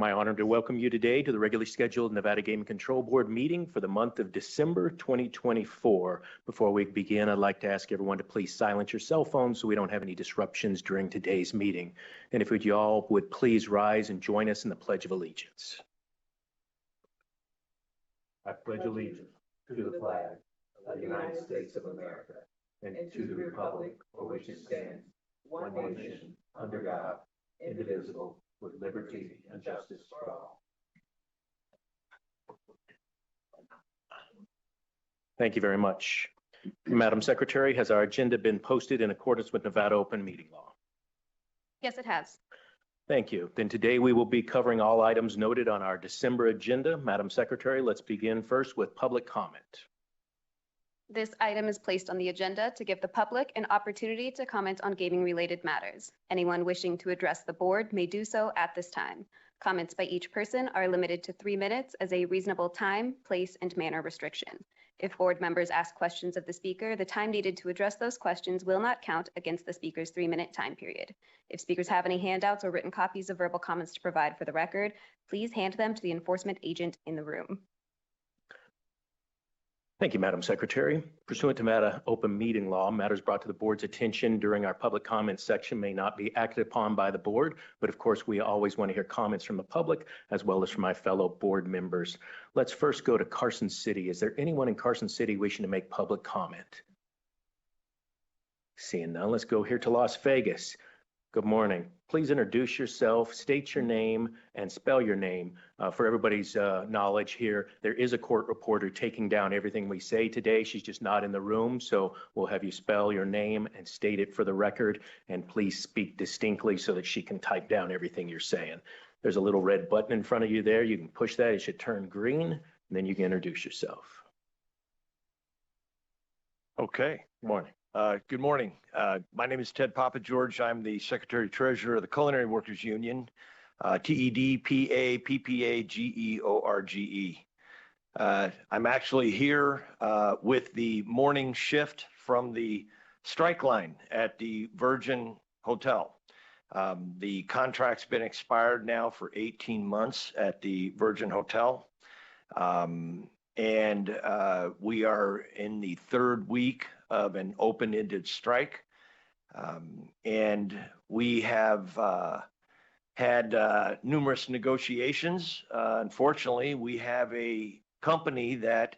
My honor to welcome you today to the regularly scheduled Nevada Gaming Control Board meeting for the month of December 2024. Before we begin, I'd like to ask everyone to please silence your cell phones so we don't have any disruptions during today's meeting. And if you all would please rise and join us in the Pledge of Allegiance. I pledge allegiance to the flag of the United States of America and to the republic for which it stands, one nation, under God, indivisible, with liberty and justice for all. Thank you very much. Madam Secretary, has our agenda been posted in accordance with Nevada open meeting law? Yes, it has. Thank you. Then today we will be covering all items noted on our December agenda. Madam Secretary, let's begin first with public comment. This item is placed on the agenda to give the public an opportunity to comment on gaming-related matters. Anyone wishing to address the board may do so at this time. Comments by each person are limited to 3 minutes as a reasonable time, place, and manner restriction. If board members ask questions of the speaker, the time needed to address those questions will not count against the speaker's 3-minute time period. If speakers have any handouts or written copies of verbal comments to provide for the record, please hand them to the enforcement agent in the room. Thank you, Madam Secretary. Pursuant to Nevada open meeting law, matters brought to the board's attention during our public comments section may not be acted upon by the board, but of course we always want to hear comments from the public as well as from my fellow board members. Let's first go to Carson City. Is there anyone in Carson City wishing to make public comment? Seeing none, let's go here to Las Vegas. Good morning. Please introduce yourself, state your name, and spell your name. For everybody's knowledge here, there is a court reporter taking down everything we say today. She's just not in the room, so we'll have you spell your name and state it for the record, and please speak distinctly so that she can type down everything you're saying. There's a little red button in front of you there. You can push that. It should turn green, and then you can introduce yourself. Okay. Good morning. Good morning. My name is Ted Papa George. I'm the Secretary Treasurer of the Culinary Workers Union, TEDPAPPAGEORGE. I'm actually here with the morning shift from the strike line at the Virgin Hotel. The contract's been expired now for 18 months at the Virgin Hotel. And we are in the 3rd week of an open-ended strike. And we have had numerous negotiations. Unfortunately, we have a company that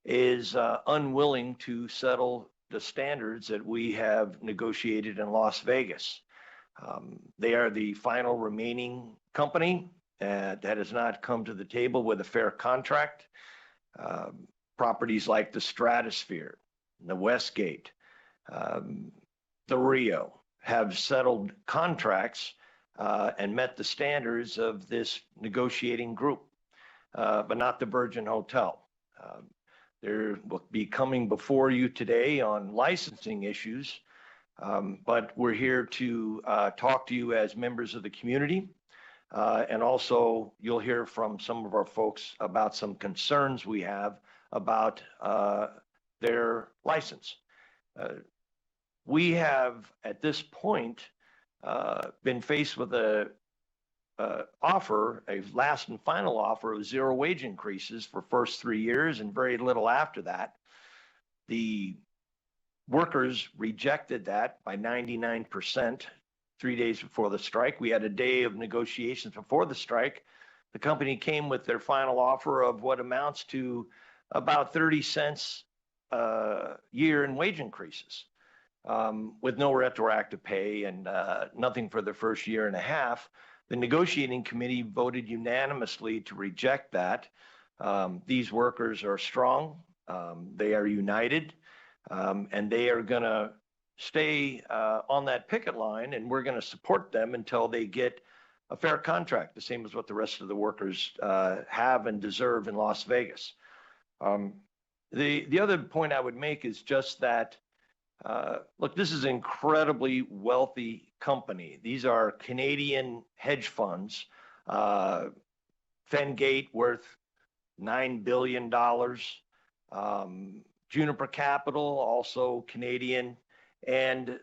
is unwilling to settle the standards that we have negotiated in Las Vegas. They are the final remaining company that has not come to the table with a fair contract. Properties like the Stratosphere, the Westgate, the Rio have settled contracts and met the standards of this negotiating group, but not the Virgin Hotel. They will be coming before you today on licensing issues, but we're here to talk to you as members of the community. And also you'll hear from some of our folks about some concerns we have about their license. We have at this point been faced with a last and final offer of 0 wage increases for first 3 years and very little after that. The workers rejected that by 99%. 3 days before the strike. We had a day of negotiations before the strike. The company came with their final offer of what amounts to about 30 cents a year in wage increases, with no retroactive pay and nothing for the first year and a half. The negotiating committee voted unanimously to reject that. These workers are strong. They are united, and they are going to stay on that picket line, and we're going to support them until they get a fair contract, the same as what the rest of the workers have and deserve in Las Vegas. The other point I would make is just that, look, this is an incredibly wealthy company. These are Canadian hedge funds, Fengate worth $9 billion, Juniper Capital, also Canadian. And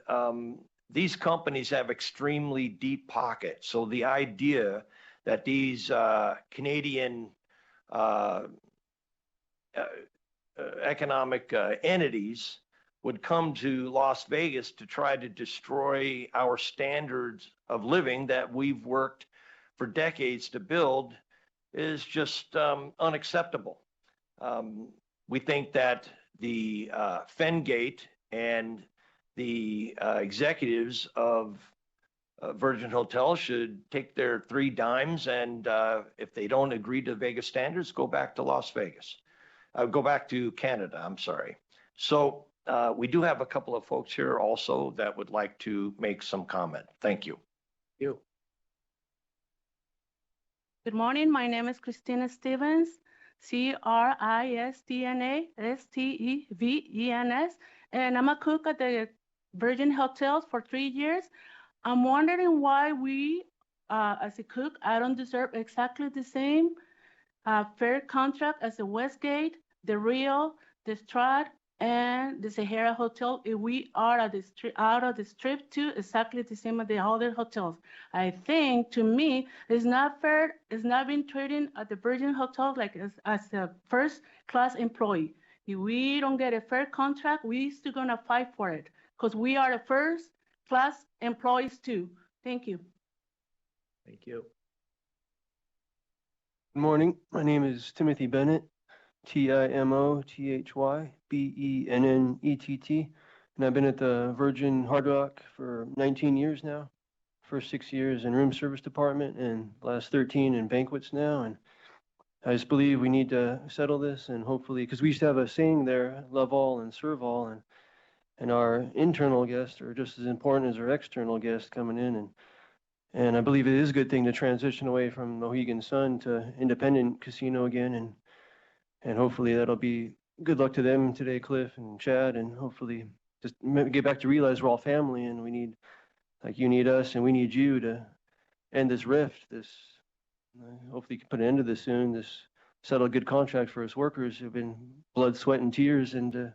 these companies have extremely deep pockets. So the idea that these Canadian economic entities would come to Las Vegas to try to destroy our standards of living that we've worked for decades to build is just unacceptable. We think that the Fengate and the executives of Virgin Hotels should take their 3 dimes and if they don't agree to Vegas standards, go back to Las Vegas. Go back to Canada, I'm sorry. So we do have a couple of folks here also that would like to make some comment. Thank you. You. Good morning. My name is Christina Stevens, CRISTNA STEVENS, and I'm a cook at the Virgin Hotels for 3 years. I'm wondering why we, as a cook, I don't deserve exactly the same fair contract as the Westgate, the Rio, the Strat, and the Sahara Hotel. If we are at the out of the strip too, exactly the same as the other hotels. I think, to me, it's not fair. It's not been treated at the Virgin Hotel like as a first-class employee. If we don't get a fair contract, we still gonna fight for it because we are the first-class employees too. Thank you. Thank you. Good morning. My name is Timothy Bennett, TIMOTHYBENNETT, and I've been at the Virgin Hard Rock for 19 years now. First 6 years in room service department and last 13 in banquets now. And I just believe we need to settle this and hopefully, because we used to have a saying there, love all and serve all, and our internal guests are just as important as our external guests coming in. And I believe it is a good thing to transition away from Mohegan Sun to independent casino again. And hopefully that'll be good luck to them today, Cliff and Chad, and hopefully just get back to realize we're all family and we need, like you need us and we need you to end this rift. Hopefully you can put an end to this soon, this settle a good contract for us workers who've been blood, sweat, and tears and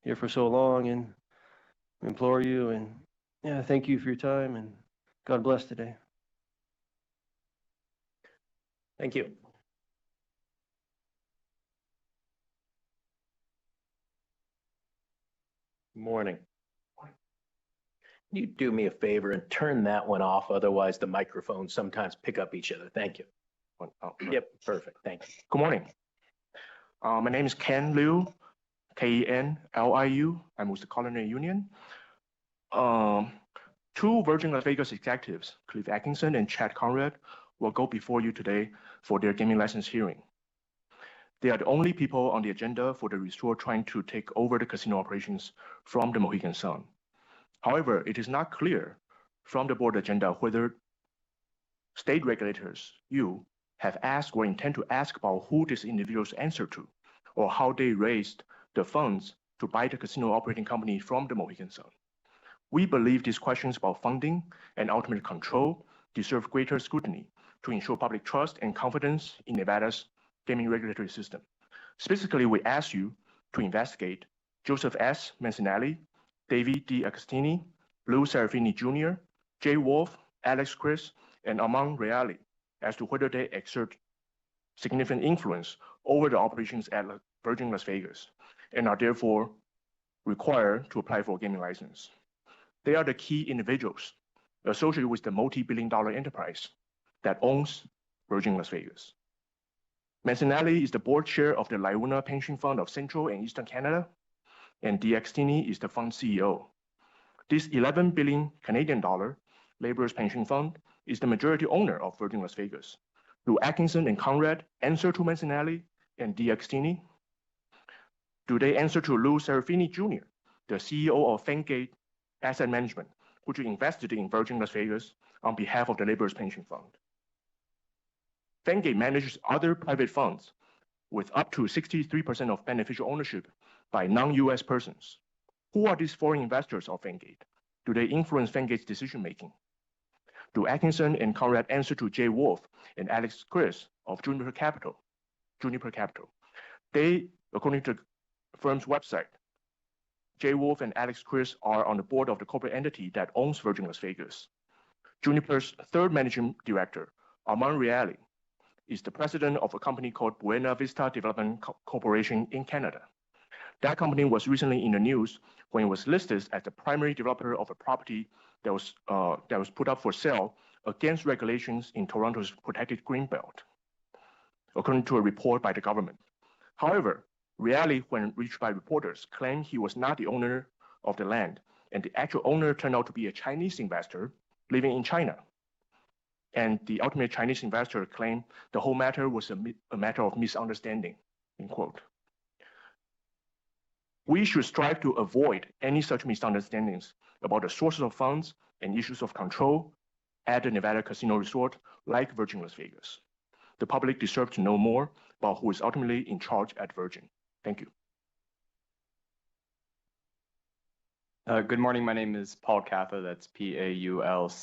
here for so long, and we implore you and yeah, thank you for your time and God bless today. Thank you. Morning. Can you do me a favor and turn that one off? Otherwise, the microphones sometimes pick up each other. Thank you. Yep, perfect. Thank you. Good morning. My name is Ken Liu, KenLiu. I'm with the Culinary Union. 2 Virgin Las Vegas executives, Cliff Atkinson and Chad Conrad, will go before you today for their gaming license hearing. They are the only people on the agenda for the resort trying to take over the casino operations from the Mohegan Sun. However, it is not clear from the board agenda whether state regulators, you, have asked or intend to ask about who these individuals answer to, or how they raised the funds to buy the casino operating company from the Mohegan Sun. We believe these questions about funding and ultimate control deserve greater scrutiny to ensure public trust and confidence in Nevada's gaming regulatory system. Specifically, we ask you to investigate Joseph S. Mancinelli, David D. Agostini, Lou Serafini Jr., Jay Wolf, Alex Chris, and Amon Reali as to whether they exert significant influence over the operations at Virgin Las Vegas and are therefore required to apply for a gaming license. They are the key individuals associated with the multi-billion-dollar enterprise that owns Virgin Las Vegas. Mancinelli is the board chair of the Liuna Pension Fund of Central and Eastern Canada, and DXTini is the fund CEO. This 11 billion Canadian dollar laborers pension fund is the majority owner of Virgin Las Vegas. Do Atkinson and Conrad answer to Mancinelli and DXTini? Do they answer to Lou Serafini Jr., the CEO of Fengate Asset Management, which invested in Virgin Las Vegas on behalf of the laborers pension fund? Fengate manages other private funds with up to 63% of beneficial ownership by non-US persons. Who are these foreign investors of Fengate? Do they influence Fengate's decision-making? Do Atkinson and Conrad answer to Jay Wolf and Alex Chris of Juniper Capital? They, according to the firm's website, Jay Wolf and Alex Chris are on the board of the corporate entity that owns Virgin Las Vegas. Juniper's third managing director, Armand Reali is the president of a company called Buena Vista Development Corporation in Canada. That company was recently in the news when it was listed as the primary developer of a property that was put up for sale against regulations in Toronto's protected Greenbelt, according to a report by the government. However, Reali, when reached by reporters, claimed he was not the owner of the land, and the actual owner turned out to be a Chinese investor living in China. And the ultimate Chinese investor claimed the whole matter was a matter of misunderstanding, end quote. We should strive to avoid any such misunderstandings about the sources of funds and issues of control at the Nevada Casino Resort like Virgin Las Vegas. The public deserves to know more about who is ultimately in charge at Virgin. Thank you. Good morning. My name is Paul Catha. That's Paulcatha.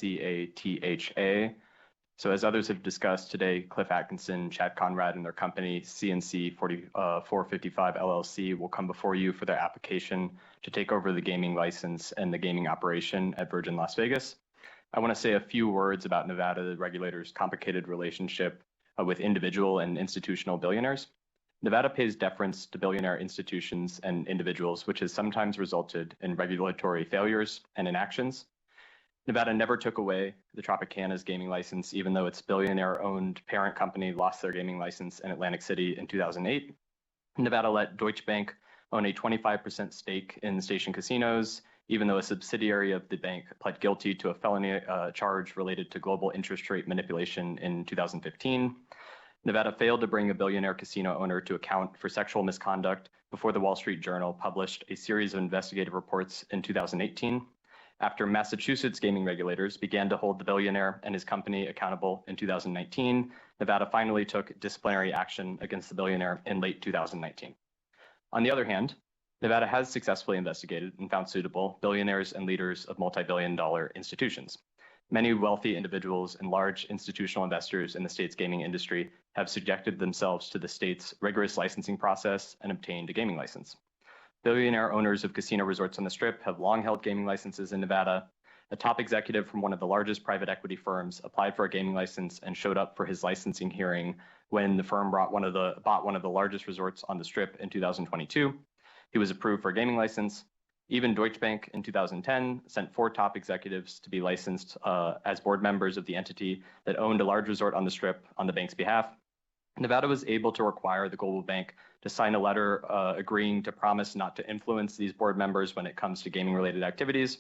So as others have discussed today, Cliff Atkinson, Chad Conrad, and their company, CNC 455 LLC, will come before you for their application to take over the gaming license and the gaming operation at Virgin Las Vegas. I want to say a few words about Nevada regulators' complicated relationship with individual and institutional billionaires. Nevada pays deference to billionaire institutions and individuals, which has sometimes resulted in regulatory failures and inactions. Nevada never took away the Tropicana's gaming license, even though its billionaire-owned parent company lost their gaming license in Atlantic City in 2008. Nevada let Deutsche Bank own a 25% stake in Station Casinos, even though a subsidiary of the bank pled guilty to a felony charge related to global interest rate manipulation in 2015. Nevada failed to bring a billionaire casino owner to account for sexual misconduct before the Wall Street Journal published a series of investigative reports in 2018. After Massachusetts gaming regulators began to hold the billionaire and his company accountable in 2019, Nevada finally took disciplinary action against the billionaire in late 2019. On the other hand, Nevada has successfully investigated and found suitable billionaires and leaders of multi-billion-dollar institutions. Many wealthy individuals and large institutional investors in the state's gaming industry have subjected themselves to the state's rigorous licensing process and obtained a gaming license. Billionaire owners of casino resorts on the Strip have long held gaming licenses in Nevada. A top executive from one of the largest private equity firms applied for a gaming license and showed up for his licensing hearing when the firm bought one of the largest resorts on the Strip in 2022. He was approved for a gaming license. Even Deutsche Bank in 2010 sent 4 top executives to be licensed as board members of the entity that owned a large resort on the Strip on the bank's behalf. Nevada was able to require the global bank to sign a letter agreeing to promise not to influence these board members when it comes to gaming-related activities.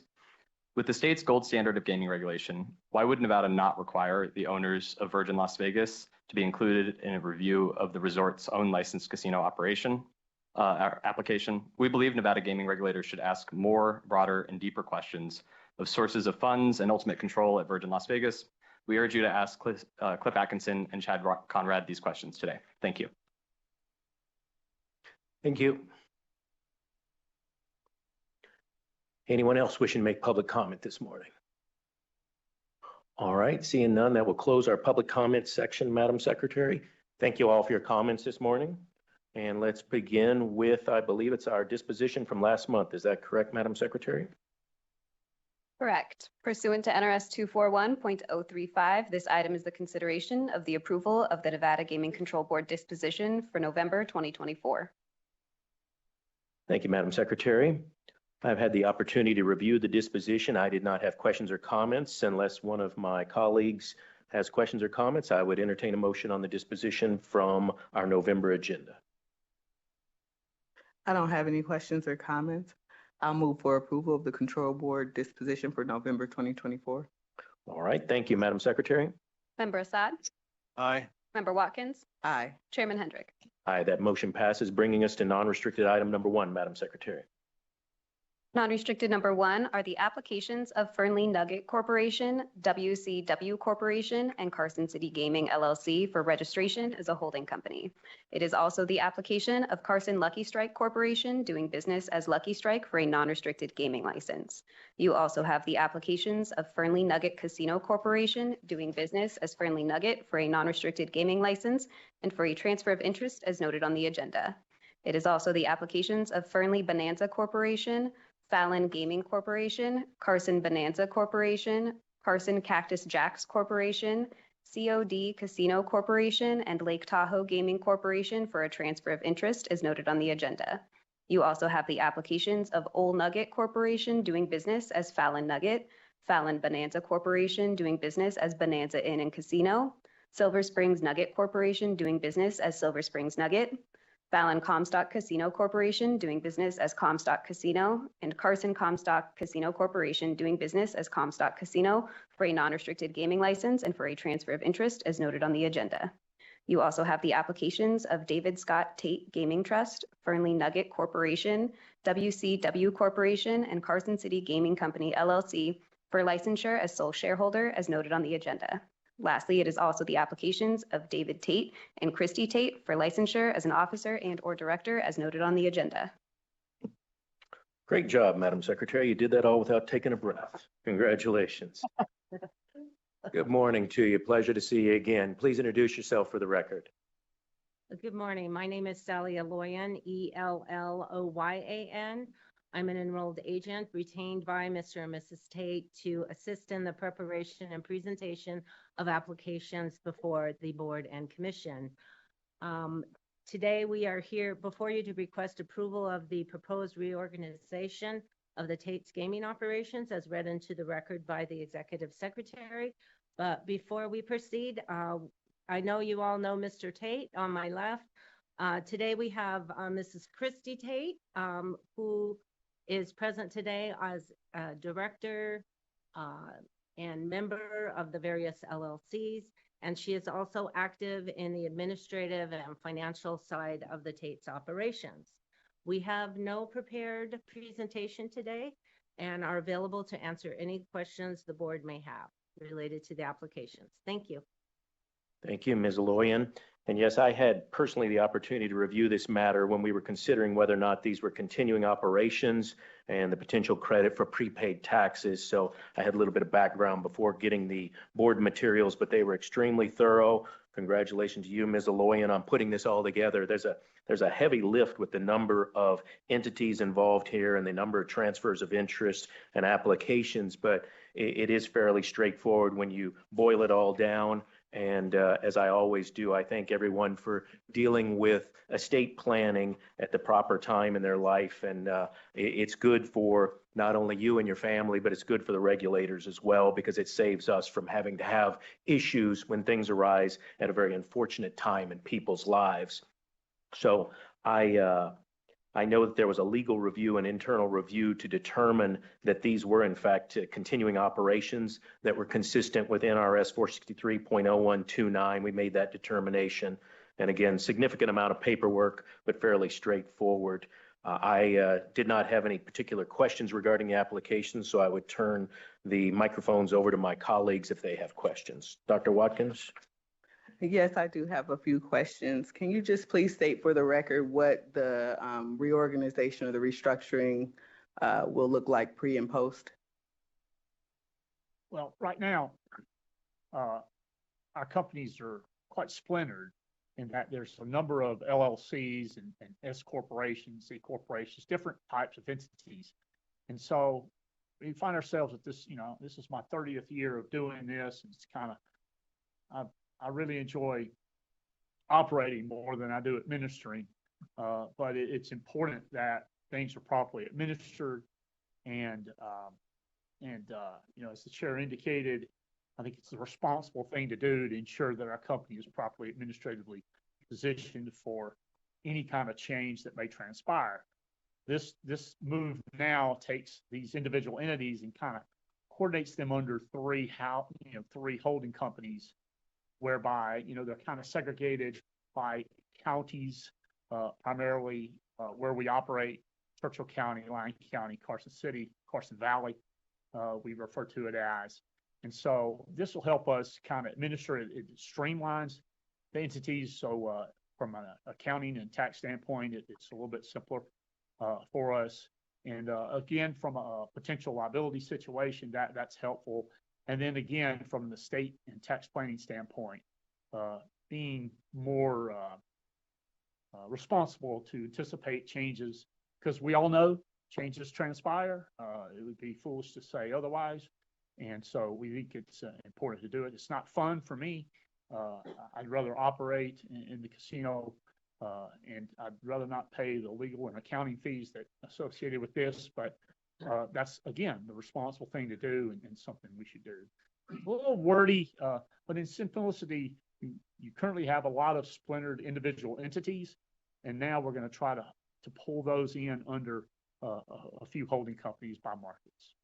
With the state's gold standard of gaming regulation, why would Nevada not require the owners of Virgin Las Vegas to be included in a review of the resort's own licensed casino operation application? We believe Nevada gaming regulators should ask more, broader, and deeper questions of sources of funds and ultimate control at Virgin Las Vegas. We urge you to ask Cliff Atkinson and Chad Conrad these questions today. Thank you. Thank you. Anyone else wishing to make public comment this morning? All right, seeing none, that will close our public comment section, Madam Secretary. Thank you all for your comments this morning. And let's begin with, I believe it's our disposition from last month. Is that correct, Madam Secretary? Correct. Pursuant to NRS 241.035, this item is the consideration of the approval of the Nevada Gaming Control Board disposition for November 2024. Thank you, Madam Secretary. I've had the opportunity to review the disposition. I did not have questions or comments. Unless one of my colleagues has questions or comments, I would entertain a motion on the disposition from our November agenda. I don't have any questions or comments. I'll move for approval of the Control Board disposition for November 2024. All right, thank you, Madam Secretary. Member Assad? Aye. Member Watkins? Aye. Chairman Hendrick? Aye, that motion passes, bringing us to non-restricted item number 1, Madam Secretary. Non-restricted number 1 are the applications of Fernley Nugget Corporation, WCW Corporation, and Carson City Gaming LLC for registration as a holding company. It is also the application of Carson Lucky Strike Corporation doing business as Lucky Strike for a non-restricted gaming license. You also have the applications of Fernley Nugget Casino Corporation doing business as Fernley Nugget for a non-restricted gaming license and for a transfer of interest as noted on the agenda. It is also the applications of Fernley Bonanza Corporation, Fallon Gaming Corporation, Carson Bonanza Corporation, Carson Cactus Jacks Corporation, COD Casino Corporation and Lake Tahoe Gaming Corporation for a transfer of interest as noted on the agenda. You also have the applications of Old Nugget Corporation doing business as Fallon Nugget, Fallon Bonanza Corporation doing business as Bonanza Inn and Casino, Silver Springs Nugget Corporation doing business as Silver Springs Nugget, Fallon Comstock Casino Corporation doing business as Comstock Casino, and Carson Comstock Casino Corporation doing business as Comstock Casino for a non-restricted gaming license and for a transfer of interest as noted on the agenda. You also have the applications of David Scott Tate Gaming Trust, Fernley Nugget Corporation, WCW Corporation, and Carson City Gaming Company LLC for licensure as sole shareholder as noted on the agenda. Lastly, it is also the applications of David Tate and Christy Tate for licensure as an officer and/or director as noted on the agenda. Great job, Madam Secretary. You did that all without taking a breath. Congratulations. Good morning to you. Pleasure to see you again. Please introduce yourself for the record. Good morning. My name is Sally Aloyan, Elloyan. I'm an enrolled agent retained by Mr. and Mrs. Tate to assist in the preparation and presentation of applications before the board and commission. Today we are here before you to request approval of the proposed reorganization of the Tate's gaming operations as read into the record by the executive secretary. But before we proceed, I know you all know Mr. Tate on my left. Today we have Mrs. Christy Tate, who is present today as a director and member of the various LLCs, and she is also active in the administrative and financial side of the Tate's operations. We have no prepared presentation today and are available to answer any questions the board may have related to the applications. Thank you. Thank you, Ms. Aloyan. And yes, I had personally the opportunity to review this matter when we were considering whether or not these were continuing operations and the potential credit for prepaid taxes. So I had a little bit of background before getting the board materials, but they were extremely thorough. Congratulations to you, Ms. Aloyan, on putting this all together. There's a heavy lift with the number of entities involved here and the number of transfers of interest and applications, but it is fairly straightforward when you boil it all down. And as I always do, I thank everyone for dealing with estate planning at the proper time in their life. And it's good for not only you and your family, but it's good for the regulators as well, because it saves us from having to have issues when things arise at a very unfortunate time in people's lives. So I know that there was a legal review and internal review to determine that these were in fact continuing operations that were consistent with NRS 463.0129. We made that determination. And again, significant amount of paperwork, but fairly straightforward. I did not have any particular questions regarding the application, so I would turn the microphones over to my colleagues if they have questions. Dr. Watkins? Yes, I do have a few questions. Can you just please state for the record what the reorganization or the restructuring will look like pre and post? Well, right now, our companies are quite splintered in that there's a number of LLCs and S corporations, C corporations, different types of entities. And so we find ourselves at this, this is my 30th year of doing this. And it's kind of, I really enjoy operating more than I do administering, but it's important that things are properly administered. And as the chair indicated, I think it's the responsible thing to do to ensure that our company is properly administratively positioned for any kind of change that may transpire. This move now takes these individual entities and kind of coordinates them under three holding companies, whereby they're kind of segregated by counties, primarily where we operate: Churchill County, Lyon County, Carson City, Carson Valley, we refer to it as. And so this will help us kind of administer it. It streamlines the entities. So from an accounting and tax standpoint, it's a little bit simpler for us. And again, from a potential liability situation, that's helpful. And then again, from the state and tax planning standpoint, being more responsible to anticipate changes, because we all know changes transpire. It would be foolish to say otherwise. And so we think it's important to do it. It's not fun for me. I'd rather operate in the casino, and I'd rather not pay the legal and accounting fees that associated with this. But that's, again, the responsible thing to do, and something we should do. A little wordy, but in simplicity, you currently have a lot of splintered individual entities, and now we're going to try to pull those in under a few holding companies by markets.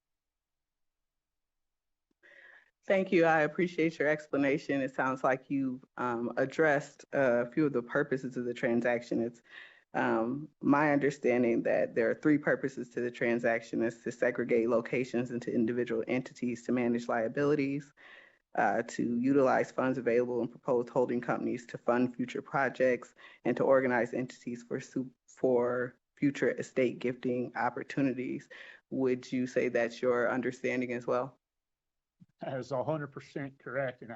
Thank you. I appreciate your explanation. It sounds like you've addressed a few of the purposes of the transaction. It's my understanding that there are three purposes to the transaction: is to segregate locations into individual entities to manage liabilities, to utilize funds available in proposed holding companies to fund future projects, and to organize entities for future estate gifting opportunities. Would you say that's your understanding as well? That is 100% correct, and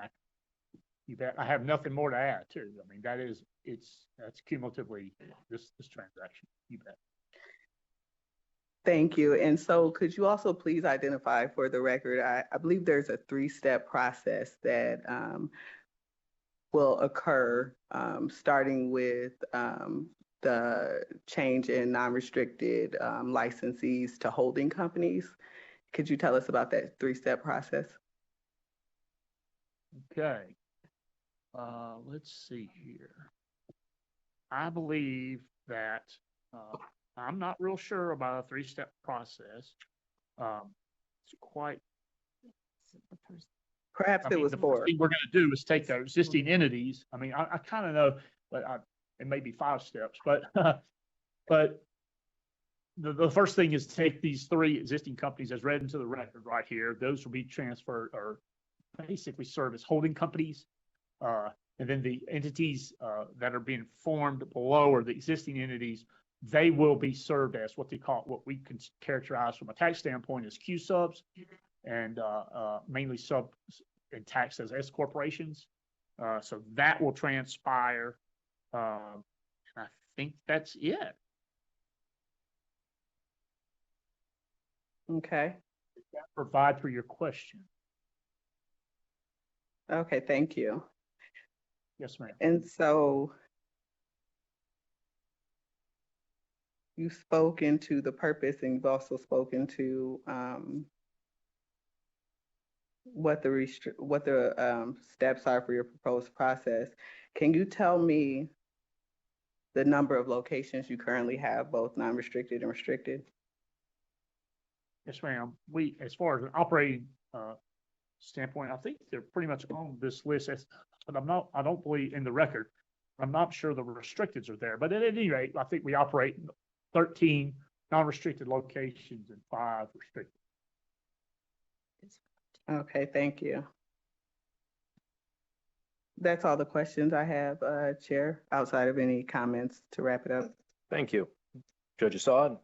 you bet I have nothing more to add too. I mean, that's cumulatively this transaction. You bet. Thank you. And so could you also please identify for the record, I believe there's a three-step process that will occur, starting with the change in non-restricted licensees to holding companies. Could you tell us about that three-step process? Okay. Let's see here. I believe that I'm not real sure about a three-step process. It's quite. Perhaps it was the four. first thing we're going to do is take our existing entities. I mean, I kind of know, but it may be 5 steps, but the first thing is take these 3 existing companies as read into the record right here. Those will be transferred or basically serve as holding companies. And then the entities that are being formed below are the existing entities. They will be served as what we can characterize from a tax standpoint as Q subs, and mainly sub and taxed as S corporations. So that will transpire. And I think that's it. Okay. Does that provide for your question? Okay, thank you. Yes, ma'am. And so you've spoken to the purpose, and you've also spoken to what the steps are for your proposed process. Can you tell me the number of locations you currently have, both non-restricted and restricted? Yes, ma'am. As far as an operating standpoint, I think they're pretty much on this list. But I don't believe in the record. I'm not sure the restricteds are there. But at any rate, I think we operate 13 non-restricted locations and 5 restricted. Okay, thank you. That's all the questions I have, Chair, outside of any comments to wrap it up. Thank you. Judge Assad.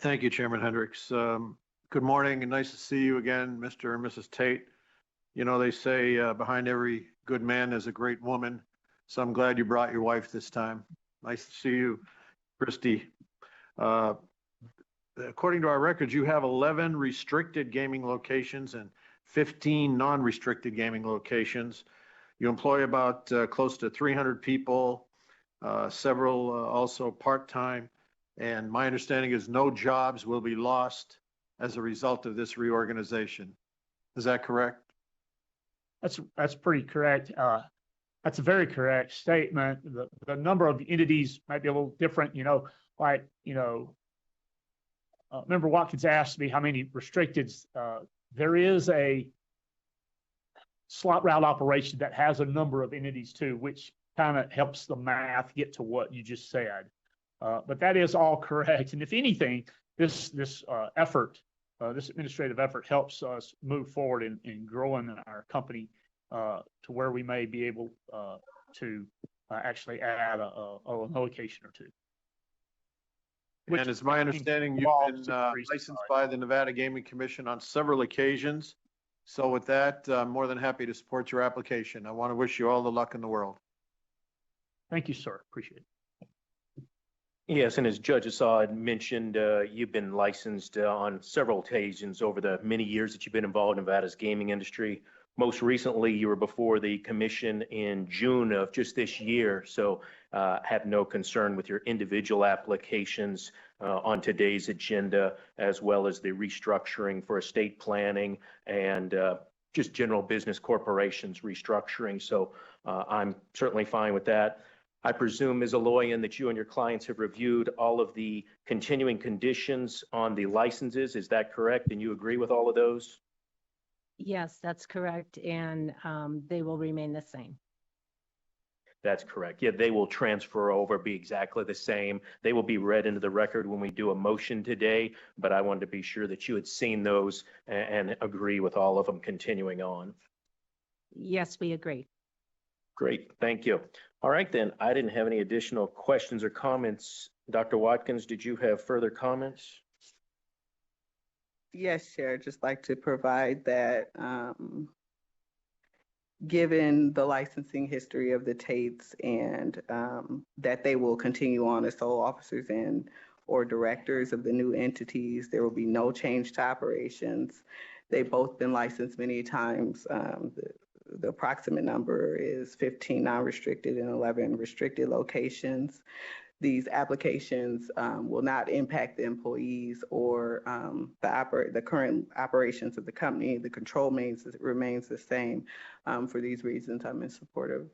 Thank you, Chairman Hendricks. Good morning, and nice to see you again, Mr. and Mrs. Tate. You know, they say behind every good man is a great woman, so I'm glad you brought your wife this time. Nice to see you, Christy. According to our records, you have 11 restricted gaming locations and 15 non-restricted gaming locations. You employ about close to 300 people, several also part-time. And my understanding is no jobs will be lost as a result of this reorganization. Is that correct? That's pretty correct. That's a very correct statement. The number of entities might be a little different, Member Watkins asked me how many restricteds. There is a slot route operation that has a number of entities too, which kind of helps the math get to what you just said. But that is all correct. And if anything, this administrative effort helps us move forward in growing our company to where we may be able to actually add a location or 2. And it's my understanding you've been licensed by the Nevada Gaming Commission on several occasions. So with that, I'm more than happy to support your application. I want to wish you all the luck in the world. Thank you, sir. Appreciate it. Yes, and as Judge Assad mentioned, you've been licensed on several occasions over the many years that you've been involved in Nevada's gaming industry. Most recently, you were before the commission in June of just this year, so have no concern with your individual applications on today's agenda, as well as the restructuring for estate planning and just general business corporations restructuring. So I'm certainly fine with that. I presume, Ms. Aloyan, that you and your clients have reviewed all of the continuing conditions on the licenses. Is that correct? And you agree with all of those? Yes, that's correct, and they will remain the same. That's correct. Yeah, they will transfer over, be exactly the same. They will be read into the record when we do a motion today, but I wanted to be sure that you had seen those and agree with all of them continuing on. Yes, we agree. Great, thank you. All right, then, I didn't have any additional questions or comments. Dr. Watkins, did you have further comments? Yes, Chair, I'd just like to provide that given the licensing history of the Tates and that they will continue on as sole officers and or directors of the new entities, there will be no change to operations. They've both been licensed many times. The approximate number is 15 non-restricted and 11 restricted locations. These applications will not impact the employees or the current operations of the company. The control remains the same. For these reasons, I'm in support of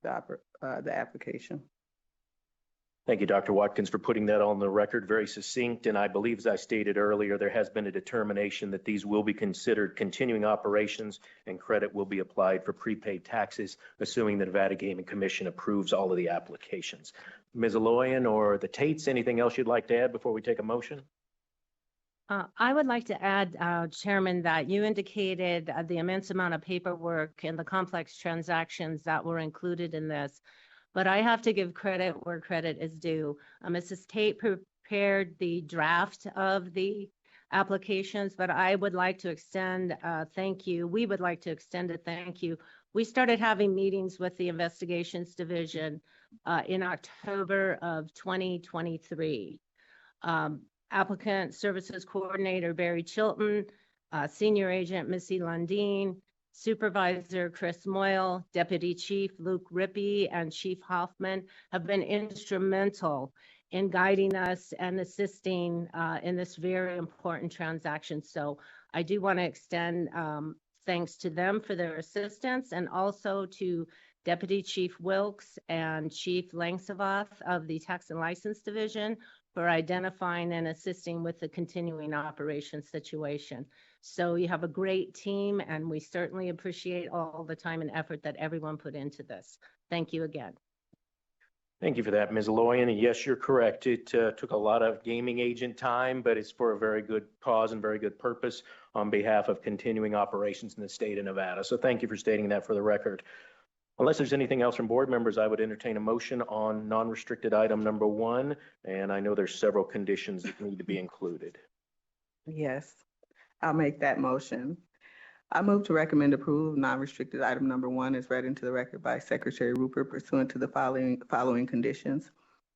the application. Thank you, Dr. Watkins, for putting that on the record, very succinct. And I believe, as I stated earlier, there has been a determination that these will be considered continuing operations and credit will be applied for prepaid taxes, assuming the Nevada Gaming Commission approves all of the applications. Ms. Aloyan or the Tates, anything else you'd like to add before we take a motion? I would like to add, Chairman, that you indicated the immense amount of paperwork and the complex transactions that were included in this. But I have to give credit where credit is due. Mrs. Tate prepared the draft of the applications, but I would like to extend thank you. We would like to extend a thank you. We started having meetings with the Investigations Division in October of 2023. Applicant Services Coordinator Barry Chilton, Senior Agent Missy Lundeen, Supervisor Chris Moyle, Deputy Chief Luke Rippey, and Chief Hoffman have been instrumental in guiding us and assisting in this very important transaction. So I do want to extend thanks to them for their assistance, and also to Deputy Chief Wilkes and Chief Langsavath of the Tax and License Division for identifying and assisting with the continuing operations situation. So you have a great team, and we certainly appreciate all the time and effort that everyone put into this. Thank you again. Thank you for that, Ms. Aloyan. And yes, you're correct. It took a lot of gaming agent time, but it's for a very good cause and very good purpose on behalf of continuing operations in the state of Nevada. So thank you for stating that for the record. Unless there's anything else from board members, I would entertain a motion on non-restricted item number 1. And I know there's several conditions that need to be included. Yes, I'll make that motion. I move to recommend approval of non-restricted item number 1 as read into the record by Secretary Rupert pursuant to the following conditions.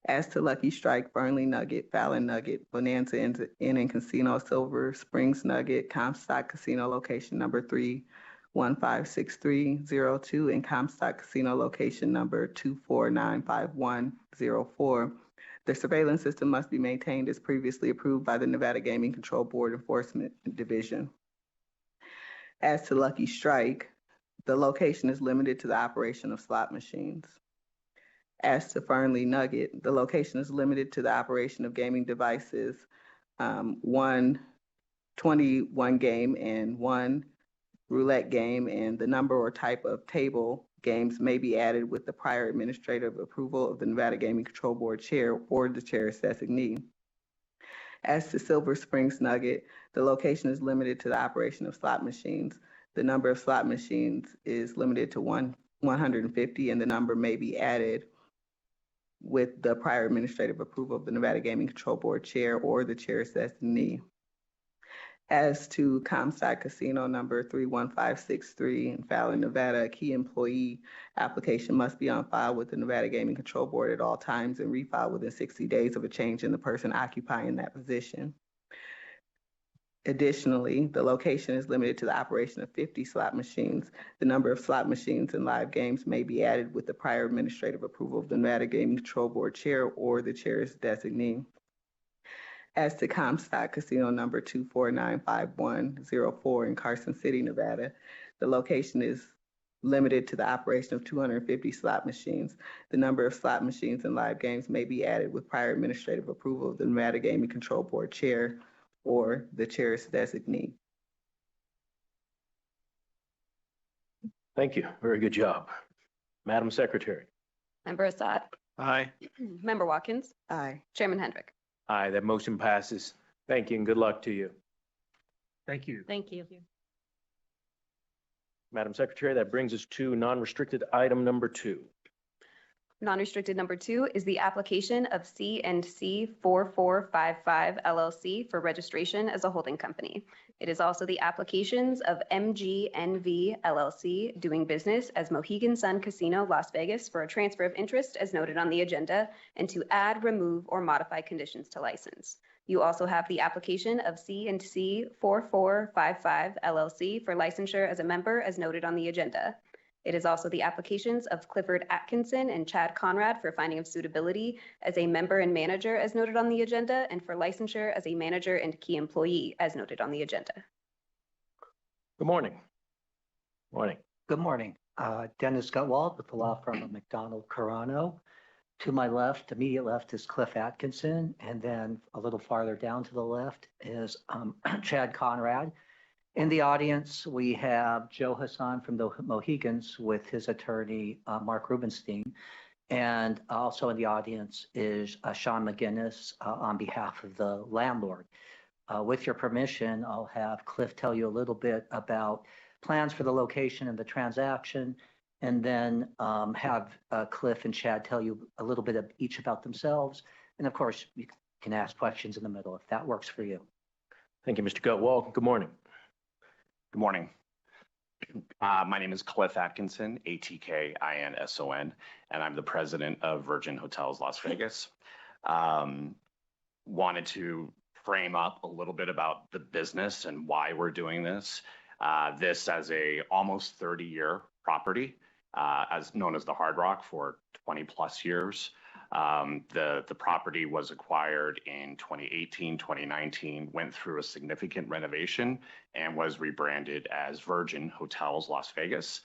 As to Lucky Strike, Burnley Nugget, Fallon Nugget, Bonanza Inn and Casino, Silver Springs Nugget, Comstock Casino location number 3156302 and Comstock Casino location number 2495104. The surveillance system must be maintained as previously approved by the Nevada Gaming Control Board Enforcement Division. As to Lucky Strike, the location is limited to the operation of slot machines. As to Fernley Nugget, the location is limited to the operation of gaming devices, 1 21 game and 1 roulette game, and the number or type of table games may be added with the prior administrative approval of the Nevada Gaming Control Board Chair or the Chair's designee. As to Silver Springs Nugget, the location is limited to the operation of slot machines. The number of slot machines is limited to 150, and the number may be added with the prior administrative approval of the Nevada Gaming Control Board Chair or the Chair's designee. As to Comstock Casino number 31563 in Fallon, Nevada, a key employee application must be on file with the Nevada Gaming Control Board at all times and refiled within 60 days of a change in the person occupying that position. Additionally, the location is limited to the operation of 50 slot machines. The number of slot machines in live games may be added with the prior administrative approval of the Nevada Gaming Control Board chair or the chair's designee. As to Comstock Casino number 2495104 in Carson City, Nevada, the location is limited to the operation of 250 slot machines. The number of slot machines in live games may be added with prior administrative approval of the Nevada Gaming Control Board chair or the chair's designee. Thank you. Very good job. Madam Secretary. Member Assad. Aye. Member Watkins. Aye. Chairman Hendrick. Aye, that motion passes. Thank you and good luck to you. Thank you. Thank you. Madam Secretary, that brings us to non-restricted item number 2. Non-restricted number 2 is the application of C&C 4455 LLC for registration as a holding company. It is also the applications of MGNV LLC doing business as Mohegan Sun Casino, Las Vegas for a transfer of interest as noted on the agenda and to add, remove, or modify conditions to license. You also have the application of C&C 4455 LLC for licensure as a member as noted on the agenda. It is also the applications of Clifford Atkinson and Chad Conrad for finding of suitability as a member and manager as noted on the agenda and for licensure as a manager and key employee as noted on the agenda. Good morning. Morning. Good morning. Dennis Gutwald with the law firm of McDonald Carano. To my left, immediate left is Cliff Atkinson, and then a little farther down to the left is Chad Conrad. In the audience, we have Joe Hassan from the Mohegans with his attorney, Mark Rubenstein. And also in the audience is Sean McGinnis on behalf of the landlord. With your permission, I'll have Cliff tell you a little bit about plans for the location and the transaction, and then have Cliff and Chad tell you a little bit of each about themselves. And of course, you can ask questions in the middle if that works for you. Thank you, Mr. Gutwald. Good morning. Good morning. My name is Cliff Atkinson, Atkinson, and I'm the president of Virgin Hotels Las Vegas. Wanted to frame up a little bit about the business and why we're doing this. This as a almost 30-year property, as known as the Hard Rock for 20 plus years. The property was acquired in 2018, 2019, went through a significant renovation and was rebranded as Virgin Hotels Las Vegas,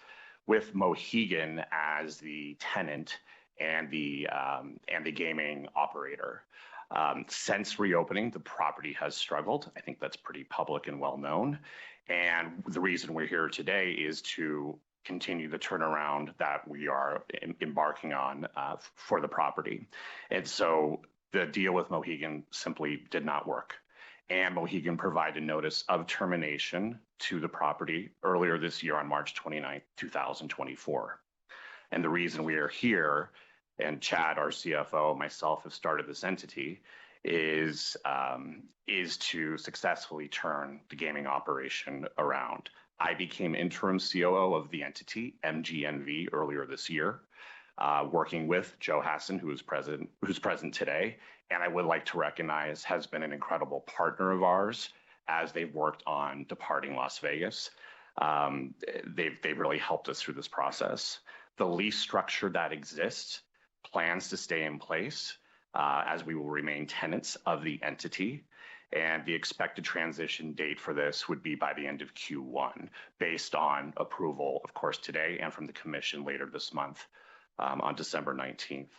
with Mohegan as the tenant and the gaming operator. Since reopening, the property has struggled. I think that's pretty public and well known. And the reason we're here today is to continue the turnaround that we are embarking on for the property. And so the deal with Mohegan simply did not work. And Mohegan provided notice of termination to the property earlier this year on March 29th, 2024. And the reason we are here, and Chad, our CFO, myself have started this entity, is to successfully turn the gaming operation around. I became interim COO of the entity, MGNV, earlier this year, working with Joe Hassan, who's present today, and I would like to recognize has been an incredible partner of ours as they've worked on departing Las Vegas. They've really helped us through this process. The lease structure that exists plans to stay in place as we will remain tenants of the entity. And the expected transition date for this would be by the end of Q1, based on approval, of course, today and from the commission later this month on December 19th.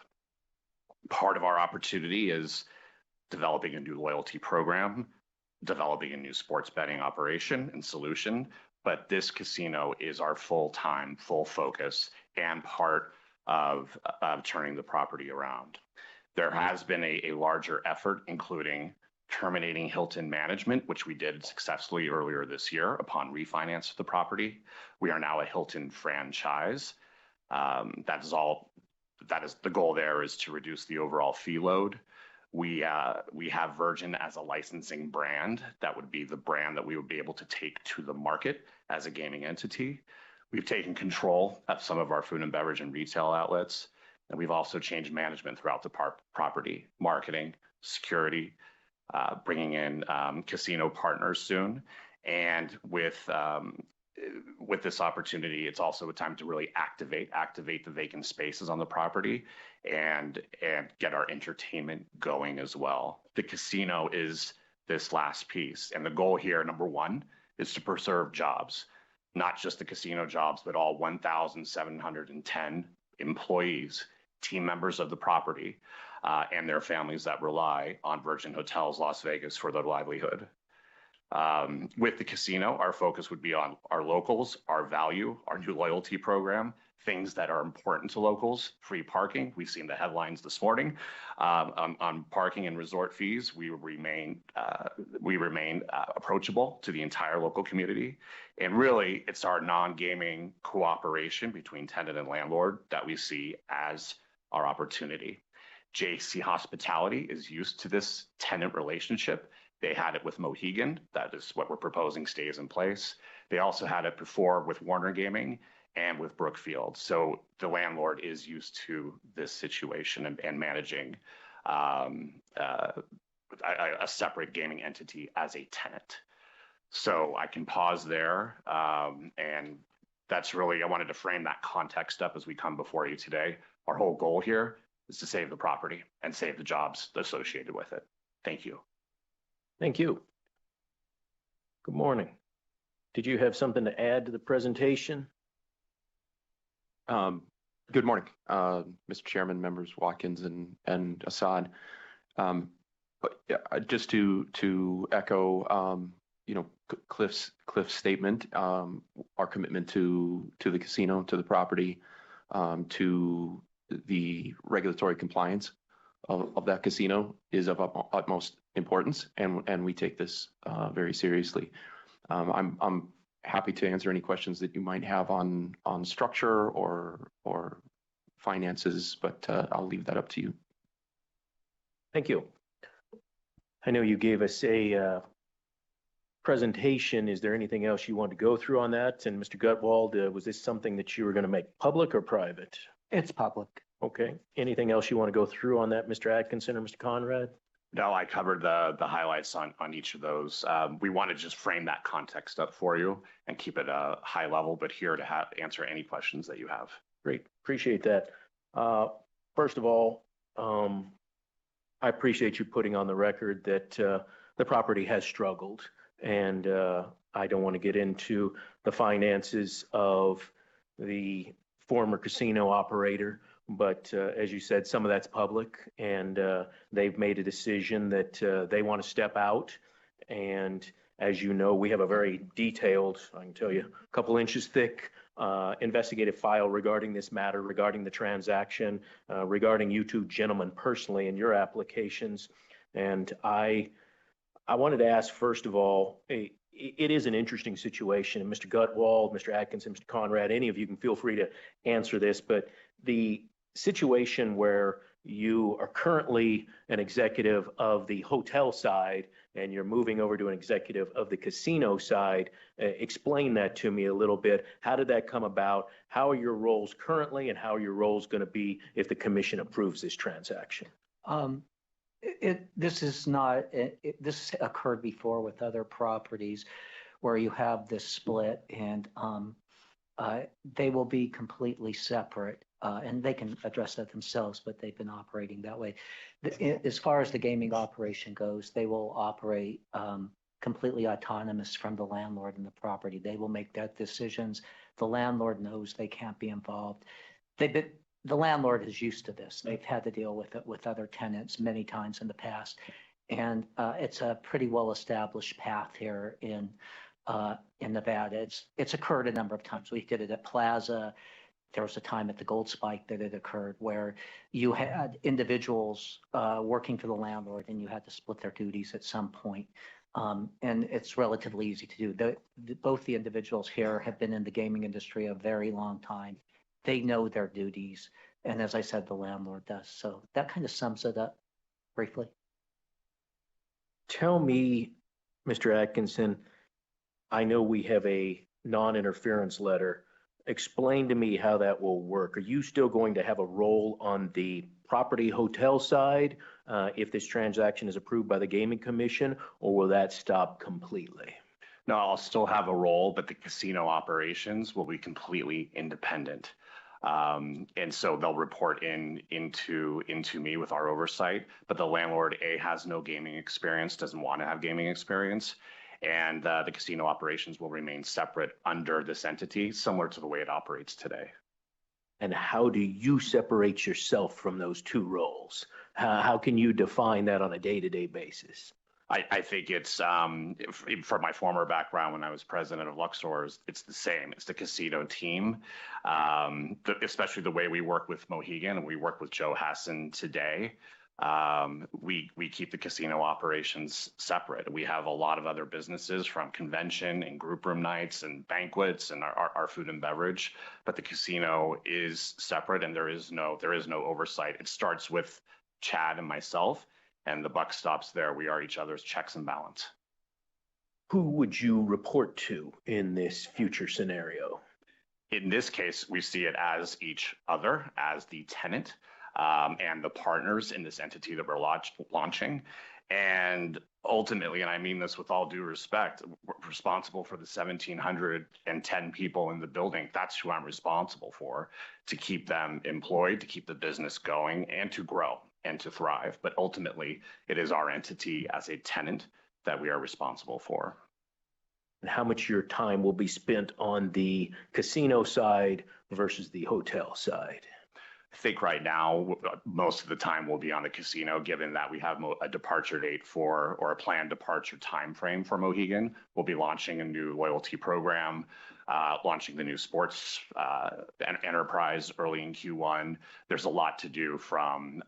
Part of our opportunity is developing a new loyalty program, developing a new sports betting operation and solution, but this casino is our full-time, full focus and part of turning the property around. There has been a larger effort, including terminating Hilton management, which we did successfully earlier this year upon refinance of the property. We are now a Hilton franchise. That is the goal there, is to reduce the overall fee load. We have Virgin as a licensing brand. That would be the brand that we would be able to take to the market as a gaming entity. We've taken control of some of our food and beverage and retail outlets, and we've also changed management throughout the property, marketing, security, bringing in casino partners soon. And with this opportunity, it's also a time to really activate the vacant spaces on the property and get our entertainment going as well. The casino is this last piece. And the goal here, number one, is to preserve jobs, not just the casino jobs, but all 1,710 employees, team members of the property, and their families that rely on Virgin Hotels Las Vegas for their livelihood. With the casino, our focus would be on our locals, our value, our new loyalty program, things that are important to locals, free parking. We've seen the headlines this morning on parking and resort fees. We remain approachable to the entire local community. And really, it's our non-gaming cooperation between tenant and landlord that we see as our opportunity. JC Hospitality is used to this tenant relationship. They had it with Mohegan. That is what we're proposing stays in place. They also had it before with Warner Gaming and with Brookfield. So the landlord is used to this situation and managing a separate gaming entity as a tenant. So I can pause there. And that's really, I wanted to frame that context up as we come before you today. Our whole goal here is to save the property and save the jobs associated with it. Thank you. Thank you. Good morning. Did you have something to add to the presentation? Good morning, Mr. Chairman, members Watkins and Assad. Just to echo, Cliff's statement, our commitment to the casino, to the property, to the regulatory compliance of that casino is of utmost importance, and we take this very seriously. I'm happy to answer any questions that you might have on structure or finances, but I'll leave that up to you. Thank you. I know you gave us a presentation. Is there anything else you want to go through on that? And Mr. Gutwald, was this something that you were going to make public or private? It's public. Okay. Anything else you want to go through on that, Mr. Atkinson or Mr. Conrad? No, I covered the highlights on each of those. We want to just frame that context up for you and keep it a high level, but here to answer any questions that you have. Great. Appreciate that. First of all, I appreciate you putting on the record that the property has struggled, and I don't want to get into the finances of the former casino operator. But as you said, some of that's public, and they've made a decision that they want to step out. And as you know, we have a very detailed, I can tell you, a couple inches thick investigative file regarding this matter, regarding the transaction, regarding you two gentlemen personally and your applications. And I wanted to ask, first of all, it is an interesting situation. And Mr. Gutwald, Mr. Atkinson, Mr. Conrad, any of you can feel free to answer this, but the situation where you are currently an executive of the hotel side and you're moving over to an executive of the casino side, explain that to me a little bit. How did that come about? How are your roles currently, and how are your roles going to be if the commission approves this transaction? This occurred before with other properties where you have this split, and they will be completely separate. And they can address that themselves, but they've been operating that way. As far as the gaming operation goes, they will operate completely autonomous from the landlord and the property. They will make that decisions. The landlord knows they can't be involved. The landlord is used to this. They've had to deal with it with other tenants many times in the past. And it's a pretty well-established path here in Nevada. It's occurred a number of times. We did it at Plaza. There was a time at the Gold Spike that it occurred where you had individuals working for the landlord, and you had to split their duties at some point. And it's relatively easy to do. Both the individuals here have been in the gaming industry a very long time. They know their duties. And as I said, the landlord does. So that kind of sums it up briefly. Tell me, Mr. Atkinson, I know we have a non-interference letter. Explain to me how that will work. Are you still going to have a role on the property hotel side if this transaction is approved by the Gaming Commission, or will that stop completely? No, I'll still have a role, but the casino operations will be completely independent. And so they'll report into me with our oversight, but the landlord has no gaming experience, doesn't want to have gaming experience. And the casino operations will remain separate under this entity, similar to the way it operates today. And how do you separate yourself from those two roles? How can you define that on a day-to-day basis? I think it's, from my former background when I was president of Luxor, it's the same. It's the casino team, especially the way we work with Mohegan and we work with Joe Hassan today. We keep the casino operations separate. We have a lot of other businesses from convention and group room nights and banquets and our food and beverage, but the casino is separate and there is no oversight. It starts with Chad and myself, and the buck stops there. We are each other's checks and balance. Who would you report to in this future scenario? In this case, we see it as each other, as the tenant, and the partners in this entity that we're launching. And ultimately, and I mean this with all due respect, we're responsible for the 1,710 people in the building. That's who I'm responsible for, to keep them employed, to keep the business going, and to grow and to thrive. But ultimately, it is our entity as a tenant that we are responsible for. And how much of your time will be spent on the casino side versus the hotel side? I think right now, most of the time will be on the casino, given that we have a departure date or a planned departure timeframe for Mohegan. We'll be launching a new loyalty program, launching the new sports enterprise early in Q1. There's a lot to do from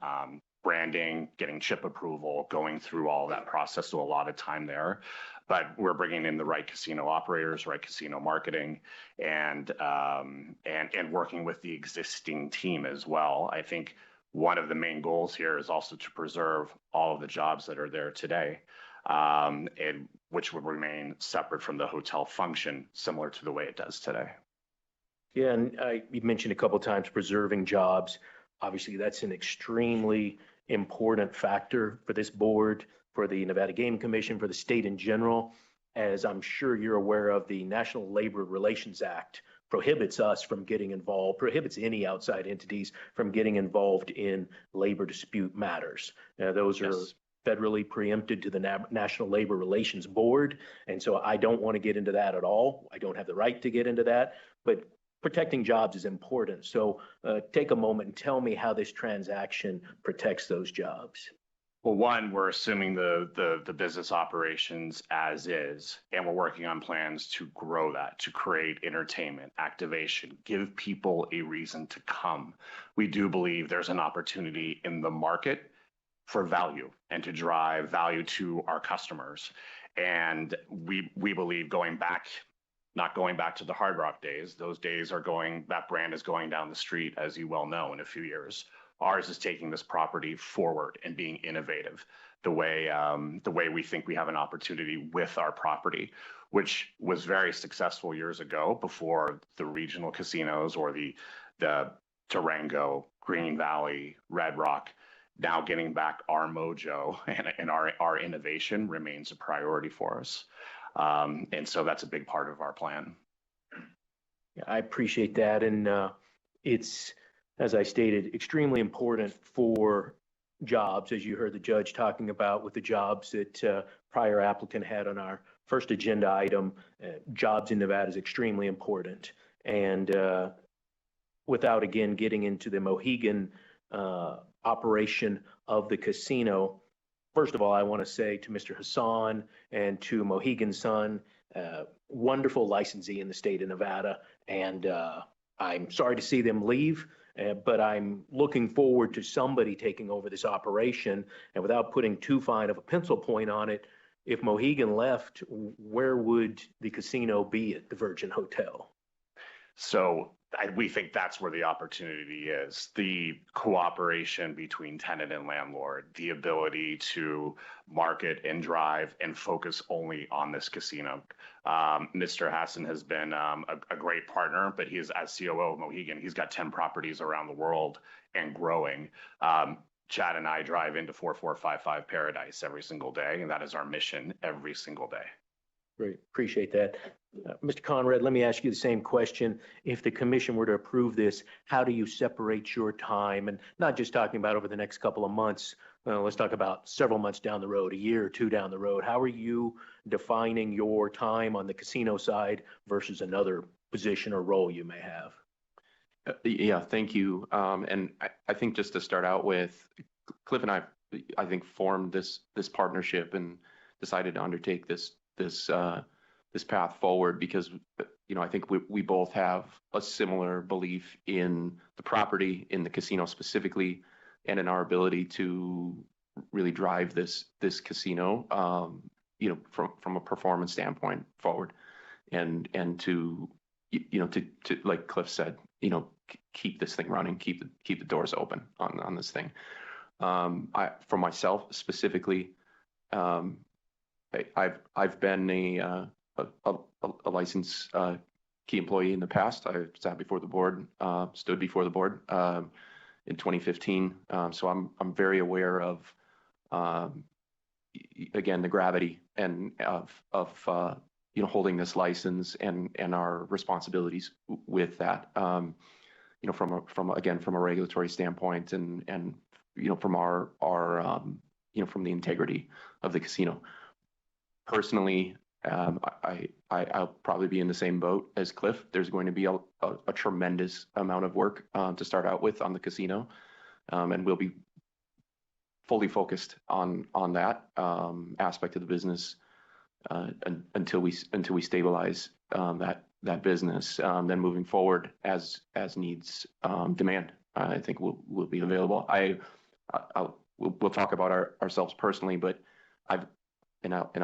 branding, getting chip approval, going through all that process, so a lot of time there. But we're bringing in the right casino operators, right casino marketing, and working with the existing team as well. I think one of the main goals here is also to preserve all of the jobs that are there today, and which would remain separate from the hotel function, similar to the way it does today. Yeah, and you mentioned a couple of times preserving jobs. Obviously, that's an extremely important factor for this board, for the Nevada Gaming Commission, for the state in general. As I'm sure you're aware of, the National Labor Relations Act prohibits us from getting involved, prohibits any outside entities from getting involved in labor dispute matters. Those are federally preempted to the National Labor Relations Board, and so I don't want to get into that at all. I don't have the right to get into that, but protecting jobs is important. So take a moment and tell me how this transaction protects those jobs. Well, one, we're assuming the business operations as is, and we're working on plans to grow that, to create entertainment, activation, give people a reason to come. We do believe there's an opportunity in the market for value and to drive value to our customers. And we believe not going back to the Hard Rock days, those days are that brand is going down the street, as you well know, in a few years. Ours is taking this property forward and being innovative the way we think we have an opportunity with our property, which was very successful years ago before the regional casinos or the Durango, Green Valley, Red Rock. Now getting back our mojo and our innovation remains a priority for us. And so that's a big part of our plan. Yeah, I appreciate that. And it's, as I stated, extremely important for jobs, as you heard the judge talking about with the jobs that prior applicant had on our first agenda item. Jobs in Nevada is extremely important. And without, again, getting into the Mohegan operation of the casino, first of all, I want to say to Mr. Hassan and to Mohegan's son, wonderful licensee in the state of Nevada. And I'm sorry to see them leave, but I'm looking forward to somebody taking over this operation. And without putting too fine of a pencil point on it, if Mohegan left, where would the casino be at the Virgin Hotel? So we think that's where the opportunity is. The cooperation between tenant and landlord, the ability to market and drive and focus only on this casino. Mr. Hassan has been a great partner, but he is, as COO of Mohegan, he's got 10 properties around the world and growing. Chad and I drive into 4455 Paradise every single day, and that is our mission every single day. Great, appreciate that. Mr. Conrad, let me ask you the same question. If the commission were to approve this, how do you separate your time? And not just talking about over the next couple of months, let's talk about several months down the road, a year or two down the road. How are you defining your time on the casino side versus another position or role you may have? Yeah, thank you. And I think just to start out with, Cliff and I think formed this partnership and decided to undertake this path forward because, I think we both have a similar belief in the property, in the casino specifically, and in our ability to really drive this casino, from a performance standpoint forward, and to like Cliff said, keep this thing running, keep the doors open on this thing. For myself specifically, I've been a licensed key employee in the past. I sat before the board, stood before the board in 2015. So I'm very aware of again the gravity and of holding this license and our responsibilities with that. From a regulatory standpoint and from our from the integrity of the casino. Personally, I'll probably be in the same boat as Cliff. There's going to be a tremendous amount of work to start out with on the casino, and we'll be fully focused on that aspect of the business until we stabilize that business. Then moving forward as needs demand, I think we'll be available. We'll talk about ourselves personally, but I'll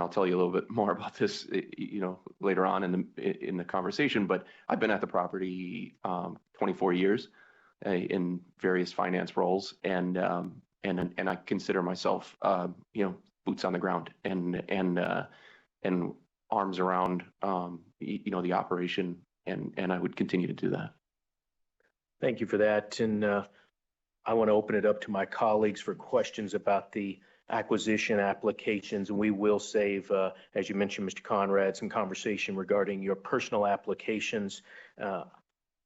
tell you a little bit more about this, later on in the conversation. But I've been at the property 24 years in various finance roles, and I consider myself, boots on the ground and arms around, the operation, and I would continue to do that. Thank you for that. And I want to open it up to my colleagues for questions about the acquisition applications, and we will save, as you mentioned, Mr. Conrad, some conversation regarding your personal applications.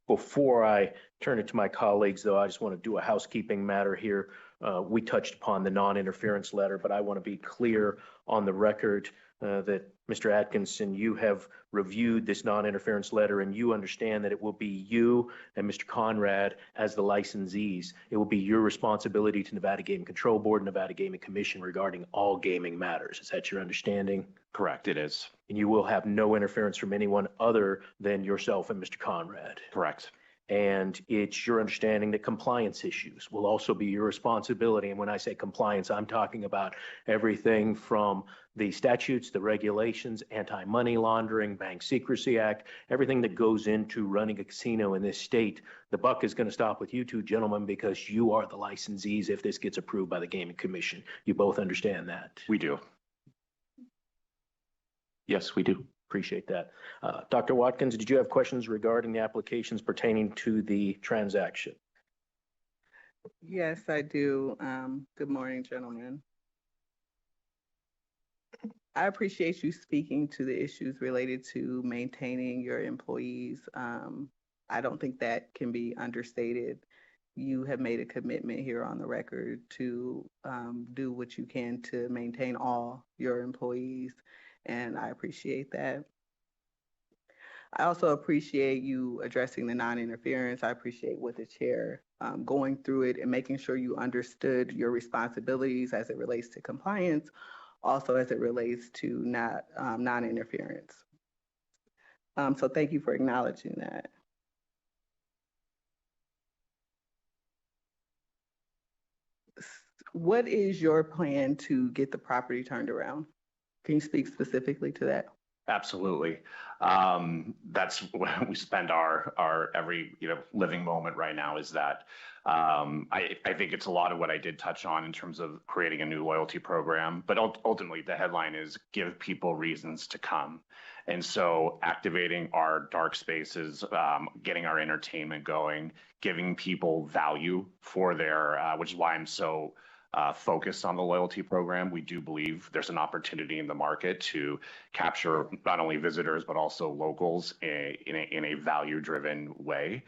Before I turn it to my colleagues, though, I just want to do a housekeeping matter here. We touched upon the non-interference letter, but I want to be clear on the record that Mr. Atkinson, you have reviewed this non-interference letter and you understand that it will be you and Mr. Conrad as the licensees. It will be your responsibility to Nevada Gaming Control Board, Nevada Gaming Commission regarding all gaming matters. Is that your understanding? Correct, it is. And you will have no interference from anyone other than yourself and Mr. Conrad? Correct. And it's your understanding that compliance issues will also be your responsibility. And when I say compliance, I'm talking about everything from the statutes, the regulations, Anti-Money Laundering, Bank Secrecy Act, everything that goes into running a casino in this state. The buck is going to stop with you two gentlemen because you are the licensees if this gets approved by the Gaming Commission. You both understand that? We do. Yes, we do. Appreciate that. Dr. Watkins, did you have questions regarding the applications pertaining to the transaction? Yes, I do. Good morning, gentlemen. I appreciate you speaking to the issues related to maintaining your employees. I don't think that can be understated. You have made a commitment here on the record to do what you can to maintain all your employees, and I appreciate that. I also appreciate you addressing the non-interference. I appreciate with the chair going through it and making sure you understood your responsibilities as it relates to compliance, also as it relates to non-interference. So thank you for acknowledging that. What is your plan to get the property turned around? Can you speak specifically to that? Absolutely. That's where we spend our every, living moment right now is that. I think it's a lot of what I did touch on in terms of creating a new loyalty program, but ultimately the headline is give people reasons to come. And so activating our dark spaces, getting our entertainment going, giving people value for their, which is why I'm so focused on the loyalty program. We do believe there's an opportunity in the market to capture not only visitors, but also locals in a value-driven way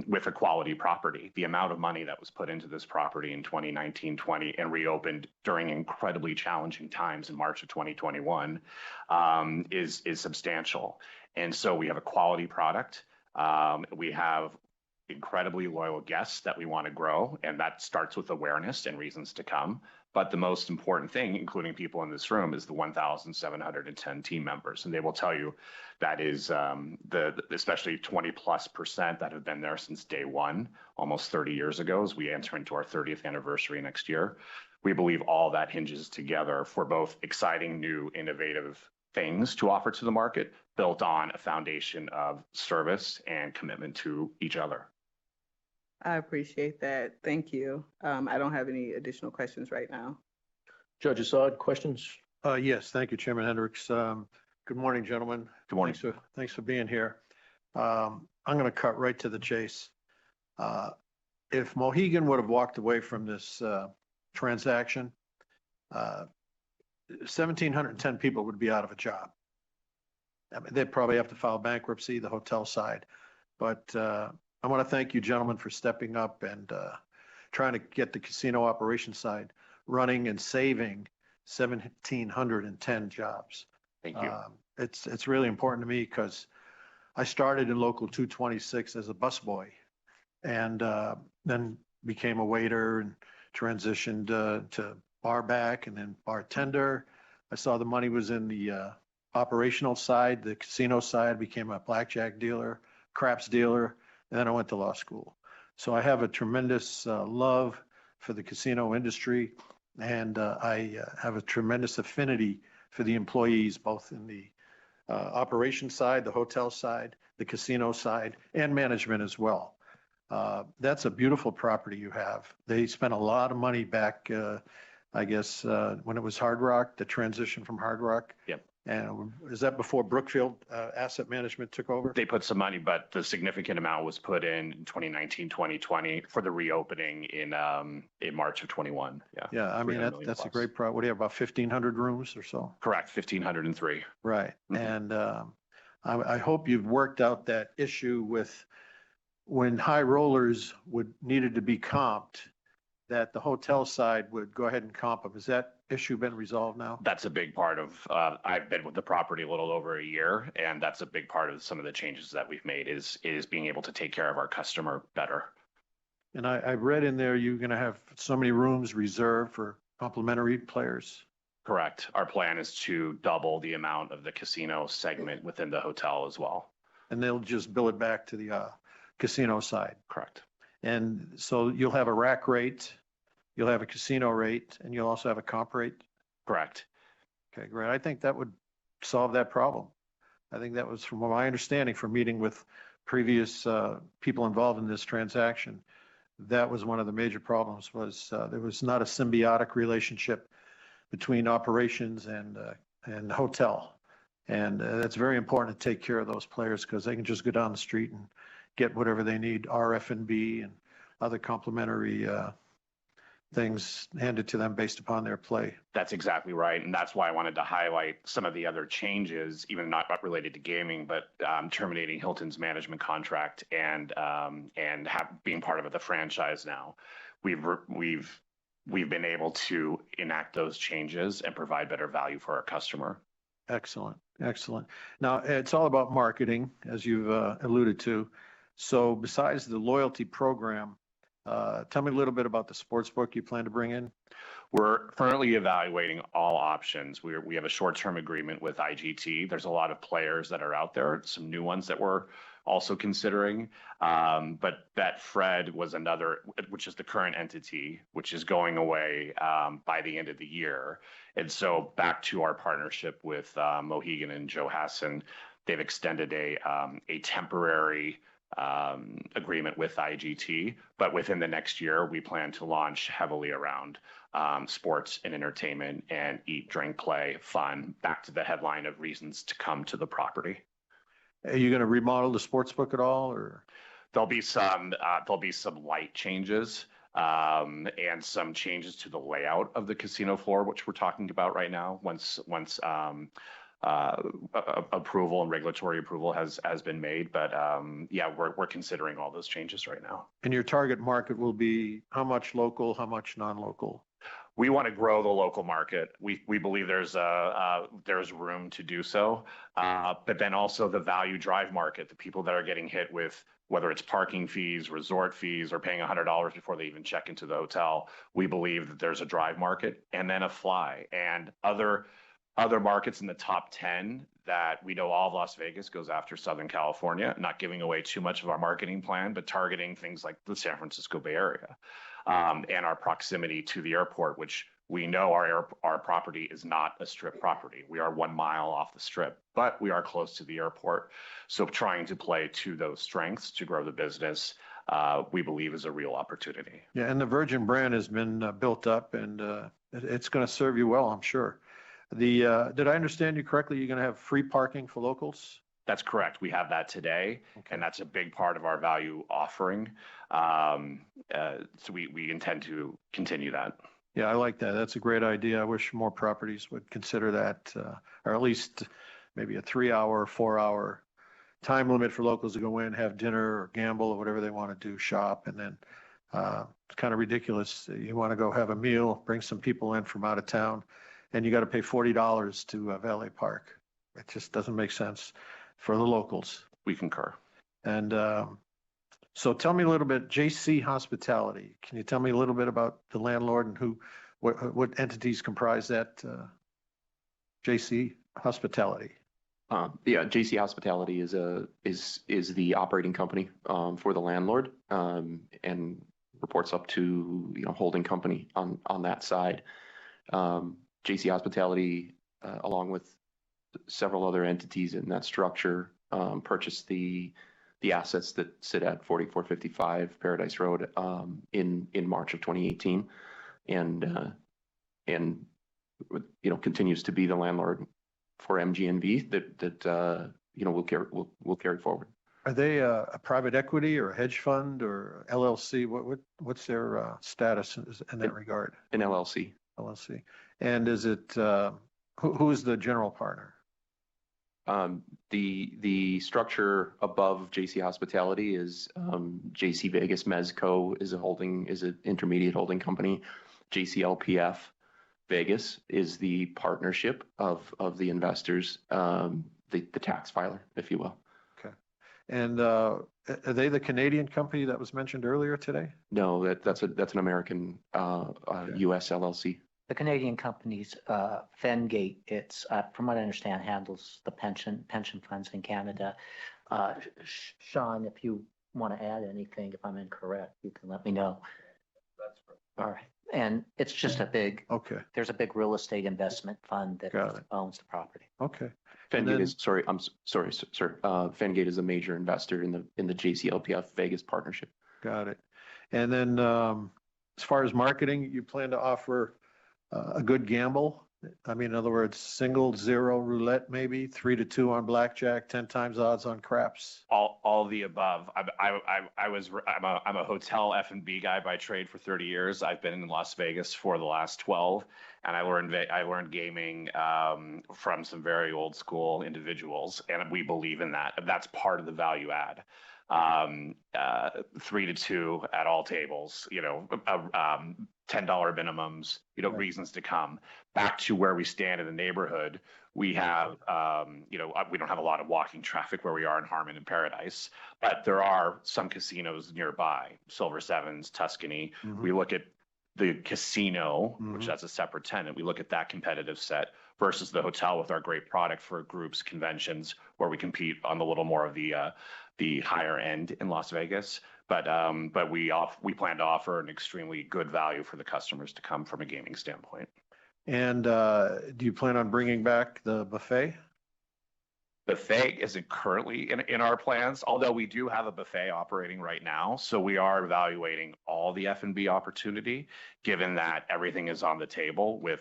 with a quality property. The amount of money that was put into this property in 2019-20 and reopened during incredibly challenging times in March of 2021 is substantial. And so we have a quality product. We have incredibly loyal guests that we want to grow, and that starts with awareness and reasons to come. But the most important thing, including people in this room, is the 1,710 team members, and they will tell you that is especially 20+% that have been there since day one, almost 30 years ago, as we enter into our 30th anniversary next year. We believe all that hinges together for both exciting, new, innovative things to offer to the market, built on a foundation of service and commitment to each other. I appreciate that. Thank you. I don't have any additional questions right now. Judge Assad, questions? Yes, thank you, Chairman Hendricks. Good morning, gentlemen. Good morning. Thanks for being here. I'm going to cut right to the chase. If Mohegan would have walked away from this transaction, 1,710 people would be out of a job. I mean, they'd probably have to file bankruptcy, the hotel side. But I want to thank you, gentlemen, for stepping up and trying to get the casino operation side running and saving 1,710 jobs. Thank you. It's really important to me because I started in Local 226 as a busboy and then became a waiter and transitioned to bar back and then bartender. I saw the money was in the operational side, the casino side, became a blackjack dealer, craps dealer, and then I went to law school. So I have a tremendous love for the casino industry, and I have a tremendous affinity for the employees, both in the operation side, the hotel side, the casino side, and management as well. That's a beautiful property you have. They spent a lot of money back, I guess, when it was Hard Rock, the transition from Hard Rock. Yep. And is that before Brookfield Asset Management took over? They put some money, but the significant amount was put in 2019, 2020 for the reopening in March of 21. Yeah. Yeah, I mean, that's a great product. What do you have, about 1,500 rooms or so? Correct, 1,503. Right. Mhm. And I hope you've worked out that issue with when high rollers needed to be comped, that the hotel side would go ahead and comp them. Has that issue been resolved now? That's a big part of, I've been with the property a little over a year, and that's a big part of some of the changes that we've made is being able to take care of our customer better. And I've read in there, you're going to have so many rooms reserved for complimentary players. Correct. Our plan is to double the amount of the casino segment within the hotel as well. And they'll just bill it back to the casino side. Correct. And so you'll have a rack rate, you'll have a casino rate, and you'll also have a comp rate? Correct. Okay, great. I think that would solve that problem. I think that was, from my understanding from meeting with previous people involved in this transaction, that was one of the major problems was there was not a symbiotic relationship between operations and hotel. And that's very important to take care of those players because they can just go down the street and get whatever they need, RF&B and other complimentary things handed to them based upon their play. That's exactly right. And that's why I wanted to highlight some of the other changes, even not related to gaming, but terminating Hilton's management contract and being part of the franchise now. We've been able to enact those changes and provide better value for our customer. Excellent. Excellent. Now, it's all about marketing, as you've alluded to. So besides the loyalty program, tell me a little bit about the sports book you plan to bring in. We're currently evaluating all options. We have a short-term agreement with IGT. There's a lot of players that are out there, some new ones that we're also considering. But Betfred was another, which is the current entity, which is going away by the end of the year. And so back to our partnership with Mohegan and Joe Hassan, they've extended a temporary agreement with IGT, but within the next year, we plan to launch heavily around sports and entertainment and eat, drink, play, fun, back to the headline of reasons to come to the property. Are you going to remodel the sports book at all, or? There'll be some light changes and some changes to the layout of the casino floor, which we're talking about right now. Once approval and regulatory approval has been made, but yeah, we're considering all those changes right now. And your target market will be how much local, how much non-local? We want to grow the local market. We believe there's room to do so, but then also the value drive market, the people that are getting hit with whether it's parking fees, resort fees, or paying $100 before they even check into the hotel. We believe that there's a drive market and then a fly and other markets in the top 10 that we know all of Las Vegas goes after Southern California, not giving away too much of our marketing plan, but targeting things like the San Francisco Bay Area and our proximity to the airport, which we know our property is not a strip property. We are 1 mile off the strip, but we are close to the airport. So trying to play to those strengths to grow the business, we believe is a real opportunity. Yeah, and the Virgin brand has been built up and it's going to serve you well, I'm sure. Did I understand you correctly? You're going to have free parking for locals? That's correct. We have that today, and that's a big part of our value offering. So we intend to continue that. Yeah, I like that. That's a great idea. I wish more properties would consider that, or at least maybe a 3-hour, 4-hour time limit for locals to go in, have dinner or gamble or whatever they want to do, shop, and then it's kind of ridiculous. You want to go have a meal, bring some people in from out of town, and you got to pay $40 to valet park. It just doesn't make sense for the locals. We concur. And so tell me a little bit, JC Hospitality. Can you tell me a little bit about the landlord and what entities comprise that JC Hospitality? Yeah, JC Hospitality is the operating company for the landlord and reports up to holding company on that side. JC Hospitality, along with several other entities in that structure, purchased the assets that sit at 4455 Paradise Road in March of 2018, and continues to be the landlord for MGNV that will carry forward. Are they a private equity or a hedge fund or LLC? What's their status in that regard? An LLC. LLC. And is it who's the general partner? The structure above JC Hospitality is JC Vegas Mezco is an intermediate holding company. JCLPF Vegas is the partnership of the investors, the tax filer, if you will. Okay. And are they the Canadian company that was mentioned earlier today? No, that's an American U.S. LLC. The Canadian company's Fengate, it's from what I understand, handles the pension funds in Canada. Sean, if you want to add anything, if I'm incorrect, you can let me know. That's right. All right. And it's just there's a big real estate investment fund that owns the property. Okay. Fengate is, I'm sorry, sir. Fengate is a major investor in the JCLPF Vegas partnership. Got it. And then as far as marketing, you plan to offer a good gamble? I mean, in other words, single, zero roulette, maybe 3-2 on blackjack, 10 times odds on craps. All the above. I'm a hotel F&B guy by trade for 30 years. I've been in Las Vegas for the last 12, and I learned gaming from some very old school individuals, and we believe in that. That's part of the value add. 3-2 at all tables, $10 minimums, right. Reasons to come. Back to where we stand in the neighborhood, we have, we don't have a lot of walking traffic where we are in Harmon and Paradise, but there are some casinos nearby, Silver Sevens, Tuscany. Mm-hmm. We look at the casino, which Mhm. that's a separate tenant, we look at that competitive set versus the hotel with our great product for groups, conventions, where we compete on a little more of the higher end in Las Vegas. But we plan to offer an extremely good value for the customers to come from a gaming standpoint. And do you plan on bringing back the buffet? Buffet isn't currently in our plans, although we do have a buffet operating right now. So we are evaluating all the F&B opportunity, given that everything is on the table with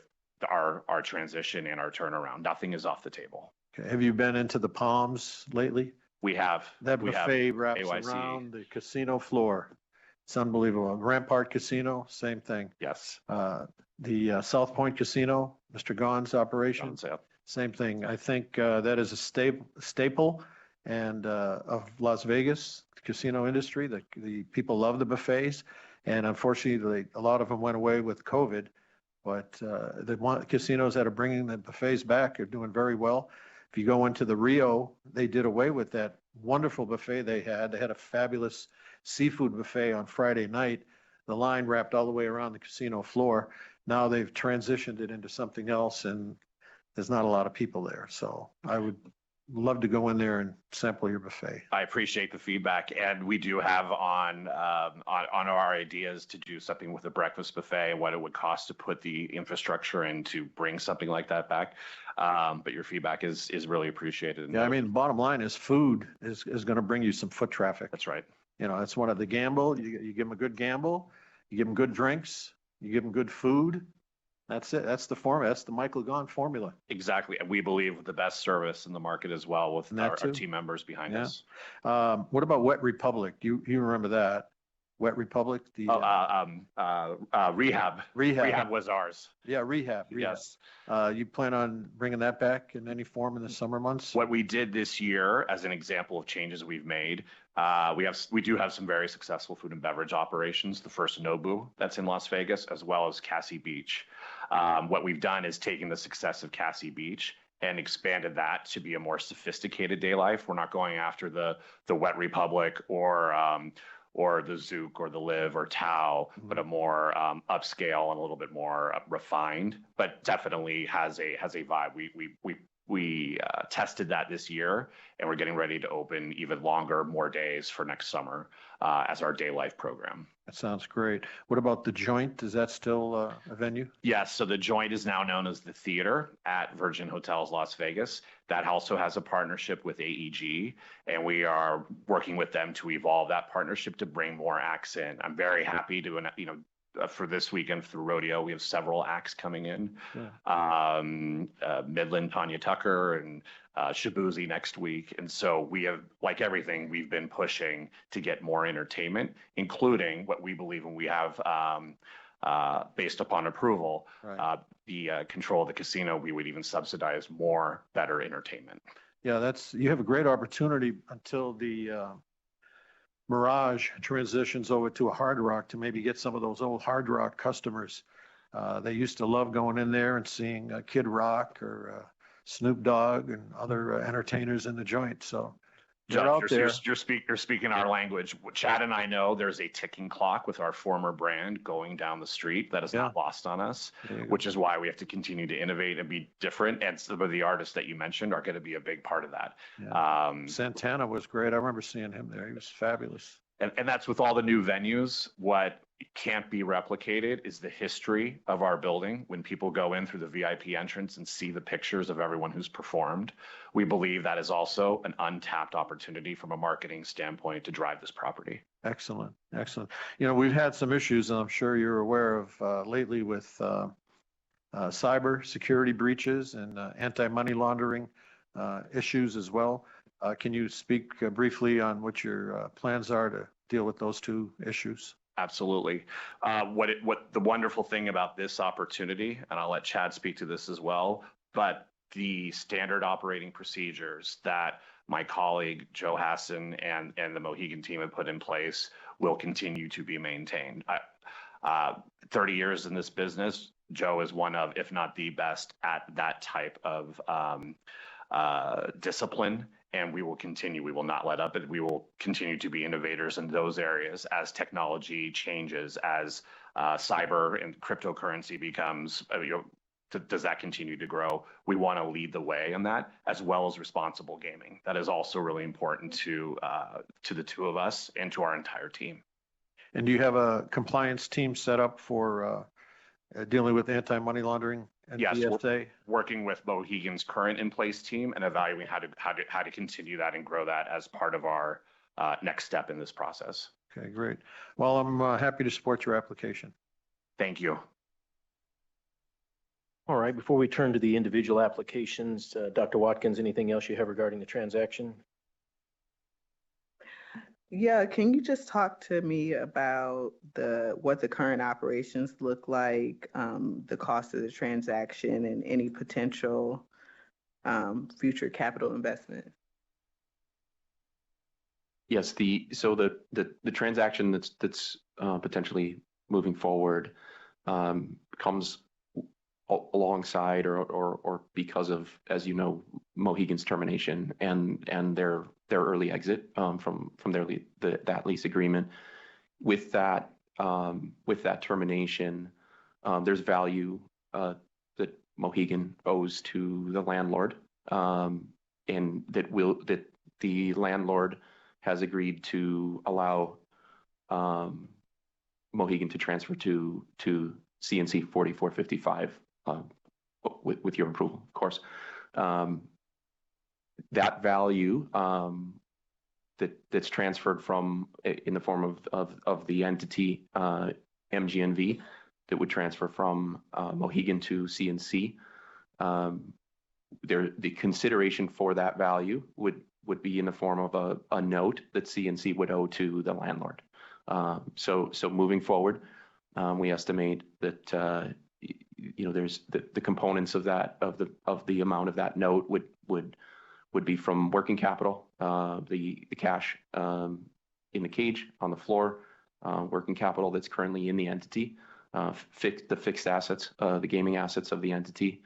our transition and our turnaround. Nothing is off the table. Okay. Have you been into the Palms lately? We have. That we have buffet wraps AYC. around the casino floor. It's unbelievable. Rampart Casino, same thing. Yes. The South Point Casino, Mr. Gaughan's operation, Jones, yeah. same thing. I think that is a staple and of Las Vegas casino industry. The people love the buffets, and unfortunately, a lot of them went away with COVID. But the casinos that are bringing the buffets back are doing very well. If you go into the Rio, they did away with that wonderful buffet they had. They had a fabulous seafood buffet on Friday night. The line wrapped all the way around the casino floor. Now they've transitioned it into something else, and there's not a lot of people there. So I would love to go in there and sample your buffet. I appreciate the feedback, and we do have on our ideas to do something with the breakfast buffet and what it would cost to put the infrastructure in to bring something like that back. But your feedback is really appreciated. Yeah, I mean, the bottom line is food is going to bring you some foot traffic. That's right. You know, that's one of the gamble. You give them a good gamble, you give them good drinks, you give them good food. That's it. That's the formula. That's the Michael Gaughan formula. Exactly. And we believe with the best service in the market as well with our team members behind us. What about Wet Republic? You remember that? Wet Republic? The Rehab. Rehab was ours. Yeah, Rehab. Yes. You plan on bringing that back in any form in the summer months? What we did this year, as an example of changes we've made, we do have some very successful food and beverage operations. The first Nobu that's in Las Vegas, as well as Cassie Beach. What we've done is taken the success of Cassie Beach and expanded that to be a more sophisticated day life. We're not going after the Wet Republic or the Zouk or the Live or Tao, but a more upscale and a little bit more refined, but definitely has a vibe. We tested that this year, and we're getting ready to open even longer, more days for next summer as our day life program. That sounds great. What about the Joint? Is that still a venue? Yes. So the Joint is now known as the Theater at Virgin Hotels Las Vegas. That also has a partnership with AEG, and we are working with them to evolve that partnership to bring more acts in. I'm very happy to, for this weekend for the rodeo, we have several acts coming in. Yeah. Midland, Tanya Tucker, and Shabuzi next week. And so we have, like everything, we've been pushing to get more entertainment, including what we believe when we have, based upon approval, the control of the casino, we would even subsidize more better entertainment. Yeah, you have a great opportunity until the Mirage transitions over to a Hard Rock to maybe get some of those old Hard Rock customers. They used to love going in there and seeing Kid Rock or Snoop Dogg and other entertainers in the Joint. So Judge, you're speaking our language. Chad and I know there's a ticking clock with our former brand going down the street that is not lost on us, which is why we have to continue to innovate and be different. And some of the artists that you mentioned are going to be a big part of that. Yeah. Santana was great. I remember seeing him there. He was fabulous. And that's with all the new venues. What can't be replicated is the history of our building. When people go in through the VIP entrance and see the pictures of everyone who's performed, we believe that is also an untapped opportunity from a marketing standpoint to drive this property. Excellent. Excellent. You know, we've had some issues, and I'm sure you're aware of lately with cyber security breaches and anti-money laundering issues as well. Can you speak briefly on what your plans are to deal with those two issues? Absolutely. What the wonderful thing about this opportunity, and I'll let Chad speak to this as well, but the standard operating procedures that my colleague Joe Hassan and the Mohegan team have put in place will continue to be maintained. 30 years in this business, Joe is one of, if not the best at that type of discipline. And we will continue. We will not let up, and we will continue to be innovators in those areas as technology changes, as cyber and cryptocurrency becomes, does that continue to grow? We want to lead the way in that, as well as responsible gaming. That is also really important to the two of us and to our entire team. And do you have a compliance team set up for dealing with anti-money laundering and Yes, BSA? Working with Mohegan's current in-place team and evaluating how to continue that and grow that as part of our next step in this process. Okay, great. Well, I'm happy to support your application. Thank you. All right, before we turn to the individual applications, Dr. Watkins, anything else you have regarding the transaction? Yeah, can you just talk to me about what the current operations look like, the cost of the transaction, and any potential future capital investment? Yes, the transaction that's potentially moving forward comes alongside or because of, as you know, Mohegan's termination and their early exit from that lease agreement. With that termination, there's value that Mohegan owes to the landlord, and that the landlord has agreed to allow Mohegan to transfer to CNC 4455 with your approval, of course. That value that's transferred from in the form of the entity MGNV that would transfer from Mohegan to CNC. The consideration for that value would be in the form of a note that CNC would owe to the landlord. So moving forward, we estimate that there's the components of the amount of that note would be from working capital, the cash in the cage on the floor, working capital that's currently in the entity, the fixed assets, the gaming assets of the entity,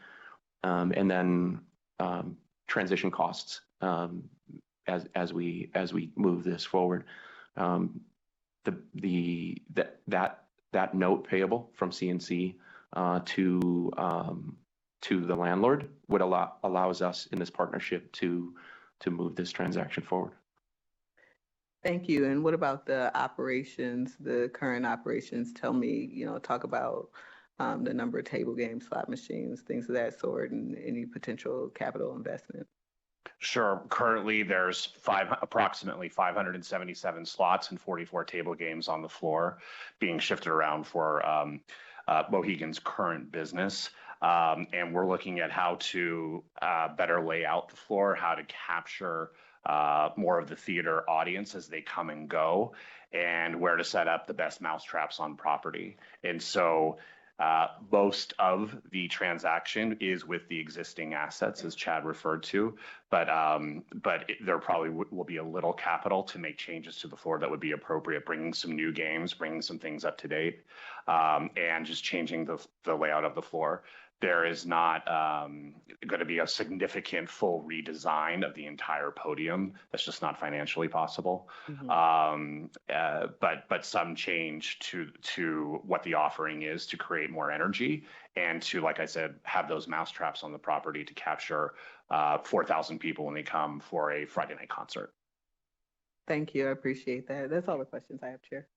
and then transition costs as we move this forward. That note payable from CNC to the landlord would allows us in this partnership to move this transaction forward. Thank you. And what about the operations, the current operations? Tell me, talk about the number of table games, slot machines, things of that sort, and any potential capital investment. Sure. Currently, there's approximately 577 slots and 44 table games on the floor being shifted around for Mohegan's current business. And we're looking at how to better lay out the floor, how to capture more of the theater audience as they come and go, and where to set up the best mousetraps on property. And so most of the transaction is with the existing assets, as Chad referred to, but there probably will be a little capital to make changes to the floor that would be appropriate, bringing some new games, bringing some things up to date, and just changing the layout of the floor. There is not going to be a significant full redesign of the entire podium. That's just not financially possible. Mm-hmm. But some change to what the offering is to create more energy and to, like I said, have those mousetraps on the property to capture 4,000 people when they come for a Friday night concert. Thank you. I appreciate that. That's all the questions I have, Chair.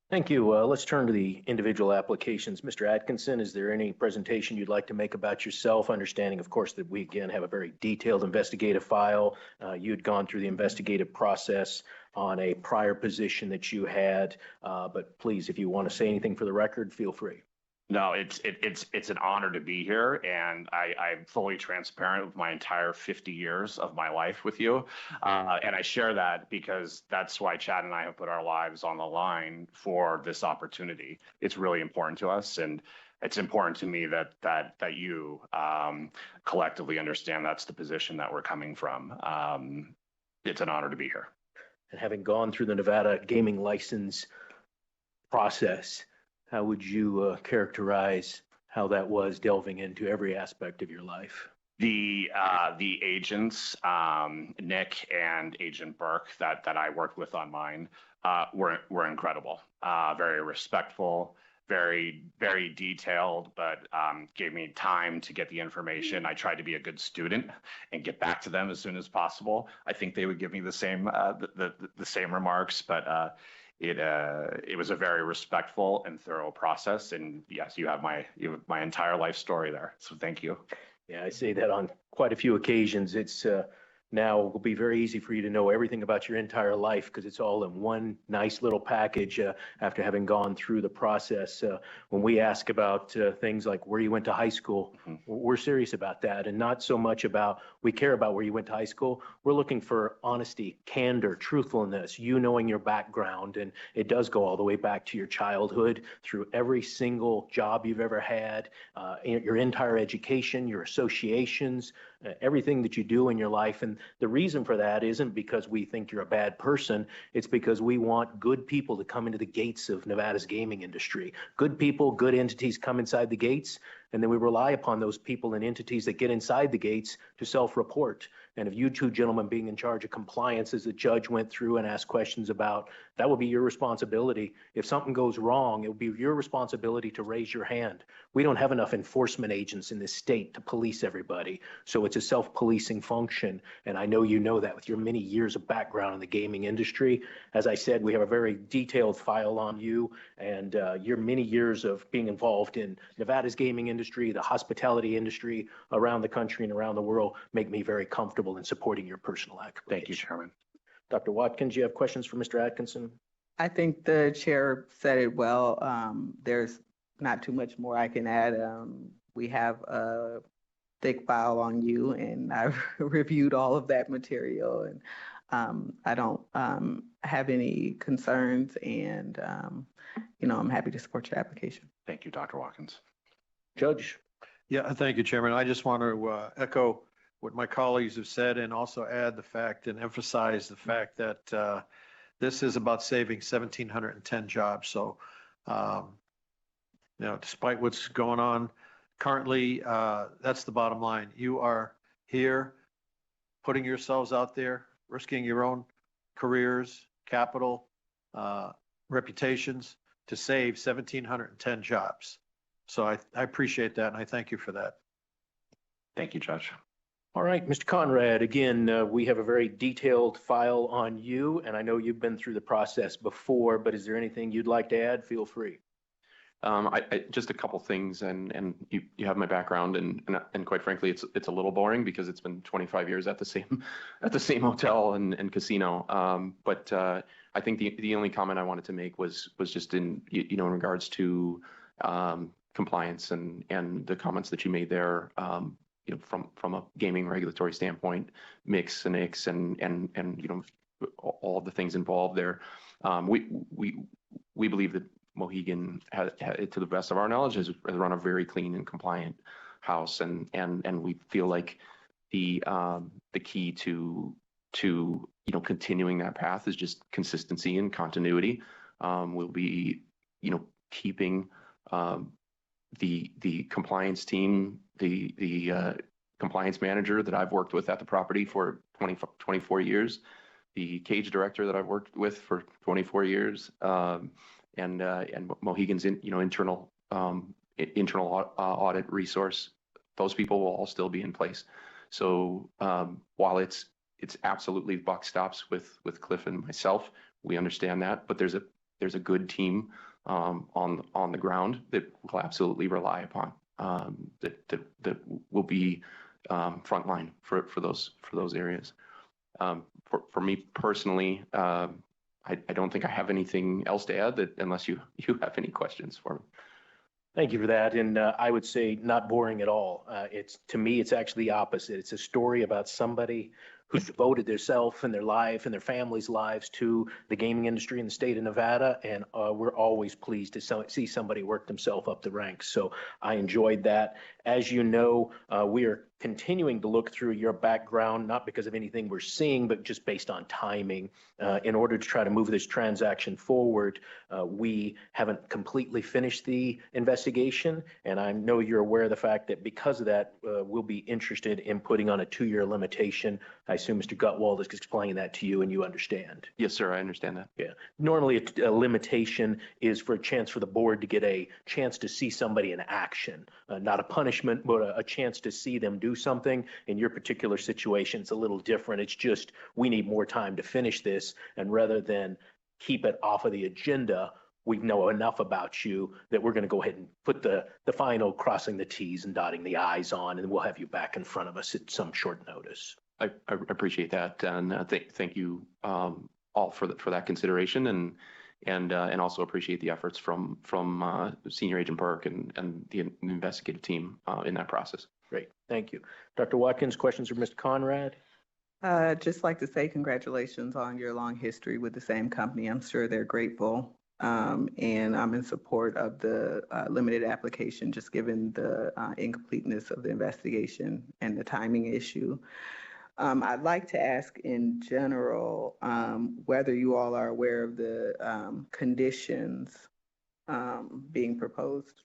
Thank you. Let's turn to the individual applications. Mr. Atkinson, is there any presentation you'd like to make about yourself? Understanding, of course, that we again have a very detailed investigative file. You'd gone through the investigative process on a prior position that you had, but please, if you want to say anything for the record, feel free. No, it's an honor to be here, and I'm fully transparent with my entire 50 years of my life with you, and I share that because that's why Chad and I have put our lives on the line for this opportunity. It's really important to us, and it's important to me that you collectively understand that's the position that we're coming from. It's an honor to be here. And having gone through the Nevada gaming license process, how would you characterize how that was delving into every aspect of your life? The agents, Nick and Agent Burke that I worked with on mine, were incredible, very respectful, very, very detailed, but gave me time to get the information. I tried to be a good student and get back to them as soon as possible. I think they would give me the same the same remarks, but it was a very respectful and thorough process. And yes, you have my entire life story there. So thank you. Yeah, I say that on quite a few occasions. It's now will be very easy for you to know everything about your entire life because it's all in one nice little package after having gone through the process. When we ask about things like where you went to high school, we're serious about that and not so much about we care about where you went to high school. We're looking for honesty, candor, truthfulness, you knowing your background. And it does go all the way back to your childhood through every single job you've ever had, your entire education, your associations, everything that you do in your life. And the reason for that isn't because we think you're a bad person. It's because we want good people to come into the gates of Nevada's gaming industry. Good people, good entities come inside the gates, and then we rely upon those people and entities that get inside the gates to self-report. And if you two gentlemen being in charge of compliance, as the judge went through and asked questions about, that will be your responsibility. If something goes wrong, it will be your responsibility to raise your hand. We don't have enough enforcement agents in this state to police everybody. So it's a self-policing function. And I know you know that with your many years of background in the gaming industry. As I said, we have a very detailed file on you and your many years of being involved in Nevada's gaming industry, the hospitality industry around the country and around the world make me very comfortable in supporting your personal accolades. Thank you, Chairman. Dr. Watkins, you have questions for Mr. Atkinson? I think the chair said it well. There's not too much more I can add. We have a thick file on you, and I've reviewed all of that material, and I don't have any concerns, and I'm happy to support your application. Thank you, Dr. Watkins. Judge? Yeah, thank you, Chairman. I just want to echo what my colleagues have said and also add the fact and emphasize the fact that this is about saving 1,710 jobs. So, despite what's going on currently, that's the bottom line. You are here putting yourselves out there, risking your own careers, capital, reputations to save 1,710 jobs. So I appreciate that, and I thank you for that. Thank you, Judge. All right, Mr. Conrad, again, we have a very detailed file on you, and I know you've been through the process before, but is there anything you'd like to add? Feel free. Just a couple things, and you have my background, and quite frankly, it's a little boring because it's been 25 years at the same hotel and casino. But I think the only comment I wanted to make was just in regards to compliance and the comments that you made there. From a gaming regulatory standpoint, mix and ix and all of the things involved there. We believe that Mohegan has, to the best of our knowledge, has run a very clean and compliant house, and we feel like the key to continuing that path is just consistency and continuity. We'll be keeping the compliance team, the compliance manager that I've worked with at the property for 24 years, the cage director that I've worked with for 24 years, and Mohegan's internal audit resource. Those people will all still be in place. So while it's absolutely buck stops with Cliff and myself, we understand that, but there's a good team on the ground that we'll absolutely rely upon, that will be frontline for those areas. For me personally, I don't think I have anything else to add, that unless you have any questions for me. Thank you for that. And I would say not boring at all. To me, it's actually the opposite. It's a story about somebody who's devoted themselves and their life and their family's lives to the gaming industry in the state of Nevada. And we're always pleased to see somebody work themselves up the ranks. So I enjoyed that. As you know, we are continuing to look through your background, not because of anything we're seeing, but just based on timing. In order to try to move this transaction forward, we haven't completely finished the investigation. And I know you're aware of the fact that because of that, we'll be interested in putting on a 2-year limitation. I assume Mr. Gutwald is explaining that to you and you understand. Yes, sir, I understand that. Yeah. Normally, a limitation is for a chance for the board to get a chance to see somebody in action, not a punishment, but a chance to see them do something. In your particular situation, it's a little different. It's just we need more time to finish this, and rather than keep it off of the agenda, we know enough about you that we're going to go ahead and put the final crossing the T's and dotting the I's on, and we'll have you back in front of us at some short notice. I appreciate that, and thank you all for that consideration, and also appreciate the efforts from Senior Agent Burke and the investigative team in that process. Great, thank you. Dr. Watkins, questions for Mr. Conrad? Just like to say congratulations on your long history with the same company. I'm sure they're grateful. And I'm in support of the limited application, just given the incompleteness of the investigation and the timing issue. I'd like to ask in general whether you all are aware of the conditions being proposed.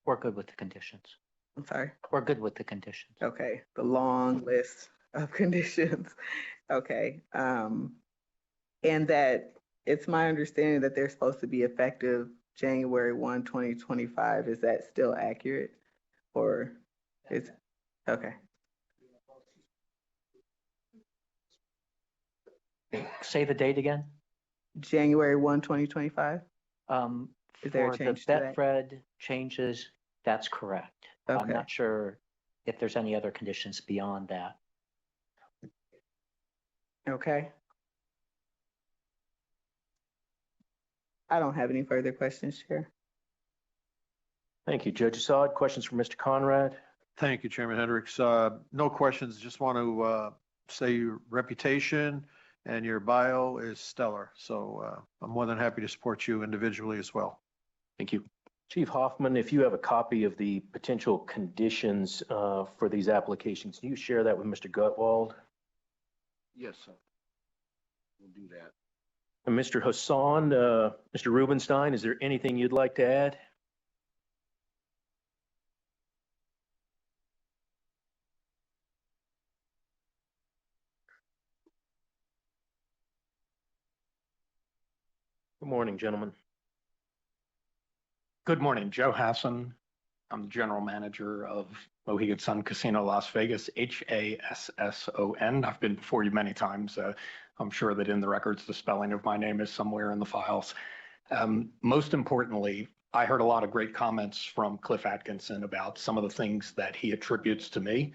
We're good with the conditions. I'm sorry? We're good with the conditions. Okay, the long list of conditions. Okay. And that it's my understanding that they're supposed to be effective January 1, 2025. Is that still accurate? Or is, okay. Say the date again. January 1, 2025? Is there a For the change to that? Betfred changes, that's correct. I'm Okay. not sure if there's any other conditions beyond that. Okay. I don't have any further questions, Chair. Thank you. Judge Assad, questions for Mr. Conrad? Thank you, Chairman Hendricks. No questions. Just want to say your reputation and your bio is stellar. So I'm more than happy to support you individually as well. Thank you. Chief Hoffman, if you have a copy of the potential conditions for these applications, can you share that with Mr. Gutwald? Yes, sir. We'll do that. And Mr. Hassan, Mr. Rubenstein, is there anything you'd like to add? Good morning, gentlemen. Good morning, Joe Hassan. I'm the general manager of Mohegan Sun Casino Las Vegas, Hasson. I've been before you many times. I'm sure that in the records, the spelling of my name is somewhere in the files. Most importantly, I heard a lot of great comments from Cliff Atkinson about some of the things that he attributes to me.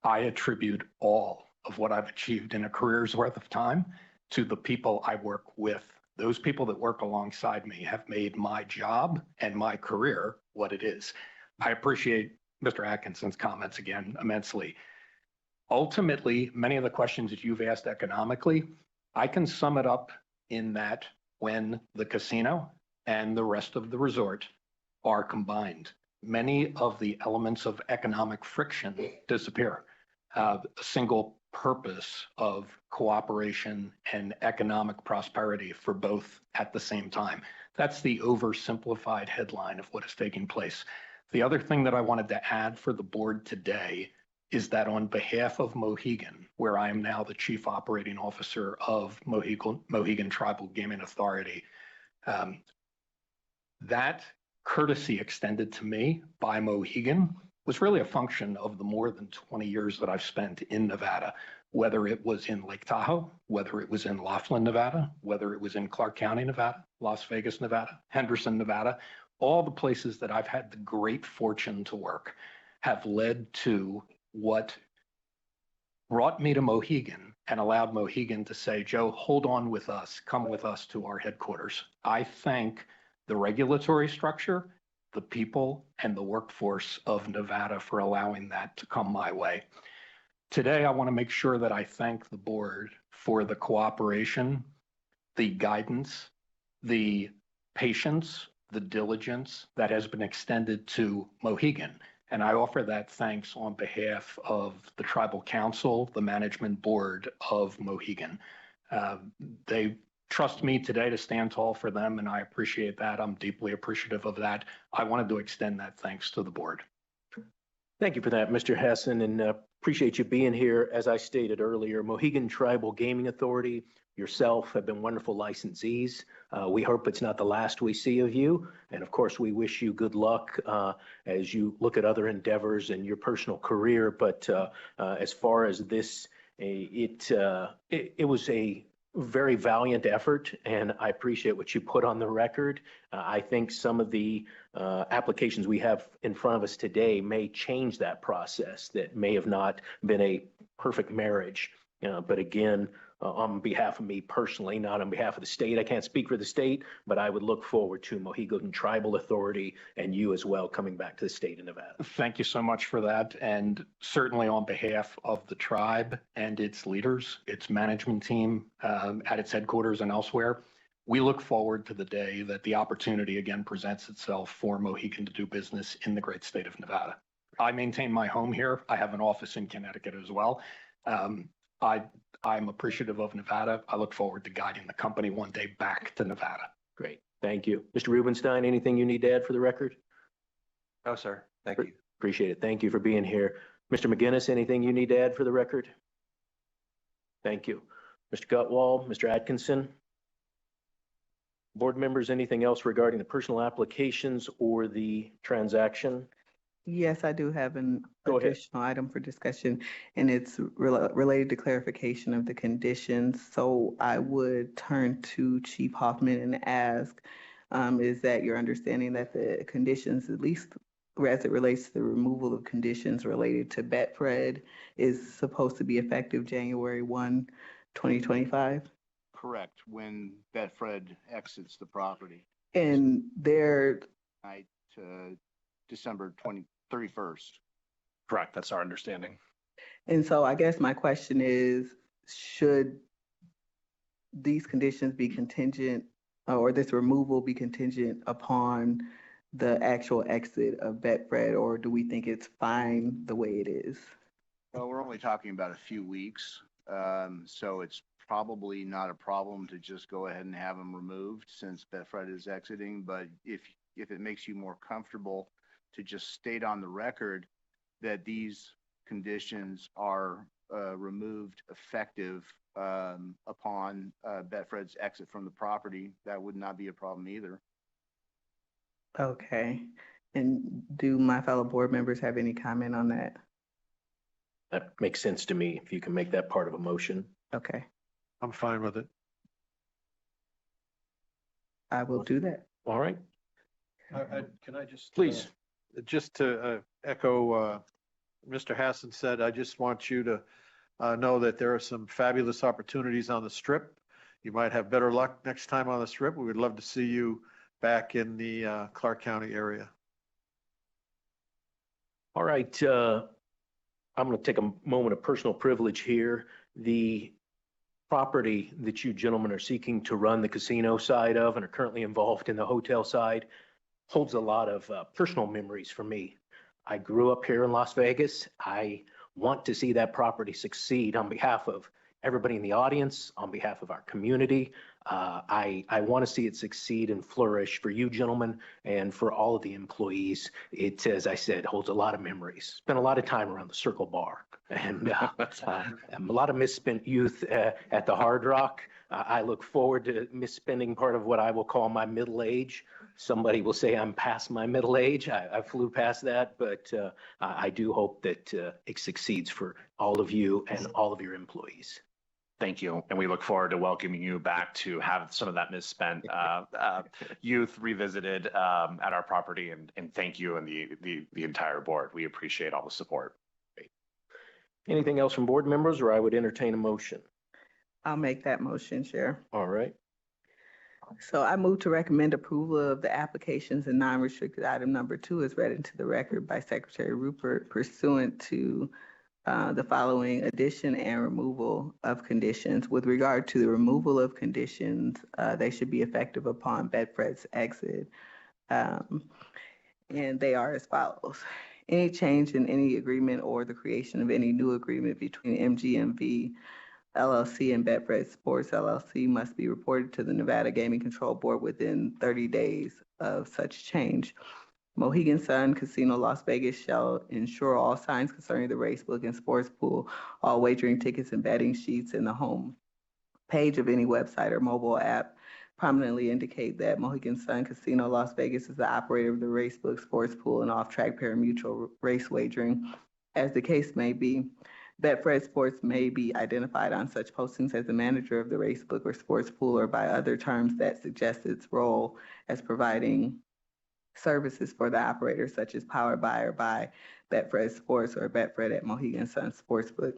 I attribute all of what I've achieved in a career's worth of time to the people I work with. Those people that work alongside me have made my job and my career what it is. I appreciate Mr. Atkinson's comments again immensely. Ultimately, many of the questions that you've asked economically, I can sum it up in that when the casino and the rest of the resort are combined, many of the elements of economic friction disappear. A single purpose of cooperation and economic prosperity for both at the same time. That's the oversimplified headline of what is taking place. The other thing that I wanted to add for the board today is that on behalf of Mohegan, where I am now the Chief Operating Officer of Mohegan Tribal Gaming Authority, that courtesy extended to me by Mohegan was really a function of the more than 20 years that I've spent in Nevada, whether it was in Lake Tahoe, whether it was in Laughlin, Nevada, whether it was in Clark County, Nevada, Las Vegas, Nevada, Henderson, Nevada. All the places that I've had the great fortune to work have led to what brought me to Mohegan and allowed Mohegan to say, Joe, hold on with us, come with us to our headquarters. I thank the regulatory structure, the people, and the workforce of Nevada for allowing that to come my way. Today, I want to make sure that I thank the board for the cooperation, the guidance, the patience, the diligence that has been extended to Mohegan. And I offer that thanks on behalf of the Tribal Council, the management board of Mohegan. They trust me today to stand tall for them, and I appreciate that. I'm deeply appreciative of that. I wanted to extend that thanks to the board. Thank you for that, Mr. Hessen, and appreciate you being here. As I stated earlier, Mohegan Tribal Gaming Authority, yourself have been wonderful licensees. We hope it's not the last we see of you. And of course, we wish you good luck as you look at other endeavors in your personal career. But as far as this, it was a very valiant effort, and I appreciate what you put on the record. I think some of the applications we have in front of us today may change that process. That may have not been a perfect marriage. But again, on behalf of me personally, not on behalf of the state, I can't speak for the state, but I would look forward to Mohegan Tribal Authority and you as well coming back to the state of Nevada. Thank you so much for that. And certainly on behalf of the tribe and its leaders, its management team at its headquarters and elsewhere, we look forward to the day that the opportunity again presents itself for Mohegan to do business in the great state of Nevada. I maintain my home here. I have an office in Connecticut as well. I'm appreciative of Nevada. I look forward to guiding the company one day back to Nevada. Great. Thank you. Mr. Rubenstein, anything you need to add for the record? No, sir. Thank you. Appreciate it. Thank you for being here. Mr. McGinnis, anything you need to add for the record? Thank you. Mr. Gutwall, Mr. Atkinson? Board members, anything else regarding the personal applications or the transaction? Yes, I do have an Go ahead. additional item for discussion, and it's related to clarification of the conditions. So I would turn to Chief Hoffman and ask, is that your understanding that the conditions, at least as it relates to the removal of conditions related to Betfred, is supposed to be effective January 1, 2025? Correct, when Betfred exits the property. And they're Night to December 31st. Correct. That's our understanding. And so I guess my question is, should these conditions be contingent, or this removal be contingent upon the actual exit of Betfred, or do we think it's fine the way it is? Well, we're only talking about a few weeks, so it's probably not a problem to just go ahead and have them removed since Betfred is exiting. But if it makes you more comfortable to just state on the record that these conditions are removed effective upon Betfred's exit from the property, that would not be a problem either. Okay. And do my fellow board members have any comment on that? That makes sense to me, if you can make that part of a motion. Okay, I'm fine with it. I will do that. All right. Can I just? Please. Just to echo Mr. Hassan said, I just want you to know that there are some fabulous opportunities on the Strip. You might have better luck next time on the Strip. We would love to see you back in the Clark County area. All right. I'm going to take a moment of personal privilege here. The property that you gentlemen are seeking to run the casino side of and are currently involved in the hotel side holds a lot of personal memories for me. I grew up here in Las Vegas. I want to see that property succeed on behalf of everybody in the audience, on behalf of our community. I want to see it succeed and flourish for you gentlemen and for all of the employees. It, as I said, holds a lot of memories. Spent a lot of time around the Circle Bar and a lot of misspent youth at the Hard Rock. I look forward to misspending part of what I will call my middle age. Somebody will say I'm past my middle age. I flew past that, but I do hope that it succeeds for all of you and all of your employees. Thank you. And we look forward to welcoming you back to have some of that misspent youth revisited at our property. And thank you and the entire board. We appreciate all the support. Great. Anything else from board members, or I would entertain a motion? I'll make that motion, Chair. All right. So I move to recommend approval of the applications and non-restricted item number 2 is read into the record by Secretary Rupert pursuant to the following addition and removal of conditions. With regard to the removal of conditions, they should be effective upon Betfred's exit. And they are as follows. Any change in any agreement or the creation of any new agreement between MGMV LLC and Betfred Sports LLC must be reported to the Nevada Gaming Control Board within 30 days of such change. Mohegan Sun Casino Las Vegas shall ensure all signs concerning the racebook and sports pool, all wagering tickets and betting sheets in the home page of any website or mobile app prominently indicate that Mohegan Sun Casino Las Vegas is the operator of the racebook, sports pool, and off-track pari-mutuel race wagering. As the case may be, Betfred Sports may be identified on such postings as the manager of the racebook or sports pool or by other terms that suggest its role as providing services for the operator, such as powered by or by Betfred Sports or Betfred at Mohegan Sun Sportsbook.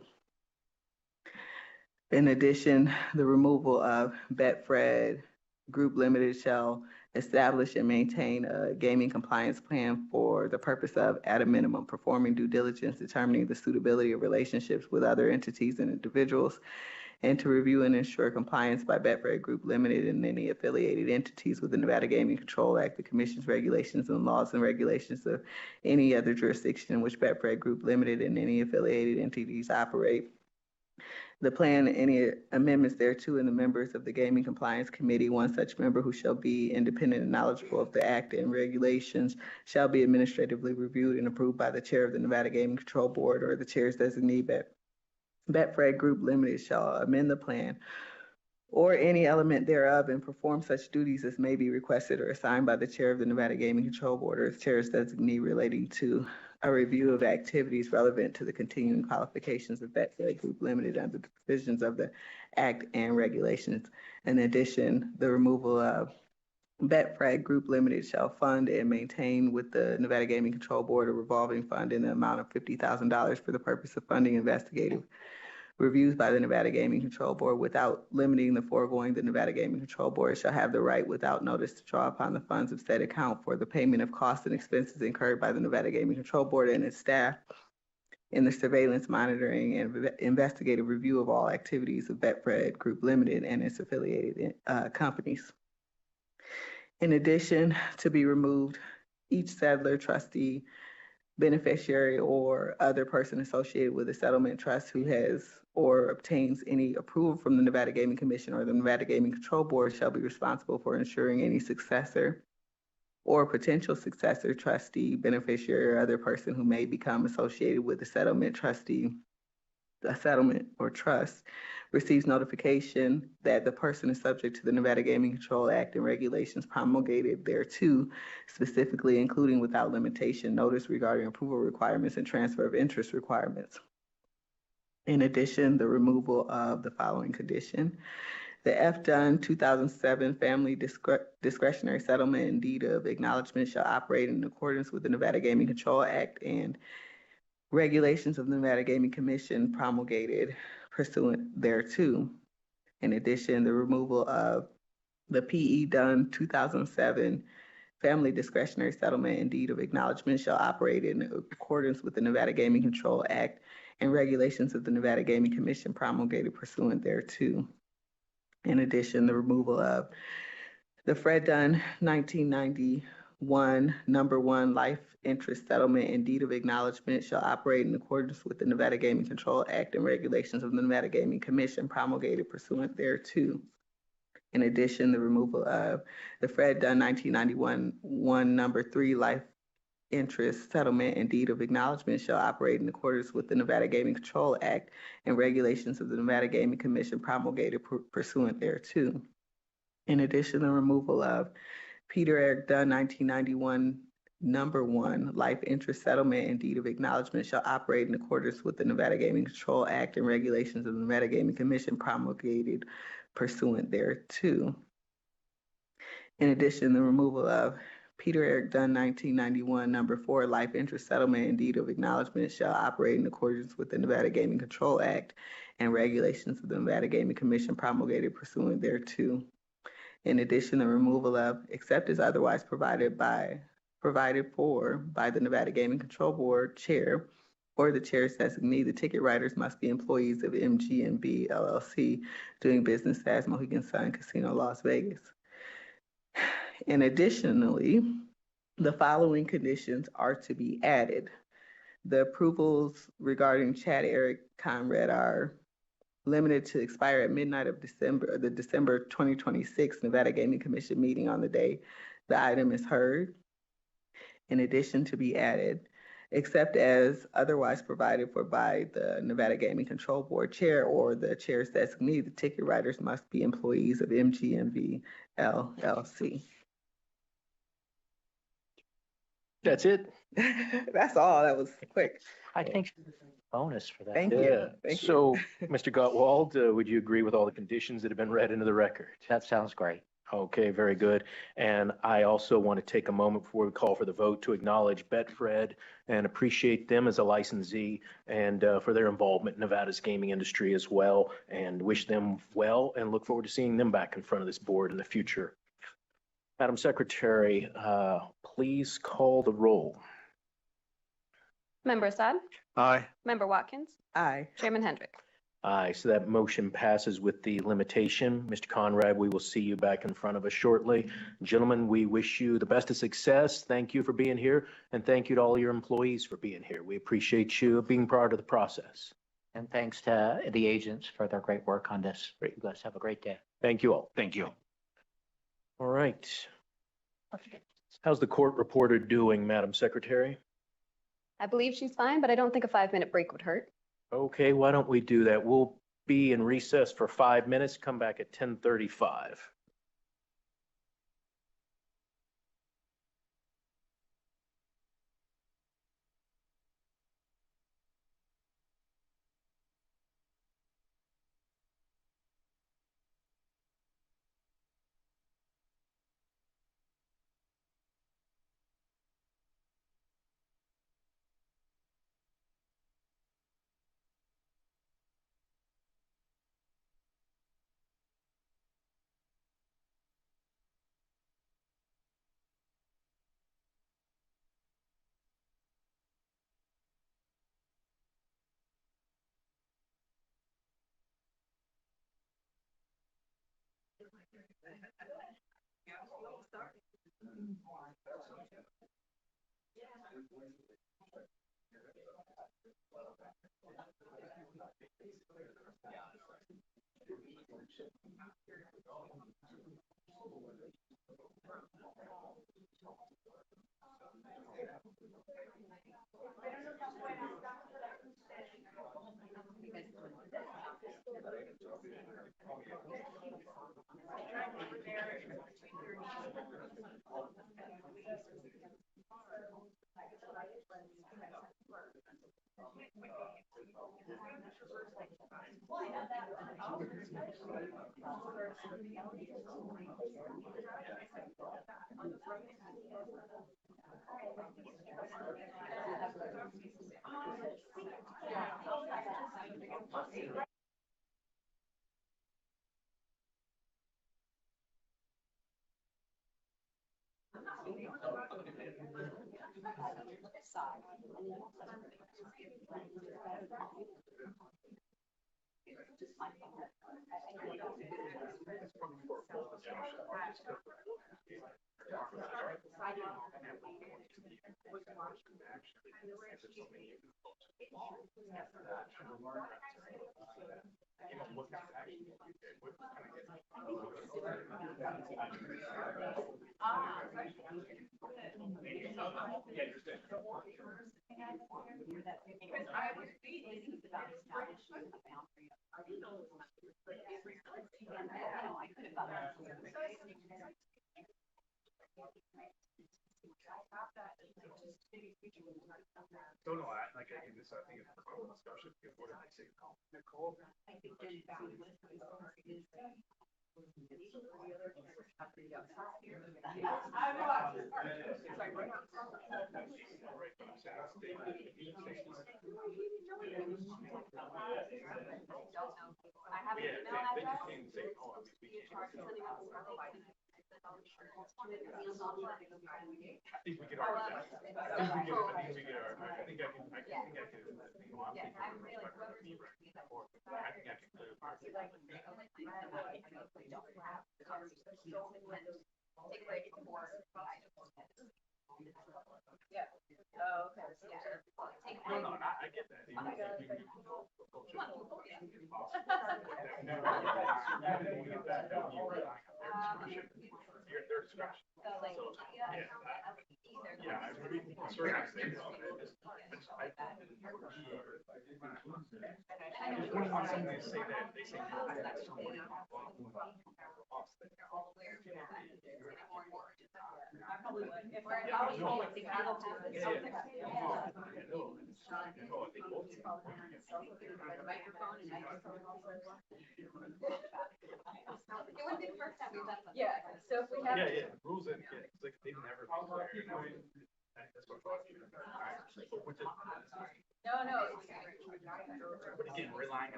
In addition, the removal of Betfred Group Limited shall establish and maintain a gaming compliance plan for the purpose of, at a minimum, performing due diligence, determining the suitability of relationships with other entities and individuals, and to review and ensure compliance by Betfred Group Limited and any affiliated entities with the Nevada Gaming Control Act, the Commission's regulations and laws and regulations of any other jurisdiction in which Betfred Group Limited and any affiliated entities operate. The plan and any amendments thereto, and the members of the Gaming Compliance Committee, one such member who shall be independent and knowledgeable of the act and regulations, shall be administratively reviewed and approved by the chair of the Nevada Gaming Control Board or the chair's designee. Betfred Group Limited shall amend the plan or any element thereof and perform such duties as may be requested or assigned by the chair of the Nevada Gaming Control Board or its chair's designee relating to a review of activities relevant to the continuing qualifications of Betfred Group Limited under the provisions of the Act and regulations. In addition, the removal of Betfred Group Limited shall fund and maintain with the Nevada Gaming Control Board a revolving fund in the amount of $50,000 for the purpose of funding investigative reviews by the Nevada Gaming Control Board. Without limiting the foregoing, the Nevada Gaming Control Board shall have the right without notice to draw upon the funds of said account for the payment of costs and expenses incurred by the Nevada Gaming Control Board and its staff in the surveillance, monitoring, and investigative review of all activities of Betfred Group Limited and its affiliated companies. In addition, to be removed, each settler, trustee, beneficiary, or other person associated with a settlement trust who has or obtains any approval from the Nevada Gaming Commission or the Nevada Gaming Control Board shall be responsible for ensuring any successor or potential successor trustee, beneficiary, or other person who may become associated with a settlement trustee, a settlement or trust, receives notification that the person is subject to the Nevada Gaming Control Act and regulations promulgated thereto, specifically including without limitation notice regarding approval requirements and transfer of interest requirements. In addition, the removal of the following condition: the F-Done 2007 Family Discretionary Settlement and Deed of Acknowledgement shall operate in accordance with the Nevada Gaming Control Act and regulations of the Nevada Gaming Commission promulgated pursuant thereto. In addition, the removal of the P.E. Done 2007 Family Discretionary Settlement and Deed of Acknowledgement shall operate in accordance with the Nevada Gaming Control Act and regulations of the Nevada Gaming Commission promulgated pursuant thereto. In addition, the removal of the Fred Dunn 1991 number 1 life interest settlement and deed of acknowledgement shall operate in accordance with the Nevada Gaming Control Act and regulations of the Nevada Gaming Commission promulgated pursuant thereto. In addition, the removal of the Fred Dunn 1991 number 3 life interest settlement and deed of acknowledgement shall operate in accordance with the Nevada Gaming Control Act and regulations of the Nevada Gaming Commission promulgated pursuant thereto. In addition, the removal of Peter Eric Dunn 1991 number 1 life interest settlement and deed of acknowledgement shall operate in accordance with the Nevada Gaming Control Act and regulations of the Nevada Gaming Commission promulgated pursuant thereto. In addition, the removal of Peter Eric Dunn 1991 number 4 life interest settlement and deed of acknowledgement shall operate in accordance with the Nevada Gaming Control Act and regulations of the Nevada Gaming Commission promulgated pursuant thereto. In addition, the removal of, except as otherwise provided for by the Nevada Gaming Control Board chair or the chair's designee, the ticket writers must be employees of MGMB LLC doing business as Mohegan Sun Casino Las Vegas. And additionally, the following conditions are to be added. The approvals regarding Chad Eric Conrad are limited to expire at midnight of the December 2026 Nevada Gaming Commission meeting on the day the item is heard. in addition to be added, except as otherwise provided for by the Nevada Gaming Control Board Chair or the Chair's designee. The ticket writers must be employees of MGMV LLC. That's it? That's all. That was quick. I think bonus for that. Thank you. Yeah. Thank you. So, Mr. Gottwald, would you agree with all the conditions that have been read into the record? That sounds great. Okay, very good. And I also want to take a moment before we call for the vote to acknowledge Betfred and appreciate them as a licensee and for their involvement in Nevada's gaming industry as well, and wish them well and look forward to seeing them back in front of this board in the future. Madam Secretary, please call the roll. Member Assad? Aye. Member Watkins? Aye. Chairman Hendrick? Aye, so that motion passes with the limitation. Mr. Conrad, we will see you back in front of us shortly. Gentlemen, we wish you the best of success. Thank you for being here, and thank you to all your employees for being here. We appreciate you being part of the process. And thanks to the agents for their great work on this. Great. You guys have a great day. Thank you all. Thank you. All right. How's the court reporter doing, Madam Secretary? I believe she's fine, but I don't think a 5-minute break would hurt. Okay, why don't we do that? We'll be in recess for 5 minutes, come back at 10:35.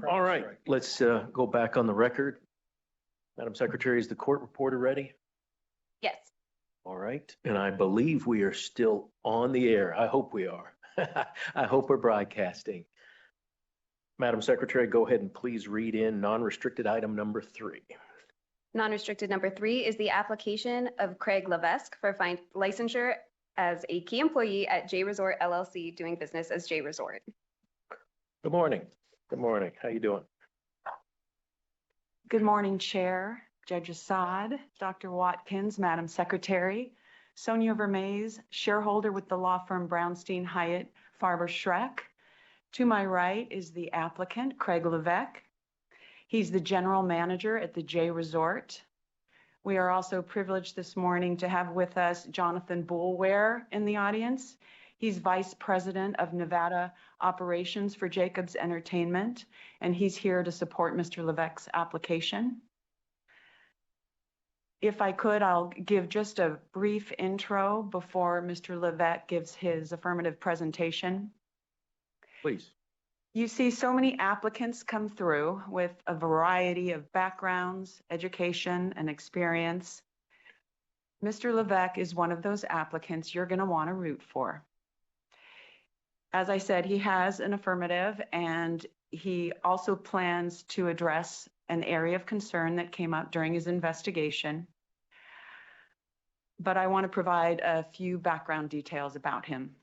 All right, let's go back on the record. Madam Secretary, is the court reporter ready? Yes. All right, and I believe we are still on the air. I hope we are. I hope we're broadcasting. Madam Secretary, go ahead and please read in non-restricted item number 3. Non-restricted number 3 is the application of Craig Levesque for licensure as a key employee at J Resort LLC, doing business as J Resort. Good morning. Good morning. How you doing? Good morning, Chair, Judge Assad, Dr. Watkins, Madam Secretary, Sonia Vermees, shareholder with the law firm Brownstein Hyatt Farber Schreck. To my right is the applicant, Craig Levesque. He's the general manager at the J Resort. We are also privileged this morning to have with us Jonathan Boulware in the audience. He's Vice President of Nevada Operations for Jacobs Entertainment, and he's here to support Mr. Levesque's application. If I could, I'll give just a brief intro before Mr. Levesque gives his affirmative presentation. Please. You see so many applicants come through with a variety of backgrounds, education, and experience. Mr. Levesque is one of those applicants you're going to want to root for. As I said, he has an affirmative, and he also plans to address an area of concern that came up during his investigation. but I want to provide a few background details about him.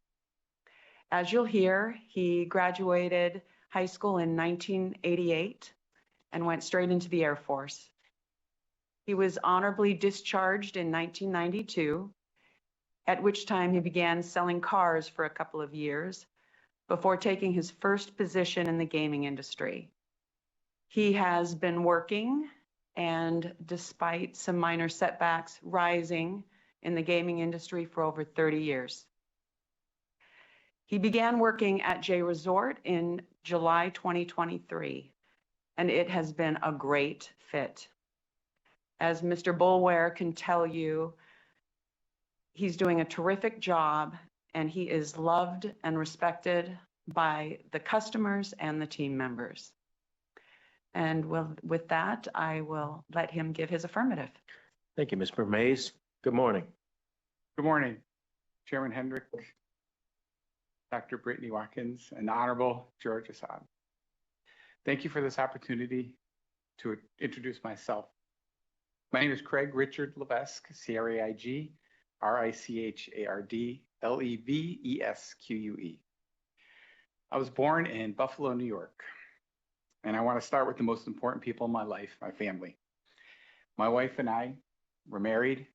As you'll hear, he graduated high school in 1988 and went straight into the Air Force. He was honorably discharged in 1992, at which time he began selling cars for a couple of years before taking his first position in the gaming industry. He has been working and, despite some minor setbacks, rising in the gaming industry for over 30 years. He began working at J Resort in July 2023, and it has been a great fit. As Mr. Boulware can tell you, he's doing a terrific job, and he is loved and respected by the customers and the team members. And with that, I will let him give his affirmative. Thank you, Ms. Vermees. Good morning. Good morning, Chairman Hendrick, Dr. Brittany Watkins, and Honorable George Assad. Thank you for this opportunity to introduce myself. My name is Craig Richard Levesque, C-R-A-I-G, R-I-C-H-A-R-D-L-E-V-E-S-Q-U-E. I was born in Buffalo, New York, and I want to start with the most important people in my life, my family. My wife and I were married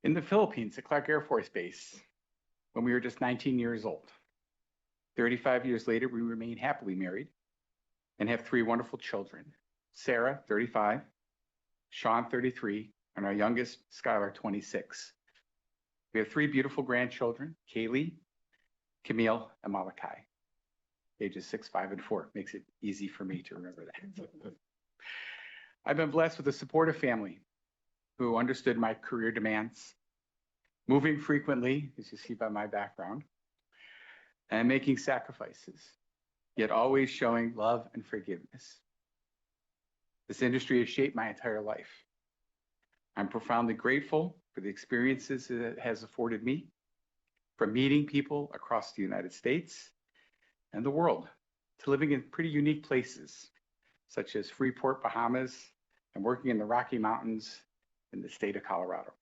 in the Philippines at Clark Air Force Base when we were just 19 years old. 35 years later, we remain happily married and have 3 wonderful children: Sarah, 35, Sean, 33, and our youngest, Skylar, 26. We have 3 beautiful grandchildren: Kaylee, Camille, and Malachi. Ages 6, 5, and 4. Makes it easy for me to remember that. I've been blessed with a supportive family who understood my career demands, moving frequently, as you see by my background, and making sacrifices, yet always showing love and forgiveness. This industry has shaped my entire life. I'm profoundly grateful for the experiences it has afforded me, from meeting people across the United States and the world, to living in pretty unique places, such as Freeport, Bahamas, and working in the Rocky Mountains in the state of Colorado.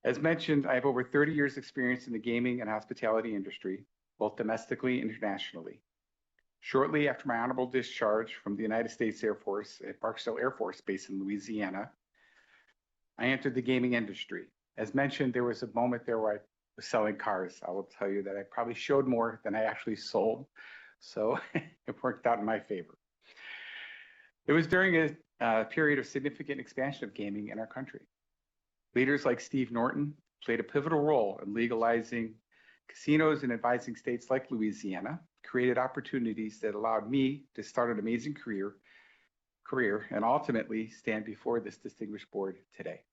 As mentioned, I have over 30 years experience in the gaming and hospitality industry, both domestically and internationally. Shortly after my honorable discharge from the United States Air Force at Barksdale Air Force Base in Louisiana, I entered the gaming industry. As mentioned, there was a moment there where I was selling cars. I will tell you that I probably showed more than I actually sold, so it worked out in my favor. It was during a period of significant expansion of gaming in our country. Leaders like Steve Norton played a pivotal role in legalizing casinos and advising states like Louisiana, created opportunities that allowed me to start an amazing career and ultimately stand before this distinguished board today.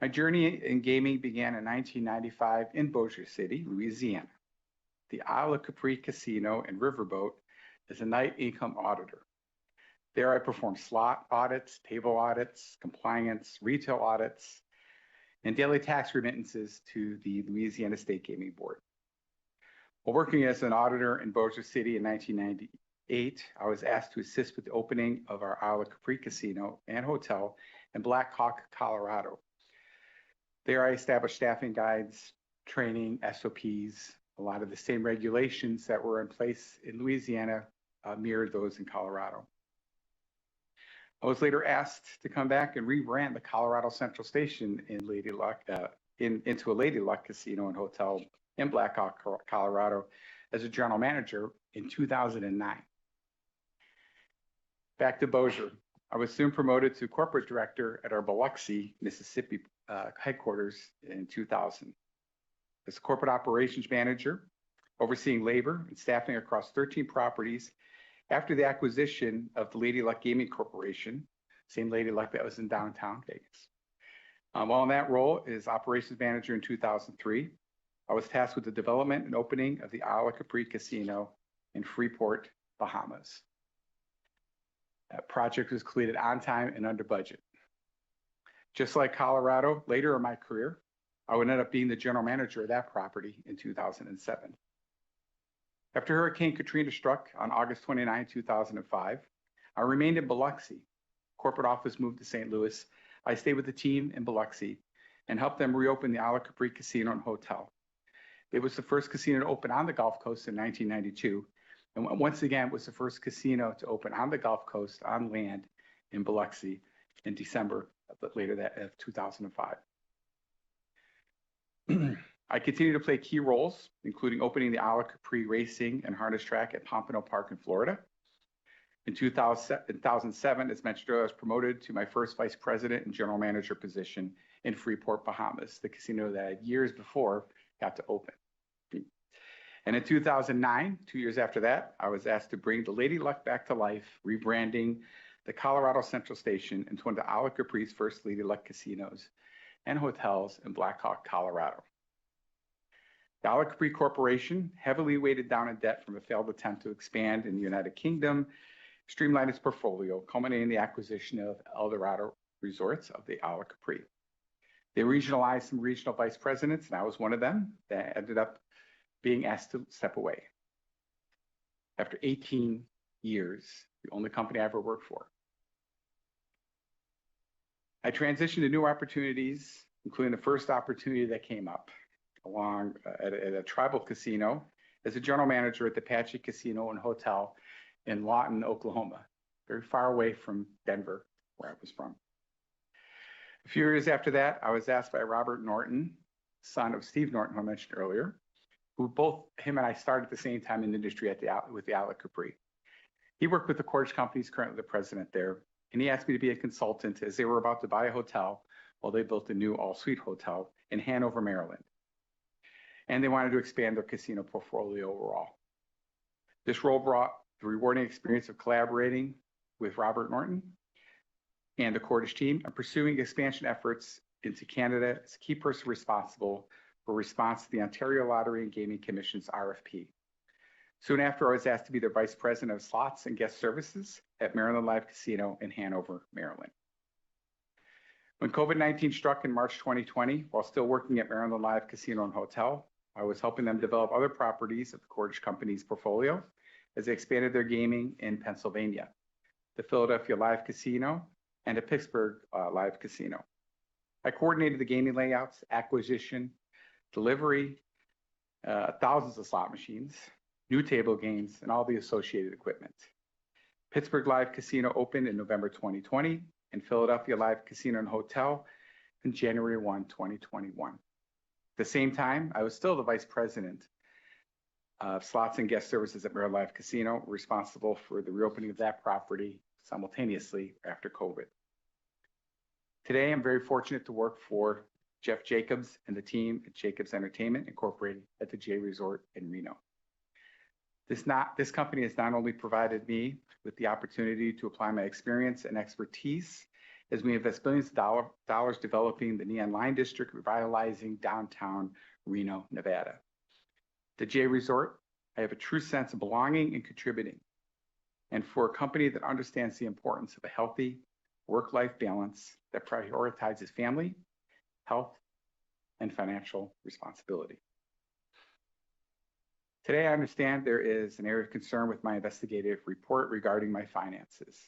My journey in gaming began in 1995 in Bossier City, Louisiana, the Isle of Capri Casino and Riverboat as a night income auditor. There I performed slot audits, table audits, compliance, retail audits, and daily tax remittances to the Louisiana State Gaming Board. While working as an auditor in Bossier City in 1998, I was asked to assist with the opening of our Isle of Capri Casino and Hotel in Black Hawk, Colorado. There I established staffing guides, training, SOPs, a lot of the same regulations that were in place in Louisiana mirrored those in Colorado. I was later asked to come back and rebrand the Colorado Central Station in Lady Luck into a Lady Luck Casino and Hotel in Black Hawk, Colorado, as a general manager in 2009. Back to Bossier. I was soon promoted to corporate director at our Biloxi, Mississippi headquarters in 2000. As corporate operations manager, overseeing labor and staffing across 13 properties after the acquisition of the Lady Luck Gaming Corporation, same Lady Luck that was in downtown Vegas. While in that role as operations manager in 2003, I was tasked with the development and opening of the Isle of Capri Casino in Freeport, Bahamas. That project was completed on time and under budget. Just like Colorado, later in my career, I would end up being the general manager of that property in 2007. After Hurricane Katrina struck on August 29, 2005, I remained in Biloxi corporate office moved to St. Louis, I stayed with the team in Biloxi and helped them reopen the Isle Capri Casino and Hotel. It was the first casino to open on the Gulf Coast in 1992. And once again, it was the first casino to open on the Gulf Coast on land in Biloxi in December of 2005. I continue to play key roles, including opening the Isle Capri Racing and Harness Track at Pompano Park in Florida. In 2007, as mentioned earlier, I was promoted to my first vice president and general manager position in Freeport, Bahamas, the casino that I had years before got to open. And in 2009, 2 years after that, I was asked to bring the Lady Luck back to life, rebranding the Colorado Central Station into one of the Isle Capri's first Lady Luck casinos and hotels in Black Hawk, Colorado. The Isle Capri Corporation, heavily weighted down in debt from a failed attempt to expand in the United Kingdom, streamlined its portfolio, culminating in the acquisition of Eldorado Resorts of the Isle Capri. They regionalized some regional vice presidents, and I was one of them that ended up being asked to step away. After 18 years, the only company I ever worked for. I transitioned to new opportunities, including the first opportunity that came up along at a tribal casino as a general manager at the Apache Casino and Hotel in Lawton, Oklahoma, very far away from Denver, where I was from. A few years after that, I was asked by Robert Norton, son of Steve Norton, who I mentioned earlier, who both him and I started at the same time in the industry with the Isle Capri. He worked with the Cordish Company, he's currently the president there, and he asked me to be a consultant as they were about to buy a hotel while they built a new all-suite hotel in Hanover, Maryland. And they wanted to expand their casino portfolio overall. This role brought the rewarding experience of collaborating with Robert Norton and the Cordish team and pursuing expansion efforts into Canada as a key person responsible for response to the Ontario Lottery and Gaming Commission's RFP. Soon after, I was asked to be the vice president of slots and guest services at Maryland Live Casino in Hanover, Maryland. When COVID-19 struck in March 2020, while still working at Maryland Live Casino and Hotel, I was helping them develop other properties of the Cordish Company's portfolio as they expanded their gaming in Pennsylvania, the Philadelphia Live Casino and the Pittsburgh Live Casino. I coordinated the gaming layouts, acquisition, delivery, thousands of slot machines, new table games, and all the associated equipment. Pittsburgh Live Casino opened in November 2020, and Philadelphia Live Casino and Hotel in January 1, 2021. At the same time, I was still the vice president of slots and guest services at Maryland Live Casino, responsible for the reopening of that property simultaneously after COVID. Today, I'm very fortunate to work for Jeff Jacobs and the team at Jacobs Entertainment Incorporated at the J Resort in Reno. This company has not only provided me with the opportunity to apply my experience and expertise as we invest billions of dollars developing the Neon Line District, revitalizing downtown Reno, Nevada. The J Resort, I have a true sense of belonging and contributing. And for a company that understands the importance of a healthy work-life balance that prioritizes family, health, and financial responsibility. Today, I understand there is an area of concern with my investigative report regarding my finances.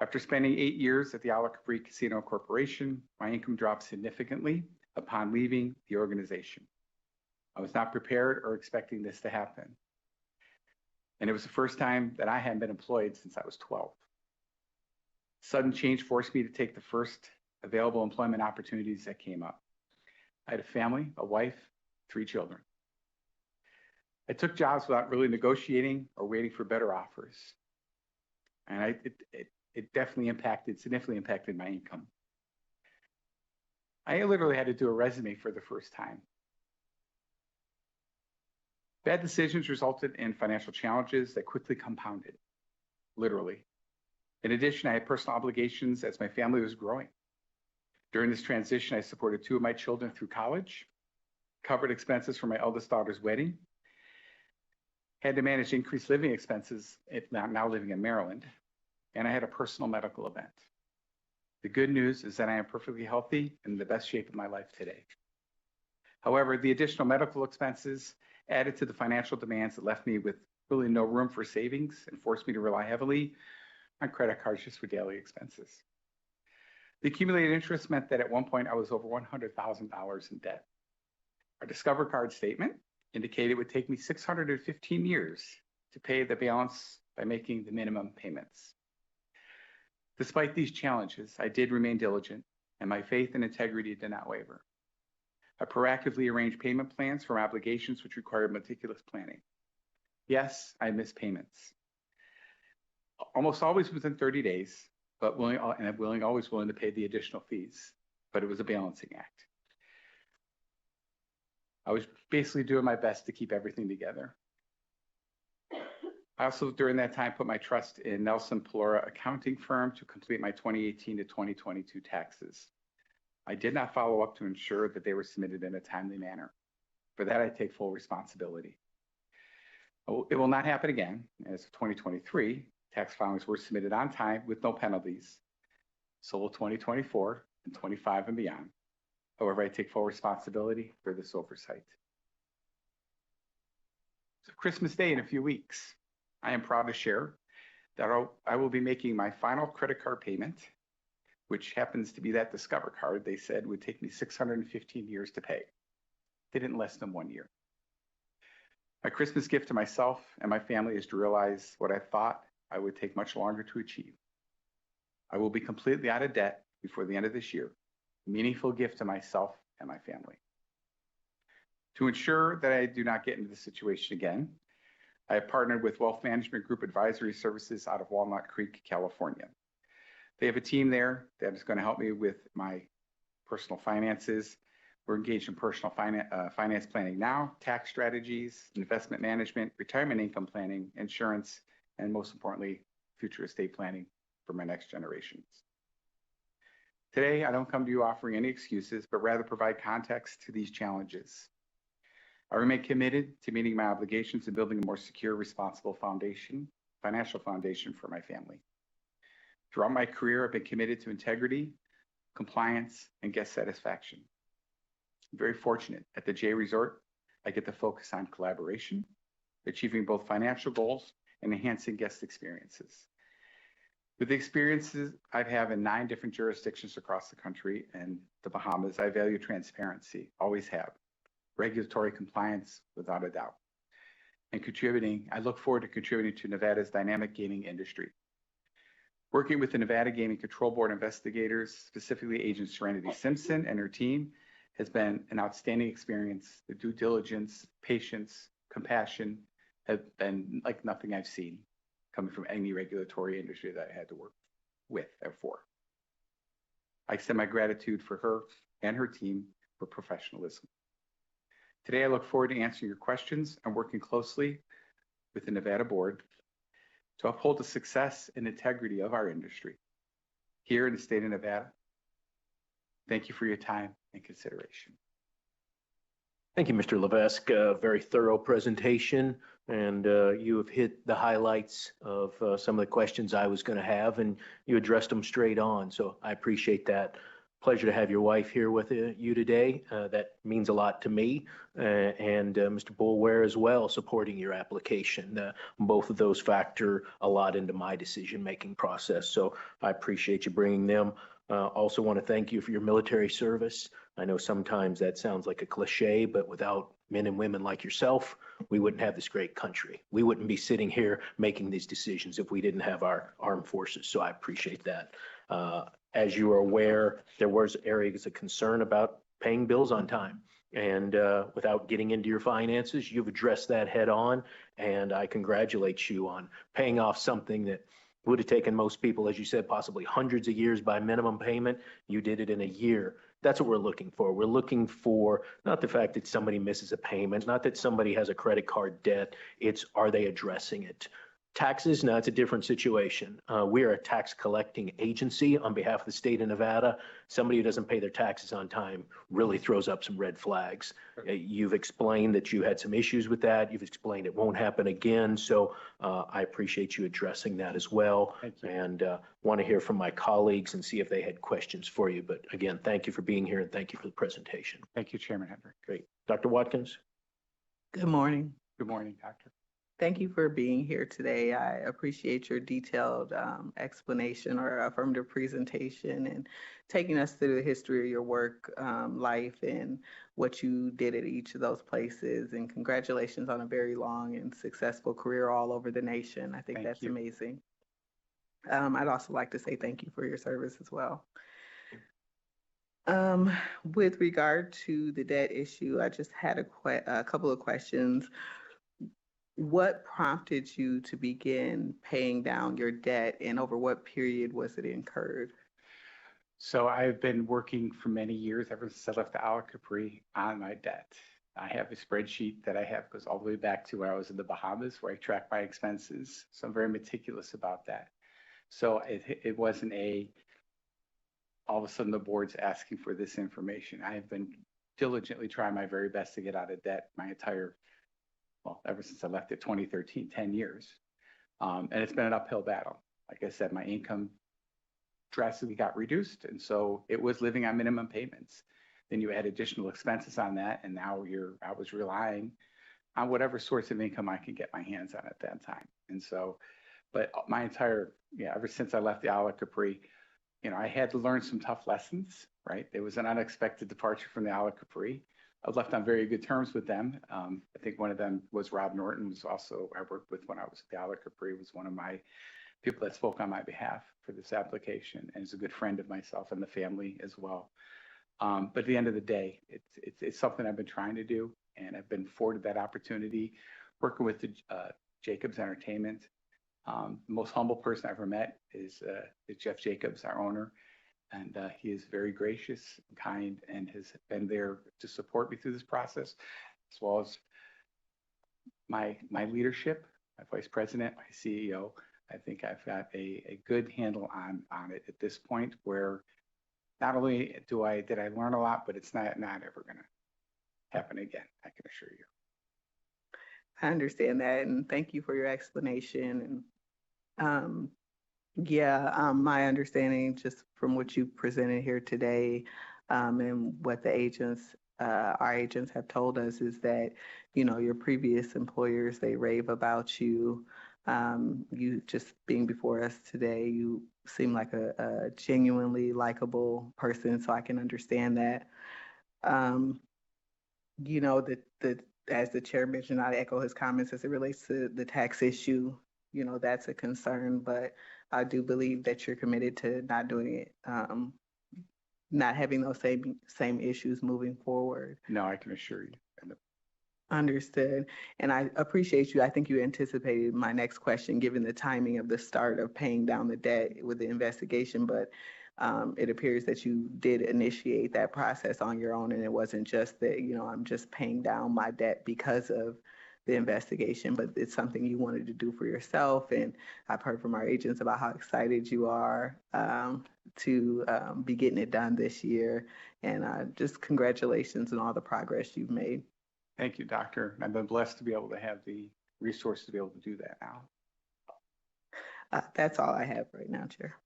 After spending 8 years at the Isle Capri Casino Corporation, my income dropped significantly upon leaving the organization. I was not prepared or expecting this to happen. And it was the first time that I hadn't been employed since I was 12. Sudden change forced me to take the first available employment opportunities that came up. I had a family, a wife, 3 children. I took jobs without really negotiating or waiting for better offers. And it significantly impacted my income. I literally had to do a resume for the first time. Bad decisions resulted in financial challenges that quickly compounded, literally. In addition, I had personal obligations as my family was growing. During this transition, I supported 2 of my children through college, covered expenses for my eldest daughter's wedding, had to manage increased living expenses, now living in Maryland, and I had a personal medical event. The good news is that I am perfectly healthy and in the best shape of my life today. However, the additional medical expenses added to the financial demands that left me with really no room for savings and forced me to rely heavily on credit cards just for daily expenses. The accumulated interest meant that at one point I was over $100,000 in debt. Our Discover card statement indicated it would take me 615 years to pay the balance by making the minimum payments. Despite these challenges, I did remain diligent, and my faith and integrity did not waver. I proactively arranged payment plans for obligations which required meticulous planning. Yes, I missed payments. Almost always within 30 days, but always willing to pay the additional fees, but it was a balancing act. I was basically doing my best to keep everything together. I also, during that time, put my trust in Nelson Pelora accounting firm to complete my 2018 to 2022 taxes. I did not follow up to ensure that they were submitted in a timely manner. For that, I take full responsibility. It will not happen again, as of 2023, tax filings were submitted on time with no penalties. So will 2024 and 25 and beyond. However, I take full responsibility for this oversight. So Christmas Day in a few weeks, I am proud to share that I will be making my final credit card payment, which happens to be that Discover card they said would take me 615 years to pay. They didn't less than 1 year. My Christmas gift to myself and my family is to realize what I thought I would take much longer to achieve. I will be completely out of debt before the end of this year, a meaningful gift to myself and my family. To ensure that I do not get into this situation again, I have partnered with Wealth Management Group Advisory Services out of Walnut Creek, California. They have a team there that is going to help me with my personal finances. We're engaged in personal finance planning now, tax strategies, investment management, retirement income planning, insurance, and most importantly, future estate planning for my next generations. Today, I don't come to you offering any excuses, but rather provide context to these challenges. I remain committed to meeting my obligations and building a more secure, responsible financial foundation for my family. Throughout my career, I've been committed to integrity, compliance, and guest satisfaction. I'm very fortunate at the J Resort, I get to focus on collaboration, achieving both financial goals and enhancing guest experiences. With the experiences I've had in 9 different jurisdictions across the country and the Bahamas, I value transparency, always have, regulatory compliance without a doubt, and I look forward to contributing to Nevada's dynamic gaming industry. Working with the Nevada Gaming Control Board investigators, specifically Agent Serenity Simpson and her team, has been an outstanding experience. The due diligence, patience, compassion have been like nothing I've seen coming from any regulatory industry that I had to work with or for. I extend my gratitude for her and her team for professionalism. Today, I look forward to answering your questions and working closely with the Nevada Board to uphold the success and integrity of our industry here in the state of Nevada. Thank you for your time and consideration. Thank you, Mr. Levesque. Very thorough presentation, and you have hit the highlights of some of the questions I was going to have, and you addressed them straight on, so I appreciate that. Pleasure to have your wife here with you today. That means a lot to me, and Mr. Boulware as well, supporting your application. Both of those factor a lot into my decision-making process, so I appreciate you bringing them. Also want to thank you for your military service. I know sometimes that sounds like a cliche, but without men and women like yourself, we wouldn't have this great country. We wouldn't be sitting here making these decisions if we didn't have our armed forces, so I appreciate that. As you are aware, there was areas of concern about paying bills on time. And without getting into your finances, you've addressed that head on. And I congratulate you on paying off something that would have taken most people, as you said, possibly hundreds of years by minimum payment. You did it in a year. That's what we're looking for. We're looking for not the fact that somebody misses a payment, not that somebody has a credit card debt. It's, are they addressing it? Taxes, now it's a different situation. We are a tax collecting agency on behalf of the state of Nevada. Somebody who doesn't pay their taxes on time really throws up some red flags. You've explained that you had some issues with that. You've explained it won't happen again. So I appreciate you addressing that as well. And want to hear from my colleagues and see if they had questions for you. But again, thank you for being here and thank you for the presentation. Thank you, Chairman Hendrick. Great. Dr. Watkins? Good morning. Good morning, Doctor. Thank you for being here today. I appreciate your detailed explanation or affirmative presentation and taking us through the history of your work, life, and what you did at each of those places. And congratulations on a very long and successful career all over the nation. I think Thank that's you. amazing. I'd also like to say thank you for your service as well. With regard to the debt issue, I just had a couple of questions. What prompted you to begin paying down your debt, and over what period was it incurred? So I've been working for many years, ever since I left the Isle of Capri, on my debt. I have a spreadsheet that I have goes all the way back to when I was in the Bahamas, where I track my expenses. So I'm very meticulous about that. So it wasn't all of a sudden the board's asking for this information. I have been diligently trying my very best to get out of debt my entire, well, ever since I left it 2013, 10 years. And it's been an uphill battle. Like I said, my income drastically got reduced. And so it was living on minimum payments. Then you add additional expenses on that. And now I was relying on whatever source of income I could get my hands on at that time. And so, but ever since I left the Isle of Capri, I had to learn some tough lessons, right? There was an unexpected departure from the Isle of Capri. I was left on very good terms with them. I think one of them was Rob Norton, who's also I worked with when I was at the Isle of Capri, was one of my people that spoke on my behalf for this application, and is a good friend of myself and the family as well. But at the end of the day, it's something I've been trying to do, and I've been afforded that opportunity working with the Jacobs Entertainment. The most humble person I ever met is Jeff Jacobs, our owner. And he is very gracious and kind and has been there to support me through this process, as well as my leadership, my vice president, my CEO. I think I've got a good handle on it at this point, where not only did I learn a lot, but it's not ever going to happen again, I can assure you. I understand that, and thank you for your explanation. And my understanding, just from what you presented here today, and what our agents have told us, is that, your previous employers, they rave about you. You just being before us today, you seem like a genuinely likable person, so I can understand that. As the chair mentioned, I echo his comments as it relates to the tax issue. That's a concern, but I do believe that you're committed to not doing it, not having those same issues moving forward. No, I can assure you. Understood. And I appreciate you. I think you anticipated my next question, given the timing of the start of paying down the debt with the investigation, but it appears that you did initiate that process on your own, and it wasn't just that, I'm just paying down my debt because of the investigation, but it's something you wanted to do for yourself. And I've heard from our agents about how excited you are to be getting it done this year. And just congratulations on all the progress you've made. Thank you, Doctor. I've been blessed to be able to have the resources to be able to do that now. That's all I have right now, Chair.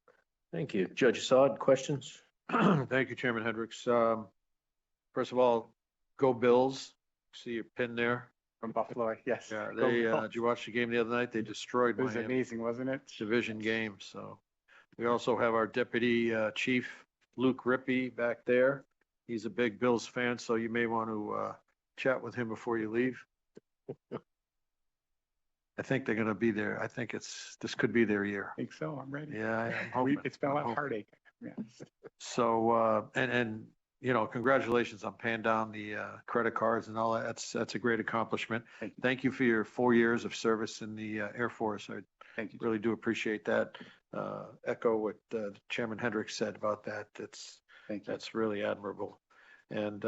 Thank you. Judge Assad, questions? Thank you, Chairman Hendricks. First of all, go Bills. See your pin there. From Buffalo, yes. Yeah, did you watch the game the other night? They destroyed It was Miami. amazing, wasn't it? Division game. So we also have our Deputy Chief Luke Rippey back there. He's a big Bills fan, so you may want to chat with him before you leave. I think they're going to be there. I think this could be their year. I think so. I'm ready. Yeah, I'm hoping. It's been a lot of heartache. Yeah. So, and congratulations on paying down the credit cards and all that. That's a great accomplishment. Thank you for your 4 years of service in the Air Force. I really do appreciate that. Echo what Chairman Hendricks said about that. That's really admirable. And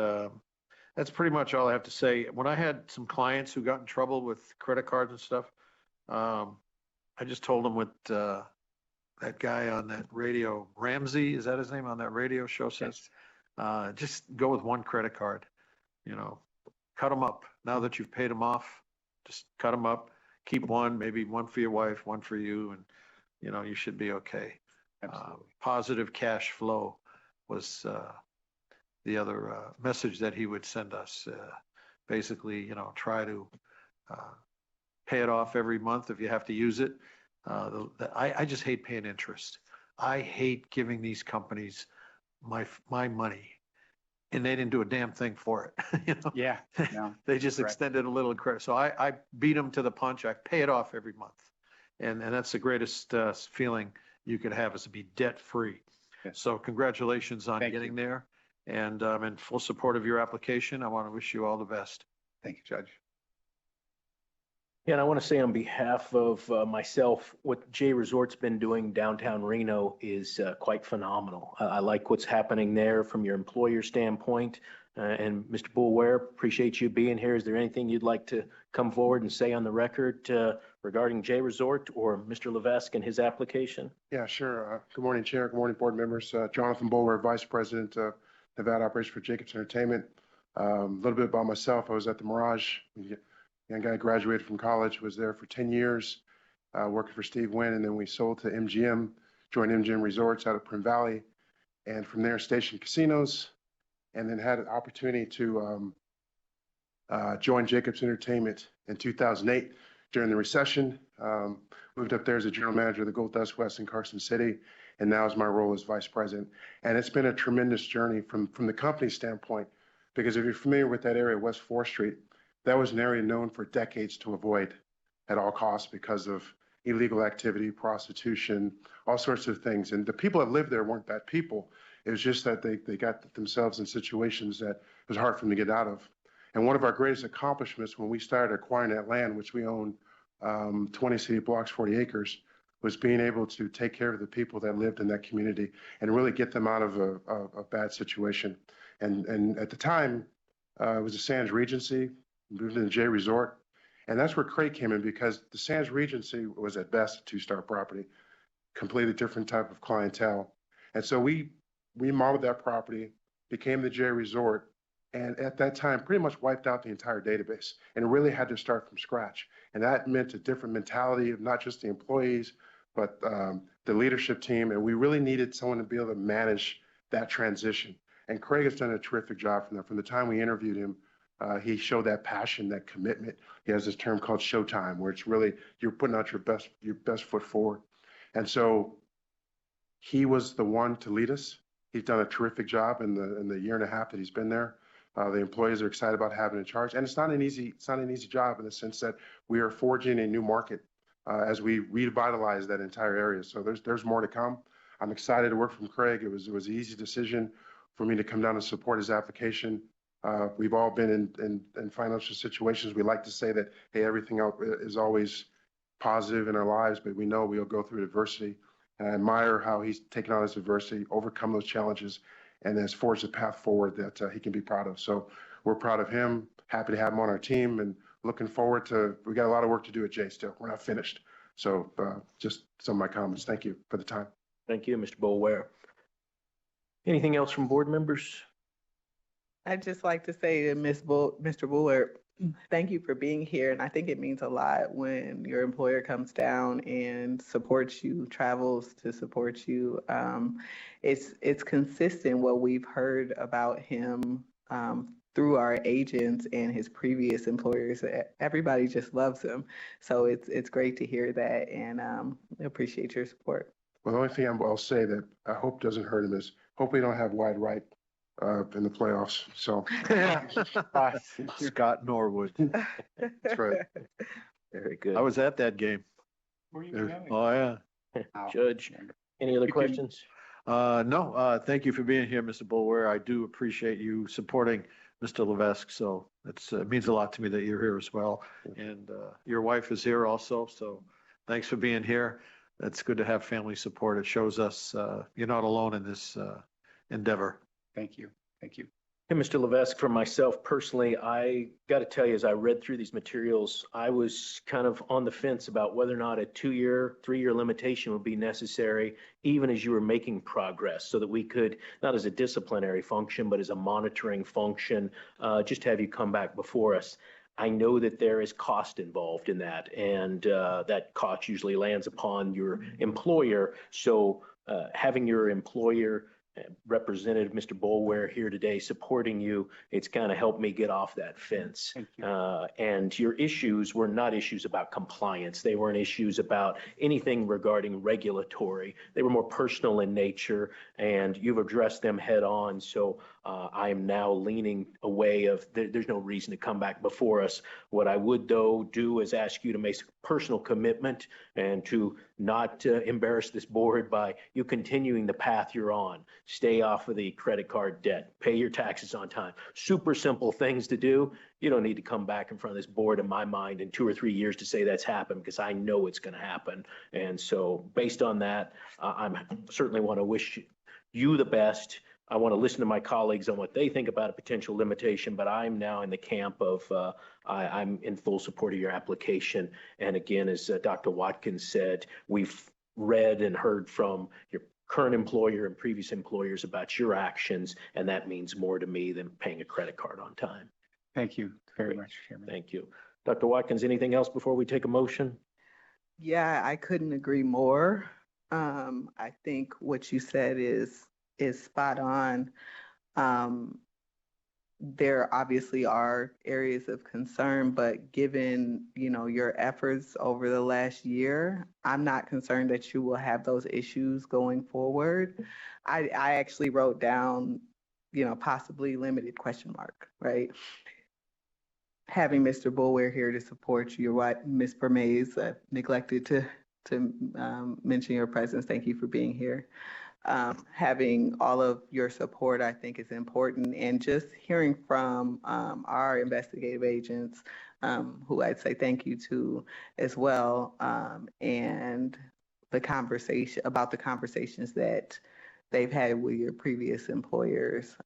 that's pretty much all I have to say. When I had some clients who got in trouble with credit cards and stuff, I just told them what that guy on that radio, Ramsey, is that his name, on that radio show says? Just go with one credit card, cut them up. Now that you've paid them off, just cut them up, keep one, maybe one for your wife, one for you, and, you should be okay. Positive cash flow was the other message that he would send us. Basically, try to pay it off every month if you have to use it. I just hate paying interest. I hate giving these companies my money, and they didn't do a damn thing for it. You know? Yeah, no, They just correct. extended a little credit. So I beat them to the punch. I pay it off every month. And that's the greatest feeling you could have, is to be debt free. Yes. So congratulations on Thank getting you. there. And I'm in full support of your application. I want to wish you all the best. Thank you, Judge. Yeah, and I want to say on behalf of myself, what J Resort's been doing downtown Reno is quite phenomenal. I like what's happening there from your employer standpoint. And Mr. Boulware, appreciate you being here. Is there anything you'd like to come forward and say on the record regarding J Resort or Mr. Levesque and his application? Yeah, sure. Good morning, Chair. Good morning, board members. Jonathan Boulware, Vice President of Nevada Operations for Jacobs Entertainment. A little bit about myself. I was at the Mirage. Young guy, graduated from college, was there for 10 years, working for Steve Wynn, and then we sold to MGM, joined MGM Resorts out of Prim Valley, and from there stationed casinos, and then had an opportunity to join Jacobs Entertainment in 2008 during the recession. Moved up there as a general manager of the Gold Dust West in Carson City, and now is my role as vice president. And it's been a tremendous journey from the company standpoint, because if you're familiar with that area, West 4th Street, that was an area known for decades to avoid at all costs because of illegal activity, prostitution, all sorts of things. And the people that lived there weren't bad people. It was just that they got themselves in situations that it was hard for them to get out of. And one of our greatest accomplishments when we started acquiring that land, which we own 20 city blocks, 40 acres, was being able to take care of the people that lived in that community and really get them out of a bad situation. And at the time, it was the Sands Regency, moved into J Resort. And that's where Craig came in, because the Sands Regency was at best a two-star property, completely different type of clientele. And so we remodeled that property, became the J Resort, and at that time pretty much wiped out the entire database and really had to start from scratch. And that meant a different mentality of not just the employees, but the leadership team. And we really needed someone to be able to manage that transition. And Craig has done a terrific job from that. From the time we interviewed him, he showed that passion, that commitment. He has this term called showtime, where it's really, you're putting out your best foot forward. And so he was the one to lead us. He's done a terrific job in the year and a half that he's been there. The employees are excited about having in charge, and it's not an easy job, in the sense that we are forging a new market as we revitalize that entire area. So there's more to come. I'm excited to work from Craig. It was an easy decision for me to come down and support his application. We've all been in financial situations. We like to say that, hey, everything else is always positive in our lives, but we know we'll go through adversity. And I admire how he's taken on this adversity, overcome those challenges, and has forged a path forward that he can be proud of. So we're proud of him, happy to have him on our team, and looking forward to, we got a lot of work to do at Jay still. We're not finished. So just some of my comments. Thank you for the time. Thank you, Mr. Boulware. Anything else from board members? I'd just like to say to Mr. Boulware, thank you for being here. And I think it means a lot when your employer comes down and supports you, travels to support you. It's consistent what we've heard about him through our agents and his previous employers. Everybody just loves him. So it's great to hear that, and appreciate your support. Well, the only thing I'll say that I hope doesn't hurt him is, hope we don't have wide right in the playoffs. So Scott Norwood. That's right. Very good. I was at that game. Were you Oh, yeah. Judge, any other questions? No, thank you for being here, Mr. Boulware. I do appreciate you supporting Mr. Levesque. So it means a lot to me that you're here as well. And your wife is here also. So thanks for being here. It's good to have family support. It shows us you're not alone in this endeavor. Thank you. Thank you. Hey, Mr. Levesque, for myself personally, I got to tell you, as I read through these materials, I was kind of on the fence about whether or not a 2-year, 3-year limitation would be necessary, even as you were making progress, so that we could, not as a disciplinary function, but as a monitoring function, just have you come back before us. I know that there is cost involved in that, and that cost usually lands upon your employer. So having your employer Representative Mr. Boulware here today supporting you, it's kind of helped me get off that fence. Thank you. And your issues were not issues about compliance. They weren't issues about anything regarding regulatory. They were more personal in nature, and you've addressed them head on. So I am now leaning away of, there's no reason to come back before us. What I would though do is ask you to make a personal commitment and to not embarrass this board by you continuing the path you're on. Stay off of the credit card debt, pay your taxes on time. Super simple things to do. You don't need to come back in front of this board, in my mind, in 2 or 3 years to say that's happened, because I know it's going to happen. And so based on that, I certainly want to wish you the best. I want to listen to my colleagues on what they think about a potential limitation, but I'm now in the camp of I'm in full support of your application. And again, as Dr. Watkins said, we've read and heard from your current employer and previous employers about your actions, and that means more to me than paying a credit card on time. Thank you very much, Chairman. Thank you. Dr. Watkins, anything else before we take a motion? Yeah, I couldn't agree more. I think what you said is spot on. There obviously are areas of concern, but given, your efforts over the last year, I'm not concerned that you will have those issues going forward. I actually wrote down, possibly limited question mark, right? Having Mr. Boulware here to support you, right? Ms. Bermays, neglected to mention your presence. Thank you for being here. Having all of your support, I think, is important. And just hearing from our investigative agents, who I'd say thank you to as well, and the conversations that they've had with your previous employers.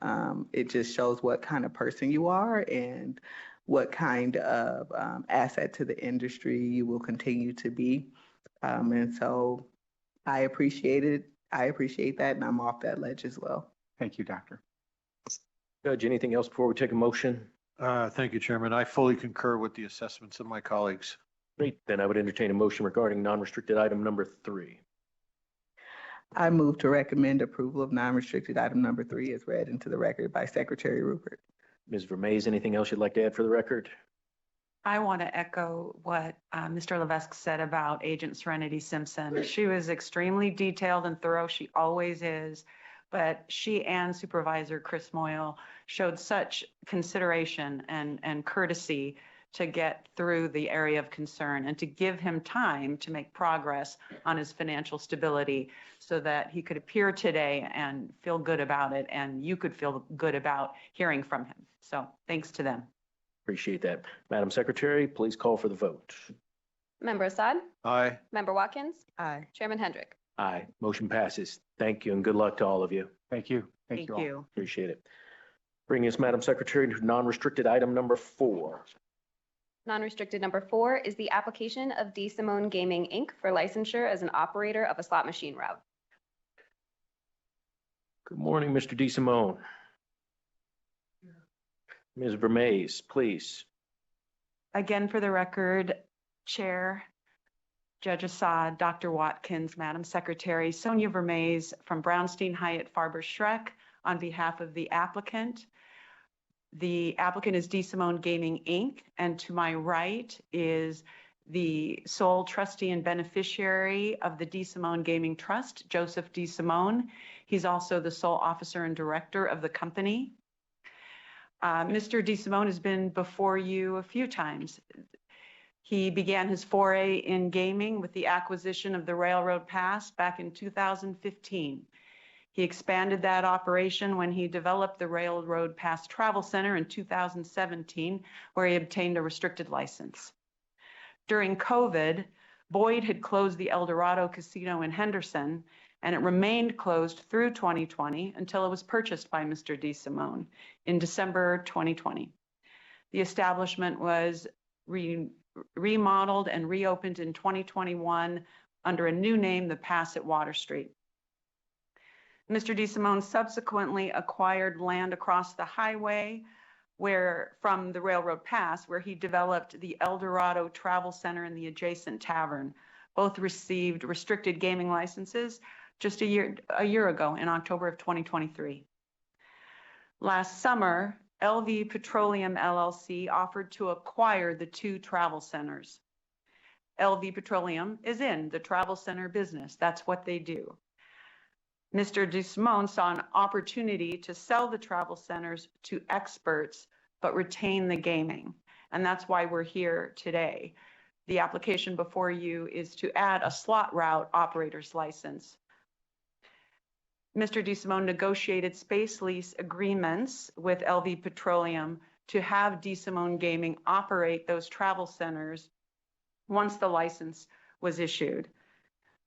It just shows what kind of person you are and what kind of asset to the industry you will continue to be. And so I appreciate it. I appreciate that, and I'm off that ledge as well. Thank you, Doctor. Judge, anything else before we take a motion? Thank you, Chairman. I fully concur with the assessments of my colleagues. Great. Then I would entertain a motion regarding non-restricted item number 3. I move to recommend approval of non-restricted item number 3 as read into the record by Secretary Rupert. Ms. Vermays, anything else you'd like to add for the record? I want to echo what Mr. Levesque said about Agent Serenity Simpson. She was extremely detailed and thorough. She always is. But she and Supervisor Chris Moyle showed such consideration and courtesy to get through the area of concern and to give him time to make progress on his financial stability so that he could appear today and feel good about it, and you could feel good about hearing from him. So thanks to them. Appreciate that. Madam Secretary, please call for the vote. Member Assad? Aye. Member Watkins? Aye. Chairman Hendrick? Aye. Motion passes. Thank you, and good luck to all of you. Thank you. Thank you. Appreciate it. Bringing us, Madam Secretary, to non-restricted item number 4. Non-restricted number 4 is the application of D. Simone Gaming, Inc. for licensure as an operator of a slot machine route. Good morning, Mr. D. Simone. Ms. Vermays, please. Again, for the record, Chair, Judge Assad, Dr. Watkins, Madam Secretary, Sonia Vermays from Brownstein Hyatt Farber Schreck on behalf of the applicant. The applicant is D. Simone Gaming, Inc., and to my right is the sole trustee and beneficiary of the D. Simone Gaming Trust, Joseph D. Simone. He's also the sole officer and director of the company. Mr. D. Simone has been before you a few times. He began his foray in gaming with the acquisition of the Railroad Pass back in 2015. He expanded that operation when he developed the Railroad Pass Travel Center in 2017, where he obtained a restricted license. During COVID, Boyd had closed the El Dorado Casino in Henderson, and it remained closed through 2020 until it was purchased by Mr. D. Simone in December 2020. The establishment was remodeled and reopened in 2021 under a new name, the Pass at Water Street. Mr. D. Simone subsequently acquired land across the highway from the Railroad Pass, where he developed the El Dorado Travel Center and the adjacent tavern. Both received restricted gaming licenses just a year ago in October of 2023. Last summer, LV Petroleum LLC offered to acquire the 2 travel centers. LV Petroleum is in the travel center business. That's what they do. Mr. DeSimone saw an opportunity to sell the travel centers to experts, but retain the gaming. And that's why we're here today. The application before you is to add a slot route operator's license. Mr. DeSimone negotiated space lease agreements with LV Petroleum to have DeSimone Gaming operate those travel centers once the license was issued.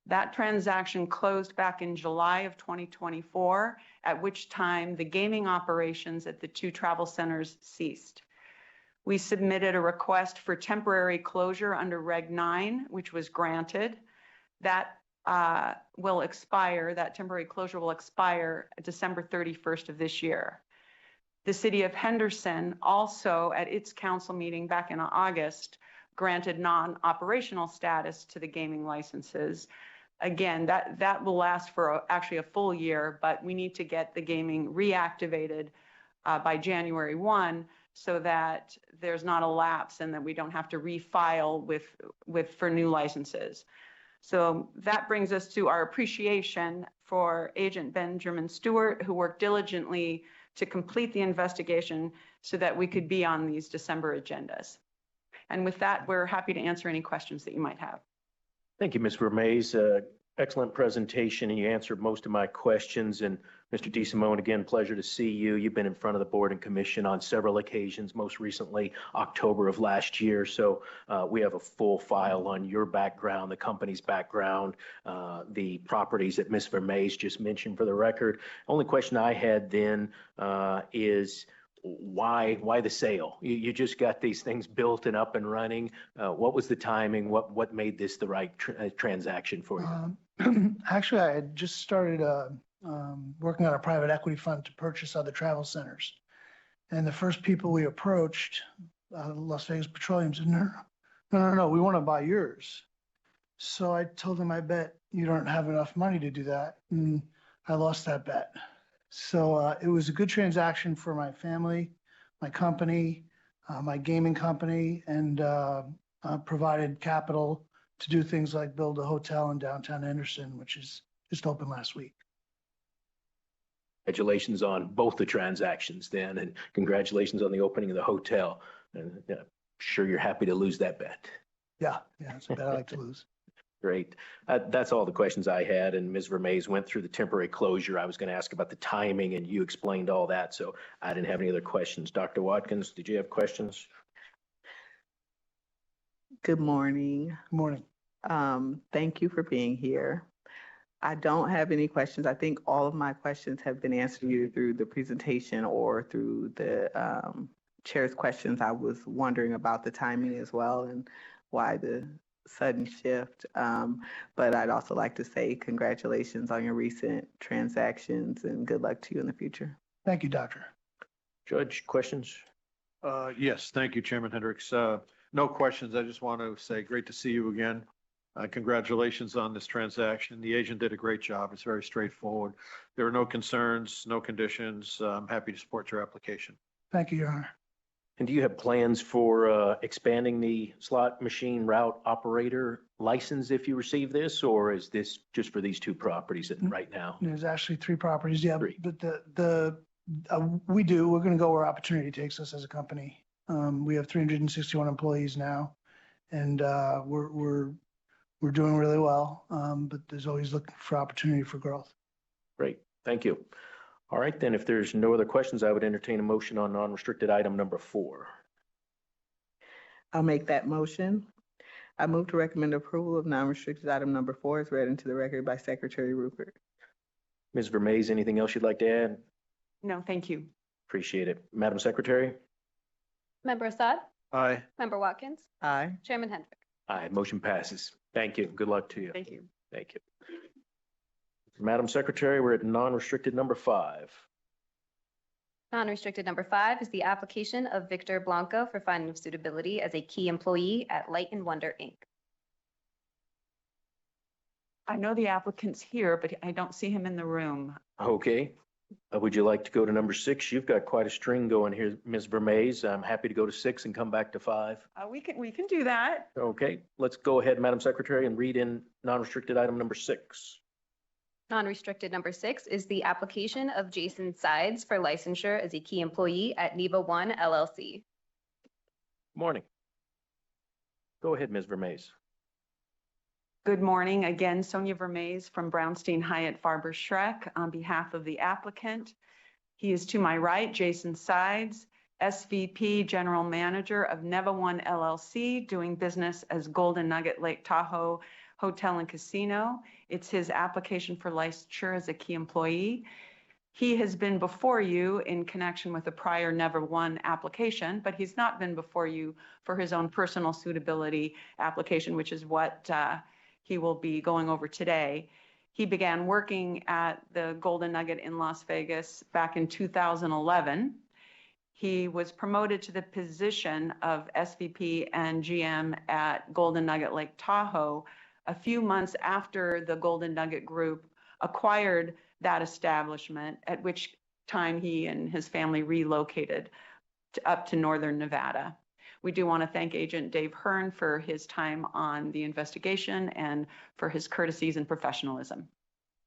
That transaction closed back in July of 2024, at which time the gaming operations at the 2 travel centers ceased. We submitted a request for temporary closure under Reg 9, which was granted. That will expire, that temporary closure will expire December 31st of this year. The City of Henderson also at its council meeting back in August granted non-operational status to the gaming licenses. Again, that will last for actually a full year, but we need to get the gaming reactivated by January 1 so that there's not a lapse and that we don't have to refile for new licenses. So that brings us to our appreciation for Agent Benjamin Stewart, who worked diligently to complete the investigation so that we could be on these December agendas. And with that, we're happy to answer any questions that you might have. Thank you, Ms. Vermees. Excellent presentation, and you answered most of my questions. And Mr. DeSimone, again, pleasure to see you. You've been in front of the board and commission on several occasions, most recently October of last year. So we have a full file on your background, the company's background, the properties that Ms. Vermees just mentioned for the record. Only question I had then is, why the sale? You just got these things built and up and running. What was the timing? What made this the right transaction for you? Actually, I had just started working on a private equity fund to purchase other travel centers. And the first people we approached, Las Vegas Petroleum, said, no, we want to buy yours. So I told them, I bet you don't have enough money to do that. And I lost that bet. So it was a good transaction for my family, my company, my gaming company, and provided capital to do things like build a hotel in downtown Henderson, which is just opened last week. Congratulations on both the transactions then, and congratulations on the opening of the hotel. And I'm sure you're happy to lose that bet. Yeah, it's a bet I like to lose. Great. That's all the questions I had, and Ms. Vermees went through the temporary closure. I was going to ask about the timing, and you explained all that, so I didn't have any other questions. Dr. Watkins, did you have questions? Good morning. Good morning. Thank you for being here. I don't have any questions. I think all of my questions have been answered either through the presentation or through the chair's questions. I was wondering about the timing as well and why the sudden shift. But I'd also like to say congratulations on your recent transactions and good luck to you in the future. Thank you, Doctor. Judge, questions? Yes, thank you, Chairman Hendricks. No questions. I just want to say great to see you again. Congratulations on this transaction. The agent did a great job. It's very straightforward. There are no concerns, no conditions. I'm happy to support your application. Thank you, Your Honor. And do you have plans for expanding the slot machine route operator license if you receive this, or is this just for these 2 properties right now? There's actually 3 properties, yeah. 3. But we're going to go where opportunity takes us as a company. We have 361 employees now, and we're doing really well, but there's always looking for opportunity for growth. Great, thank you. All right, then, if there's no other questions, I would entertain a motion on non-restricted item number 4. I'll make that motion. I move to recommend approval of non-restricted item number 4 as read into the record by Secretary Rupert. Ms. Vermees, anything else you'd like to add? No, thank you. Appreciate it. Madam Secretary? Member Assad? Aye. Member Watkins? Aye. Chairman Hendrick? Aye, motion passes. Thank you. Good luck to you. Thank you. Thank you. Madam Secretary, we're at non-restricted number 5. Non-restricted number 5 is the application of Victor Blanco for finding of suitability as a key employee at Light and Wonder, Inc. I know the applicant's here, but I don't see him in the room. Okay. Would you like to go to number 6? You've got quite a string going here, Ms. Vermees. I'm happy to go to 6 and come back to 5. We can do that. Okay, let's go ahead, Madam Secretary, and read in non-restricted item number 6. Non-restricted number 6 is the application of Jason Sides for licensure as a key employee at Neva One LLC. Morning. Go ahead, Ms. Vermees. Good morning. Again, Sonia Vermees from Brownstein Hyatt Farber Schreck on behalf of the applicant. He is to my right, Jason Sides, SVP General Manager of Neva One LLC, doing business as Golden Nugget Lake Tahoe Hotel and Casino. It's his application for licensure as a key employee. He has been before you in connection with a prior Neva One application, but he's not been before you for his own personal suitability application, which is what he will be going over today. He began working at the Golden Nugget in Las Vegas back in 2011. He was promoted to the position of SVP and GM at Golden Nugget Lake Tahoe a few months after the Golden Nugget Group acquired that establishment, at which time he and his family relocated up to northern Nevada. We do want to thank Agent Dave Hearn for his time on the investigation and for his courtesies and professionalism.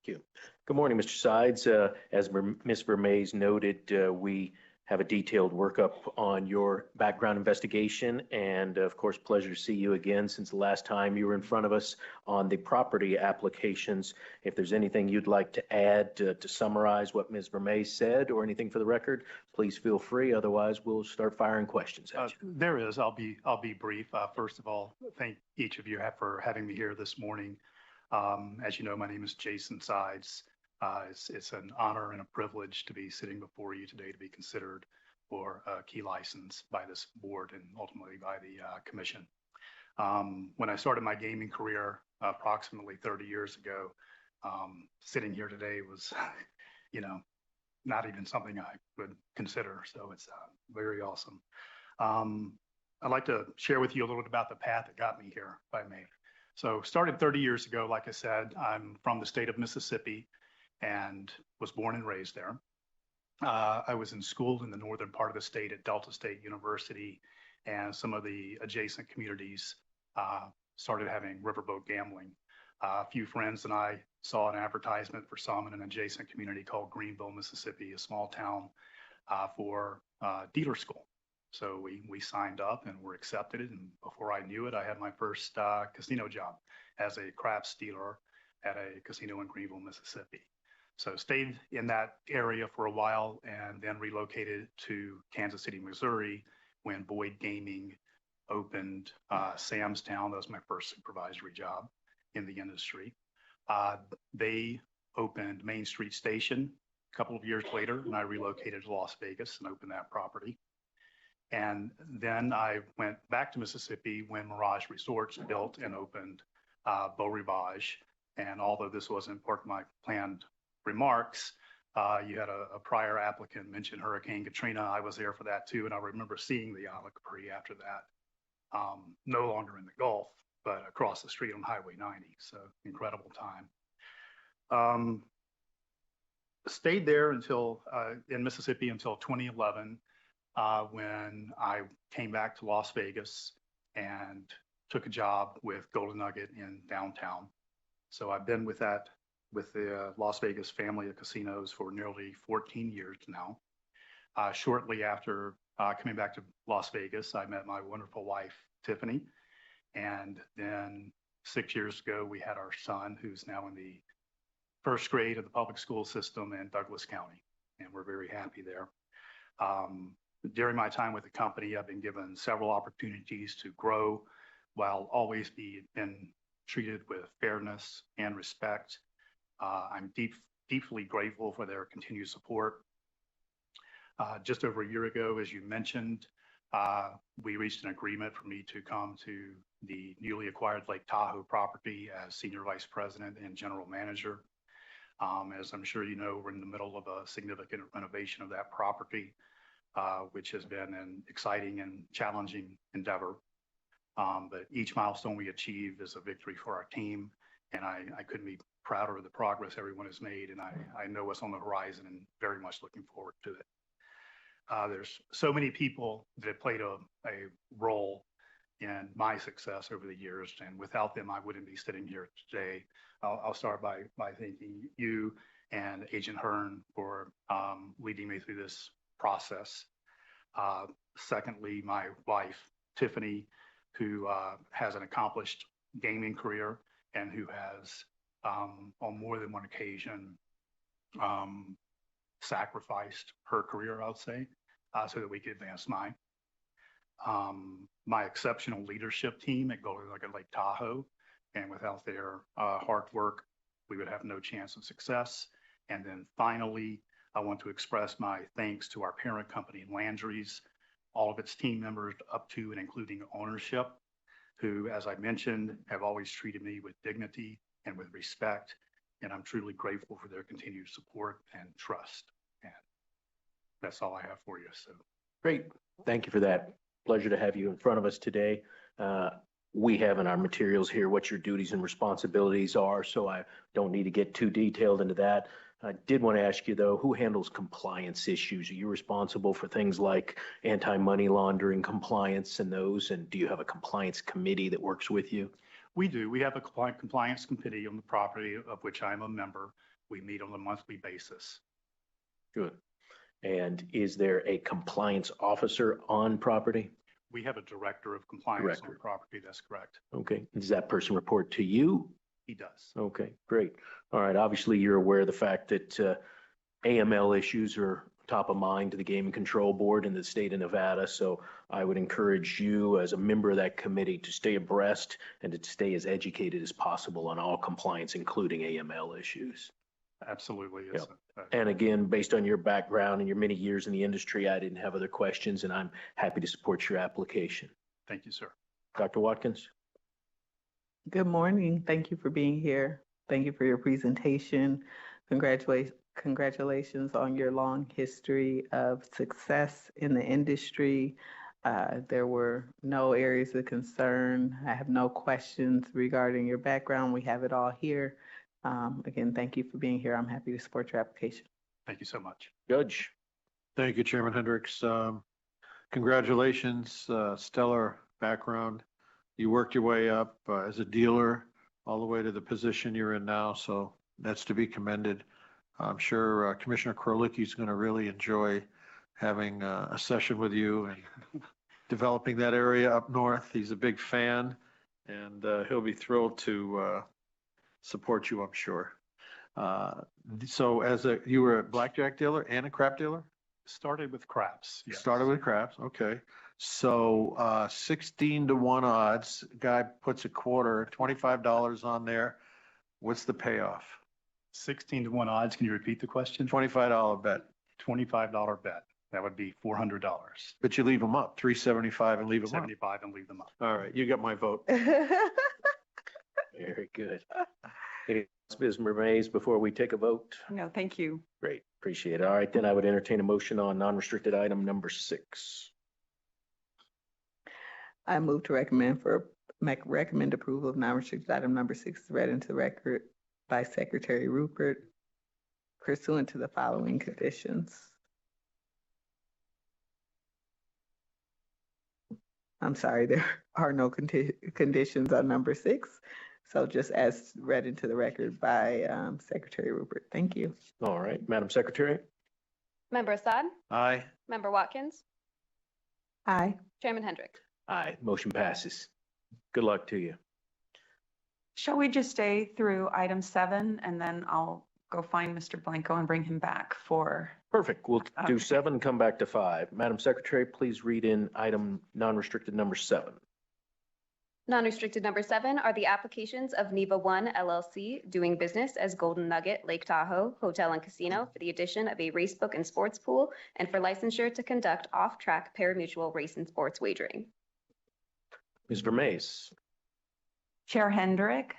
Thank you. Good morning, Mr. Sides. As Ms. Vermees noted, we have a detailed workup on your background investigation, and of course, pleasure to see you again since the last time you were in front of us on the property applications. If there's anything you'd like to add to summarize what Ms. Vermees said or anything for the record, please feel free. Otherwise, we'll start firing questions at you. There is. I'll be brief. First of all, thank each of you for having me here this morning. As you know, my name is Jason Sides. It's an honor and a privilege to be sitting before you today to be considered for a key license by this board and ultimately by the commission. When I started my gaming career approximately 30 years ago, sitting here today was, not even something I would consider. So it's very awesome. I'd like to share with you a little bit about the path that got me here, if I may. So started 30 years ago, like I said, I'm from the state of Mississippi and was born and raised there. I was in school in the northern part of the state at Delta State University, and some of the adjacent communities started having riverboat gambling. A few friends and I saw an advertisement for some in an adjacent community called Greenville, Mississippi, a small town, for dealer school. So we signed up and were accepted, and before I knew it, I had my first casino job as a craps dealer at a casino in Greenville, Mississippi. So stayed in that area for a while and then relocated to Kansas City, Missouri when Boyd Gaming opened Sam's Town. That was my first supervisory job in the industry. They opened Main Street Station a couple of years later, and I relocated to Las Vegas and opened that property. And then I went back to Mississippi when Mirage Resorts built and opened Beau Rivage. And although this wasn't part of my planned remarks, you had a prior applicant mention Hurricane Katrina. I was there for that too, and I remember seeing the Isle of Capri after that. No longer in the Gulf, but across the street on Highway 90. So incredible time. Stayed there until in Mississippi until 2011, when I came back to Las Vegas and took a job with Golden Nugget in downtown. So I've been with the Las Vegas family of casinos for nearly 14 years now. Shortly after coming back to Las Vegas, I met my wonderful wife, Tiffany. And then 6 years ago, we had our son, who's now in the first grade of the public school system in Douglas County. And we're very happy there. During my time with the company, I've been given several opportunities to grow while always been treated with fairness and respect. I'm deeply grateful for their continued support. Just over a year ago, as you mentioned, we reached an agreement for me to come to the newly acquired Lake Tahoe property as Senior Vice President and General Manager. As I'm sure you know, we're in the middle of a significant renovation of that property, which has been an exciting and challenging endeavor. But each milestone we achieve is a victory for our team And I couldn't be prouder of the progress everyone has made, and I know what's on the horizon and very much looking forward to it. There's so many people that have played a role in my success over the years, and without them, I wouldn't be sitting here today. I'll start by thanking you and Agent Hearn for leading me through this process. Secondly, my wife, Tiffany, who has an accomplished gaming career and who has, on more than one occasion, sacrificed her career, I'll say, so that we could advance mine. My exceptional leadership team at Golden Nugget Lake Tahoe, and without their hard work, we would have no chance of success. And then finally, I want to express my thanks to our parent company, Landry's, all of its team members up to and including ownership, who, as I mentioned, have always treated me with dignity and with respect. And I'm truly grateful for their continued support and trust. And that's all I have for you. So Great. Thank you for that. Pleasure to have you in front of us today. We have in our materials here what your duties and responsibilities are, so I don't need to get too detailed into that. I did want to ask you, though, who handles compliance issues? Are you responsible for things like anti-money laundering compliance and those? And do you have a compliance committee that works with you? we do. We have a compliance committee on the property of which I'm a member. We meet on a monthly basis. Good. And is there a compliance officer on property? We have a director of compliance on property. That's correct. Okay. Does that person report to you? He does. Okay, great. All right. Obviously, you're aware of the fact that AML issues are top of mind to the Gaming Control Board in the state of Nevada. So I would encourage you as a member of that committee to stay abreast and to stay as educated as possible on all compliance, including AML issues. Absolutely. Yes. Yep. And again, based on your background and your many years in the industry, I didn't have other questions, and I'm happy to support your application. Thank you, sir. Dr. Watkins? Good morning. Thank you for being here. Thank you for your presentation. Congratulations on your long history of success in the industry. There were no areas of concern. I have no questions regarding your background. We have it all here. Again, thank you for being here. I'm happy to support your application. Thank you so much. Judge. Thank you, Chairman Hendricks. Congratulations, stellar background. You worked your way up as a dealer all the way to the position you're in now, so that's to be commended. I'm sure Commissioner Krolicki is going to really enjoy having a session with you and developing that area up north. He's a big fan, and he'll be thrilled to support you, I'm sure. So you were a blackjack dealer and a crap dealer? Started with craps. Yes. Started with craps. Okay. So 16-1 odds. Guy puts a quarter, $25 on there. What's the payoff? 16-1 odds. Can you repeat the question? $25 bet. $25 bet. That would be $400. But you leave them up, $375 and leave them up. 75 and leave them up. All right. You got my vote. Very good. Ms. Mermaze, before we take a vote? No, thank you. Great, appreciate it. All right, then I would entertain a motion on non-restricted item number 6. I move to recommend approval of non-restricted item number 6 read into the record by Secretary Rupert pursuant to the following conditions. I'm sorry, there are no conditions on number 6. So just as read into the record by Secretary Rupert. Thank you. All right, Madam Secretary. Member Assad? Aye. Member Watkins? Aye. Chairman Hendrick? Aye, motion passes. Good luck to you. Shall we just stay through item 7 and then I'll go find Mr. Blanco and bring him back for. Perfect. We'll do 7, come back to 5. Madam Secretary, please read in item non-restricted number 7. Non-restricted number 7 are the applications of Neva One LLC doing business as Golden Nugget Lake Tahoe Hotel and Casino for the addition of a racebook and sports pool and for licensure to conduct off-track pari-mutuel race and sports wagering. Ms. Vermace. Chair Hendrick,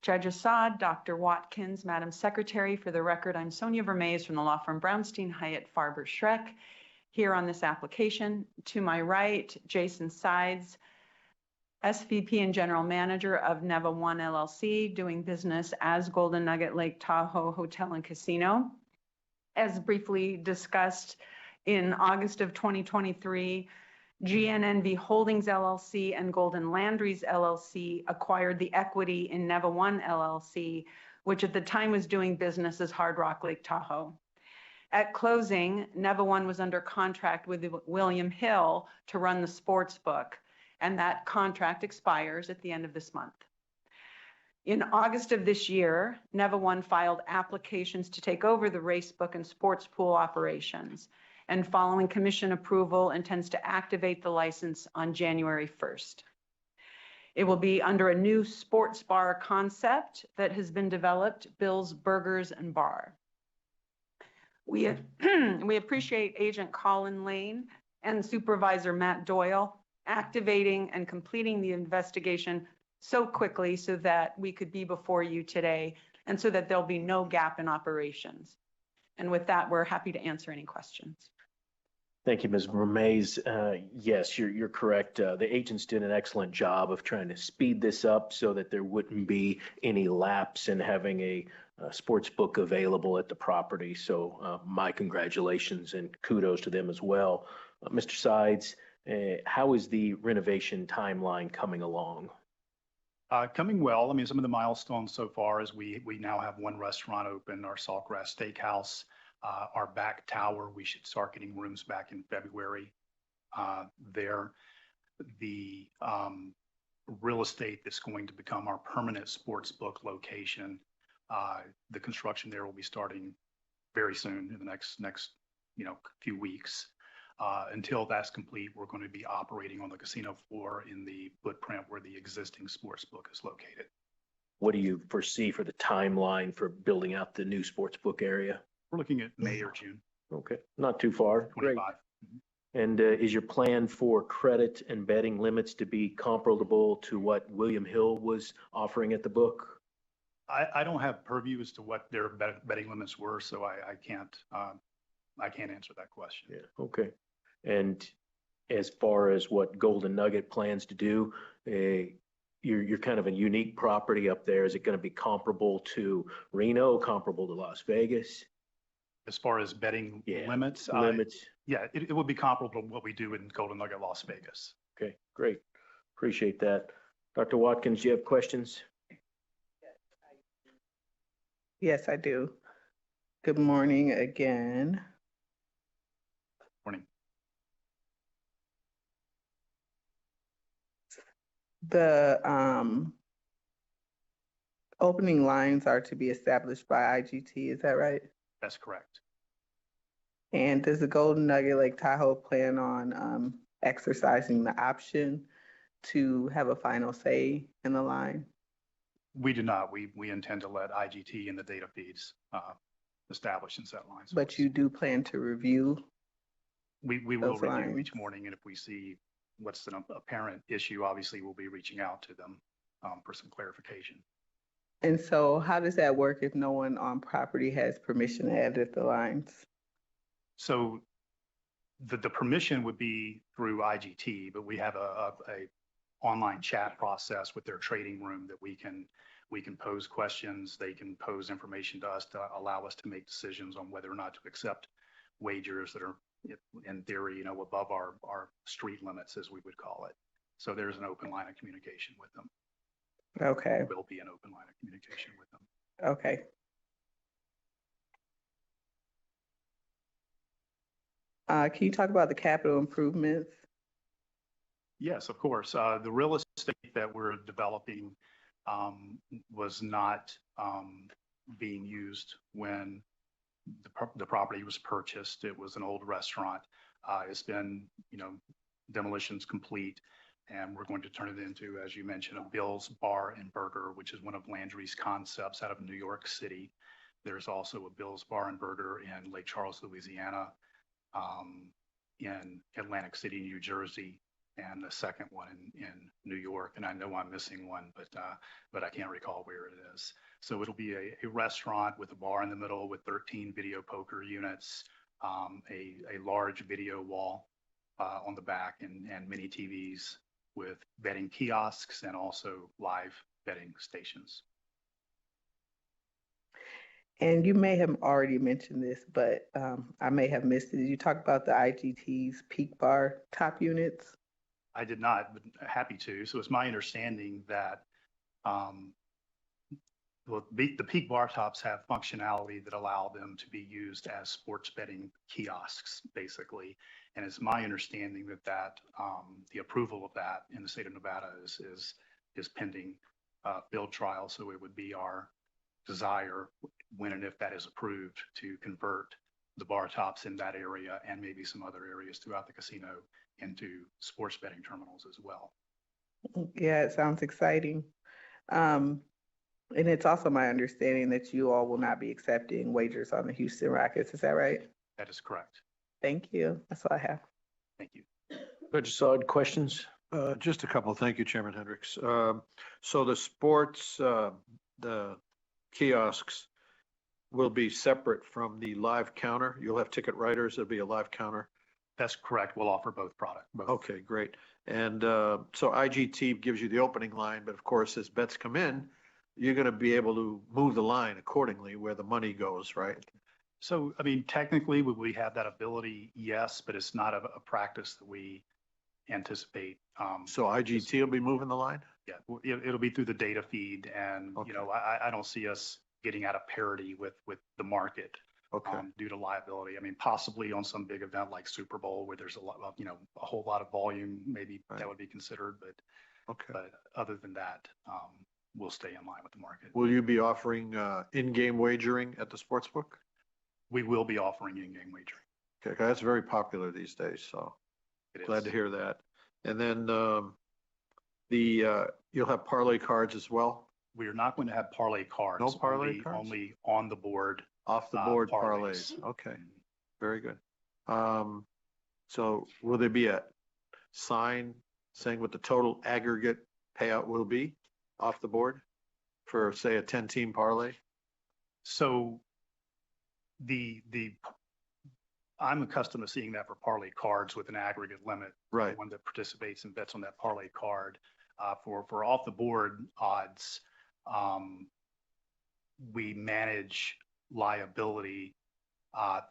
Judge Assad, Dr. Watkins, Madam Secretary, for the record, I'm Sonia Vermaze from the law firm Brownstein Hyatt Farber Schreck here on this application. To my right, Jason Sides, SVP and General Manager of Neva One LLC, doing business as Golden Nugget Lake Tahoe Hotel and Casino. As briefly discussed, in August of 2023, GNNV Holdings LLC and Golden Landry's LLC acquired the equity in Neva One LLC, which at the time was doing business as Hard Rock Lake Tahoe. At closing, Neva One was under contract with William Hill to run the sports book, and that contract expires at the end of this month. In August of this year, Neva One filed applications to take over the race book and sports pool operations, and following commission approval, intends to activate the license on January 1st. It will be under a new sports bar concept that has been developed, Bill's Burgers and Bar. We appreciate Agent Colin Lane and Supervisor Matt Doyle activating and completing the investigation so quickly so that we could be before you today and so that there'll be no gap in operations. And with that, we're happy to answer any questions. Thank you, Ms. Vermees. Yes, you're correct. The agents did an excellent job of trying to speed this up so that there wouldn't be any lapse in having a sports book available at the property. So my congratulations and kudos to them as well. Mr. Sides, how is the renovation timeline coming along? Coming well. I mean, some of the milestones so far is we now have one restaurant open, our Saltgrass Steakhouse. Our back tower, we should start getting rooms back in February there. The real estate that's going to become our permanent sports book location, the construction there will be starting very soon in the next few weeks. Until that's complete, we're going to be operating on the casino floor in the footprint where the existing sports book is located. What do you foresee for the timeline for building out the new sports book area? We're looking at May or June. Okay, not too far. 25. Great. And is your plan for credit and betting limits to be comparable to what William Hill was offering at the book? I don't have purview as to what their betting limits were, so I can't answer that question. Yeah. Okay. And as far as what Golden Nugget plans to do, you're kind of a unique property up there. Is it going to be comparable to Reno, comparable to Las Vegas? As far as betting limits, it would be comparable to what we do in Golden Nugget Las Vegas. Okay, great. Appreciate that. Dr. Watkins, do you have questions? Yes, I do. Good morning again. Morning. The opening lines are to be established by IGT, is that right? That's correct. And does the Golden Nugget Lake Tahoe plan on exercising the option to have a final say in the line? We do not. We intend to let IGT and the data feeds establish and set lines. But you do plan to review? We will review lines each morning, and if we see what's an apparent issue, obviously we'll be reaching out to them for some clarification. And so how does that work if no one on property has permission to edit the lines? So the permission would be through IGT, but we have a online chat process with their trading room that we can pose questions. They can pose information to us to allow us to make decisions on whether or not to accept wagers that are in theory, above our street limits, as we would call it. So there's an open line of communication with them. Okay. There will be an open line of communication with them. Okay. Can you talk about the capital improvements? Yes, of course. The real estate that we're developing was not being used when the property was purchased. It was an old restaurant. It's been, demolition's complete, and we're going to turn it into, as you mentioned, a Bill's Bar and Burger, which is one of Landry's concepts out of New York City. There's also a Bill's Bar and Burger in Lake Charles, Louisiana, in Atlantic City, New Jersey, and the second one in New York. And I know I'm missing one, but I can't recall where it is. So it'll be a restaurant with a bar in the middle with 13 video poker units, a large video wall on the back, and mini TVs with betting kiosks and also live betting stations. And you may have already mentioned this, but I may have missed it. Did you talk about the IGT's peak bar top units? I did not, but happy to. So it's my understanding that the peak bar tops have functionality that allow them to be used as sports betting kiosks, basically. And it's my understanding that the approval of that in the state of Nevada is pending field trial. So it would be our desire, when and if that is approved, to convert the bar tops in that area and maybe some other areas throughout the casino into sports betting terminals as well. Yeah, it sounds exciting. And it's also my understanding that you all will not be accepting wagers on the Houston Rockets. Is that right? That is correct. Thank you. That's all I have. Thank you. Judge Saad, questions? Just a couple. Thank you, Chairman Hendricks. So the sports, the kiosks will be separate from the live counter. You'll have ticket writers. There'll be a live counter. That's correct. We'll offer both products. Okay, great. And so IGT gives you the opening line, but of course, as bets come in, you're going to be able to move the line accordingly where the money goes, right? So, I mean, technically, would we have that ability? Yes, but it's not a practice that we anticipate. So IGT will be moving the line? Yeah, it'll be through the data feed, and Okay. you know, I don't see us getting out of parity with the market. Okay. Due to liability. I mean, possibly on some big event like Super Bowl where there's a lot of, a whole lot of volume, maybe that would be considered, but other than that, we'll stay in line with the market. Will you be offering in-game wagering at the sportsbook? We will be offering in-game wagering. Okay, that's very popular these days, so glad to hear that. And then you'll have parlay cards as well? We are not going to have parlay cards. No parlay cards? Only on the board. Off the board parlays. Okay, very good. So will there be a sign saying what the total aggregate payout will be off the board for, say, a 10-team parlay? So I'm accustomed to seeing that for parlay cards with an aggregate limit. Right. One that participates and bets on that parlay card. For off the board odds, we manage liability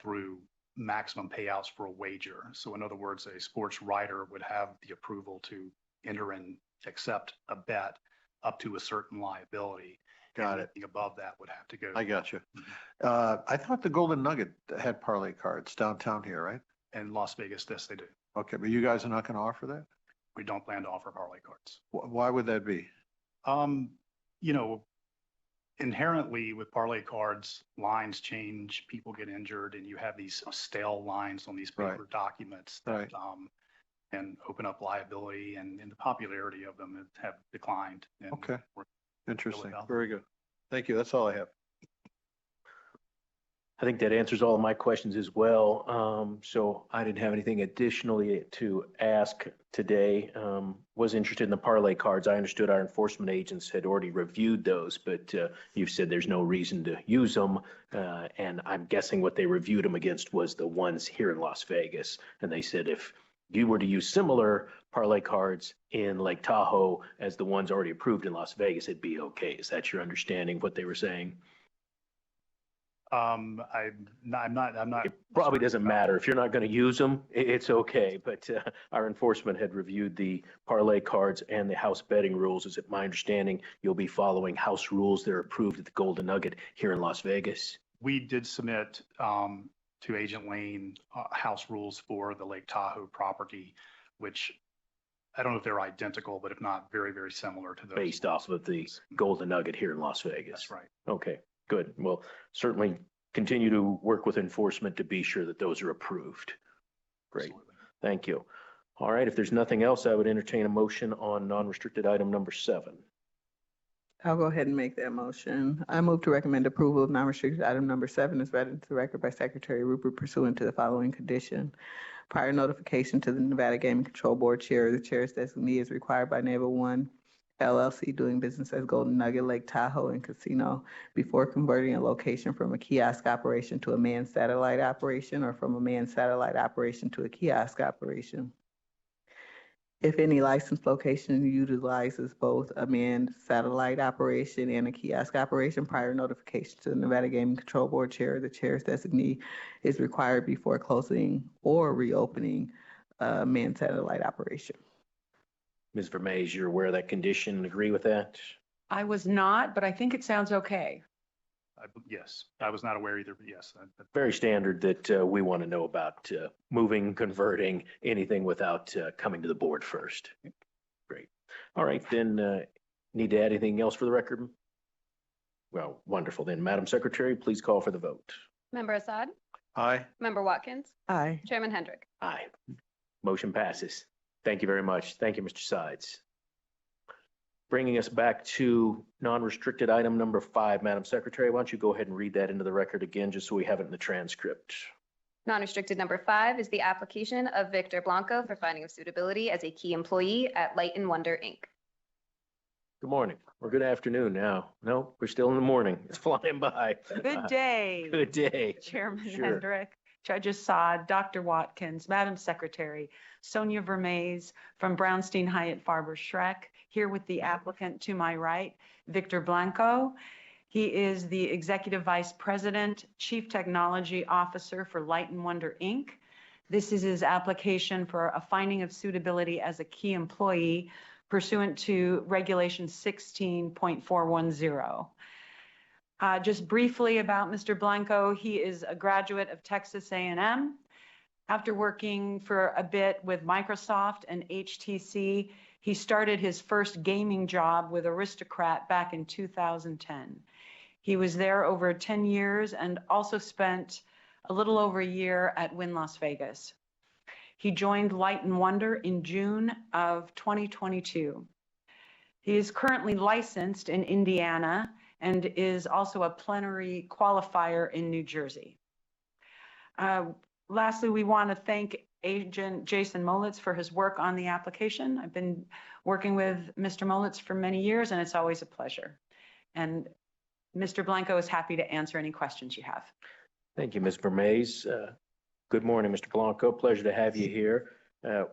through maximum payouts for a wager. So in other words, a sports writer would have the approval to enter and accept a bet up to a certain liability. Got it. Anything above that would have to go. I got you. I thought the Golden Nugget had parlay cards downtown here, right? In Las Vegas, yes, they do. Okay, but you guys are not going to offer that? We don't plan to offer parlay cards. Why would that be? Inherently with parlay cards, lines change, people get injured, and you have these stale lines on these paper documents that and open up liability, and the popularity of them have declined. And Okay, we're interesting. Very good. Thank you. That's all I have. I think that answers all of my questions as well. So I didn't have anything additionally to ask today. Was interested in the parlay cards. I understood our enforcement agents had already reviewed those, but you've said there's no reason to use them. And I'm guessing what they reviewed them against was the ones here in Las Vegas. And they said if you were to use similar parlay cards in Lake Tahoe as the ones already approved in Las Vegas, it'd be okay. Is that your understanding of what they were saying? I'm not. It probably doesn't matter. If you're not going to use them, it's okay. But our enforcement had reviewed the parlay cards and the house betting rules. Is it my understanding you'll be following house rules that are approved at the Golden Nugget here in Las Vegas? We did submit to Agent Lane house rules for the Lake Tahoe property, which I don't know if they're identical, but if not, very, very similar to those. Based off of the Golden Nugget here in Las Vegas. That's right. Okay. Good. Well, certainly continue to work with enforcement to be sure that those are approved. Great. Absolutely. Thank you. All right. If there's nothing else, I would entertain a motion on non-restricted item number 7. I'll go ahead and make that motion. I move to recommend approval of non-restricted item number 7 is read into the record by Secretary Rupert pursuant to the following condition. Prior notification to the Nevada Gaming Control Board Chair, the Chair's designee is required by Naval One LLC doing business as Golden Nugget Lake Tahoe and Casino before converting a location from a kiosk operation to a manned satellite operation or from a manned satellite operation to a kiosk operation. If any licensed location utilizes both a manned satellite operation and a kiosk operation, prior notification to the Nevada Gaming Control Board Chair, the Chair's designee is required before closing or reopening a manned satellite operation. Ms. Vermees, you're aware of that condition and agree with that? I was not, but I think it sounds okay. Yes, I was not aware either, but yes. Very standard that we want to know about moving, converting, anything without coming to the board first. Great. All right, then need to add anything else for the record? Well, wonderful. Then, Madam Secretary, please call for the vote. Member Assad? Aye. Member Watkins? Aye. Chairman Hendrick? Aye. Motion passes. Thank you very much. Thank you, Mr. Sides. Bringing us back to non-restricted item number 5, Madam Secretary, why don't you go ahead and read that into the record again, just so we have it in the transcript. Non-restricted number 5 is the application of Victor Blanco for finding of suitability as a key employee at Light and Wonder, Inc. Good morning, or good afternoon now. No, we're still in the morning. It's flying by. Good day. Good day. Chairman Sure. Hendrick, Judge Assad, Dr. Watkins, Madam Secretary, Sonia Vermees from Brownstein Hyatt Farber Schreck, here with the applicant to my right, Victor Blanco. He is the Executive Vice President, Chief Technology Officer for Light and Wonder, Inc. This is his application for a finding of suitability as a key employee pursuant to Regulation 16.410. Just briefly about Mr. Blanco, he is a graduate of Texas A&M. After working for a bit with Microsoft and HTC, he started his first gaming job with Aristocrat back in 2010. He was there over 10 years and also spent a little over a year at Wynn Las Vegas. He joined Light and Wonder in June of 2022. He is currently licensed in Indiana and is also a plenary qualifier in New Jersey. Lastly, we want to thank Agent Jason Molitz for his work on the application. I've been working with Mr. Molitz for many years, and it's always a pleasure. And Mr. Blanco is happy to answer any questions you have. Thank you, Ms. Vermees. Good morning, Mr. Blanco. Pleasure to have you here.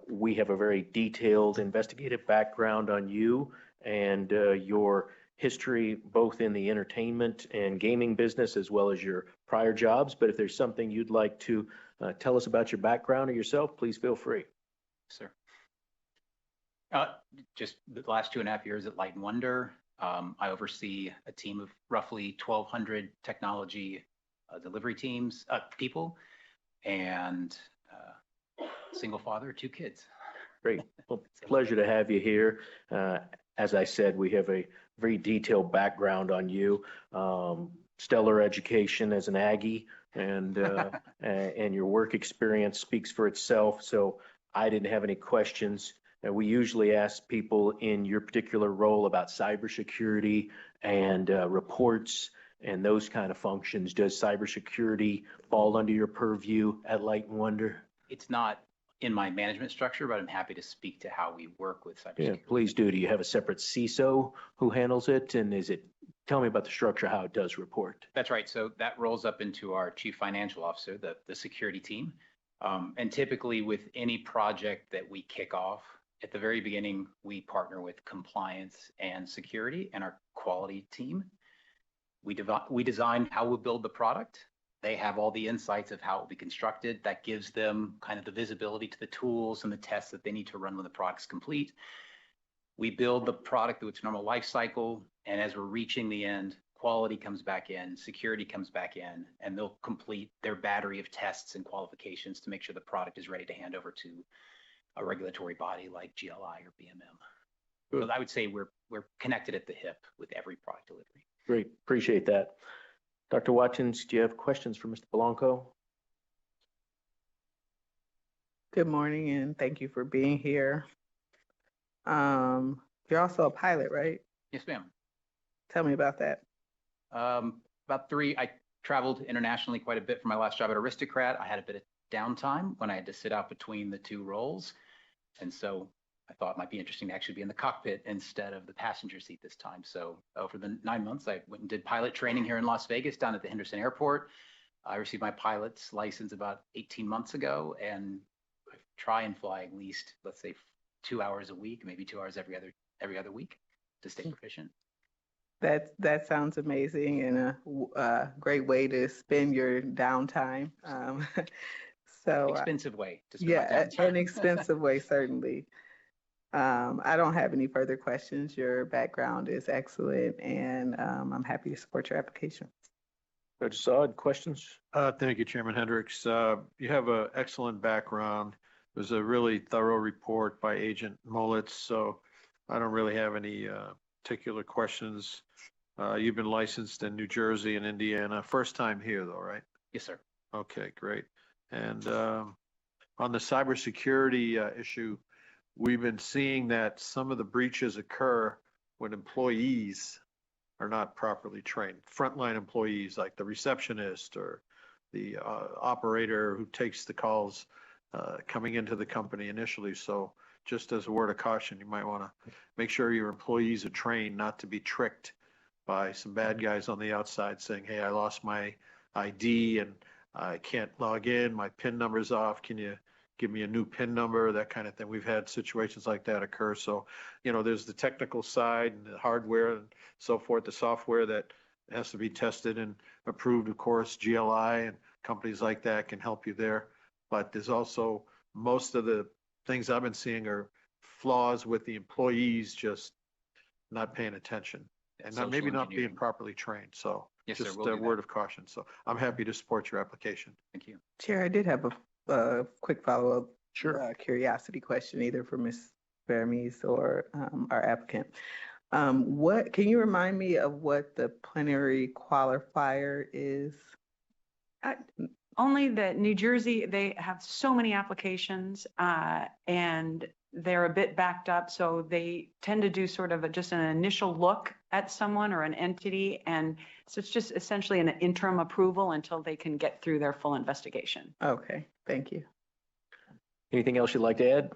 We have a very detailed investigative background on you and your history, both in the entertainment and gaming business, as well as your prior jobs. But if there's something you'd like to tell us about your background or yourself, please feel free. Sir. Just the last 2.5 years at Light and Wonder, I oversee a team of roughly 1,200 technology delivery teams, people, and single father, 2 kids. Great. Well, pleasure to have you here. As I said, we have a very detailed background on you. Stellar education as an Aggie, and your work experience speaks for itself. So I didn't have any questions. We usually ask people in your particular role about cybersecurity and reports and those kind of functions. Does cybersecurity fall under your purview at Light and Wonder? It's not in my management structure, but I'm happy to speak to how we work with cybersecurity. Yeah, please do. Do you have a separate CISO who handles it? And tell me about the structure, how it does report. That's right. So that rolls up into our chief financial officer, the security team. And typically with any project that we kick off, at the very beginning, we partner with compliance and security and our quality team. We design how we'll build the product. They have all the insights of how it will be constructed. That gives them kind of the visibility to the tools and the tests that they need to run when the product's complete. We build the product through its normal life cycle, and as we're reaching the end, quality comes back in, security comes back in, and they'll complete their battery of tests and qualifications to make sure the product is ready to hand over to a regulatory body like GLI or BMM. Good. So I would say we're connected at the hip with every product delivery. Great, appreciate that. Dr. Watkins, do you have questions for Mr. Blanco? Good morning, and thank you for being here. You're also a pilot, right? Yes, ma'am. Tell me about that. I traveled internationally quite a bit for my last job at Aristocrat. I had a bit of downtime when I had to sit out between the 2 roles. And so I thought it might be interesting to actually be in the cockpit instead of the passenger seat this time. So over the 9 months, I went and did pilot training here in Las Vegas down at the Henderson Airport. I received my pilot's license about 18 months ago, and I try and fly at least, let's say, 2 hours a week, maybe 2 hours every other week to stay proficient. That sounds amazing and a great way to spend your downtime. So Expensive way to spend my yeah, downtime. an expensive way, certainly. I don't have any further questions. Your background is excellent, and I'm happy to support your application. Judge Saad, questions? Thank you, Chairman Hendricks. You have an excellent background. It was a really thorough report by Agent Molitz, so I don't really have any particular questions. You've been licensed in New Jersey and Indiana. First time here, though, right? Yes, sir. Okay, great. And on the cybersecurity issue, we've been seeing that some of the breaches occur when employees are not properly trained. Frontline employees like the receptionist or the operator who takes the calls coming into the company initially. So just as a word of caution, you might want to make sure your employees are trained not to be tricked by some bad guys on the outside saying, hey, I lost my ID and I can't log in, my PIN number's off, can you give me a new PIN number, that kind of thing. We've had situations like that occur. So, you know, there's the technical side and the hardware and so forth, the software that has to be tested and approved, of course, GLI and companies like that can help you there. But there's also, most of the things I've been seeing are flaws with the employees just not paying attention and not, maybe not being properly trained. So yes, sir, just we'll a do word that. of caution. So I'm happy to support your application. Thank you. Chair, I did have a quick follow-up Sure. curiosity question, either for Ms. Vermes or our applicant. What can you remind me of what the plenary qualifier is? Only that New Jersey, they have so many applications and they're a bit backed up. So they tend to do sort of just an initial look at someone or an entity. And so it's just essentially an interim approval until they can get through their full investigation. Okay, thank you. Anything else you'd like to add?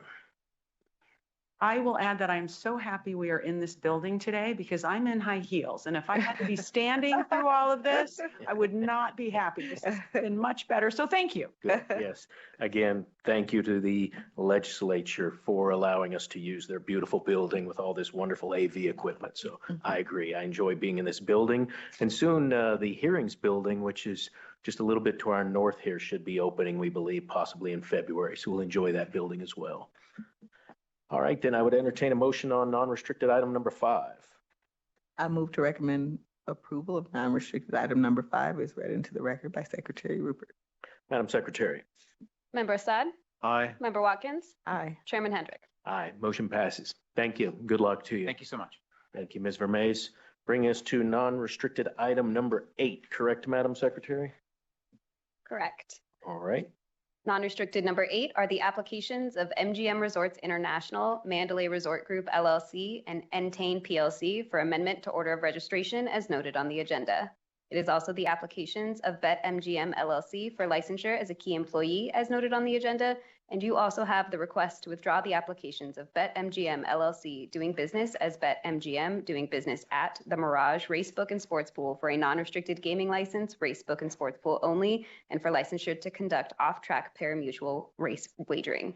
I will add that I'm so happy we are in this building today because I'm in high heels. And if I had to be standing through all of this, I would not be happy. This has been much better. So thank you. Good. Yes. Again, thank you to the legislature for allowing us to use their beautiful building with all this wonderful AV equipment. So I agree. I enjoy being in this building. And soon the hearings building, which is just a little bit to our north here, should be opening, we believe, possibly in February. So we'll enjoy that building as well. All right, then I would entertain a motion on non-restricted item number 5. I move to recommend approval of non-restricted item number 5 is read into the record by Secretary Rupert. Madam Secretary. Member Assad? Aye. Member Watkins? Aye. Chairman Hendrick? Aye. Motion passes. Thank you. Good luck to you. Thank you so much. Thank you, Ms. Vermes. Bring us to non-restricted item number 8, correct, Madam Secretary? Correct. All right. Non-restricted number 8 are the applications of MGM Resorts International, Mandalay Resort Group LLC, and Entain PLC for amendment to order of registration as noted on the agenda. It is also the applications of BetMGM LLC for licensure as a key employee as noted on the agenda, and you also have the request to withdraw the applications of BetMGM LLC doing business as BetMGM doing business at the Mirage Racebook and Sports Pool for a non-restricted gaming license, Racebook and Sports Pool only, and for licensure to conduct off-track pari-mutuel race wagering.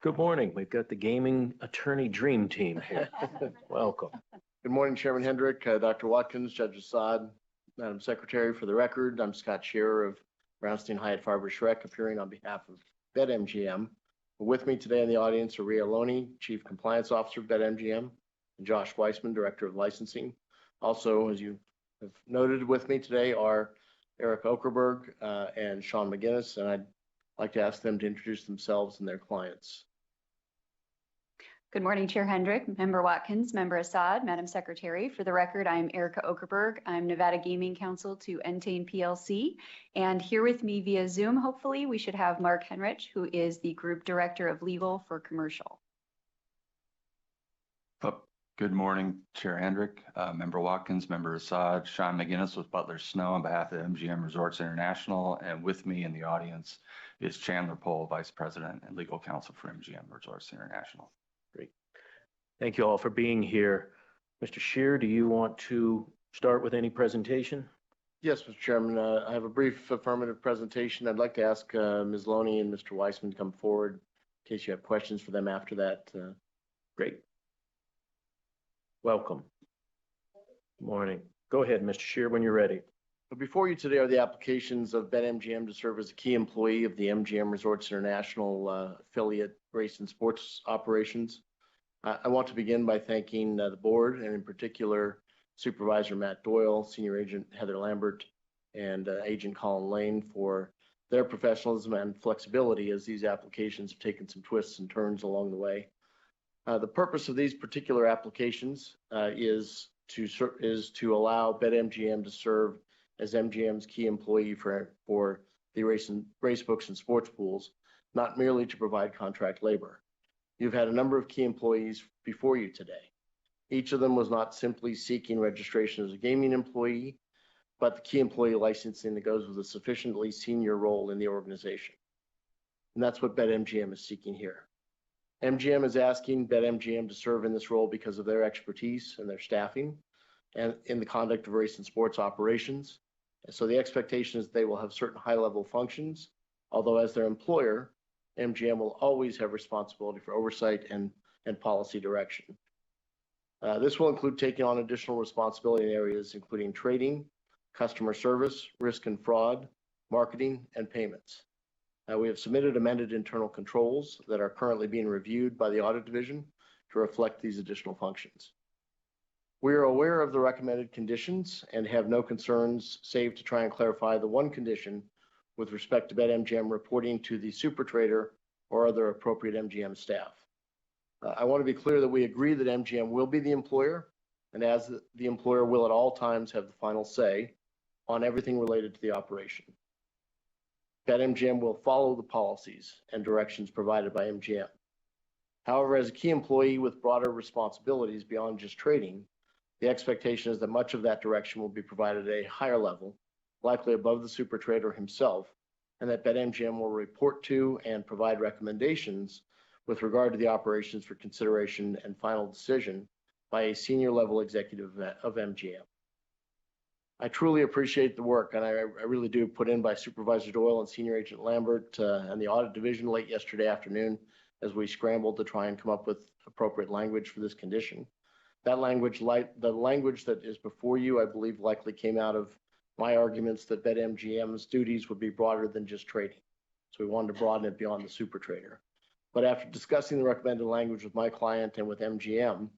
Good morning. We've got the gaming attorney dream team here. Welcome. Good morning, Chairman Hendrick, Dr. Watkins, Judge Assad, Madam Secretary. For the record, I'm Scott Shearer of Brownstein Hyatt Farber Schreck, appearing on behalf of BetMGM. With me today in the audience are Rhea Loney, Chief Compliance Officer of BetMGM, and Josh Weissman, Director of Licensing. Also, as you have noted with me today, are Eric Okerberg and Sean McGinnis, and I'd like to ask them to introduce themselves and their clients. Good morning, Chair Hendrick, Member Watkins, Member Assad, Madam Secretary. For the record, I'm Erica Okerberg. I'm Nevada Gaming Counsel to Entain PLC. And here with me via Zoom, hopefully, we should have Mark Henrich, who is the Group Director of Legal for Commercial. Good morning, Chair Hendrick, Member Watkins, Member Assad, Sean McGinnis with Butler Snow on behalf of MGM Resorts International. And with me in the audience is Chandler Pohl, Vice President and Legal Counsel for MGM Resorts International. Great. Thank you all for being here. Mr. Shear, do you want to start with any presentation? Yes, Mr. Chairman. I have a brief affirmative presentation. I'd like to ask Ms. Loney and Mr. Weissman to come forward, case you have questions for them after that. Great. Welcome. Good morning. Go ahead, Mr. Shear, when you're ready. But before you today are the applications of BetMGM to serve as a key employee of the MGM Resorts International affiliate race and sports operations. I want to begin by thanking the board, and in particular Supervisor Matt Doyle, Senior Agent Heather Lambert, and Agent Colin Lane for their professionalism and flexibility as these applications have taken some twists and turns along the way. The purpose of these particular applications is to allow BetMGM to serve as MGM's key employee for the race books and sports pools, not merely to provide contract labor. You've had a number of key employees before you today. Each of them was not simply seeking registration as a gaming employee, but the key employee licensing that goes with a sufficiently senior role in the organization. And that's what BetMGM is seeking here. MGM is asking BetMGM to serve in this role because of their expertise and their staffing and in the conduct of race and sports operations. And so the expectation is they will have certain high-level functions, although as their employer, MGM will always have responsibility for oversight and policy direction. This will include taking on additional responsibility in areas including trading, customer service, risk and fraud, marketing, and payments. We have submitted amended internal controls that are currently being reviewed by the audit division to reflect these additional functions. We are aware of the recommended conditions and have no concerns save to try and clarify the one condition with respect to BetMGM reporting to the super trader or other appropriate MGM staff. I want to be clear that we agree that MGM will be the employer, and as the employer will at all times have the final say on everything related to the operation. BetMGM will follow the policies and directions provided by MGM. However, as a key employee with broader responsibilities beyond just trading, the expectation is that much of that direction will be provided at a higher level, likely above the super trader himself, and that BetMGM will report to and provide recommendations with regard to the operations for consideration and final decision by a senior level executive of MGM. I truly appreciate the work, and I really do, put in by Supervisor Doyle and Senior Agent Lambert and the audit division late yesterday afternoon as we scrambled to try and come up with appropriate language for this condition. That language, the language that is before you, I believe likely came out of my arguments that BetMGM's duties would be broader than just trading. So we wanted to broaden it beyond the super trader. But after discussing the recommended language with my client and with MGM,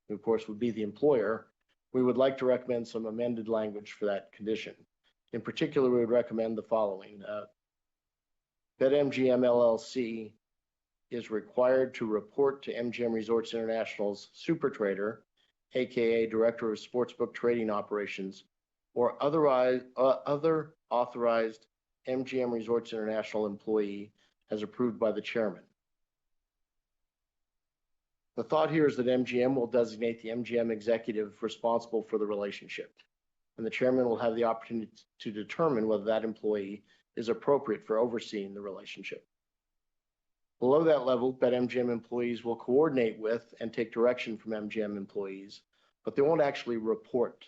who of course would be the employer, we would like to recommend some amended language for that condition. In particular, we would recommend the following. BetMGM LLC is required to report to MGM Resorts International's super trader, AKA Director of Sportsbook Trading Operations, or other authorized MGM Resorts International employee as approved by the chairman. The thought here is that MGM will designate the MGM executive responsible for the relationship, and the chairman will have the opportunity to determine whether that employee is appropriate for overseeing the relationship. Below that level, BetMGM employees will coordinate with and take direction from MGM employees, but they won't actually report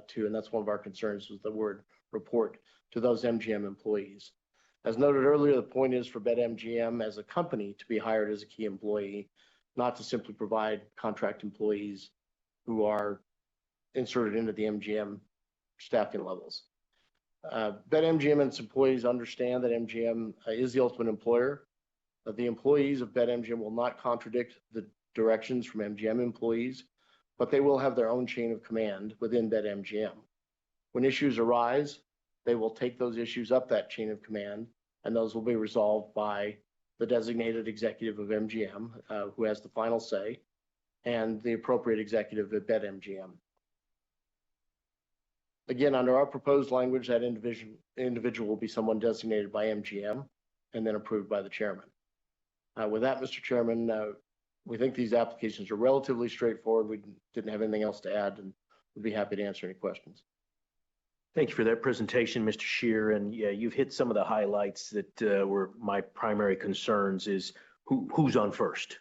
to, and that's one of our concerns is the word report to those MGM employees. As noted earlier, the point is for BetMGM as a company to be hired as a key employee, not to simply provide contract employees who are inserted into the MGM staffing levels. BetMGM and its employees understand that MGM is the ultimate employer. The employees of BetMGM will not contradict the directions from MGM employees, but they will have their own chain of command within BetMGM. When issues arise, they will take those issues up that chain of command, and those will be resolved by the designated executive of MGM, who has the final say, and the appropriate executive at BetMGM. Again, under our proposed language, that individual will be someone designated by MGM and then approved by the chairman. With that, Mr. Chairman, we think these applications are relatively straightforward. We didn't have anything else to add, and we'd be happy to answer any questions. Thank you for that presentation, Mr. Shear. And yeah, you've hit some of the highlights that were my primary concerns is who's on first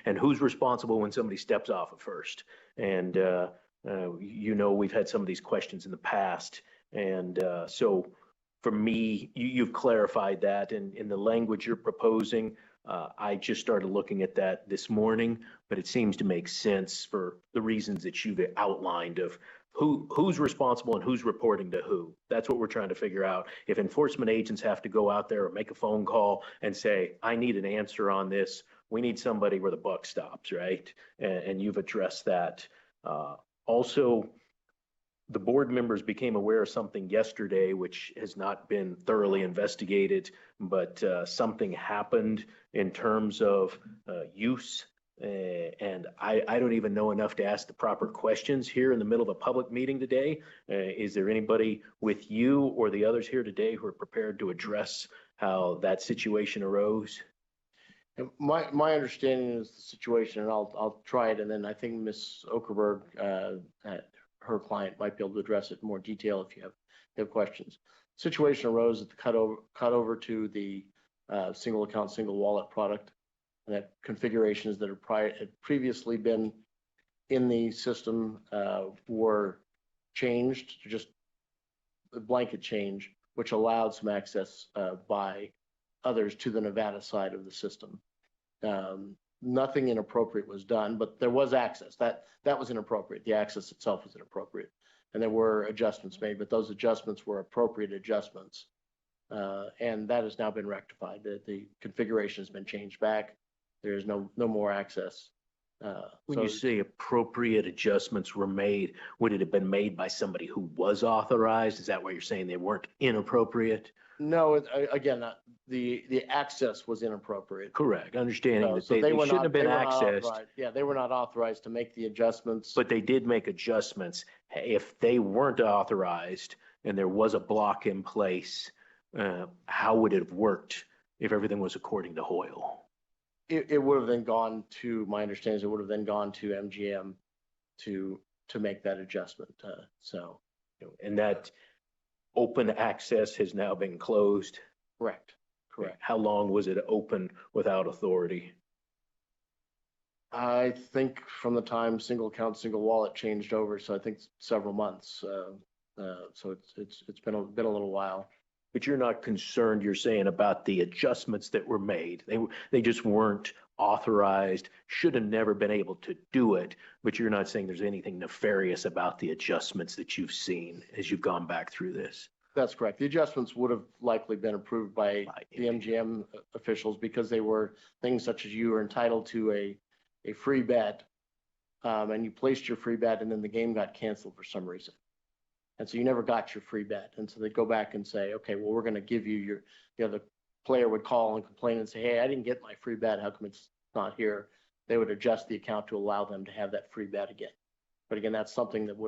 and who's responsible when somebody steps off at first. And, we've had some of these questions in the past. And so for me, you've clarified that in the language you're proposing. I just started looking at that this morning, but it seems to make sense for the reasons that you've outlined of who's responsible and who's reporting to who. That's what we're trying to figure out. If enforcement agents have to go out there or make a phone call and say, I need an answer on this, we need somebody where the buck stops, right? And you've addressed that. Also, the board members became aware of something yesterday, which has not been thoroughly investigated, but something happened in terms of use. And I don't even know enough to ask the proper questions here in the middle of a public meeting today. Is there anybody with you or the others here today who are prepared to address how that situation arose? My understanding is the situation, and I'll try it, and then I think Ms. Okerberg, her client, might be able to address it in more detail if you have questions. Situation arose at the cut over to the single account, single wallet product. And that configurations that had previously been in the system were changed to just a blanket change, which allowed some access by others to the Nevada side of the system. Nothing inappropriate was done, but there was access. That was inappropriate. The access itself was inappropriate. And there were adjustments made, but those adjustments were appropriate adjustments. And that has now been rectified. The configuration has been changed back. There is no more access. When you say appropriate adjustments were made, would it have been made by somebody who was authorized? Is that why you're saying they weren't inappropriate? No, again, the access was inappropriate. Correct. Understanding that So they shouldn't have been accessed. Yeah, they were not authorized to make the adjustments. But they did make adjustments. If they weren't authorized and there was a block in place, how would it have worked if everything was according to Hoyle? It would have then gone to, my understanding is it would have then gone to MGM to make that adjustment. And that open access has now been closed? Correct. How long was it open without authority? I think from the time single account, single wallet changed over, so I think several months. So it's been a little while. But you're not concerned, you're saying, about the adjustments that were made. They just weren't authorized, should have never been able to do it, but you're not saying there's anything nefarious about the adjustments that you've seen as you've gone back through this. That's correct. The adjustments would have likely been approved by the MGM officials because they were things such as you were entitled to a free bet, and you placed your free bet and then the game got canceled for some reason. And so you never got your free bet. And so they go back and say, okay, well, we're going to give you the player would call and complain and say, hey, I didn't get my free bet. How come it's not here? They would adjust the account to allow them to have that free bet again. But again, that's something that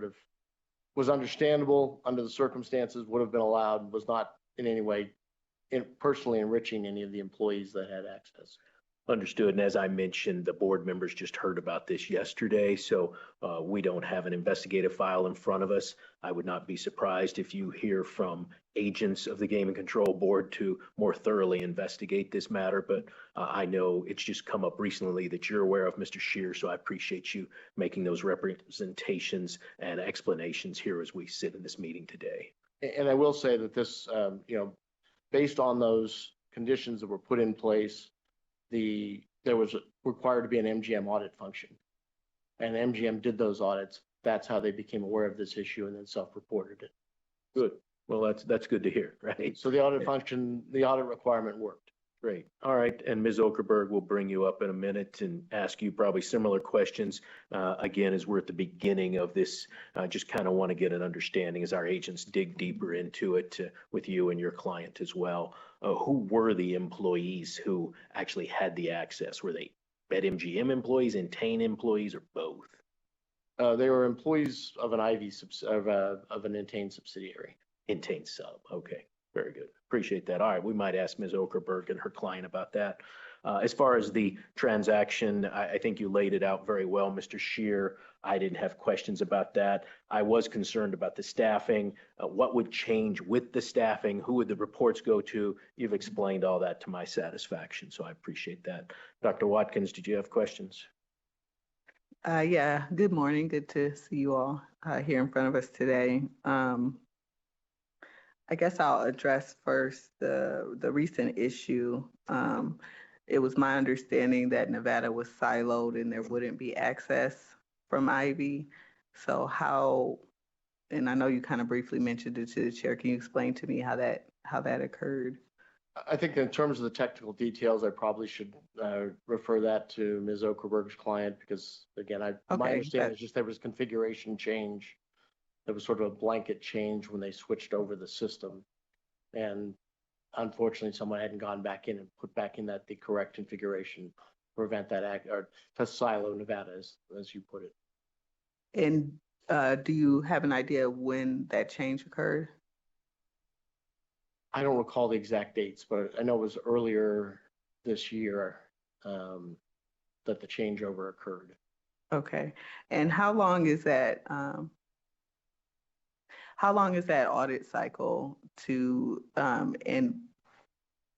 was understandable under the circumstances, would have been allowed, was not in any way personally enriching any of the employees that had access. Understood. And as I mentioned, the board members just heard about this yesterday, so we don't have an investigative file in front of us. I would not be surprised if you hear from agents of the Gaming Control Board to more thoroughly investigate this matter, but I know it's just come up recently that you're aware of, Mr. Scheer, so I appreciate you making those representations and explanations here as we sit in this meeting today. And I will say that this, based on those conditions that were put in place, there was required to be an MGM audit function, and MGM did those audits. That's how they became aware of this issue and then self-reported it. Good. Well, that's good to hear, right? So the audit function, the audit requirement worked. Great. All right. And Ms. Okerberg will bring you up in a minute and ask you probably similar questions. Again, as we're at the beginning of this, just kind of want to get an understanding as our agents dig deeper into it with you and your client as well. Who were the employees who actually had the access? Were they BetMGM employees, Entain employees, or both? They were employees of an of an Entain subsidiary. Entain sub. Okay. Very good. Appreciate that. All right. We might ask Ms. Okerberg and her client about that. As far as the transaction, I think you laid it out very well, Mr. Scheer. I didn't have questions about that. I was concerned about the staffing. What would change with the staffing? Who would the reports go to? You've explained all that to my satisfaction, so I appreciate that. Dr. Watkins, did you have questions? Yeah. Good morning. Good to see you all here in front of us today. I guess I'll address first the recent issue. it was my understanding that Nevada was siloed and there wouldn't be access from Ivy. So how, and I know you kind of briefly mentioned it to the chair, can you explain to me how that occurred? I think in terms of the technical details, I probably should refer that to Ms. Okerberg's client because again, my understanding is just there was configuration change. There was sort of a blanket change when they switched over the system. And unfortunately, someone hadn't gone back in and put back in the correct configuration, prevent that or to silo Nevada, as you put it. And do you have an idea when that change occurred? I don't recall the exact dates, but I know it was earlier this year that the changeover occurred. Okay. And how long is that audit cycle to, and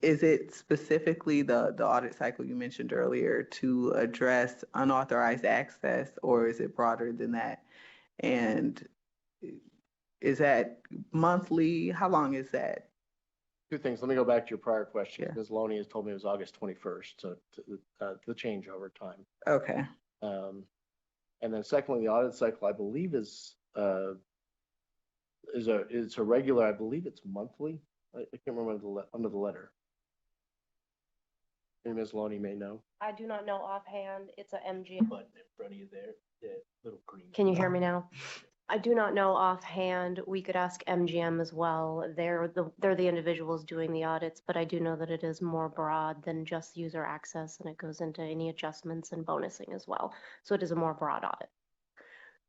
is it specifically the audit cycle you mentioned earlier to address unauthorized access, or is it broader than that? And is that monthly? How long is that? Two things. Let me go back to your prior question. Yeah. Ms. Loney has told me it was August 21st, so the changeover time. Okay. And then secondly, the audit cycle, I believe is a regular. I believe it's monthly. I can't remember under the letter. Maybe Ms. Loney may know. I do not know offhand. It's a MGM button in front of you there, the little green. Can you hear me now? I do not know offhand. We could ask MGM as well. They're the individuals doing the audits, but I do know that it is more broad than just user access, and it goes into any adjustments and bonusing as well. So it is a more broad audit.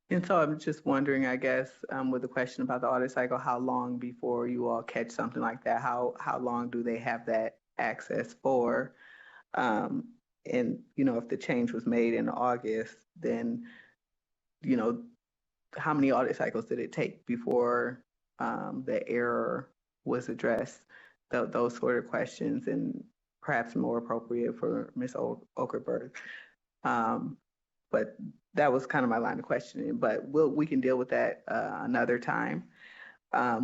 And so I'm just wondering, I guess, with the question about the audit cycle, how long before you all catch something like that? How long do they have that access for? And, if the change was made in August, then, how many audit cycles did it take before the error was addressed? Those sort of questions, and perhaps more appropriate for Ms. Okerberg. But that was kind of my line of questioning, but we can deal with that another time.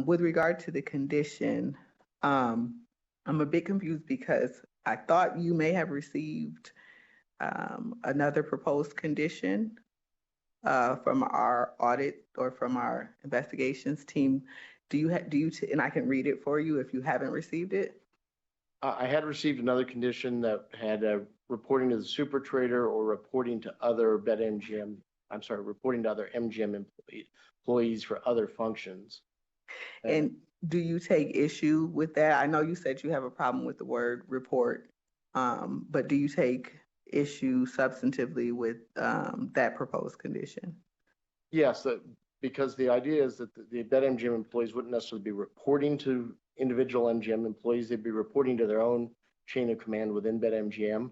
With regard to the condition, I'm a bit confused because I thought you may have received another proposed condition from our audit or from our investigations team. And I can read it for you if you haven't received it. I had received another condition that had reporting to the super trader or reporting to other reporting to other MGM employees for other functions. And do you take issue with that? I know you said you have a problem with the word report, but do you take issue substantively with that proposed condition? Yes, because the idea is that the BetMGM employees wouldn't necessarily be reporting to individual MGM employees. They'd be reporting to their own chain of command within BetMGM.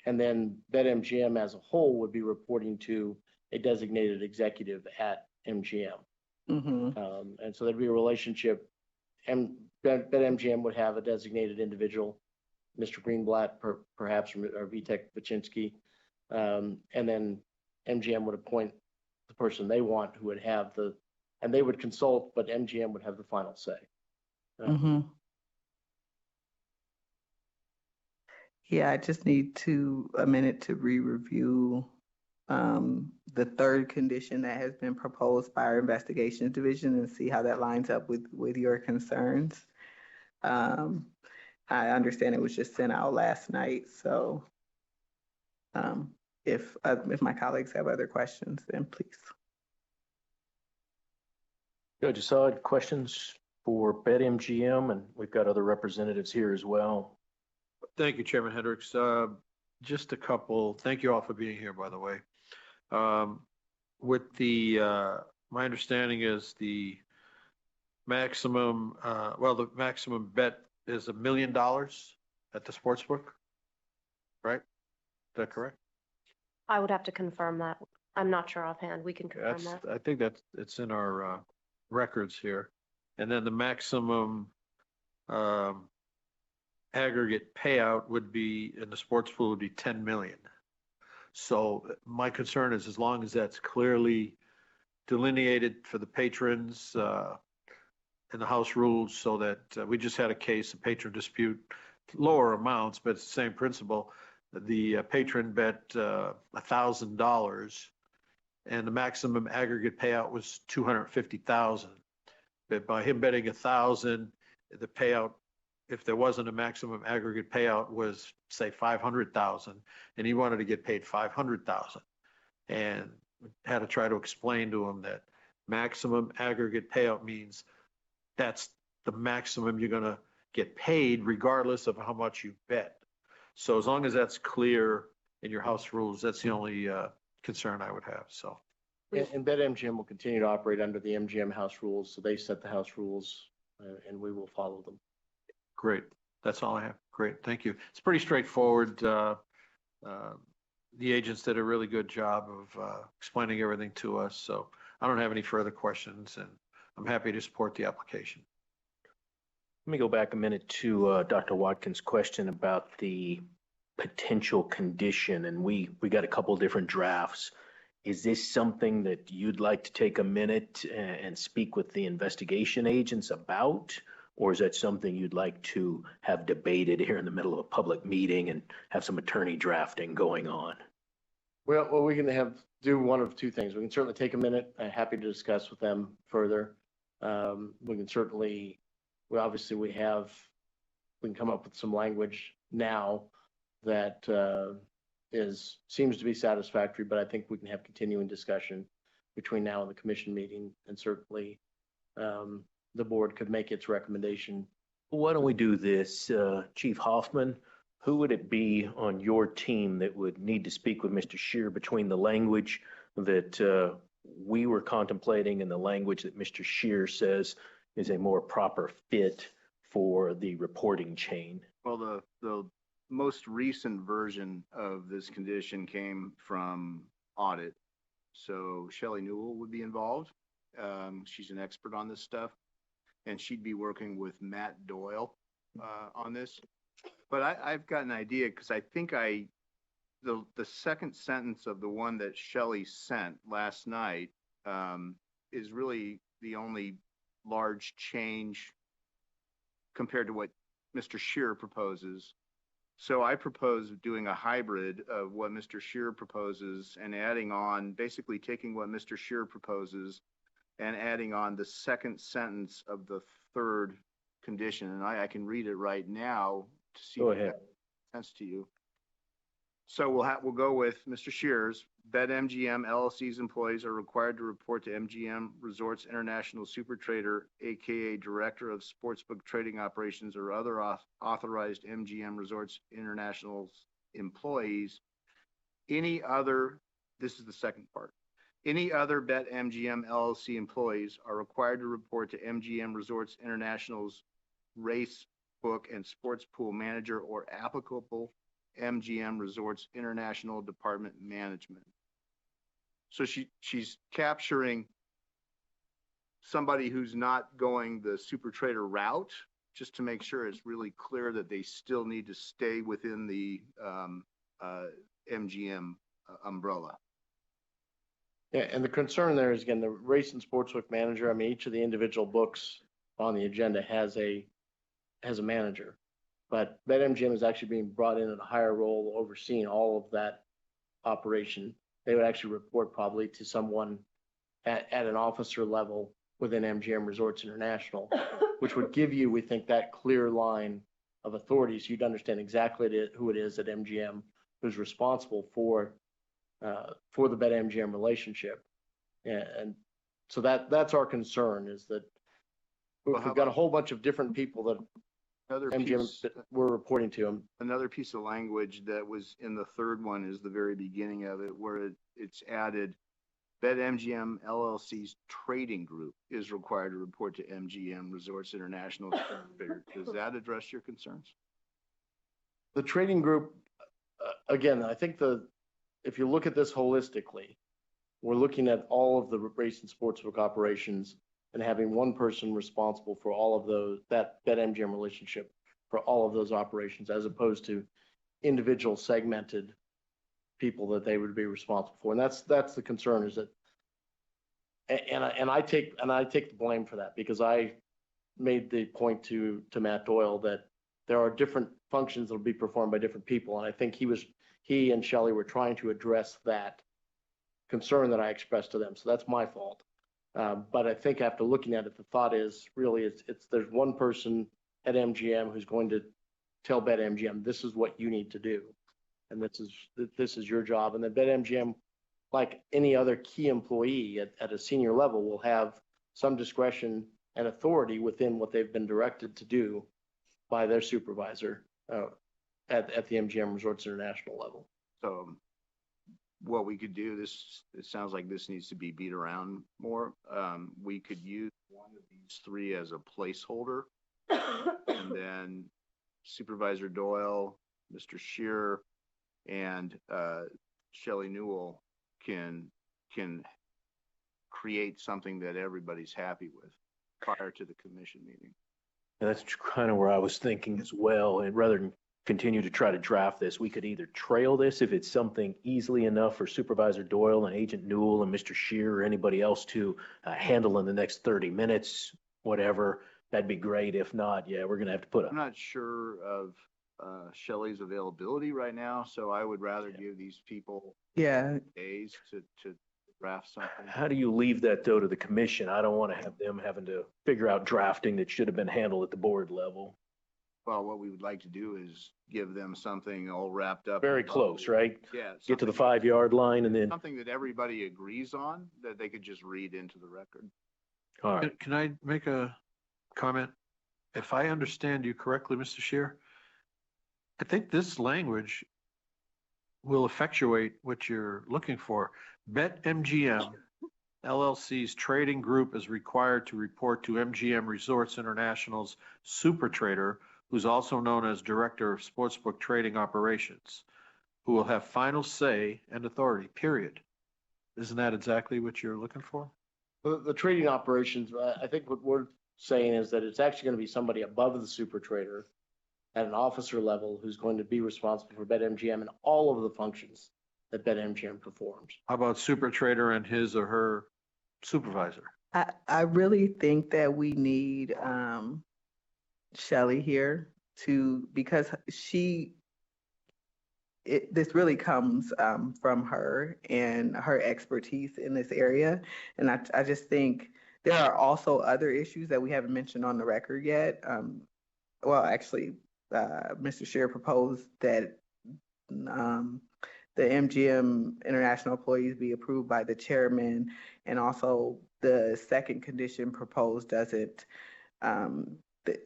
And then BetMGM as a whole would be reporting to a designated executive at MGM. Mm-hmm. And so there'd be a relationship. And BetMGM would have a designated individual, Mr. Greenblatt, perhaps, or Vitek Vachinsky. And then MGM would appoint the person they want who would have and they would consult, but MGM would have the final say. Mm-hmm. Yeah, I just need a minute to re-review the third condition that has been proposed by our investigations division and see how that lines up with your concerns. I understand it was just sent out last night, so if my colleagues have other questions, then please. Judge Assad, questions for BetMGM, and we've got other representatives here as well. Thank you, Chairman Hendricks. Just a couple. Thank you all for being here, by the way. My understanding is the maximum bet is $1 million at the sportsbook, right? Is that correct? I would have to confirm that. I'm not sure offhand. We can confirm that. I think it's in our records here. And then the maximum aggregate payout would be in the sports pool would be 10 million. So my concern is as long as that's clearly delineated for the patrons in the house rules, so that we just had a patron dispute lower amounts, but it's the same principle. The patron bet $1,000 and the maximum aggregate payout was 250,000. But by him betting 1,000, the payout, if there wasn't a maximum aggregate payout, was say 500,000, and he wanted to get paid 500,000, and had to try to explain to him that maximum aggregate payout means that's the maximum you're going to get paid regardless of how much you bet. So as long as that's clear in your house rules, that's the only concern I would have. So. And BetMGM will continue to operate under the MGM house rules. So they set the house rules and we will follow them. Great. That's all I have. Great. Thank you. It's pretty straightforward. The agents did a really good job of explaining everything to us. So I don't have any further questions, and I'm happy to support the application. Let me go back a minute to Dr. Watkins' question about the potential condition, and we got a couple different drafts. Is this something that you'd like to take a minute and speak with the investigation agents about? Or is that something you'd like to have debated here in the middle of a public meeting and have some attorney drafting going on? Well, we can do one of two things. We can certainly take a minute. I'm happy to discuss with them further. We can certainly, we can come up with some language now that seems to be satisfactory, but I think we can have continuing discussion between now and the commission meeting, and certainly the board could make its recommendation. Why don't we do this? Chief Hoffman, who would it be on your team that would need to speak with Mr. Scheer between the language that we were contemplating and the language that Mr. Scheer says is a more proper fit for the reporting chain? Well, the most recent version of this condition came from audit. So Shelley Newell would be involved. She's an expert on this stuff, and she'd be working with Matt Doyle on this. But I've got an idea, because I think the second sentence of the one that Shelley sent last night is really the only large change compared to what Mr. Scheer proposes. So I propose doing a hybrid of what Mr. Scheer proposes and adding on, basically taking what Mr. Scheer proposes and adding on the second sentence of the third condition. And I can read it right now to see if that makes sense to you. So we'll go with Mr. Scheer's. BetMGM LLC's employees are required to report to MGM Resorts International Super Trader, aka Director of Sportsbook Trading Operations, or other authorized MGM Resorts International's employees. Any other, this is the second part, any other BetMGM LLC employees are required to report to MGM Resorts International's race book and sports pool manager or applicable MGM Resorts International Department Management. So she's capturing somebody who's not going the super trader route, just to make sure it's really clear that they still need to stay within the MGM umbrella. Yeah, and the concern there is, again, the race and sportsbook manager. I mean, each of the individual books on the agenda has a manager, but BetMGM is actually being brought in at a higher role, overseeing all of that operation. They would actually report probably to someone at an officer level within MGM Resorts International, which would give you, we think, that clear line of authority, so you'd understand exactly who it is at MGM who's responsible for the BetMGM relationship. And so that's our concern, is that we've got a whole bunch of different people that we're reporting to them. Another piece of language that was in the third one is the very beginning of it, where it's added, BetMGM LLC's trading group is required to report to MGM Resorts International. Does that address your concerns? The trading group, again, I think if you look at this holistically, we're looking at all of the race and sportsbook operations and having one person responsible for all of those, that BetMGM relationship for all of those operations, as opposed to individual segmented people that they would be responsible for. And that's the concern, is that, and I take the blame for that, because I made the point to Matt Doyle that there are different functions that'll be performed by different people. And I think he and Shelley were trying to address that concern that I expressed to them. So that's my fault. But I think after looking at it, the thought is really there's one person at MGM who's going to tell BetMGM, this is what you need to do. And this is your job. And then BetMGM, like any other key employee at a senior level, will have some discretion and authority within what they've been directed to do by their supervisor at the MGM Resorts International level. So what we could do, it sounds like this needs to be beat around more. We could use one of these three as a placeholder, and then Supervisor Doyle, Mr. Shearer, and Shelley Newell can create something that everybody's happy with prior to the commission meeting. And that's kind of where I was thinking as well. And rather than continue to try to draft this, we could either trail this if it's something easily enough for Supervisor Doyle and Agent Newell and Mr. Shear or anybody else to handle in the next 30 minutes, whatever. That'd be great. If not, yeah, we're going to have to put I'm not sure of Shelley's availability right now, so I would rather give these people days to draft something. How do you leave that though to the commission? I don't want to have them having to figure out drafting that should have been handled at the board level. Well, what we would like to do is give them something all wrapped up. Very close, right? Yeah. Get to the 5-yard line and then. Something that everybody agrees on that they could just read into the record. All right. Can I make a comment? If I understand you correctly, Mr. Shear, I think this language will effectuate what you're looking for. BetMGM LLC's trading group is required to report to MGM Resorts International's super trader, who's also known as Director of Sportsbook Trading Operations, who will have final say and authority, period. Isn't that exactly what you're looking for? The trading operations, I think what we're saying is that it's actually going to be somebody above the super trader at an officer level who's going to be responsible for BetMGM and all of the functions that BetMGM performs. How about super trader and his or her supervisor? I really think that we need Shelley here because this really comes from her and her expertise in this area. And I just think there are also other issues that we haven't mentioned on the record yet. Well, actually, Mr. Shearer proposed that the MGM International employees be approved by the chairman, and also the second condition proposed doesn't,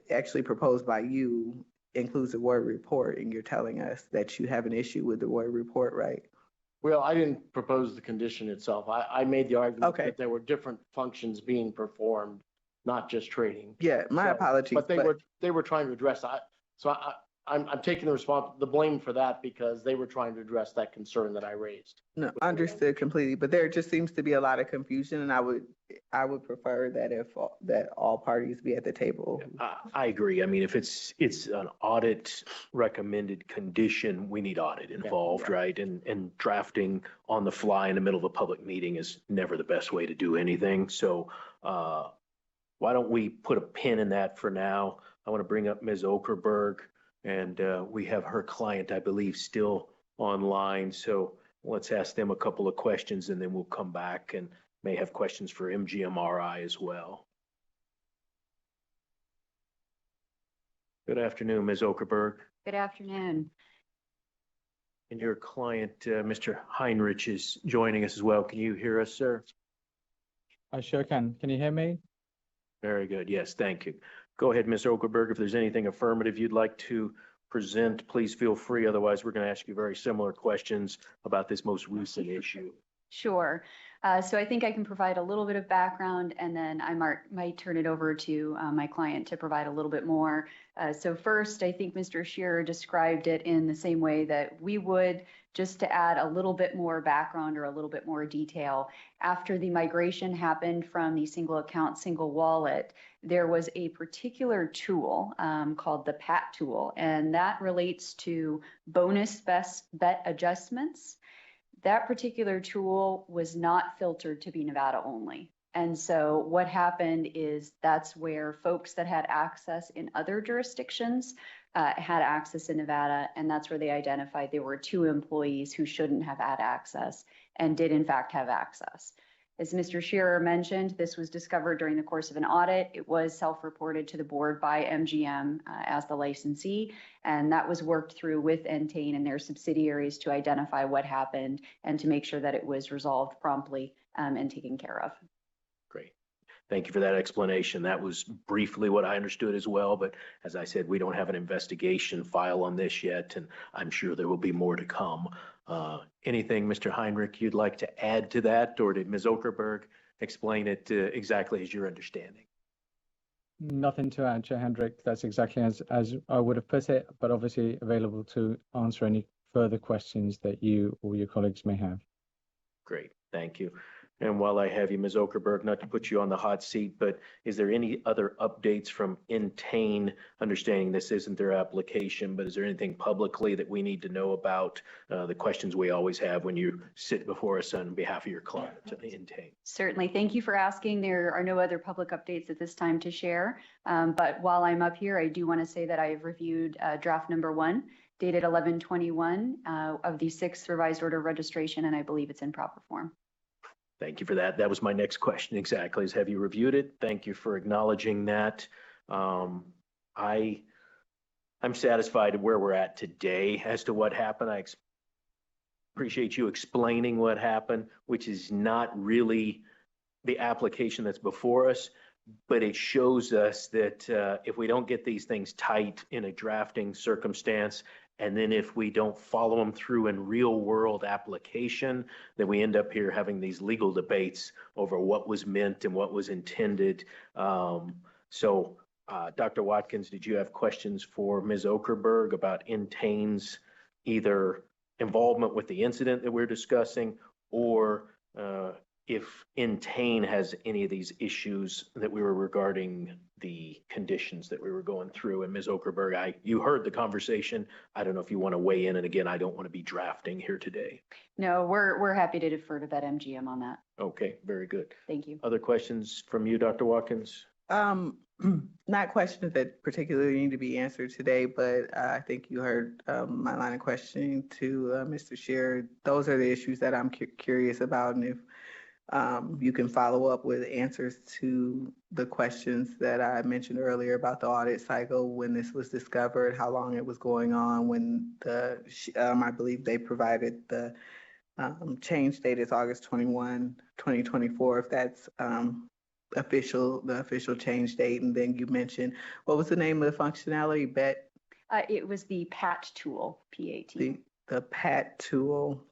actually proposed by you includes the word report, and you're telling us that you have an issue with the word report, right? Well, I didn't propose the condition itself. I made the argument that there were different functions being performed, not just trading. Yeah, my apologies. But they were trying to address that. So I'm taking the blame for that because they were trying to address that concern that I raised. No, understood completely. But there just seems to be a lot of confusion, and I would prefer that that all parties be at the table. I agree. I mean, if it's an audit recommended condition, we need audit involved, right? And drafting on the fly in the middle of a public meeting is never the best way to do anything. So why don't we put a pin in that for now? I want to bring up Ms. Okerberg, and we have her client, I believe, still online. So let's ask them a couple of questions, and then we'll come back and may have questions for MGMRI as well. Good afternoon, Ms. Okerberg. Good afternoon. And your client, Mr. Heinrich, is joining us as well. Can you hear us, sir? I sure can. Can you hear me? Very good. Yes, thank you. Go ahead, Ms. Okerberg. If there's anything affirmative you'd like to present, please feel free. Otherwise, we're going to ask you very similar questions about this most recent issue. Sure. So I think I can provide a little bit of background, and then I might turn it over to my client to provide a little bit more. So first, I think Mr. Shearer described it in the same way that we would, just to add a little bit more background or a little bit more detail. After the migration happened from the single account, single wallet, there was a particular tool called the PAT tool, and that relates to bonus bet adjustments. That particular tool was not filtered to be Nevada only. And so what happened is that's where folks that had access in other jurisdictions had access in Nevada, and that's where they identified there were 2 employees who shouldn't have had access and did in fact have access. As Mr. Shearer mentioned, this was discovered during the course of an audit. It was self-reported to the board by MGM as the licensee, and that was worked through with Entain and their subsidiaries to identify what happened and to make sure that it was resolved promptly and taken care of. Great. Thank you for that explanation. That was briefly what I understood as well, but as I said, we don't have an investigation file on this yet, and I'm sure there will be more to come. Anything, Mr. Heinrich, you'd like to add to that, or did Ms. Okerberg explain it exactly as your understanding? Nothing to add, Chair Hendrick. That's exactly as I would have put it, but obviously available to answer any further questions that you or your colleagues may have. Great, thank you. And while I have you, Ms. Okerberg, not to put you on the hot seat, but is there any other updates from Entain? Understanding this isn't their application, but is there anything publicly that we need to know about the questions we always have when you sit before us on behalf of your client, Entain? Certainly. Thank you for asking. There are no other public updates at this time to share. But while I'm up here, I do want to say that I have reviewed draft number 1, dated 11/21 of the 6th revised order of registration, and I believe it's in proper form. Thank you for that. That was my next question exactly, is have you reviewed it? Thank you for acknowledging that. I'm satisfied where we're at today as to what happened. I appreciate you explaining what happened, which is not really the application that's before us, but it shows us that if we don't get these things tight in a drafting circumstance, and then if we don't follow them through in real world application, then we end up here having these legal debates over what was meant and what was intended. So Dr. Watkins, did you have questions for Ms. Okerberg about Entain's either involvement with the incident that we're discussing, or if Entain has any of these issues that we were regarding the conditions that we were going through? And Ms. Okerberg, you heard the conversation. I don't know if you want to weigh in. And again, I don't want to be drafting here today. No, we're happy to defer to BetMGM on that. Okay, very good. Thank you. Other questions from you, Dr. Watkins? Not questions that particularly need to be answered today, but I think you heard my line of questioning to Mr. Shearer. Those are the issues that I'm curious about, and if you can follow up with answers to the questions that I mentioned earlier about the audit cycle, when this was discovered, how long it was going on, when I believe they provided the change date is August 21, 2024, if that's the official change date. And then you mentioned, what was the name of the functionality? It was the PAT tool, PAT. The PAT tool.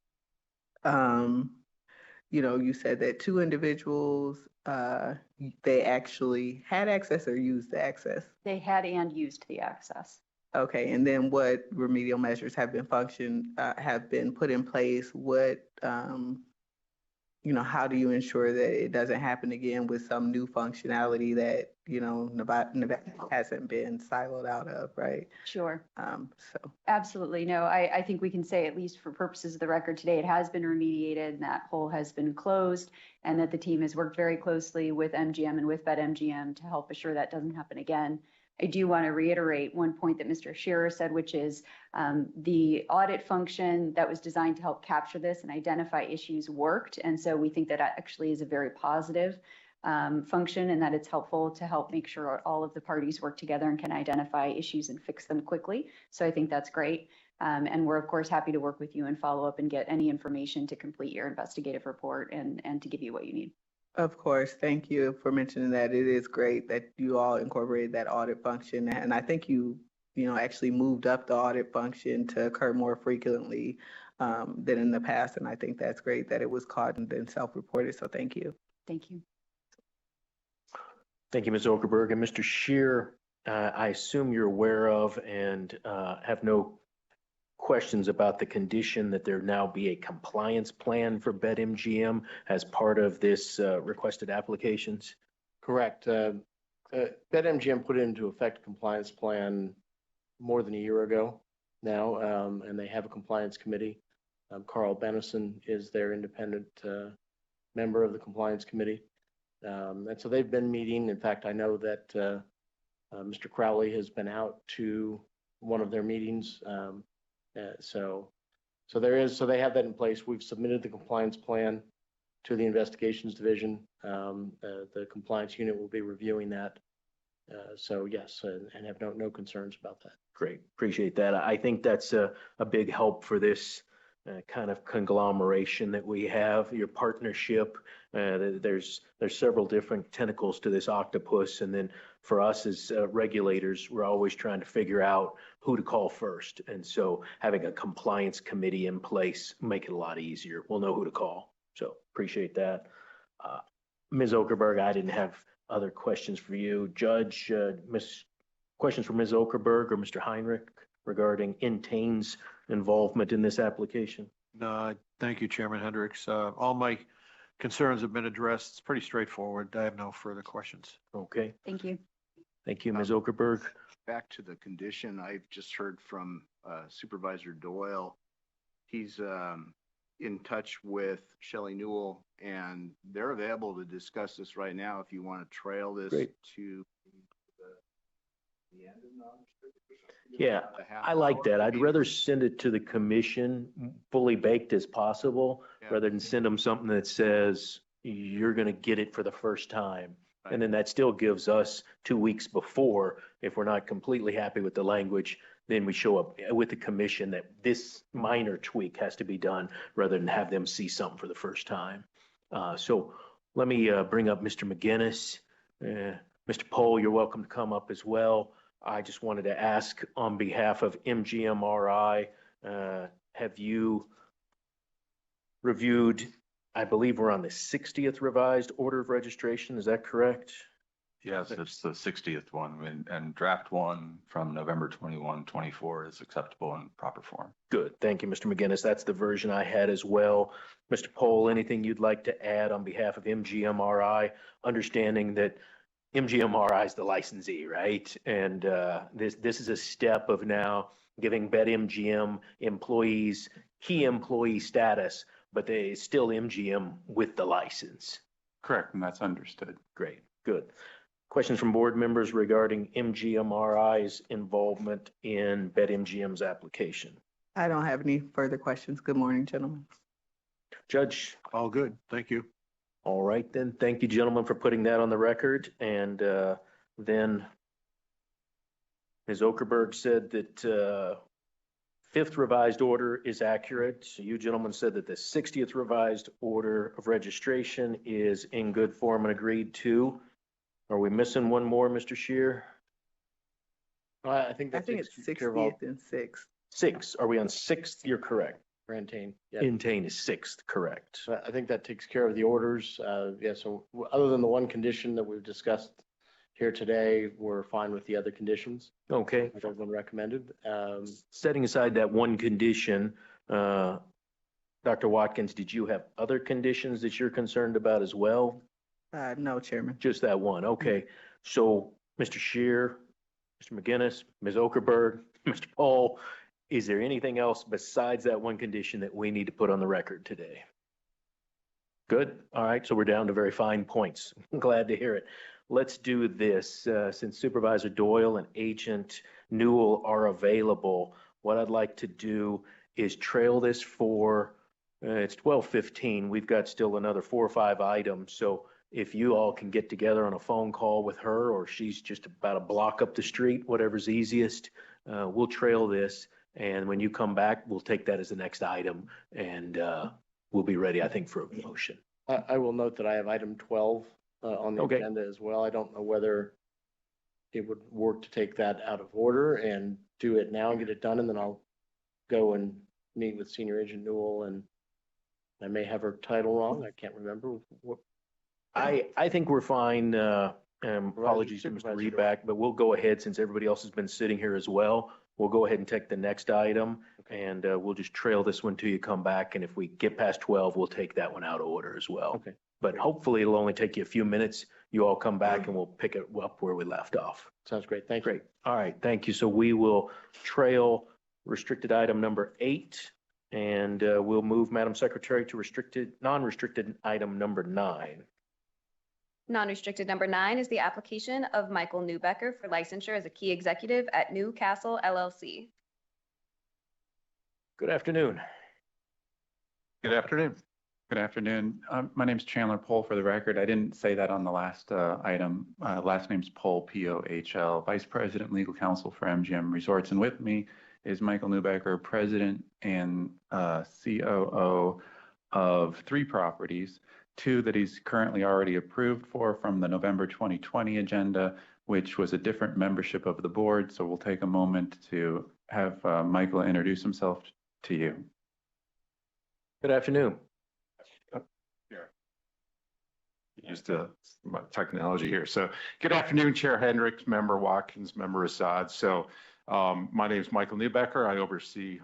You said that 2 individuals, they actually had access or used the access? They had and used the access. Okay, and then what remedial measures have been put in place? What, how do you ensure that it doesn't happen again with some new functionality that, Nevada hasn't been siloed out of, right? Sure. So. Absolutely. No, I think we can say, at least for purposes of the record today, it has been remediated and that hole has been closed, and that the team has worked very closely with MGM and with BetMGM to help assure that doesn't happen again. I do want to reiterate one point that Mr. Shearer said, which is the audit function that was designed to help capture this and identify issues worked. And so we think that actually is a very positive function, and that it's helpful to help make sure all of the parties work together and can identify issues and fix them quickly. So I think that's great. And we're, of course, happy to work with you and follow up and get any information to complete your investigative report and to give you what you need. Of course. Thank you for mentioning that. It is great that you all incorporated that audit function. And I think you actually moved up the audit function to occur more frequently than in the past. And I think that's great that it was caught and then self-reported. So thank you. Thank you. Thank you, Ms. Okerberg. And Mr. Shearer, I assume you're aware of and have no questions about the condition that there now be a compliance plan for BetMGM as part of this requested applications? Correct. BetMGM put into effect a compliance plan more than a year ago now, and they have a compliance committee. Carl Benison is their independent member of the compliance committee. And so they've been meeting. In fact, I know that Mr. Crowley has been out to one of their meetings. So they have that in place. We've submitted the compliance plan to the investigations division. The compliance unit will be reviewing that. So yes, and have no concerns about that. Great, appreciate that. I think that's a big help for this kind of conglomeration that we have, your partnership. There's several different tentacles to this octopus. And then for us as regulators, we're always trying to figure out who to call first. And so having a compliance committee in place make it a lot easier. We'll know who to call. So appreciate that. Ms. Okerberg, I didn't have other questions for you. Judge, questions for Ms. Okerberg or Mr. Heinrich regarding Entain's involvement in this application? No, thank you, Chairman Hendricks. All my concerns have been addressed. It's pretty straightforward. I have no further questions. Okay. Thank you. Thank you, Ms. Okerberg. Back to the condition, I've just heard from Supervisor Doyle. He's in touch with Shelley Newell, and they're available to discuss this right now if you want to trail this to the end of non-restricted. Yeah, I like that. I'd rather send it to the commission fully baked as possible rather than send them something that says you're going to get it for the first time. And then that still gives us 2 weeks before, if we're not completely happy with the language, then we show up with the commission that this minor tweak has to be done rather than have them see something for the first time. So let me bring up Mr. McGinnis. Mr. Pohl, you're welcome to come up as well. I just wanted to ask on behalf of MGMRI, have you reviewed, I believe we're on the 60th revised order of registration, is that correct? Yes, it's the 60th one, and draft one from November 21, 24 is acceptable in proper form. Good, thank you, Mr. McGinnis. That's the version I had as well. Mr. Pohl, anything you'd like to add on behalf of MGMRI, understanding that MGMRI is the licensee, right? And this is a step of now giving BetMGM employees key employee status, but they still MGM with the license. Correct, and that's understood. Great, good. Questions from board members regarding MGMRI's involvement in BetMGM's application? I don't have any further questions. Good morning, gentlemen. Judge? All good, thank you. All right, then. Thank you, gentlemen, for putting that on the record. And then Ms. Okerberg said that 5th revised order is accurate. So you gentlemen said that the 60th revised order of registration is in good form and agreed to. Are we missing one more, Mr. Shear? I think it's 60th and 6th. 6. Are we on 6th? You're correct. For Entain. Yeah. Entain is 6th, correct. So I think that takes care of the orders. Yeah, so other than the one condition that we've discussed here today, we're fine with the other conditions. Okay. That have been recommended. Setting aside that one condition, Dr. Watkins, did you have other conditions that you're concerned about as well? No, Chairman. Just that one. Okay. So, Mr. Shear, Mr. McGinnis, Ms. Okerberg, Mr. Pohl, is there anything else besides that one condition that we need to put on the record today? Good. All right. So we're down to very fine points. I'm glad to hear it. Let's do this. Since Supervisor Doyle and Agent Newell are available, what I'd like to do is trail this for, it's 12:15. We've got still another 4 or 5 items. So if you all can get together on a phone call with her, or she's just about a block up the street, whatever's easiest, we'll trail this. And when you come back, we'll take that as the next item, and we'll be ready, I think, for a motion. I will note that I have item 12 on the agenda as well. I don't know whether it would work to take that out of order and do it now and get it done, and then I'll go and meet with Senior Agent Newell, and I may have her title wrong. I can't remember. I think we're fine. Apologies to Mr. Reback, but we'll go ahead since everybody else has been sitting here as well. We'll go ahead and take the next item, and we'll just trail this one till you come back. And if we get past 12, we'll take that one out of order as well. Okay. But hopefully it'll only take you a few minutes. You all come back and we'll pick it up where we left off. Sounds great. Thank you. Great. All right. Thank you. So we will trail restricted item number 8, and we'll move, Madam Secretary, to non-restricted item number 9. Non-restricted number 9 is the application of Michael Newbecker for licensure as a key executive at Newcastle LLC. Good afternoon. Good afternoon. Good afternoon. My name's Chandler Pohl, for the record. I didn't say that on the last item. Last name's Pohl, P-O-H-L, Vice President, Legal Counsel for MGM Resorts. And with me is Michael Newbecker, President and COO of 3 properties, 2 that he's currently already approved for from the November 2020 agenda, which was a different membership of the board. So we'll take a moment to have Michael introduce himself to you. Good afternoon. Used to technology here. So good afternoon, Chair Hendricks, Member Watkins, Member Assad. So my name is Michael Newbecker. I oversee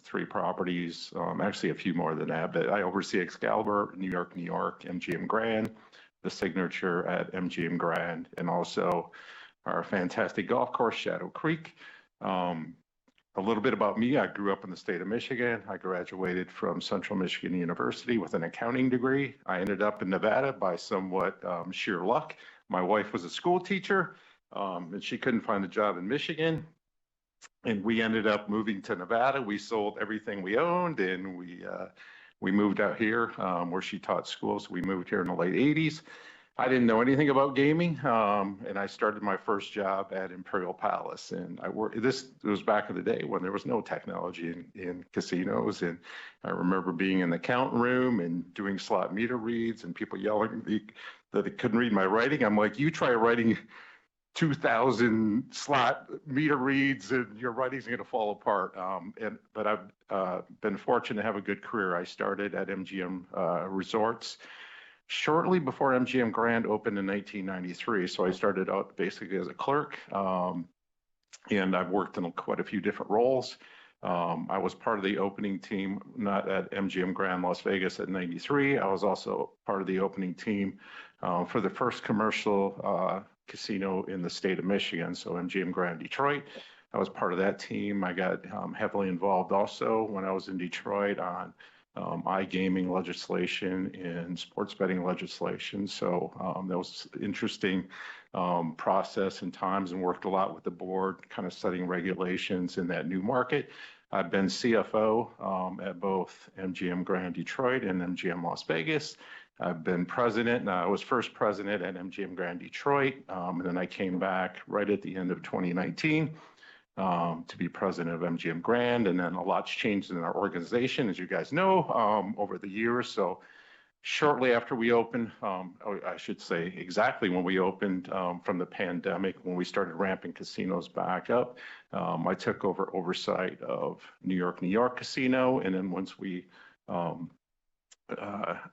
3 properties, actually a few more than that, but I oversee Excalibur, New York, MGM Grand, the Signature at MGM Grand, and also our fantastic golf course, Shadow Creek. A little bit about me. I grew up in the state of Michigan. I graduated from Central Michigan University with an accounting degree. I ended up in Nevada by somewhat sheer luck. My wife was a school teacher, and she couldn't find a job in Michigan. And we ended up moving to Nevada. We sold everything we owned, and we moved out here where she taught school. So we moved here in the late 80s. I didn't know anything about gaming, and I started my first job at Imperial Palace. And I worked. This was back in the day when there was no technology in casinos. And I remember being in the count room and doing slot meter reads, and people yelling at me that they couldn't read my writing. I'm like, you try writing 2,000 slot meter reads, and your writing's going to fall apart. But I've been fortunate to have a good career. I started at MGM Resorts shortly before MGM Grand opened in 1993. So I started out basically as a clerk, and I've worked in quite a few different roles. I was part of the opening team, not at MGM Grand Las Vegas at 93. I was also part of the opening team for the first commercial casino in the state of Michigan, so MGM Grand Detroit. I was part of that team. I got heavily involved also when I was in Detroit on iGaming legislation and sports betting legislation. So that was interesting process and times, and worked a lot with the board, kind of setting regulations in that new market. I've been CFO at both MGM Grand Detroit and MGM Las Vegas. I've been president. I was first president at MGM Grand Detroit, and then I came back right at the end of 2019 to be president of MGM Grand. And then a lot's changed in our organization, as you guys know, over the years. So shortly after we opened, I should say exactly when we opened from the pandemic, when we started ramping casinos back up, I took over oversight of New York Casino. And then once we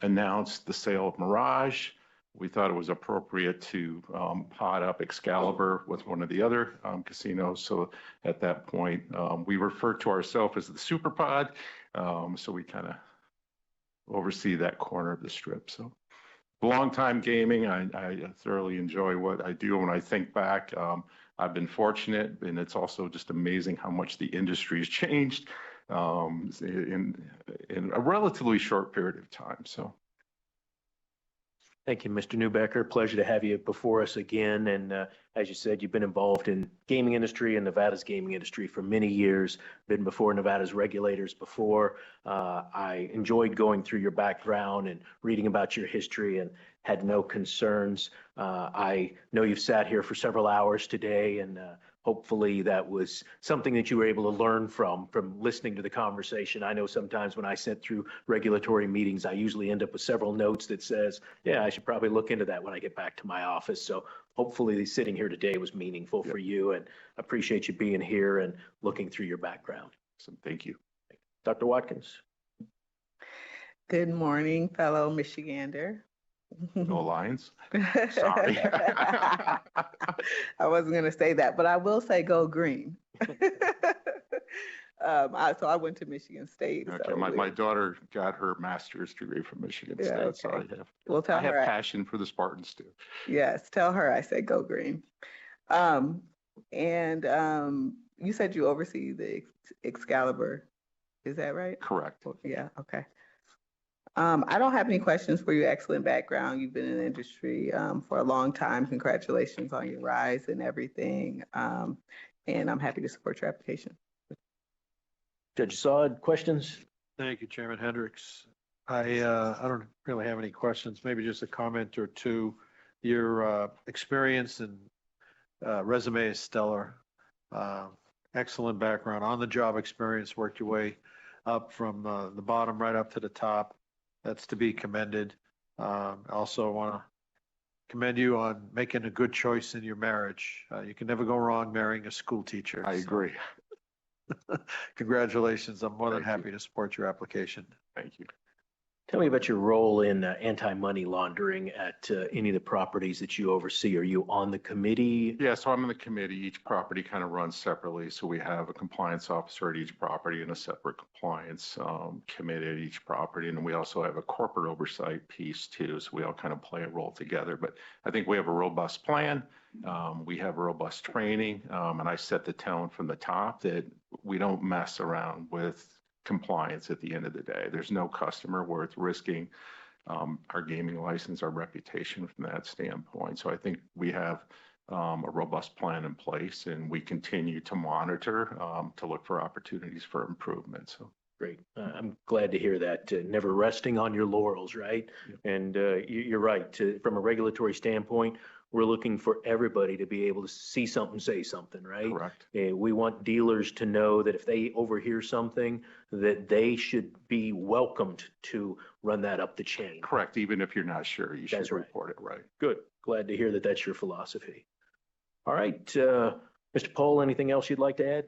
announced the sale of Mirage, we thought it was appropriate to pot up Excalibur with one of the other casinos. So at that point, we referred to ourselves as the Super Pod. So we kind of oversee that corner of the strip. So long time gaming. I thoroughly enjoy what I do. When I think back, I've been fortunate, and it's also just amazing how much the industry has changed in a relatively short period of time. So. Thank you, Mr. Newbecker. Pleasure to have you before us again. And as you said, you've been involved in gaming industry and Nevada's gaming industry for many years, been before Nevada's regulators before. I enjoyed going through your background and reading about your history and had no concerns. I know you've sat here for several hours today, and hopefully that was something that you were able to learn from listening to the conversation. I know sometimes when I sit through regulatory meetings, I usually end up with several notes that says, yeah, I should probably look into that when I get back to my office. So hopefully sitting here today was meaningful for you, and appreciate you being here and looking through your background. So thank you. Dr. Watkins. Good morning, fellow Michigander. No lines. Sorry. I wasn't going to say that, but I will say go green. So I went to Michigan State. Okay, so my daughter got her master's degree from Michigan State, okay. So I have passion for the Spartans too. Yes, tell her I said go green. You said you oversee the Excalibur, is that right? Correct. Yeah, okay. I don't have any questions for you. Excellent background. You've been in the industry for a long time. Congratulations on your rise and everything. And I'm happy to support your application. Judge Assad, questions? Thank you, Chairman Hendricks. I don't really have any questions, maybe just a comment or two. Your experience and resume is stellar. Excellent background, on-the-job experience, worked your way up from the bottom right up to the top. That's to be commended. Also want to commend you on making a good choice in your marriage. You can never go wrong marrying a school teacher. I agree. Congratulations. I'm more than happy to support your application. Thank you. Tell me about your role in anti-money laundering at any of the properties that you oversee. Are you on the committee? Yeah, so I'm on the committee. Each property kind of runs separately. So we have a compliance officer at each property and a separate compliance committee at each property. And we also have a corporate oversight piece too. So we all kind of play a role together. But I think we have a robust plan. We have robust training. And I set the tone from the top that we don't mess around with compliance at the end of the day. There's no customer worth risking our gaming license, our reputation from that standpoint. So I think we have a robust plan in place, and we continue to monitor to look for opportunities for improvement. So great. I'm glad to hear that. Never resting on your laurels, right? Yeah. And you're right. From a regulatory standpoint, we're looking for everybody to be able to see something, say something, right? Correct. We want dealers to know that if they overhear something, that they should be welcomed to run that up the chain. Correct. Even if you're not sure, you should report it, right? Good. Glad to hear that that's your philosophy. All right. Mr. Pohl, anything else you'd like to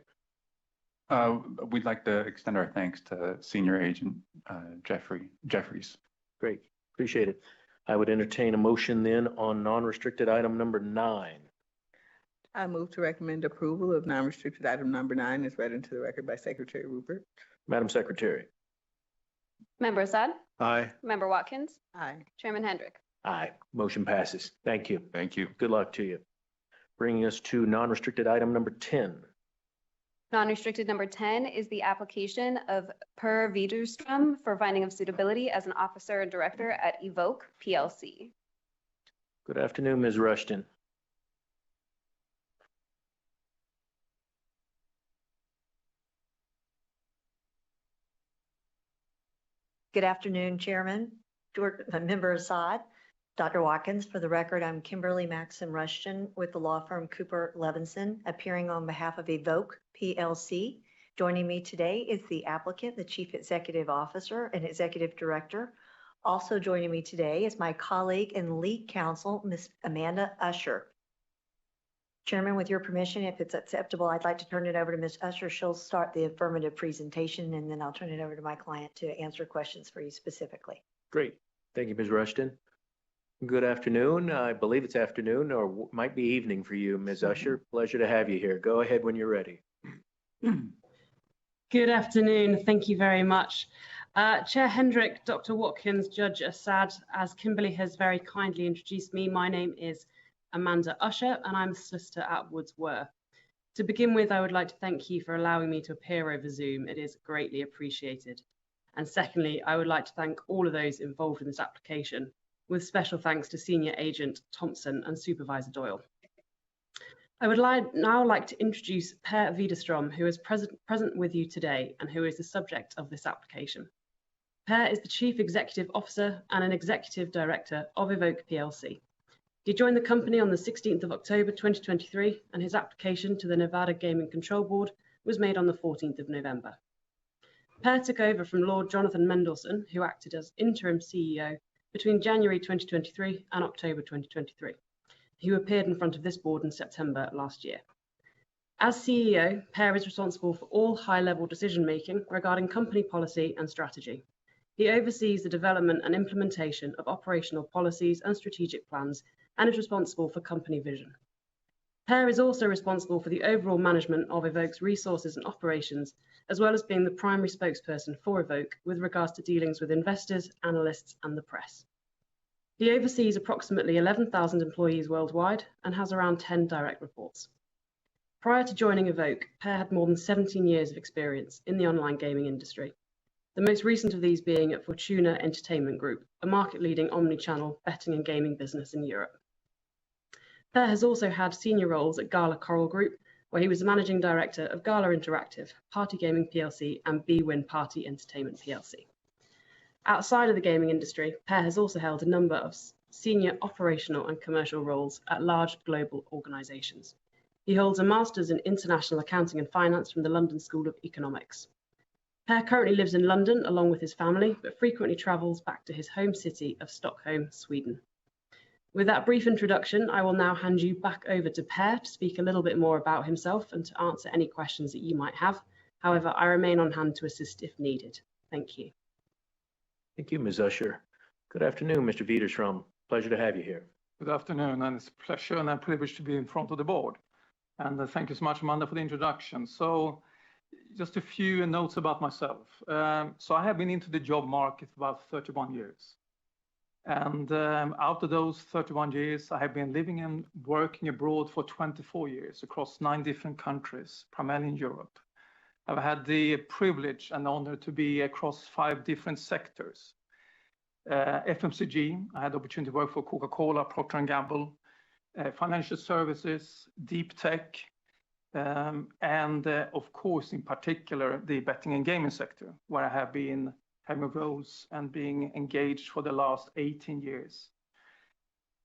add? We'd like to extend our thanks to Senior Agent Jeffries. Great. Appreciate it. I would entertain a motion then on non-restricted item number 9. I move to recommend approval of non-restricted item number 9 as read into the record by Secretary Rupert. Madam Secretary. Member Assad? Aye. Member Watkins? Aye. Chairman Hendrick? Aye. Motion passes. Thank you. Thank you. Good luck to you. Bringing us to non-restricted item number 10. Non-restricted number 10 is the application of Per Widerstrom for finding of suitability as an officer and director at Evoke PLC. Good afternoon, Ms. Rushton. Good afternoon, Chairman, Member Assad, Dr. Watkins. For the record, I'm Kimberly Maxim Rushton with the law firm Cooper Levinson, appearing on behalf of Evoke PLC. Joining me today is the applicant, the Chief Executive Officer and Executive Director. Also joining me today is my colleague and lead counsel, Ms. Amanda Usher. Chairman, with your permission, if it's acceptable, I'd like to turn it over to Ms. Usher. She'll start the affirmative presentation, and then I'll turn it over to my client to answer questions for you specifically. Great. Thank you, Ms. Rushton. Good afternoon. I believe it's afternoon or might be evening for you, Ms. Usher. Pleasure to have you here. Go ahead when you're ready. Good afternoon. Thank you very much. Chair Hendrick, Dr. Watkins, Judge Assad, as Kimberly has very kindly introduced me, my name is Amanda Usher, and I'm a solicitor at Woods Worth. To begin with, I would like to thank you for allowing me to appear over Zoom. It is greatly appreciated. And secondly, I would like to thank all of those involved in this application, with special thanks to Senior Agent Thompson and Supervisor Doyle. I would now like to introduce Per Widerstrom, who is present with you today and who is the subject of this application. Per is the Chief Executive Officer and an Executive Director of Evoke PLC. He joined the company on the 16th of October 2023, and his application to the Nevada Gaming Control Board was made on the 14th of November. Per took over from Lord Jonathan Mendelsohn, who acted as interim CEO between January 2023 and October 2023, who appeared in front of this board in September last year. As CEO, Per is responsible for all high-level decision-making regarding company policy and strategy. He oversees the development and implementation of operational policies and strategic plans and is responsible for company vision. Per is also responsible for the overall management of Evoke's resources and operations, as well as being the primary spokesperson for Evoke with regards to dealings with investors, analysts, and the press. He oversees approximately 11,000 employees worldwide and has around 10 direct reports. Prior to joining Evoke, Per had more than 17 years of experience in the online gaming industry. the most recent of these being at Fortuna Entertainment Group, a market-leading omni-channel betting and gaming business in Europe. Per has also had senior roles at Gala Coral Group, where he was the managing director of Gala Interactive, Party Gaming plc, and bwin Party Entertainment plc. Outside of the gaming industry, Per has also held a number of senior operational and commercial roles at large global organisations. He holds a Master's in International Accounting and Finance from the London School of Economics. Per currently lives in London along with his family, but frequently travels back to his home city of Stockholm, Sweden. With that brief introduction, I will now hand you back over to Per to speak a little bit more about himself and to answer any questions that you might have. However, I remain on hand to assist if needed. Thank you. Thank you, Ms. Usher. Good afternoon, Mr. Widerstrom. Pleasure to have you here. Good afternoon, and it's a pleasure and a privilege to be in front of the board. And thank you so much, Amanda, for the introduction. So just a few notes about myself. So I have been into the job market for about 31 years. And out of those 31 years, I have been living and working abroad for 24 years across 9 different countries, primarily in Europe. I've had the privilege and honor to be across 5 different sectors. FMCG, I had the opportunity to work for Coca-Cola, Procter & Gamble, financial services, deep tech, and of course, in particular, the betting and gaming sector, where I have been having roles and being engaged for the last 18 years.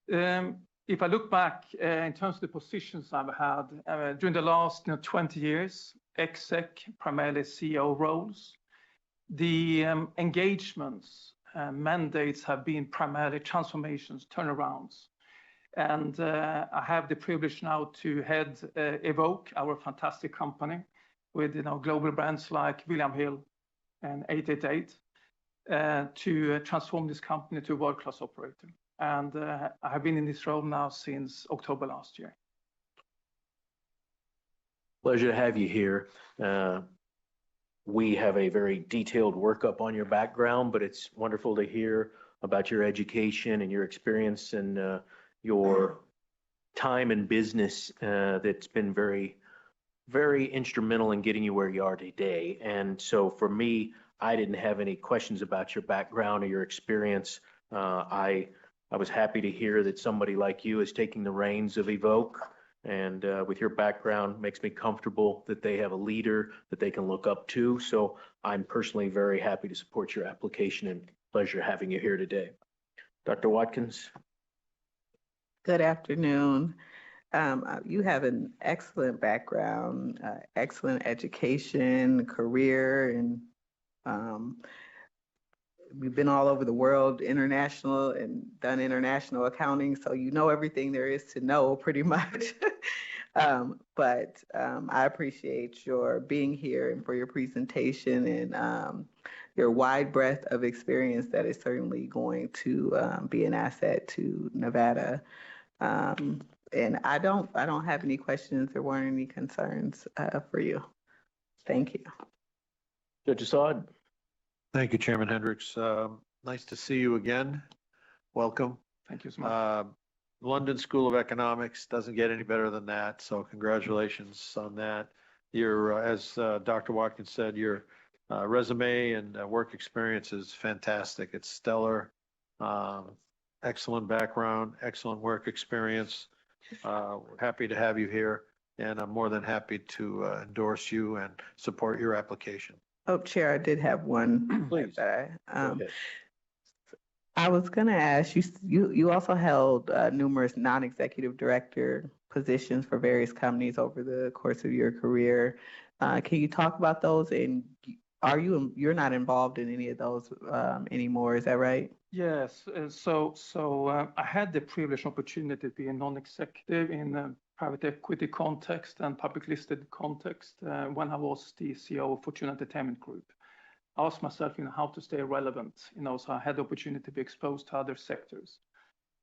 If I look back in terms of the positions I've had during the last 20 years, exec, primarily CEO roles, the engagements, mandates have been primarily transformations, turnarounds. And I have the privilege now to head Evoke, our fantastic company, with global brands like William Hill and 888, to transform this company to a world-class operator. And I have been in this role now since October last year. Pleasure to have you here. We have a very detailed workup on your background, but it's wonderful to hear about your education and your experience and your time in business that's been very, very instrumental in getting you where you are today. And so for me, I didn't have any questions about your background or your experience. I was happy to hear that somebody like you is taking the reins of Evoke. And with your background, makes me comfortable that they have a leader that they can look up to. So I'm personally very happy to support your application and pleasure having you here today. Dr. Watkins. Good afternoon. You have an excellent background, excellent education, career, and you've been all over the world, international, and done international accounting, so you know everything there is to know pretty much. But I appreciate your being here and for your presentation and your wide breadth of experience that is certainly going to be an asset to Nevada. And I don't have any questions. There weren't any concerns for you. Thank you. Judge Assad. Thank you, Chairman Hendricks. Nice to see you again. Welcome. Thank you so much. London School of Economics doesn't get any better than that, so congratulations on that. Your, as Dr. Watkins said, your resume and work experience is fantastic. It's stellar. Excellent background, excellent work experience. We're happy to have you here, and I'm more than happy to endorse you and support your application. Oh, Chair, I did have one. Please. I was going to ask you also held numerous non-executive director positions for various companies over the course of your career. Can you talk about those? And you're not involved in any of those anymore? Is that right? Yes. So I had the privileged opportunity to be a non-executive in a private equity context and public listed context when I was the CEO of Fortuna Entertainment Group. I asked myself, how to stay relevant, so I had the opportunity to be exposed to other sectors.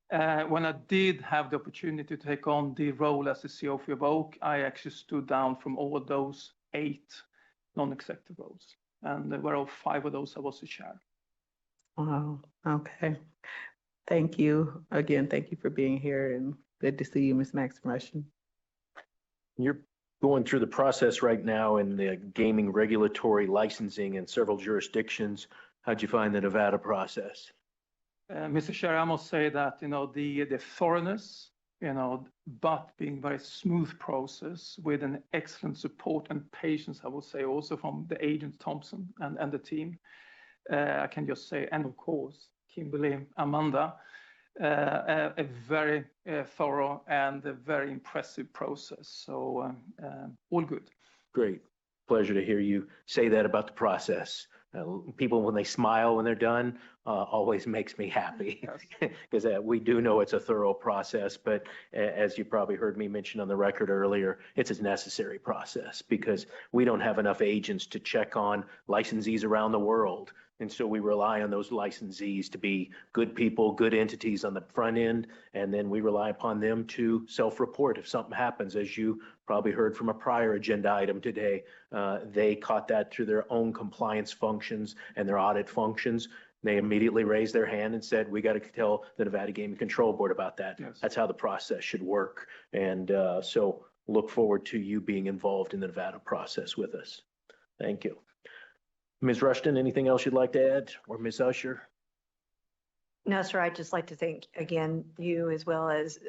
When I did have the opportunity to take on the role as the CEO of Evoke, I actually stood down from all those 8 non-executive roles, and whereof 5 of those I was the chair. Wow. Okay. Thank you. Again, thank you for being here, and good to see you, Ms. Maxim Russian. going through the process right now in the gaming regulatory licensing in several jurisdictions. How'd you find the Nevada process? Mr. Chair, I must say that, the thoroughness, but being very smooth process with an excellent support and patience, I would say, also from the agent Thompson and the team. I can just say, and of course, Kimberly, Amanda, a very thorough and a very impressive process. So all good. Great. Pleasure to hear you say that about the process. People, when they smile when they're done, always makes me happy because we do know it's a thorough process. But as you probably heard me mention on the record earlier, it's a necessary process because we don't have enough agents to check on licensees around the world. And so we rely on those licensees to be good people, good entities on the front end. And then we rely upon them to self-report if something happens. As you probably heard from a prior agenda item today, they caught that through their own compliance functions and their audit functions. They immediately raised their hand and said, we got to tell the Nevada Gaming Control Board about that. Yes. That's how the process should work. And so look forward to you being involved in the Nevada process with us. Thank you. Ms. Rushton, anything else you'd like to add, or Ms. Usher? No, sir, I'd just like to thank again you as well as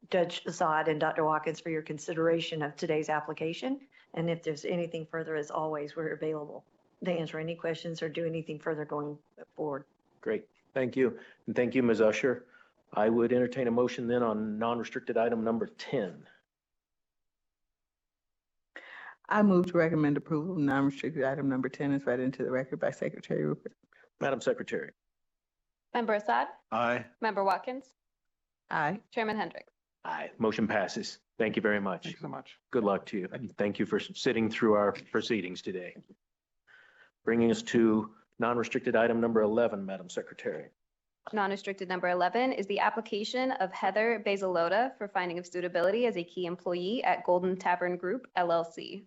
Judge Assad and Dr. Watkins for your consideration of today's application. And if there's anything further, as always, we're available to answer any questions or do anything further going forward. Great, thank you. And thank you, Ms. Usher. I would entertain a motion then on non-restricted item number 10. I move to recommend approval of non-restricted item number 10 is read into the record by Secretary Rupert. Madam Secretary. Member Assad? Aye. Member Watkins? Aye. Chairman Hendricks? Aye. Motion passes. Thank you very much. Thank you so much. Good luck to you. And thank you for sitting through our proceedings today. Bringing us to non-restricted item number 11, Madam Secretary. Non-restricted number 11 is the application of Heather Bazalota for finding of suitability as a key employee at Golden Tavern Group, LLC.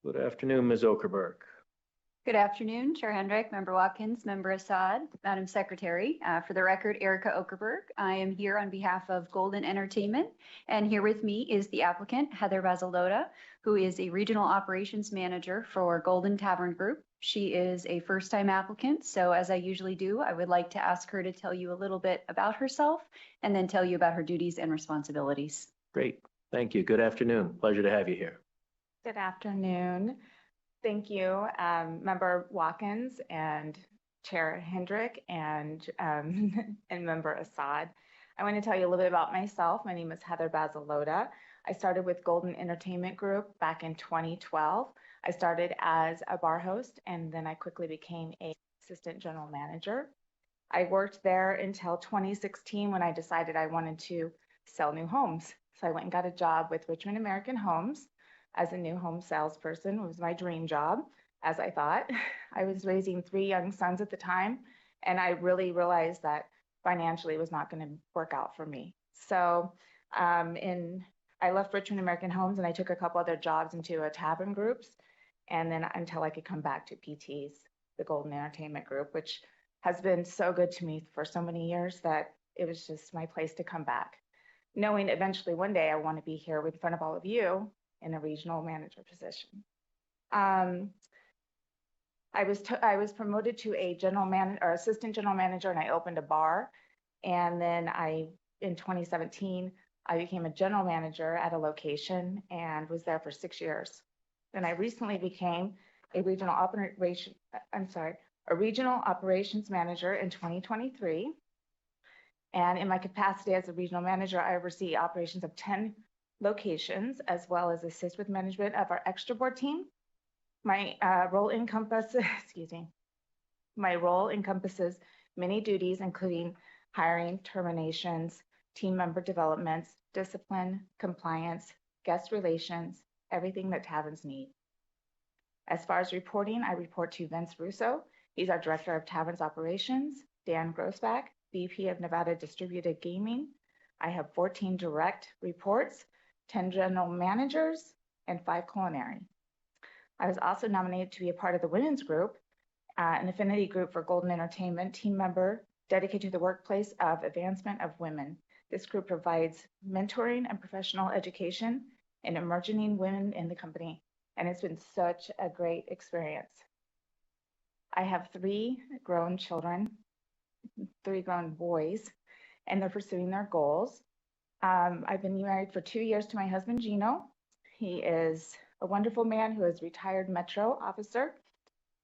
Good afternoon, Ms. Okerberg. Good afternoon, Chair Hendrick, Member Watkins, Member Assad, Madam Secretary. For the record, Erica Okerberg. I am here on behalf of Golden Entertainment, and here with me is the applicant, Heather Bazalota, who is a Regional Operations Manager for Golden Tavern Group. She is a first-time applicant, so as I usually do, I would like to ask her to tell you a little bit about herself and then tell you about her duties and responsibilities. Great. Thank you. Good afternoon. Pleasure to have you here. Good afternoon. Thank you, Member Watkins and Chair Hendrick and Member Assad. I want to tell you a little bit about myself. My name is Heather Bazalota. I started with Golden Entertainment Group back in 2012. I started as a bar host and then I quickly became an assistant general manager. I worked there until 2016 when I decided I wanted to sell new homes. So I went and got a job with Richmond American Homes as a new home salesperson. It was my dream job, as I thought. I was raising 3 young sons at the time, and I really realized that financially it was not going to work out for me. So I left Richmond American Homes and I took a couple other jobs into tavern groups, and then until I could come back to PT's, the Golden Entertainment Group, which has been so good to me for so many years that it was just my place to come back, knowing eventually one day I want to be here in front of all of you in a regional manager position. I was promoted to a general manager or assistant general manager, and I opened a bar. And then in 2017, I became a general manager at a location and was there for 6 years. Then I recently became a regional operations manager in 2023. And in my capacity as a regional manager, I oversee operations of 10 locations, as well as assist with management of our extra board team. My role encompasses many duties, including hiring, terminations, team member developments, discipline, compliance, guest relations, everything that taverns need. As far as reporting, I report to Vince Russo. He's our Director of Taverns Operations, Dan Grossback, VP of Nevada Distributed Gaming. I have 14 direct reports, 10 general managers, and 5 culinary. I was also nominated to be a part of the women's group, an affinity group for Golden Entertainment, team member dedicated to the workplace of advancement of women. This group provides mentoring and professional education and emerging women in the company, and it's been such a great experience. I have 3 grown children, 3 grown boys, and they're pursuing their goals. I've been married for 2 years to my husband, Gino. He is a wonderful man who is retired Metro officer.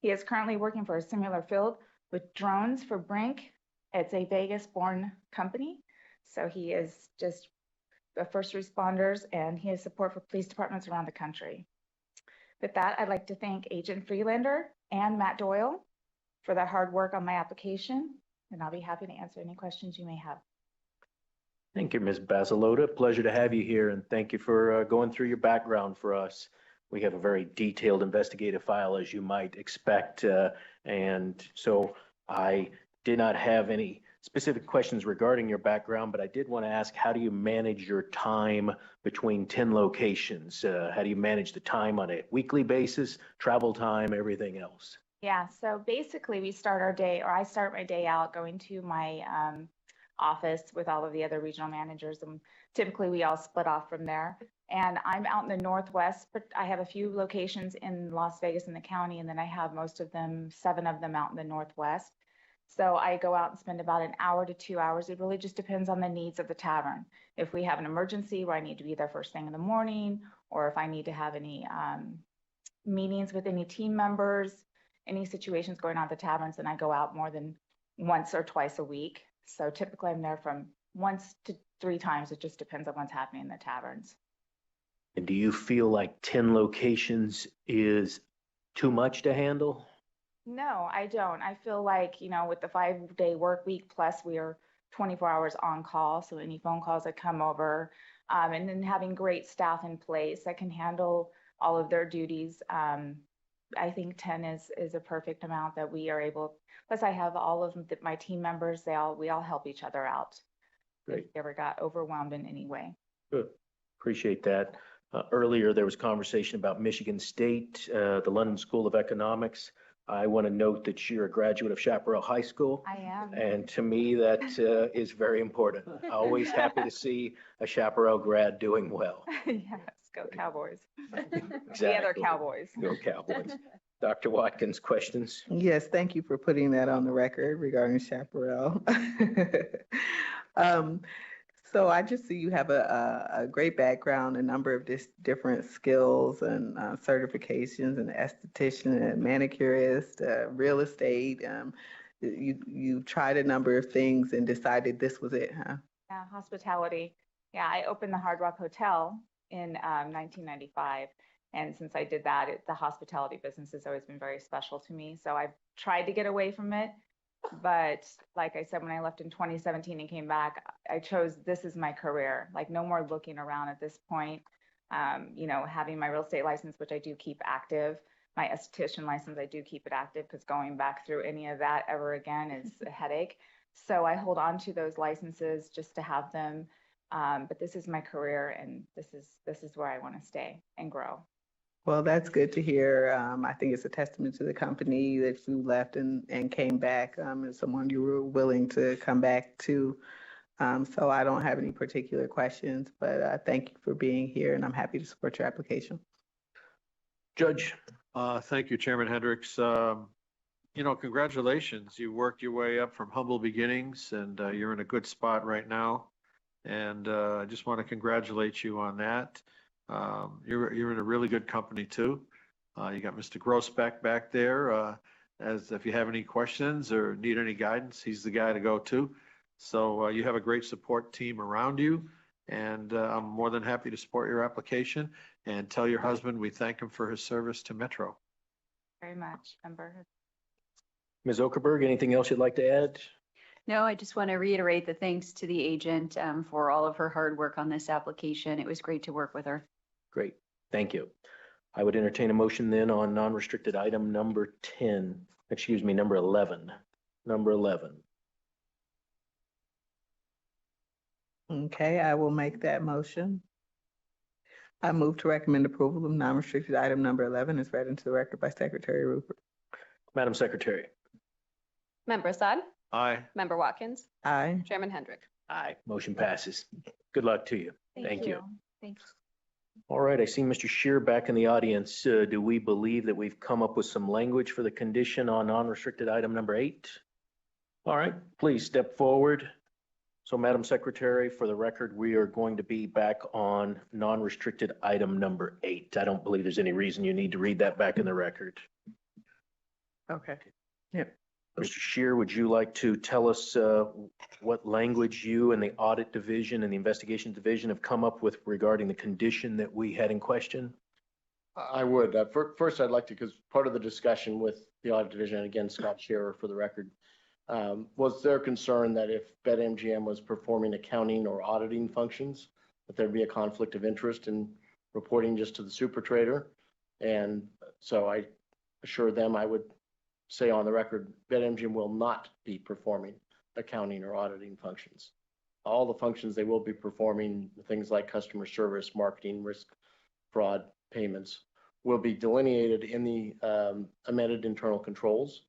He is currently working for a similar field with drones for Brink. It's a Vegas-born company. So he is just the first responders, and he has support for police departments around the country. With that, I'd like to thank Agent Freelander and Matt Doyle for their hard work on my application, and I'll be happy to answer any questions you may have. Thank you, Ms. Basilota. Pleasure to have you here, and thank you for going through your background for us. We have a very detailed investigative file, as you might expect, and so I did not have any specific questions regarding your background, but I did want to ask, how do you manage your time between 10 locations? How do you manage the time on a weekly basis, travel time, everything else? Yeah, so basically we start our day, or I start my day out going to my office with all of the other regional managers, and typically we all split off from there. And I'm out in the Northwest, but I have a few locations in Las Vegas in the county, and then I have most of them, 7 of them out in the Northwest. So I go out and spend about an hour to 2 hours. It really just depends on the needs of the tavern. If we have an emergency where I need to be there first thing in the morning, or if I need to have any meetings with any team members, any situations going on at the taverns, then I go out more than once or twice a week. So typically I'm there from once to 3 times. It just depends on what's happening in the taverns. And do you feel like 10 locations is too much to handle? No, I don't. I feel like, you know, with the 5-day work week, plus we are 24 hours on call. So any phone calls that come over, and then having great staff in place that can handle all of their duties. I think 10 is a perfect amount that we are able. Plus I have all of my team members, we all help each other out. Great. If we ever got overwhelmed in any way. Good. Appreciate that. Earlier, there was conversation about Michigan State, the London School of Economics. I want to note that you're a graduate of Chaparral High School. I am. And to me, that is very important. Always happy to see a Chaparral grad doing well. Yes, go Cowboys. Exactly. The other Cowboys. Go Cowboys. Dr. Watkins, questions? Yes, thank you for putting that on the record regarding Chaparral. So I just see you have a great background, a number of different skills and certifications, an esthetician, a manicurist, real estate. You tried a number of things and decided this was it, huh? Yeah, hospitality. Yeah, I opened the Hard Rock Hotel in 1995. And since I did that, the hospitality business has always been very special to me. So I've tried to get away from it. But like I said, when I left in 2017 and came back, I chose this is my career. Like no more looking around at this point. You know, having my real estate license, which I do keep active, my esthetician license, I do keep it active because going back through any of that ever again is a headache. So I hold on to those licenses just to have them. But this is my career, and this is where I want to stay and grow. Well, that's good to hear. I think it's a testament to the company that you left and came back, as someone you were willing to come back to. So I don't have any particular questions, but thank you for being here, and I'm happy to support your application. Judge. Thank you, Chairman Hendricks. You know, congratulations. You worked your way up from humble beginnings, and you're in a good spot right now. And I just want to congratulate you on that. You're in a really good company too. You got Mr. Grossbeck back there. As if you have any questions or need any guidance, he's the guy to go to. So you have a great support team around you, and I'm more than happy to support your application. And tell your husband we thank him for his service to Metro. Very much, Member. Ms. Okerberg, anything else you'd like to add? No, I just want to reiterate the thanks to the agent for all of her hard work on this application. It was great to work with her. Great, thank you. I would entertain a motion then on non-restricted item number 11. Number 11. Okay, I will make that motion. I move to recommend approval of non-restricted item number 11 as read into the record by Secretary Rupert. Madam Secretary. Member Assad? Aye. Member Watkins? Aye. Chairman Hendrick? Aye. Motion passes. Good luck to you. Thank you. Thanks. All right, I see Mr. Shear back in the audience. Do we believe that we've come up with some language for the condition on non-restricted item number 8? All right, please step forward. So Madam Secretary, for the record, we are going to be back on non-restricted item number 8. I don't believe there's any reason you need to read that back in the record. Okay. Mr. Shear, would you like to tell us what language you and the audit division and the investigation division have come up with regarding the condition that we had in question? I would. First, I'd like to, because part of the discussion with the audit division, and again, Scott Shearer for the record, was their concern that if BetMGM was performing accounting or auditing functions, that there'd be a conflict of interest in reporting just to the super trader. And so I assured them I would say on the record, BetMGM will not be performing accounting or auditing functions. All the functions they will be performing, things like customer service, marketing, risk, fraud, payments, will be delineated in the amended internal controls.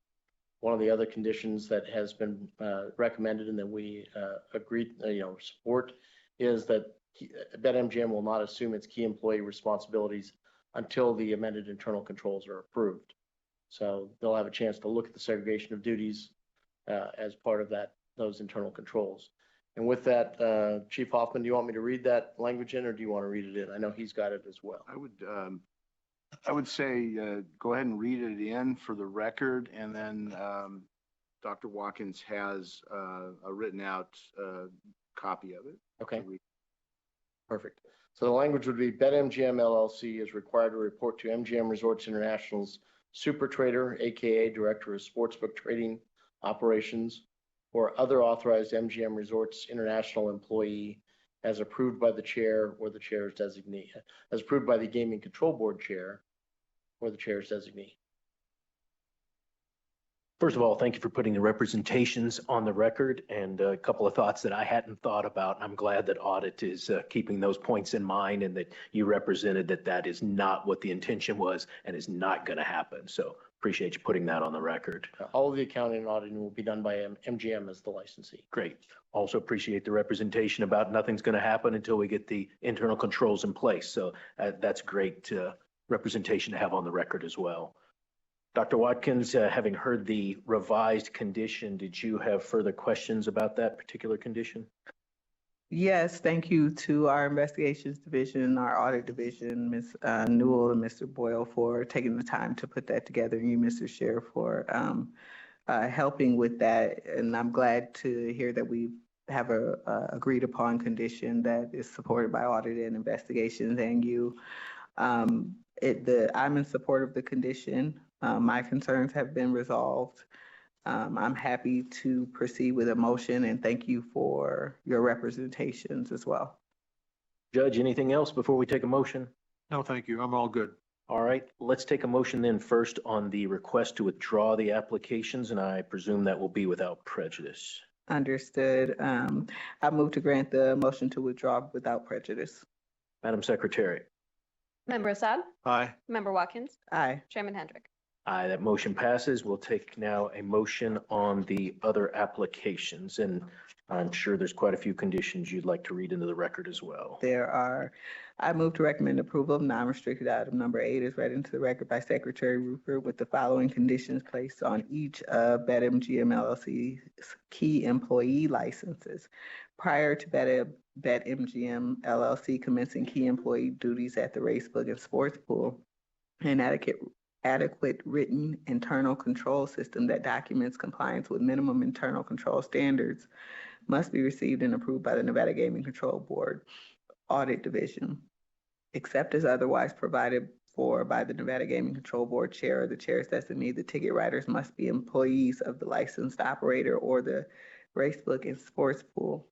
One of the other conditions that has been recommended and that we agreed, support, is that BetMGM will not assume its key employee responsibilities until the amended internal controls are approved. So they'll have a chance to look at the segregation of duties as part of those internal controls. And with that, Chief Hoffman, do you want me to read that language in, or do you want to read it in? I know he's got it as well. I would say go ahead and read it in for the record, and then Dr. Watkins has a written out copy of it. Okay. Perfect. So the language would be BetMGM LLC is required to report to MGM Resorts International's super trader, aka Director of Sportsbook Trading Operations, or other authorized MGM Resorts International employee as approved by the chair or the chair's designee, as approved by the Gaming Control Board chair or the chair's designee. First of all, thank you for putting the representations on the record, and a couple of thoughts that I hadn't thought about. I'm glad that audit is keeping those points in mind, and that you represented that is not what the intention was and is not going to happen. So appreciate you putting that on the record. All of the accounting and auditing will be done by MGM as the licensee. Great. Also appreciate the representation about nothing's going to happen until we get the internal controls in place. So that's great representation to have on the record as well. Dr. Watkins, having heard the revised condition, did you have further questions about that particular condition? Yes, thank you to our investigations division, our audit division, Ms. Newell and Mr. Boyle for taking the time to put that together, and you, Mr. Shear, for helping with that. And I'm glad to hear that we have a agreed upon condition that is supported by audit and investigations and you. I'm in support of the condition. My concerns have been resolved. I'm happy to proceed with a motion, and thank you for your representations as well. Judge, anything else before we take a motion? No, thank you. I'm all good. All right, let's take a motion then first on the request to withdraw the applications, and I presume that will be without prejudice. Understood. I move to grant the motion to withdraw without prejudice. Madam Secretary. Member Assad? Aye. Member Watkins? Aye. Chairman Hendrick? Aye, that motion passes. We'll take now a motion on the other applications, and I'm sure there's quite a few conditions you'd like to read into the record as well. I move to recommend approval of non-restricted item number 8 is read into the record by Secretary Rupert with the following conditions placed on each of BetMGM LLC's key employee licenses. Prior to BetMGM LLC commencing key employee duties at the Racebook and Sports Pool, an adequate written internal control system that documents compliance with minimum internal control standards must be received and approved by the Nevada Gaming Control Board Audit Division, except as otherwise provided for by the Nevada Gaming Control Board chair or the chair's designee. The ticket writers must be employees of the licensed operator or the Racebook and Sports Pool.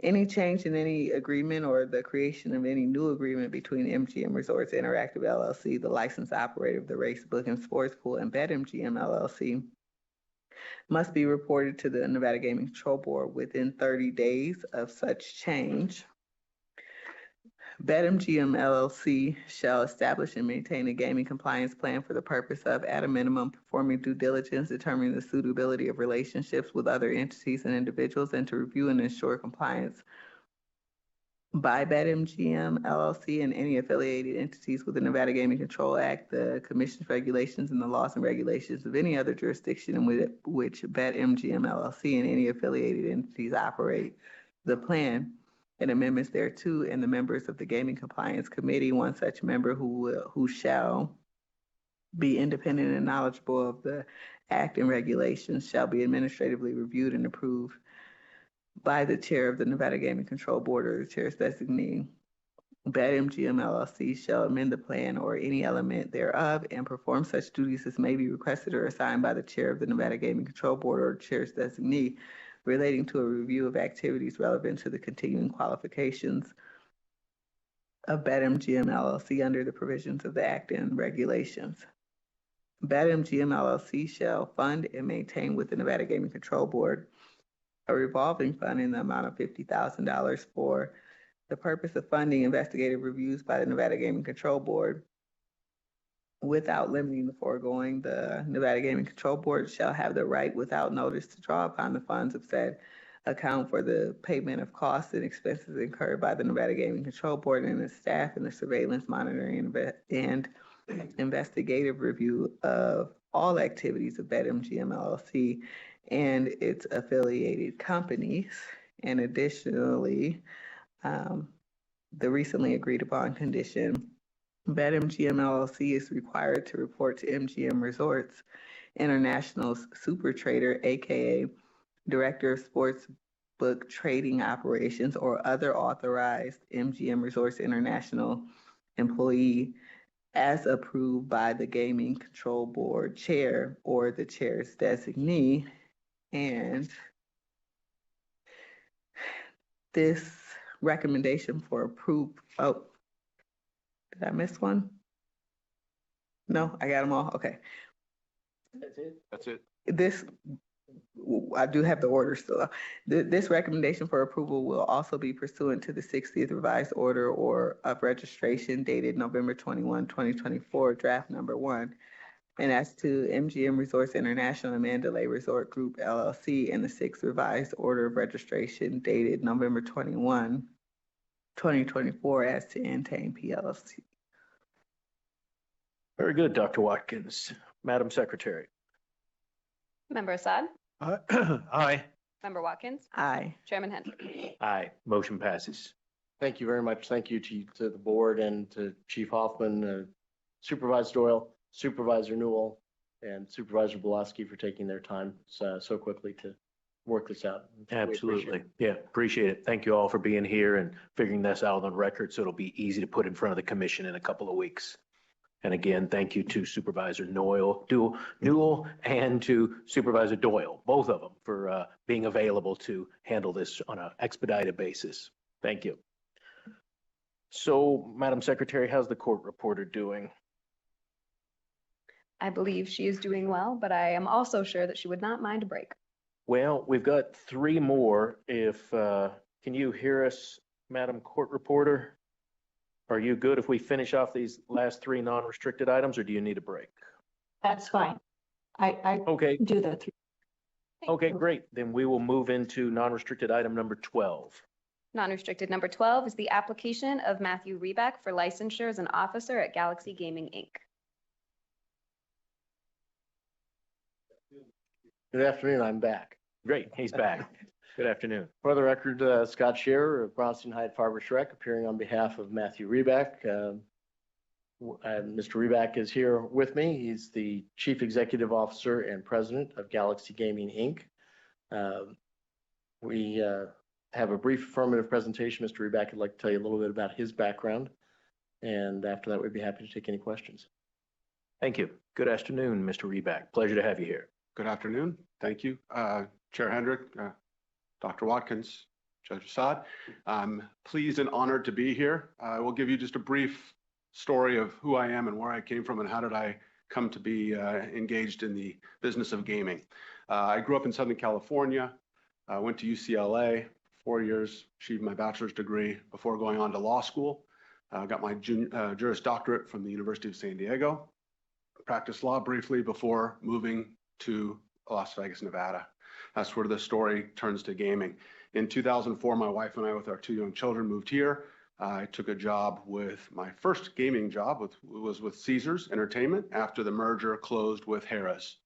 Any change in any agreement or the creation of any new agreement between MGM Resorts Interactive LLC, the licensed operator of the Racebook and Sports Pool, and BetMGM LLC must be reported to the Nevada Gaming Control Board within 30 days of such change. BetMGM LLC shall establish and maintain a gaming compliance plan for the purpose of, at a minimum, performing due diligence, determining the suitability of relationships with other entities and individuals, and to review and ensure compliance by BetMGM LLC and any affiliated entities with the Nevada Gaming Control Act, the commission's regulations, and the laws and regulations of any other jurisdiction in which BetMGM LLC and any affiliated entities operate, the plan and amendments thereto, and the members of the Gaming Compliance Committee, one such member who shall be independent and knowledgeable of the act and regulations, shall be administratively reviewed and approved by the chair of the Nevada Gaming Control Board or the chair's designee. BetMGM LLC shall amend the plan or any element thereof and perform such duties as may be requested or assigned by the chair of the Nevada Gaming Control Board or the chair's designee relating to a review of activities relevant to the continuing qualifications of BetMGM LLC under the provisions of the Act and regulations. BetMGM LLC shall fund and maintain with the Nevada Gaming Control Board a revolving fund in the amount of $50,000 for the purpose of funding investigative reviews by the Nevada Gaming Control Board. Without limiting the foregoing, the Nevada Gaming Control Board shall have the right without notice to draw upon the funds of said account for the payment of costs and expenses incurred by the Nevada Gaming Control Board and its staff in the surveillance, monitoring, and investigative review of all activities of BetMGM LLC and its affiliated companies. And additionally, the recently agreed upon condition, BetMGM LLC is required to report to MGM Resorts International's super trader, aka Director of Sportsbook Trading Operations, or other authorized MGM Resorts International employee as approved by the Gaming Control Board chair or the chair's designee. And this recommendation for approval, oh, did I miss one? No, I got them all. Okay. That's it? That's it. This, I do have the order still. This recommendation for approval will also be pursuant to the 60th revised order or of registration dated November 21, 2024, draft number 1. And as to MGM Resorts International and Mandalay Resort Group LLC and the 6th revised order of registration dated November 21, 2024, as to Entain PLC. Very good, Dr. Watkins. Madam Secretary. Member Assad? Aye. Member Watkins? Aye. Chairman Hendrick? Aye. Motion passes. Thank you very much. Thank you to the board and to Chief Hoffman, Supervisor Doyle, Supervisor Newell, and Supervisor Belaski for taking their time so quickly to work this out. Absolutely. Yeah, appreciate it. Thank you all for being here and figuring this out on record so it'll be easy to put in front of the commission in a couple of weeks. And again, thank you to Supervisor Newell and to Supervisor Doyle, both of them, for being available to handle this on an expedited basis. Thank you. So, Madam Secretary, how's the court reporter doing? I believe she is doing well, but I am also sure that she would not mind a break. Well, we've got 3 more. If can you hear us, Madam Court Reporter? Are you good if we finish off these last 3 non-restricted items, or do you need a break? That's fine. I Okay. do the 3. Okay, great. Then we will move into non-restricted item number 12. Non-restricted number 12 is the application of Matthew Reback for licensure as an officer at Galaxy Gaming, Inc. Good afternoon, I'm back. Great, he's back. Good afternoon. For the record, Scott Scherer of Brownstein Hyatt Farber Schreck, appearing on behalf of Matthew Reback. Mr. Reback is here with me. He's the Chief Executive Officer and President of Galaxy Gaming, Inc. We have a brief affirmative presentation. Mr. Reback would like to tell you a little bit about his background. And after that, we'd be happy to take any questions. Thank you. Good afternoon, Mr. Reback. Pleasure to have you here. Good afternoon. Thank you. Chair Hendrick, Dr. Watkins, Judge Assad. I'm pleased and honored to be here. I will give you just a brief story of who I am and where I came from and how did I come to be engaged in the business of gaming. I grew up in Southern California. I went to UCLA, 4 years, achieved my bachelor's degree before going on to law school. Got my Juris Doctorate from the University of San Diego. Practiced law briefly before moving to Las Vegas, Nevada. That's where the story turns to gaming. In 2004, my wife and I, with our 2 young children, moved here. I took a job my first gaming job was with Caesars Entertainment after the merger closed with Harrah's.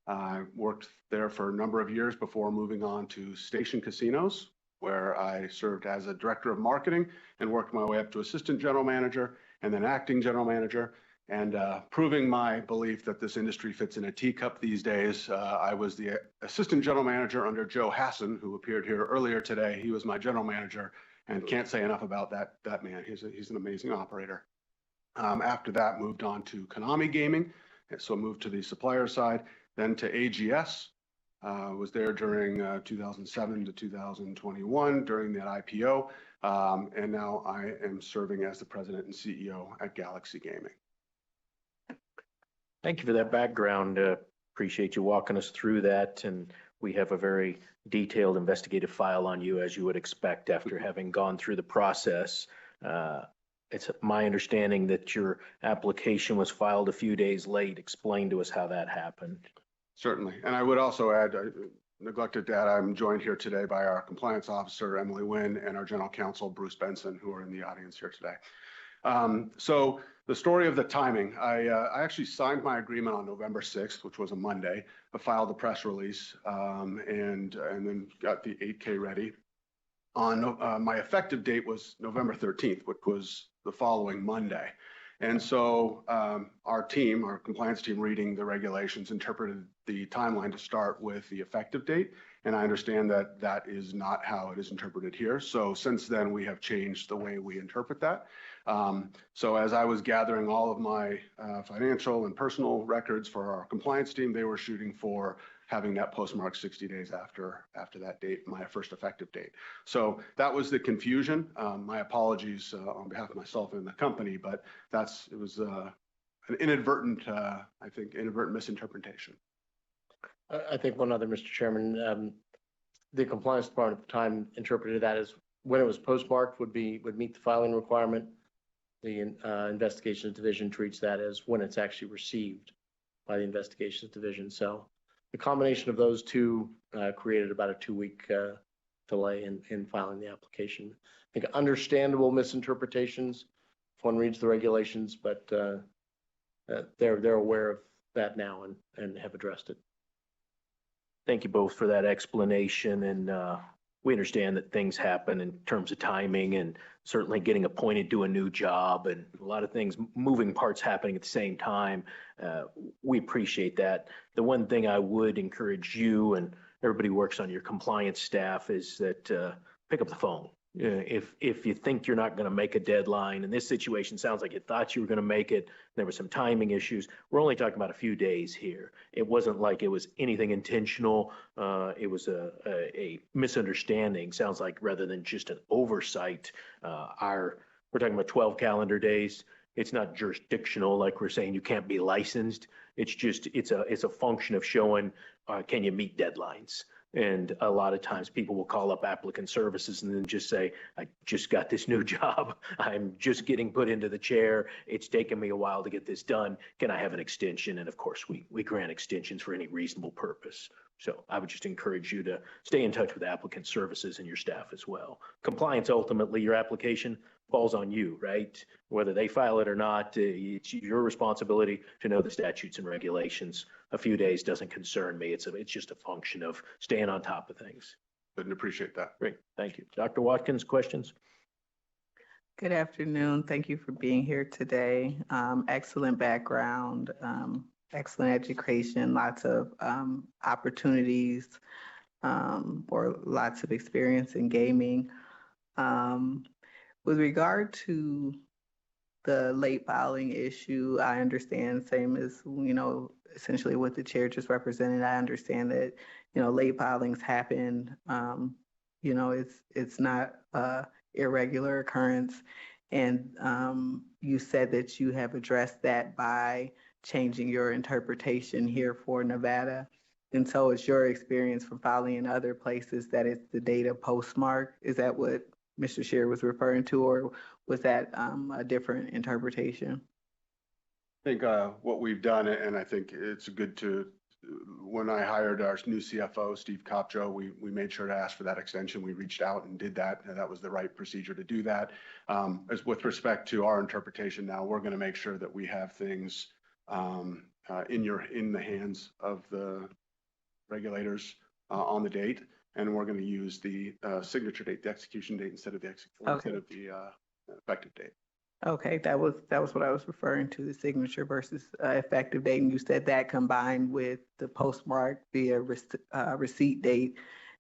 I worked there for a number of years before moving on to Station Casinos, where I served as a director of marketing and worked my way up to assistant general manager and then acting general manager. And proving my belief that this industry fits in a teacup these days, I was the assistant general manager under Joe Hassan, who appeared here earlier today. He was my general manager, and can't say enough about that man. He's an amazing operator. After that, moved on to Konami Gaming, so moved to the supplier side, then to AGS. Was there during 2007 to 2021 during that IPO, and now I am serving as the president and CEO at Galaxy Gaming. Thank you for that background. Appreciate you walking us through that. And we have a very detailed investigative file on you, as you would expect after having gone through the process. It's my understanding that your application was filed a few days late. Explain to us how that happened. Certainly. And I would also add, I neglected to add, I'm joined here today by our compliance officer, Emily Wynn, and our general counsel, Bruce Benson, who are in the audience here today. So the story of the timing, I actually signed my agreement on November 6th, which was a Monday. I filed the press release and then got the 8K ready. On my effective date was November 13th, which was the following Monday. And so our compliance team reading the regulations interpreted the timeline to start with the effective date. And I understand that that is not how it is interpreted here. So since then, we have changed the way we interpret that. So as I was gathering all of my financial and personal records for our compliance team, they were shooting for having that postmark 60 days after that date, my first effective date. So that was the confusion. My apologies on behalf of myself and the company, but it was an inadvertent, inadvertent misinterpretation. I think one other, Mr. Chairman, the compliance department at the time interpreted that as when it was postmarked would meet the filing requirement. The investigations division treats that as when it's actually received by the investigations division. So the combination of those two created about a 2-week delay in filing the application. I think understandable misinterpretations if one reads the regulations, but they're aware of that now and have addressed it. Thank you both for that explanation. And we understand that things happen in terms of timing and certainly getting appointed to a new job and a lot of things, moving parts happening at the same time. We appreciate that. The one thing I would encourage you and everybody who works on your compliance staff is that pick up the phone. If you think you're not going to make a deadline, and this situation sounds like you thought you were going to make it, there were some timing issues. We're only talking about a few days here. It wasn't like it was anything intentional. It was a misunderstanding, sounds like, rather than just an oversight. We're talking about 12 calendar days. It's not jurisdictional, like we're saying you can't be licensed. It's just, it's a function of showing, can you meet deadlines? And a lot of times people will call up applicant services and then just say, I just got this new job. I'm just getting put into the chair. It's taken me a while to get this done. Can I have an extension? And of course, we grant extensions for any reasonable purpose. So I would just encourage you to stay in touch with applicant services and your staff as well. Compliance, ultimately, your application falls on you, right? Whether they file it or not, it's your responsibility to know the statutes and regulations. A few days doesn't concern me. It's just a function of staying on top of things. Didn't appreciate that. Great, thank you. Dr. Watkins, questions? Good afternoon. Thank you for being here today. Excellent background, excellent education, lots of opportunities, or lots of experience in gaming. With regard to the late filing issue, I understand, same as, essentially what the chair just represented, I understand that, late filings happen. It's not irregular occurrence. And you said that you have addressed that by changing your interpretation here for Nevada. And so it's your experience from filing in other places that it's the data postmark. Is that what Mr. Scheer was referring to, or was that a different interpretation? I think what we've done, and I think it's good to when I hired our new CFO, Steve Copcho, we made sure to ask for that extension. We reached out and did that, and that was the right procedure to do that. As with respect to our interpretation now, we're going to make sure that we have things in the hands of the regulators on the date, and we're going to use the signature date, the execution date, instead of the effective date. Okay, that was what I was referring to, the signature versus effective date. And you said that combined with the postmark via receipt date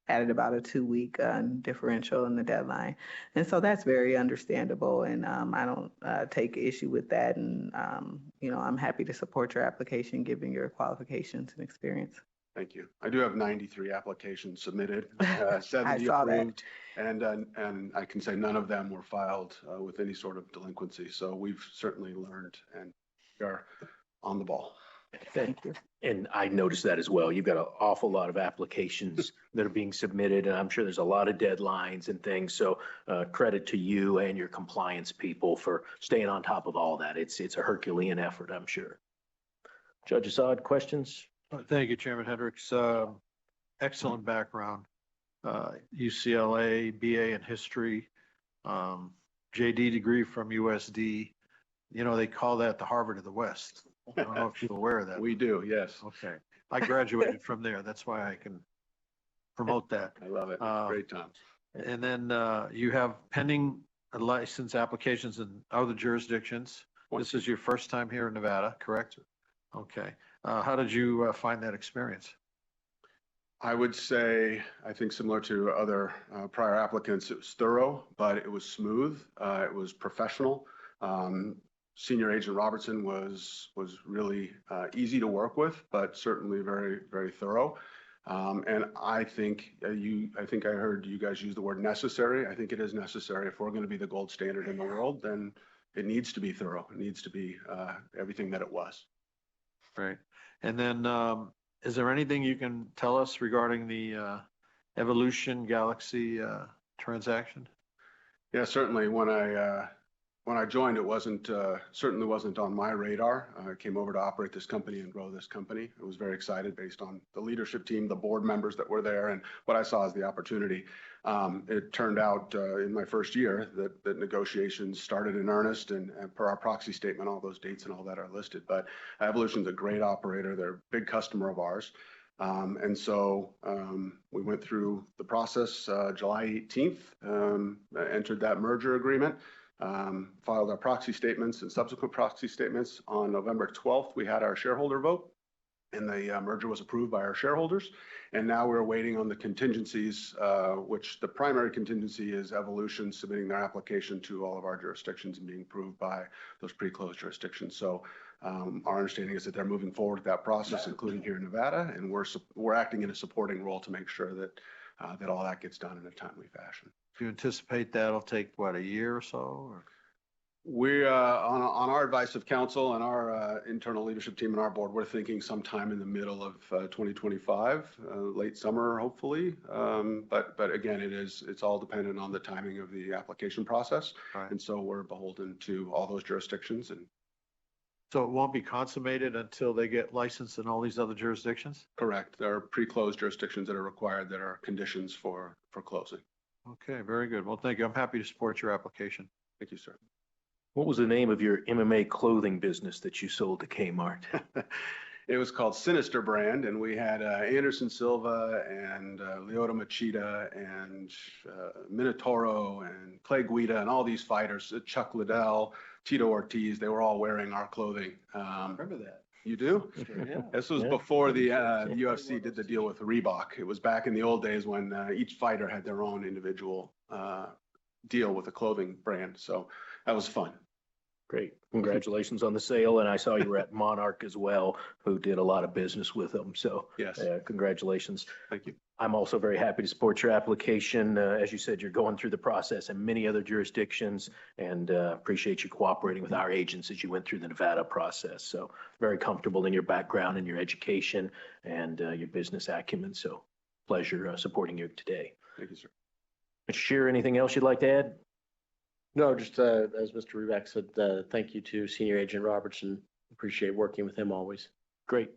added about a 2-week differential in the deadline. And so that's very understandable. And I don't take issue with that. And, I'm happy to support your application given your qualifications and experience. Thank you. I do have 93 applications submitted, 70 I saw approved, and I can say none of them were filed with any sort of delinquency. So we've certainly learned and we are on the ball. Thank you. And I noticed that as well. You've got an awful lot of applications that are being submitted, and I'm sure there's a lot of deadlines and things. So credit to you and your compliance people for staying on top of all that. It's a Herculean effort, I'm sure. Judge Assad, questions? Thank you, Chairman Hendricks. Excellent background. UCLA, BA in history, JD degree from USD. They call that the Harvard of the West. I don't know if you're aware of that. We do, yes. Okay. I graduated from there. That's why I can promote that. I love it. Great times. And then you have pending license applications in other jurisdictions. This is your first time here in Nevada, correct? Okay. How did you find that experience? I would say, I think similar to other prior applicants, it was thorough, but it was smooth. It was professional. Senior Agent Robertson was really easy to work with, but certainly very, very thorough. And I think I heard you guys use the word necessary. I think it is necessary. If we're going to be the gold standard in the world, then it needs to be thorough. It needs to be everything that it was. Right. And then is there anything you can tell us regarding the Evolution Galaxy transaction? Yeah, certainly. When I joined, it certainly wasn't on my radar. I came over to operate this company and grow this company. I was very excited based on the leadership team, the board members that were there, and what I saw as the opportunity. It turned out in my first year that negotiations started in earnest, and per our proxy statement, all those dates and all that are listed. But Evolution's a great operator. They're a big customer of ours. And so we went through the process July 18th, entered that merger agreement. Filed our proxy statements and subsequent proxy statements. On November 12th, we had our shareholder vote, and the merger was approved by our shareholders. And now we're waiting on the contingencies, which the primary contingency is Evolution submitting their application to all of our jurisdictions and being approved by those pre-closed jurisdictions. So our understanding is that they're moving forward with that process, including here in Nevada, and we're acting in a supporting role to make sure that all that gets done in a timely fashion. Do you anticipate that'll take, a year or so? Or? We, on our advice of counsel and our internal leadership team and our board, we're thinking sometime in the middle of 2025, late summer, hopefully. But again, it's all dependent on the timing of the application process. Right. And so we're beholden to all those jurisdictions. And so it won't be consummated until they get licensed in all these other jurisdictions? Correct. There are pre-closed jurisdictions that are required that are conditions for closing. Okay, very good. Well, thank you. I'm happy to support your application. Thank you, sir. What was the name of your MMA clothing business that you sold to Kmart? It was called Sinister Brand, and we had Anderson Silva and Lyoto Machida and Minotauro and Clay Guida and all these fighters, Chuck Liddell, Tito Ortiz. They were all wearing our clothing. Remember that? You do? Yeah. This was before the UFC did the deal with Reebok. It was back in the old days when each fighter had their own individual deal with a clothing brand. So that was fun. Great. Congratulations on the sale. And I saw you were at Monarch as well, who did a lot of business with them. So yes, congratulations. Thank you. I'm also very happy to support your application. As you said, you're going through the process in many other jurisdictions, and appreciate you cooperating with our agents as you went through the Nevada process. So very comfortable in your background and your education and your business acumen. So pleasure supporting you today. Thank you, sir. Mr. Shearer, anything else you'd like to add? No, just as Mr. Reback said, thank you to Senior Agent Robertson. Appreciate working with him always. Great.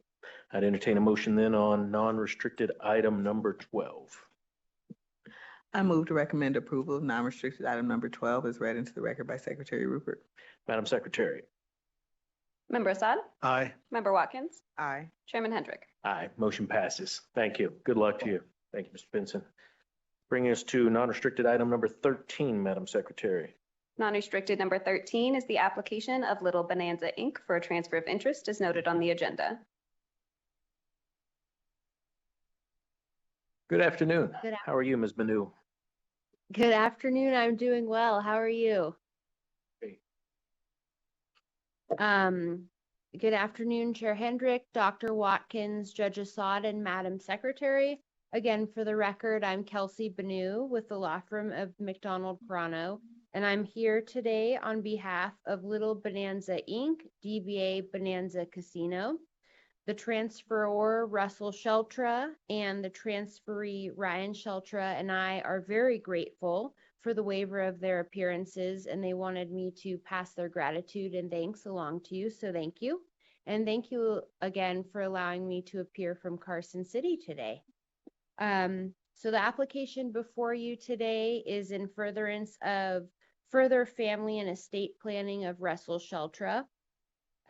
I'd entertain a motion then on non-restricted item number 12. I move to recommend approval of non-restricted item number 12 as read into the record by Secretary Rupert. Madam Secretary. Member Assad? Aye. Member Watkins? Aye. Chairman Hendrick? Aye. Motion passes. Thank you. Good luck to you. Thank you, Mr. Benson. Bringing us to non-restricted item number 13, Madam Secretary. Non-restricted number 13 is the application of Little Bonanza Inc. for a transfer of interest as noted on the agenda. Good afternoon. Good How are you, Ms. Manu? Good afternoon. I'm doing well. How are you? Great. Good afternoon, Chair Hendrick, Dr. Watkins, Judge Assad, and Madam Secretary. Again, for the record, I'm Kelsey Banu with the law firm of McDonald Perrano, and I'm here today on behalf of Little Bonanza Inc., DBA Bonanza Casino. The transferor, Russell Sheltra, and the transferee, Ryan Sheltra, and I are very grateful for the waiver of their appearances, and they wanted me to pass their gratitude and thanks along to you, so thank you. And thank you again for allowing me to appear from Carson City today. So the application before you today is in furtherance of further family and estate planning of Russell Sheltra.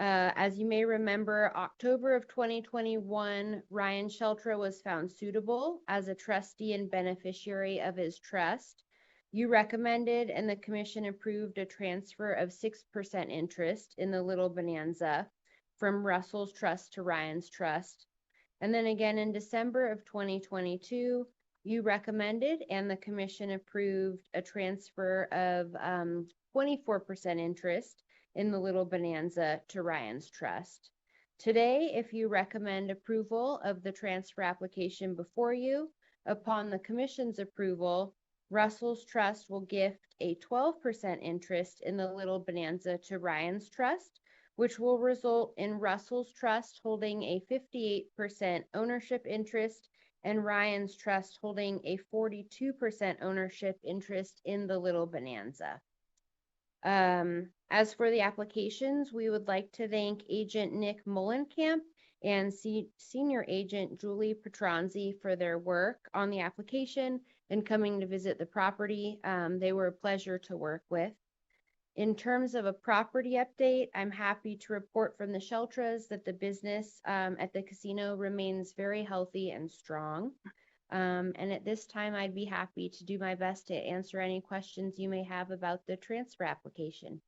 As you may remember, October of 2021, Ryan Sheltra was found suitable as a trustee and beneficiary of his trust. You recommended and the commission approved a transfer of 6% interest in the Little Bonanza from Russell's trust to Ryan's trust. And then again in December of 2022, you recommended and the commission approved a transfer of 24% interest in the Little Bonanza to Ryan's trust. Today, if you recommend approval of the transfer application before you, upon the commission's approval, Russell's trust will gift a 12% interest in the Little Bonanza to Ryan's trust, which will result in Russell's trust holding a 58% ownership interest and Ryan's trust holding a 42% ownership interest in the Little Bonanza. As for the applications, we would like to thank Agent Nick Mullenkamp and Senior Agent Julie Petronzi for their work on the application and coming to visit the property. They were a pleasure to work with. In terms of a property update, I'm happy to report from the Sheltras that the business at the casino remains very healthy and strong. And at this time, I'd be happy to do my best to answer any questions you may have about the transfer application.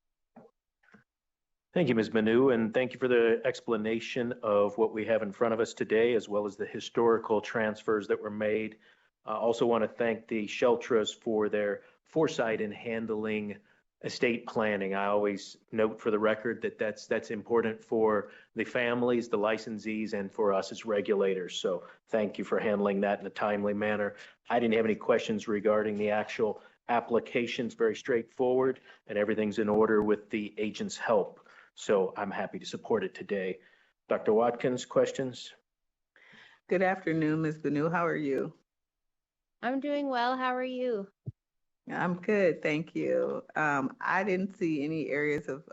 Thank you, Ms. Manu, and thank you for the explanation of what we have in front of us today, as well as the historical transfers that were made. I also want to thank the Sheltras for their foresight in handling estate planning. I always note for the record that that's important for the families, the licensees, and for us as regulators. So thank you for handling that in a timely manner. I didn't have any questions regarding the actual applications, very straightforward, and everything's in order with the agent's help. So I'm happy to support it today. Dr. Watkins, questions? Good afternoon, Ms. Banu. How are you? I'm doing well. How are you? I'm good, thank you. I didn't see any areas of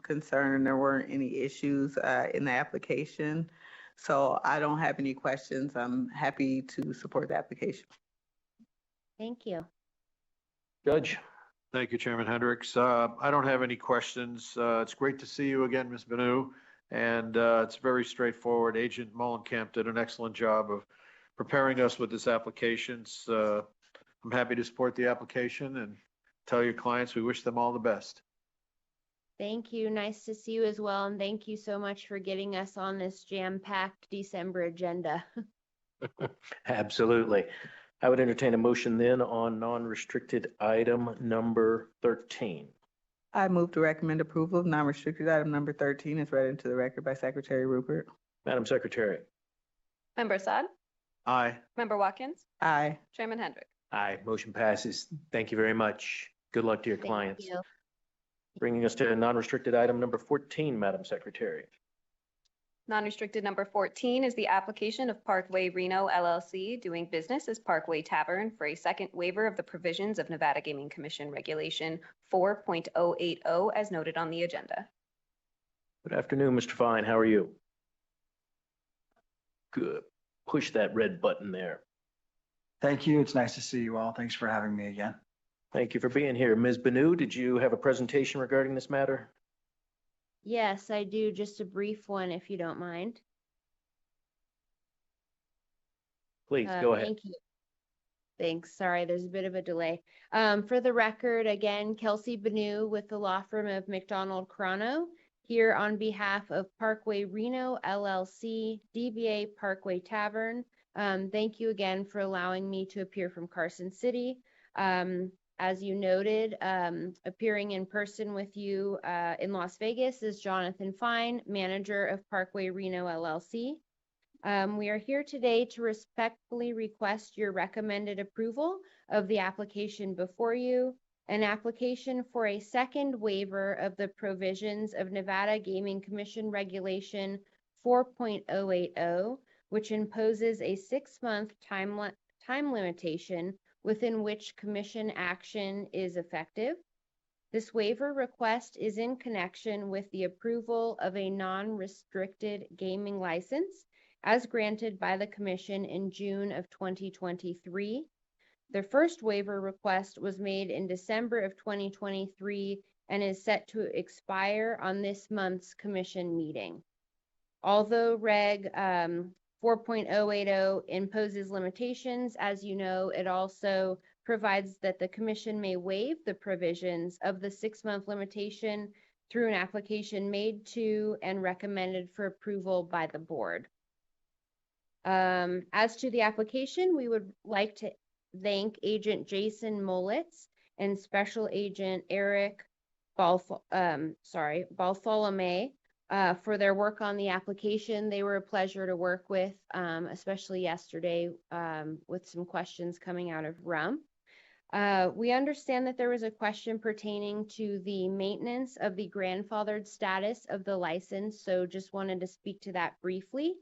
concern. There weren't any issues in the application. So I don't have any questions. I'm happy to support the application. Thank you. Judge. Thank you, Chairman Hendricks. I don't have any questions. It's great to see you again, Ms. Banu. And it's very straightforward. Agent Mullenkamp did an excellent job of preparing us with this application. I'm happy to support the application and tell your clients we wish them all the best. Thank you. Nice to see you as well. And thank you so much for getting us on this jam-packed December agenda. Absolutely. I would entertain a motion then on non-restricted item number 13. I move to recommend approval of non-restricted item number 13 as read into the record by Secretary Rupert. Madam Secretary. Member Assad? Aye. Member Watkins? Aye. Chairman Hendrick? Aye. Motion passes. Thank you very much. Good luck to your clients. Thank you. Bringing us to non-restricted item number 14, Madam Secretary. Non-restricted number 14 is the application of Parkway Reno LLC doing business as Parkway Tavern for a second waiver of the provisions of Nevada Gaming Commission Regulation 4.080 as noted on the agenda. Good afternoon, Mr. Fine. How are you? Good. Push that red button there. Thank you. It's nice to see you all. Thanks for having me again. Thank you for being here. Ms. Banu, did you have a presentation regarding this matter? Yes, I do. Just a brief one, if you don't mind. Please, go ahead. Thank you. Thanks. Sorry, there's a bit of a delay. For the record, again, Kelsey Banu with the law firm of McDonald Crono, here on behalf of Parkway Reno LLC, DBA Parkway Tavern. Thank you again for allowing me to appear from Carson City. As you noted, appearing in person with you in Las Vegas is Jonathan Fine, manager of Parkway Reno LLC. We are here today to respectfully request your recommended approval of the application before you, an application for a second waiver of the provisions of Nevada Gaming Commission Regulation 4.080, which imposes a 6-month time limitation within which commission action is effective. This waiver request is in connection with the approval of a non-restricted gaming license as granted by the Commission in June of 2023. The first waiver request was made in December of 2023 and is set to expire on this month's Commission meeting. Although Reg 4.080 imposes limitations, as you know, it also provides that the Commission may waive the provisions of the 6-month limitation through an application made to and recommended for approval by the board. As to the application, we would like to thank Agent Jason Molitz and Special Agent Eric Baltholome for their work on the application. They were a pleasure to work with, especially yesterday with some questions coming out of RUM. We understand that there was a question pertaining to the maintenance of the grandfathered status of the license, so just wanted to speak to that briefly.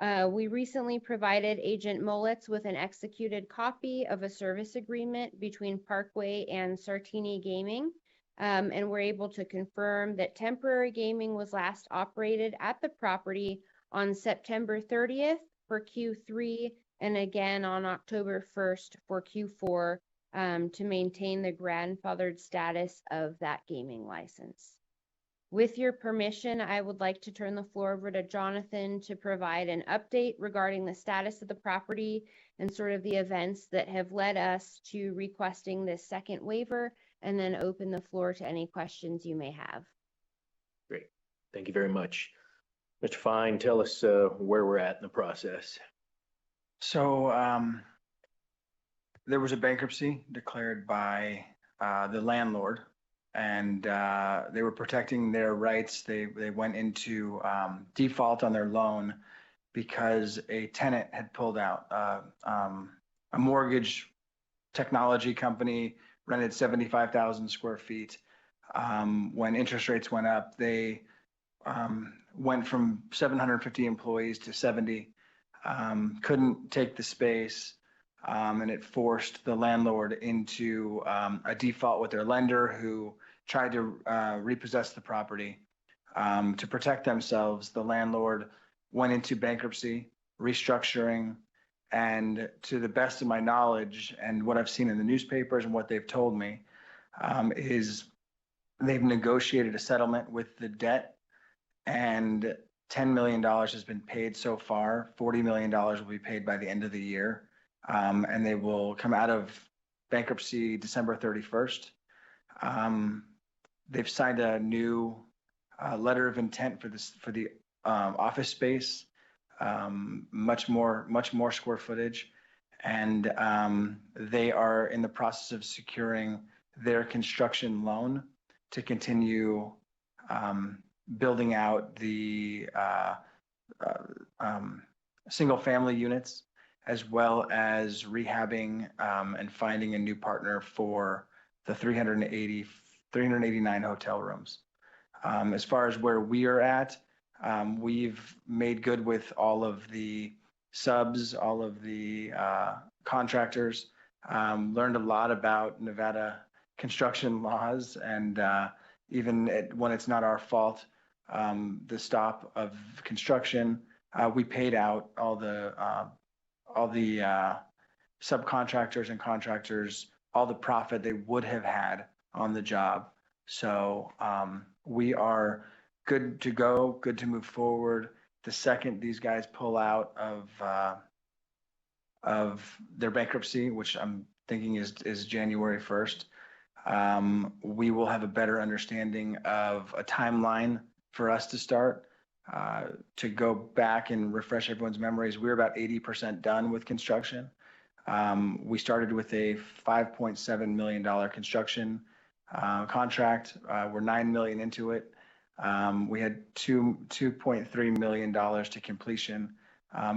We recently provided Agent Molitz with an executed copy of a service agreement between Parkway and Sartini Gaming, and we're able to confirm that temporary gaming was last operated at the property on September 30th for Q3 and again on October 1st for Q4 to maintain the grandfathered status of that gaming license. With your permission, I would like to turn the floor over to Jonathan to provide an update regarding the status of the property and sort of the events that have led us to requesting this second waiver, and then open the floor to any questions you may have. Great. Thank you very much. Mr. Fine, tell us where we're at in the process. So there was a bankruptcy declared by the landlord, and they were protecting their rights. They went into default on their loan because a tenant had pulled out. A mortgage technology company rented 75,000 square feet. When interest rates went up, they went from 750 employees to 70, couldn't take the space, and it forced the landlord into a default with their lender, who tried to repossess the property. To protect themselves, the landlord went into bankruptcy, restructuring, and to the best of my knowledge and what I've seen in the newspapers and what they've told me, is they've negotiated a settlement with the debt, and $10 million has been paid so far. $40 million will be paid by the end of the year, and they will come out of bankruptcy December 31st. They've signed a new letter of intent for the office space, much more square footage, and they are in the process of securing their construction loan to continue building out the single family units, as well as rehabbing and finding a new partner for the 389 hotel rooms. As far as where we are at, we've made good with all of the subs, all of the contractors, learned a lot about Nevada construction laws, and even when it's not our fault, the stop of construction, we paid out all the subcontractors and contractors all the profit they would have had on the job. So we are good to go, good to move forward. The second these guys pull out of their bankruptcy, which I'm thinking is January 1st, we will have a better understanding of a timeline for us to start. To go back and refresh everyone's memories, we're about 80% done with construction. We started with a $5.7 million construction contract. We're $9 million into it. We had $2.3 million to completion.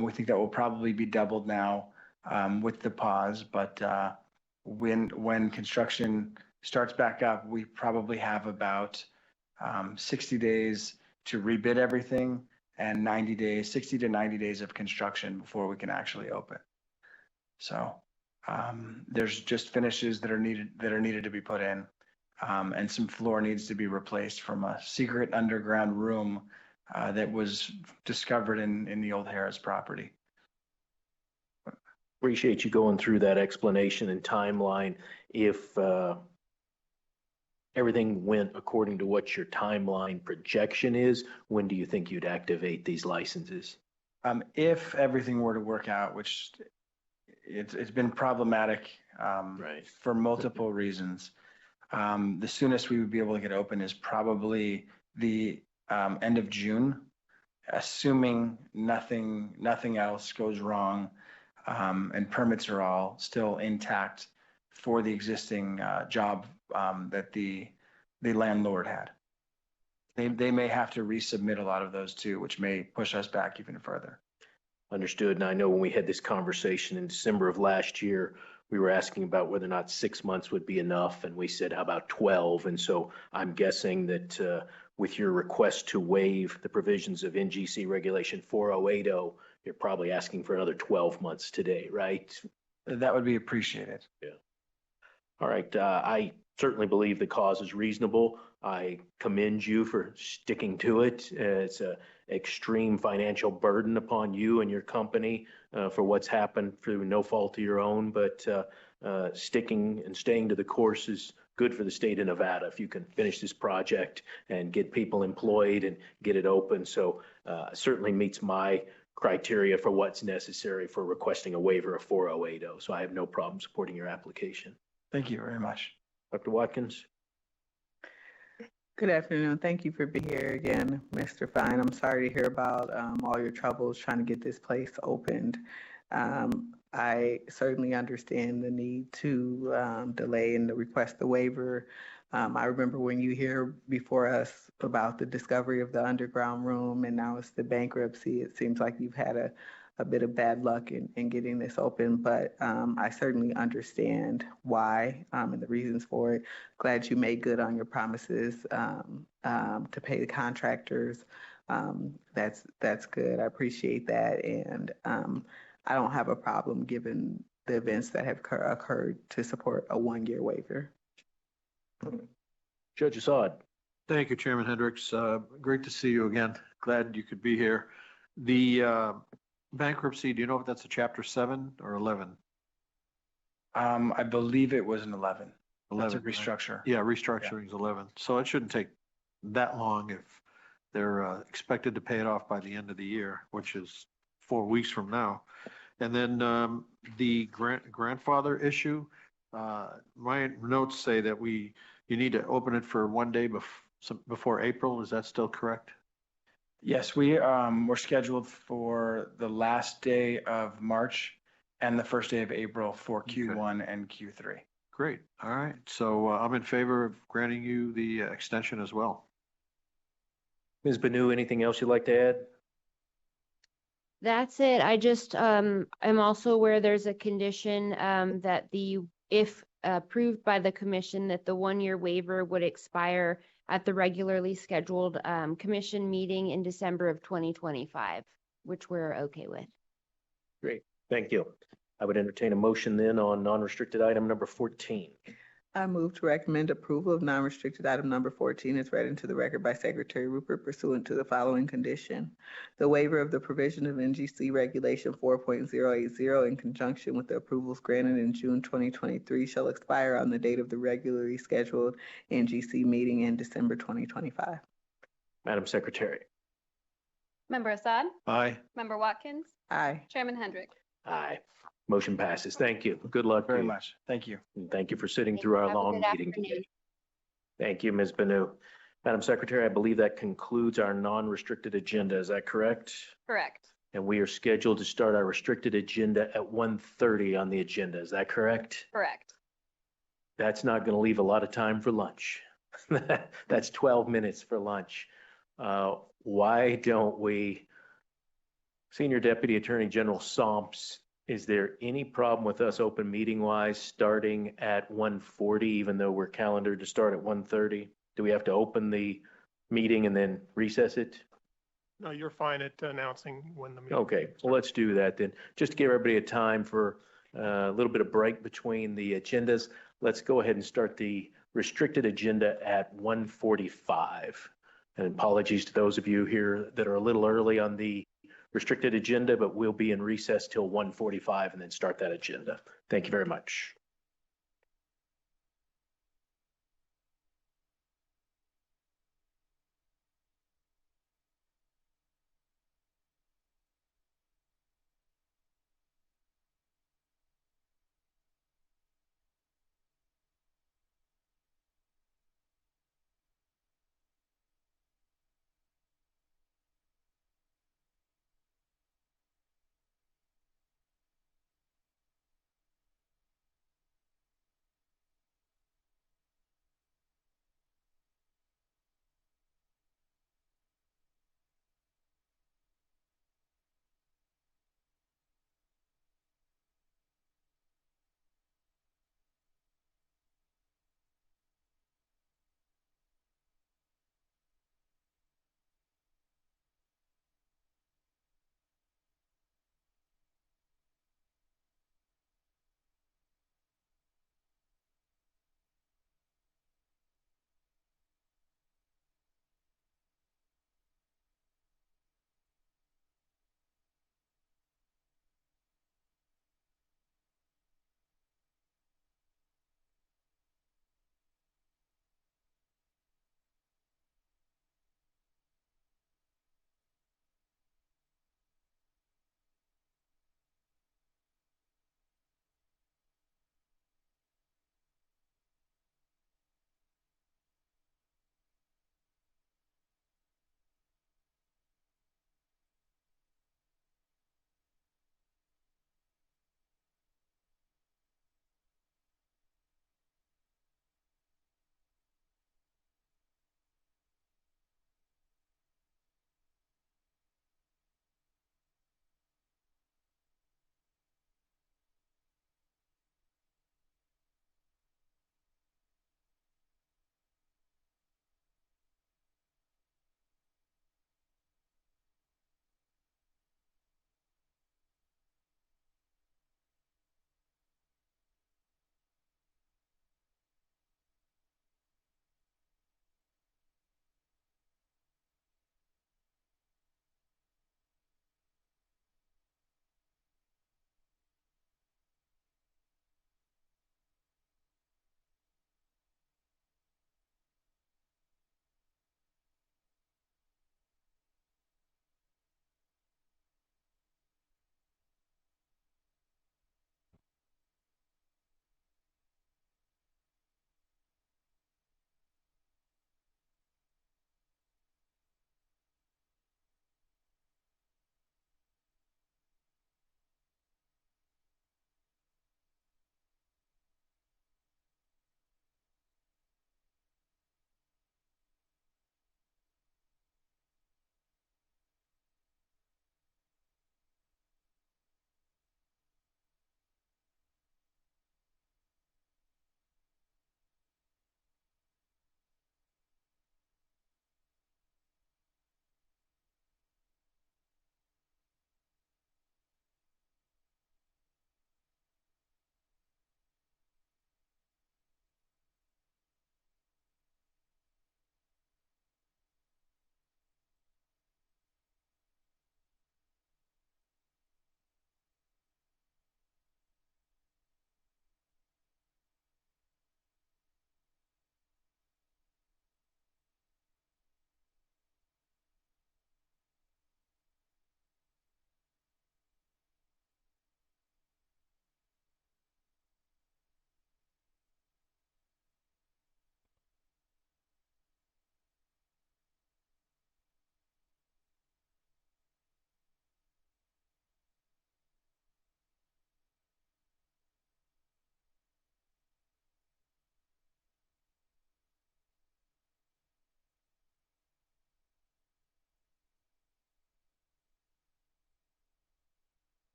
We think that will probably be doubled now with the pause, but when construction starts back up, we probably have about 60 days to rebid everything and 60 to 90 days of construction before we can actually open. So there's just finishes that are needed to be put in, and some floor needs to be replaced from a secret underground room that was discovered in the old Harris property. Appreciate you going through that explanation and timeline. If everything went according to what your timeline projection is, when do you think you'd activate these licenses? If everything were to work out, which it's been problematic for multiple reasons, the soonest we would be able to get open is probably the end of June, assuming nothing else goes wrong, and permits are all still intact for the existing job that the landlord had. They may have to resubmit a lot of those too, which may push us back even further. Understood. And I know when we had this conversation in December of last year, we were asking about whether or not 6 months would be enough, and we said, how about 12? And so I'm guessing that with your request to waive the provisions of NGC Regulation 4080, you're probably asking for another 12 months today, right? That would be appreciated. Yeah. All right. I certainly believe the cause is reasonable. I commend you for sticking to it. It's an extreme financial burden upon you and your company for what's happened through no fault of your own, but sticking and staying to the course is good for the state of Nevada if you can finish this project and get people employed and get it open. So certainly meets my criteria for what's necessary for requesting a waiver of 4080. So I have no problem supporting your application. Thank you very much. Dr. Watkins. Good afternoon. Thank you for being here again, Mr. Fine. I'm sorry to hear about all your troubles trying to get this place opened. I certainly understand the need to delay and to request the waiver. I remember when you hear before us about the discovery of the underground room and now it's the bankruptcy, it seems like you've had a bit of bad luck in getting this open, but I certainly understand why and the reasons for it. Glad you made good on your promises to pay the contractors. That's good. I appreciate that, and I don't have a problem given the events that have occurred to support a 1-year waiver. Judge Assad. Thank you, Chairman Hendricks. Great to see you again. Glad you could be here. The bankruptcy, do you know if that's a Chapter 7 or 11? I believe it was an 11. 11, that's a restructure. Right? Yeah, restructuring is 11. So it shouldn't take that long if they're expected to pay it off by the end of the year, which is 4 weeks from now. And then the grandfather issue, my notes say that you need to open it for 1 day before April. Is that still correct? Yes, we're scheduled for the last day of March and the first day of April for Q1 and Q3. Great. All right. So I'm in favor of granting you the extension as well. Ms. Banu, anything else you'd like to add? That's it. I just I'm also aware there's a condition that if approved by the commission, that the 1-year waiver would expire at the regularly scheduled commission meeting in December of 2025, which we're okay with. Great. Thank you. I would entertain a motion then on non-restricted item number 14. I move to recommend approval of non-restricted item number 14 as read into the record by Secretary Rupert pursuant to the following condition. The waiver of the provision of NGC Regulation 4.080 in conjunction with the approvals granted in June 2023 shall expire on the date of the regularly scheduled NGC meeting in December 2025. Madam Secretary. Member Assad? Aye. Member Watkins? Aye. Chairman Hendrick? Aye. Motion passes. Thank you. Good luck to Very you. much. Thank you. And thank you for sitting through our Have a long good meeting afternoon. today. Thank you, Ms. Banu. Madam Secretary, I believe that concludes our non-restricted agenda. Is that correct? Correct. And we are scheduled to start our restricted agenda at 1:30 on the agenda. Is that correct? Correct. That's not going to leave a lot of time for lunch. That's 12 minutes for lunch. Why don't we, Senior Deputy Attorney General Somps, is there any problem with us open meeting wise starting at 1:40, even though we're calendared to start at 1:30? Do we have to open the meeting and then recess it? No, you're fine at announcing when the meeting. Okay, well, let's do that then. Just to give everybody a time for a little bit of break between the agendas, let's go ahead and start the restricted agenda at 1:45. And apologies to those of you here that are a little early on the restricted agenda, but we'll be in recess till 1:45 and then start that agenda. Thank you very much.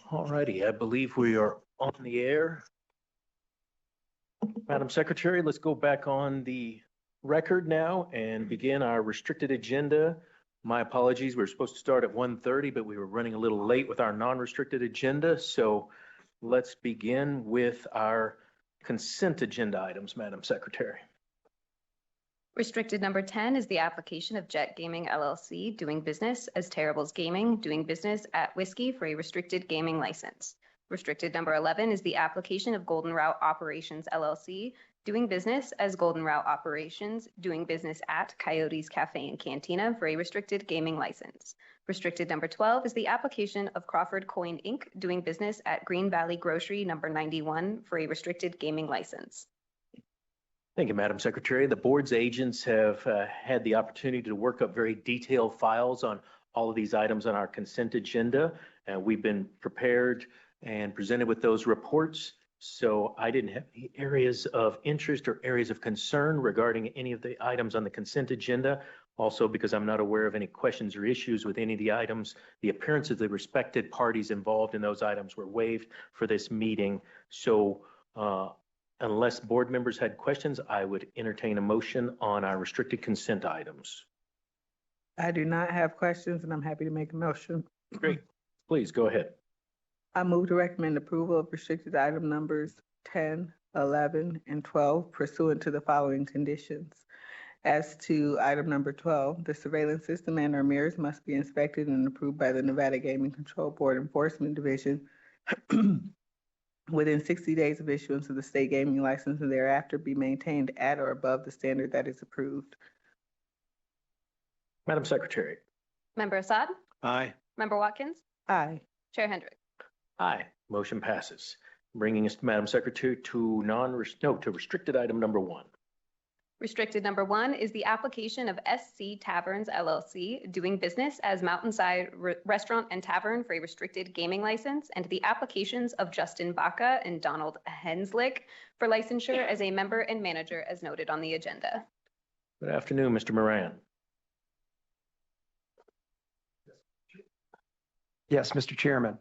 All righty, I believe we are on the air. Madam Secretary, let's go back on the record now and begin our restricted agenda. My apologies, we were supposed to start at 1:30, but we were running a little late with our non-restricted agenda. So let's begin with our consent agenda items, Madam Secretary. Restricted number 10 is the application of Jet Gaming LLC doing business as Terribles Gaming, doing business at Whiskey for a restricted gaming license. Restricted number 11 is the application of Golden Route Operations LLC doing business as Golden Route Operations, doing business at Coyotes Cafe and Cantina for a restricted gaming license. Restricted number 12 is the application of Crawford Coin Inc. doing business at Green Valley Grocery number 91 for a restricted gaming license. Thank you, Madam Secretary. The board's agents have had the opportunity to work up very detailed files on all of these items on our consent agenda. We've been prepared and presented with those reports. So I didn't have any areas of interest or areas of concern regarding any of the items on the consent agenda. Also, because I'm not aware of any questions or issues with any of the items, the appearance of the respected parties involved in those items were waived for this meeting. So unless board members had questions, I would entertain a motion on our restricted consent items. I do not have questions, and I'm happy to make a motion. Great. Please go ahead. I move to recommend approval of restricted item numbers 10, 11, and 12 pursuant to the following conditions. As to item number 12, the surveillance system and or mirrors must be inspected and approved by the Nevada Gaming Control Board Enforcement Division within 60 days of issuance of the state gaming license and thereafter be maintained at or above the standard that is approved. Madam Secretary. Member Assad? Aye. Member Watkins? Aye. Chair Hendrick? Aye. Motion passes. Bringing us, Madam Secretary, to restricted item number 1. Restricted number 1 is the application of SC Taverns LLC doing business as Mountainside Restaurant and Tavern for a restricted gaming license, and the applications of Justin Baca and Donald Henslick for licensure as a member and manager as noted on the agenda. Good afternoon, Mr. Moran. Yes, Mr. Chairman.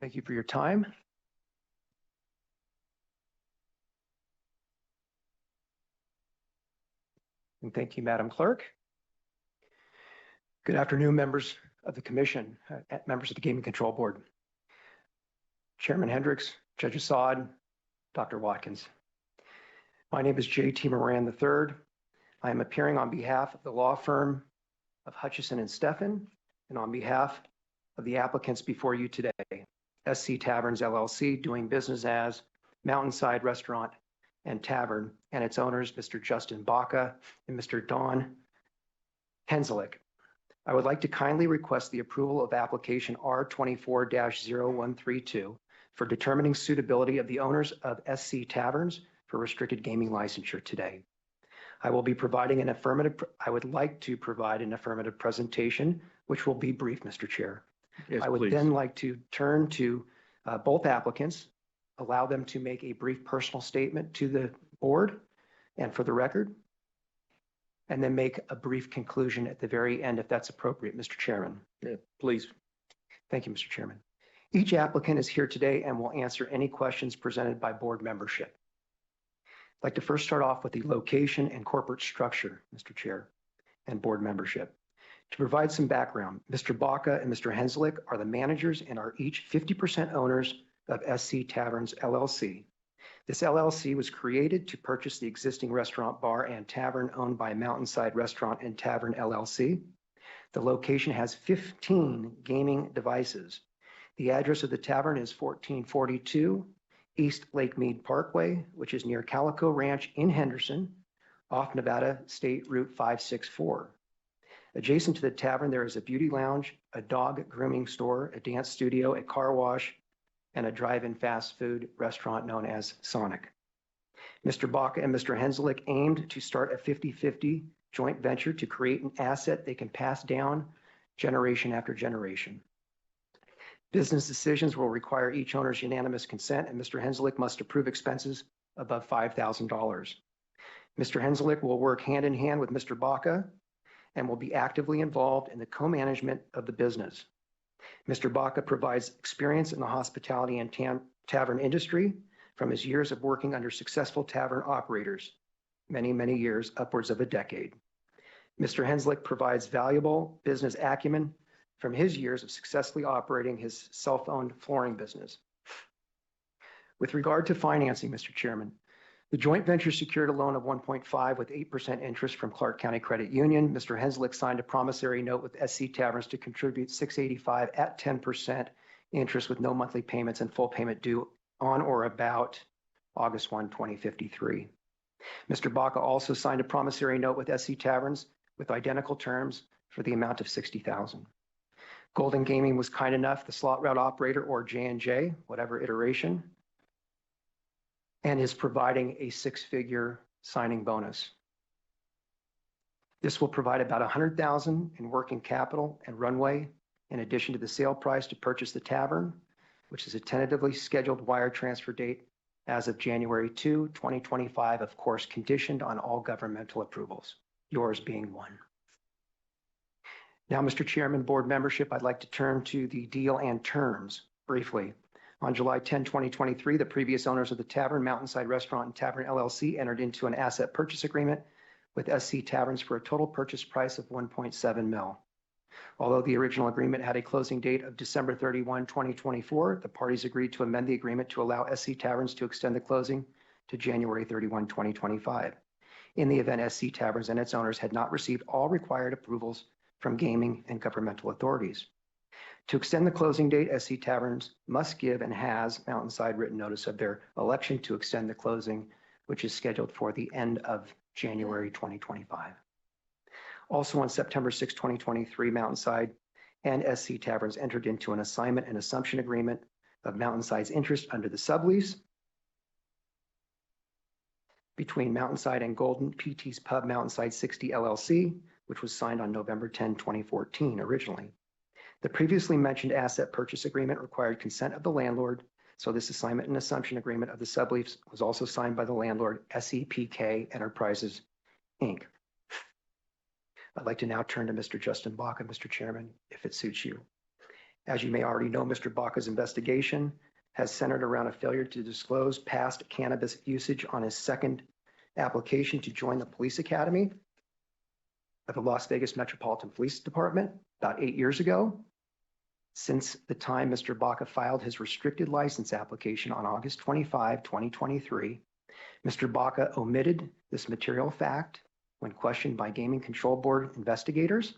Thank you for your time. And thank you, Madam Clerk. Good afternoon, members of the Commission, members of the Gaming Control Board. Chairman Hendricks, Judge Assad, Dr. Watkins. My name is J.T. Moran III. I am appearing on behalf of the law firm of Hutchison and Steffen and on behalf of the applicants before you today, SC Taverns LLC, doing business as Mountainside Restaurant and Tavern, and its owners, Mr. Justin Baca and Mr. Don Henslick. I would like to kindly request the approval of application R24-0132 for determining suitability of the owners of SC Taverns for restricted gaming licensure today. I will be providing an affirmative, I would like to provide an affirmative presentation, which will be brief, Mr. Chair. Yes, I would please. then like to turn to both applicants, allow them to make a brief personal statement to the board and for the record, and then make a brief conclusion at the very end if that's appropriate, Mr. Chairman. Yeah, please. Thank you, Mr. Chairman. Each applicant is here today and will answer any questions presented by board membership. I'd like to first start off with the location and corporate structure, Mr. Chair, and board membership. To provide some background, Mr. Baca and Mr. Henslick are the managers and are each 50% owners of SC Taverns LLC. This LLC was created to purchase the existing restaurant, bar, and tavern owned by Mountainside Restaurant and Tavern LLC. The location has 15 gaming devices. The address of the tavern is 1442 East Lake Mead Parkway, which is near Calico Ranch in Henderson, off Nevada State Route 564. Adjacent to the tavern, there is a beauty lounge, a dog grooming store, a dance studio, a car wash, and a drive-in fast food restaurant known as Sonic. Mr. Baca and Mr. Henslick aimed to start a 50-50 joint venture to create an asset they can pass down generation after generation. Business decisions will require each owner's unanimous consent, and Mr. Henslick must approve expenses above $5,000. Mr. Henslick will work hand in hand with Mr. Baca and will be actively involved in the co-management of the business. Mr. Baca provides experience in the hospitality and tavern industry from his years of working under successful tavern operators, many, many years, upwards of a decade. Mr. Henslick provides valuable business acumen from his years of successfully operating his self-owned flooring business. With regard to financing, Mr. Chairman, the joint venture secured a loan of 1.5 with 8% interest from Clark County Credit Union. Mr. Henslick signed a promissory note with SC Taverns to contribute $685 at 10% interest with no monthly payments and full payment due on or about August 1, 2053. Mr. Baca also signed a promissory note with SC Taverns with identical terms for the amount of $60,000. Golden Gaming was kind enough, the slot route operator or J&J, whatever iteration, and is providing a six-figure signing bonus. This will provide about $100,000 in working capital and runway, in addition to the sale price to purchase the tavern, which is a tentatively scheduled wire transfer date as of January 2, 2025, of course, conditioned on all governmental approvals, yours being one. Now, Mr. Chairman, board membership, I'd like to turn to the deal and terms briefly. On July 10, 2023, the previous owners of the tavern, Mountainside Restaurant and Tavern LLC, entered into an asset purchase agreement with SC Taverns for a total purchase price of $1.7 million. Although the original agreement had a closing date of December 31, 2024, the parties agreed to amend the agreement to allow SC Taverns to extend the closing to January 31, 2025. In the event SC Taverns and its owners had not received all required approvals from gaming and governmental authorities. To extend the closing date, SC Taverns must give and has Mountainside written notice of their election to extend the closing, which is scheduled for the end of January 2025. Also on September 6, 2023, Mountainside and SC Taverns entered into an assignment and assumption agreement of Mountainside's interest under the sublease between Mountainside and Golden PT's Pub Mountainside 60 LLC, which was signed on November 10, 2014 originally. The previously mentioned asset purchase agreement required consent of the landlord, so this assignment and assumption agreement of the sublease was also signed by the landlord, SEPK Enterprises, Inc. I'd like to now turn to Mr. Justin Baca, Mr. Chairman, if it suits you. As you may already know, Mr. Baca's investigation has centered around a failure to disclose past cannabis usage on his second application to join the police academy of the Las Vegas Metropolitan Police Department about 8 years ago. Since the time Mr. Baca filed his restricted license application on August 25, 2023, Mr. Baca omitted this material fact when questioned by Gaming Control Board investigators,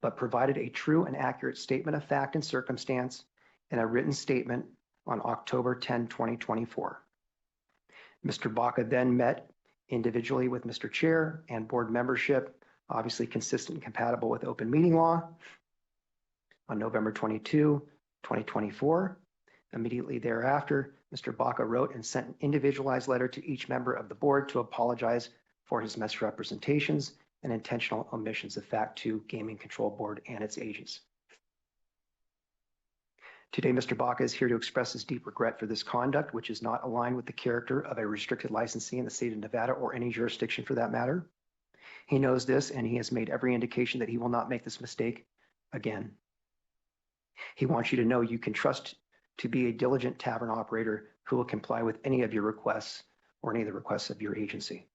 but provided a true and accurate statement of fact and circumstance in a written statement on October 10, 2024. Mr. Baca then met individually with Mr. Chair and board membership, obviously consistent and compatible with open meeting law, on November 22, 2024. Immediately thereafter, Mr. Baca wrote and sent an individualized letter to each member of the board to apologize for his misrepresentations and intentional omissions of fact to Gaming Control Board and its agents. Today, Mr. Baca is here to express his deep regret for this conduct, which is not aligned with the character of a restricted licensee in the state of Nevada or any jurisdiction for that matter. He knows this, and he has made every indication that he will not make this mistake again. He wants you to know you can trust to be a diligent tavern operator who will comply with any of your requests or any of the requests of your agency.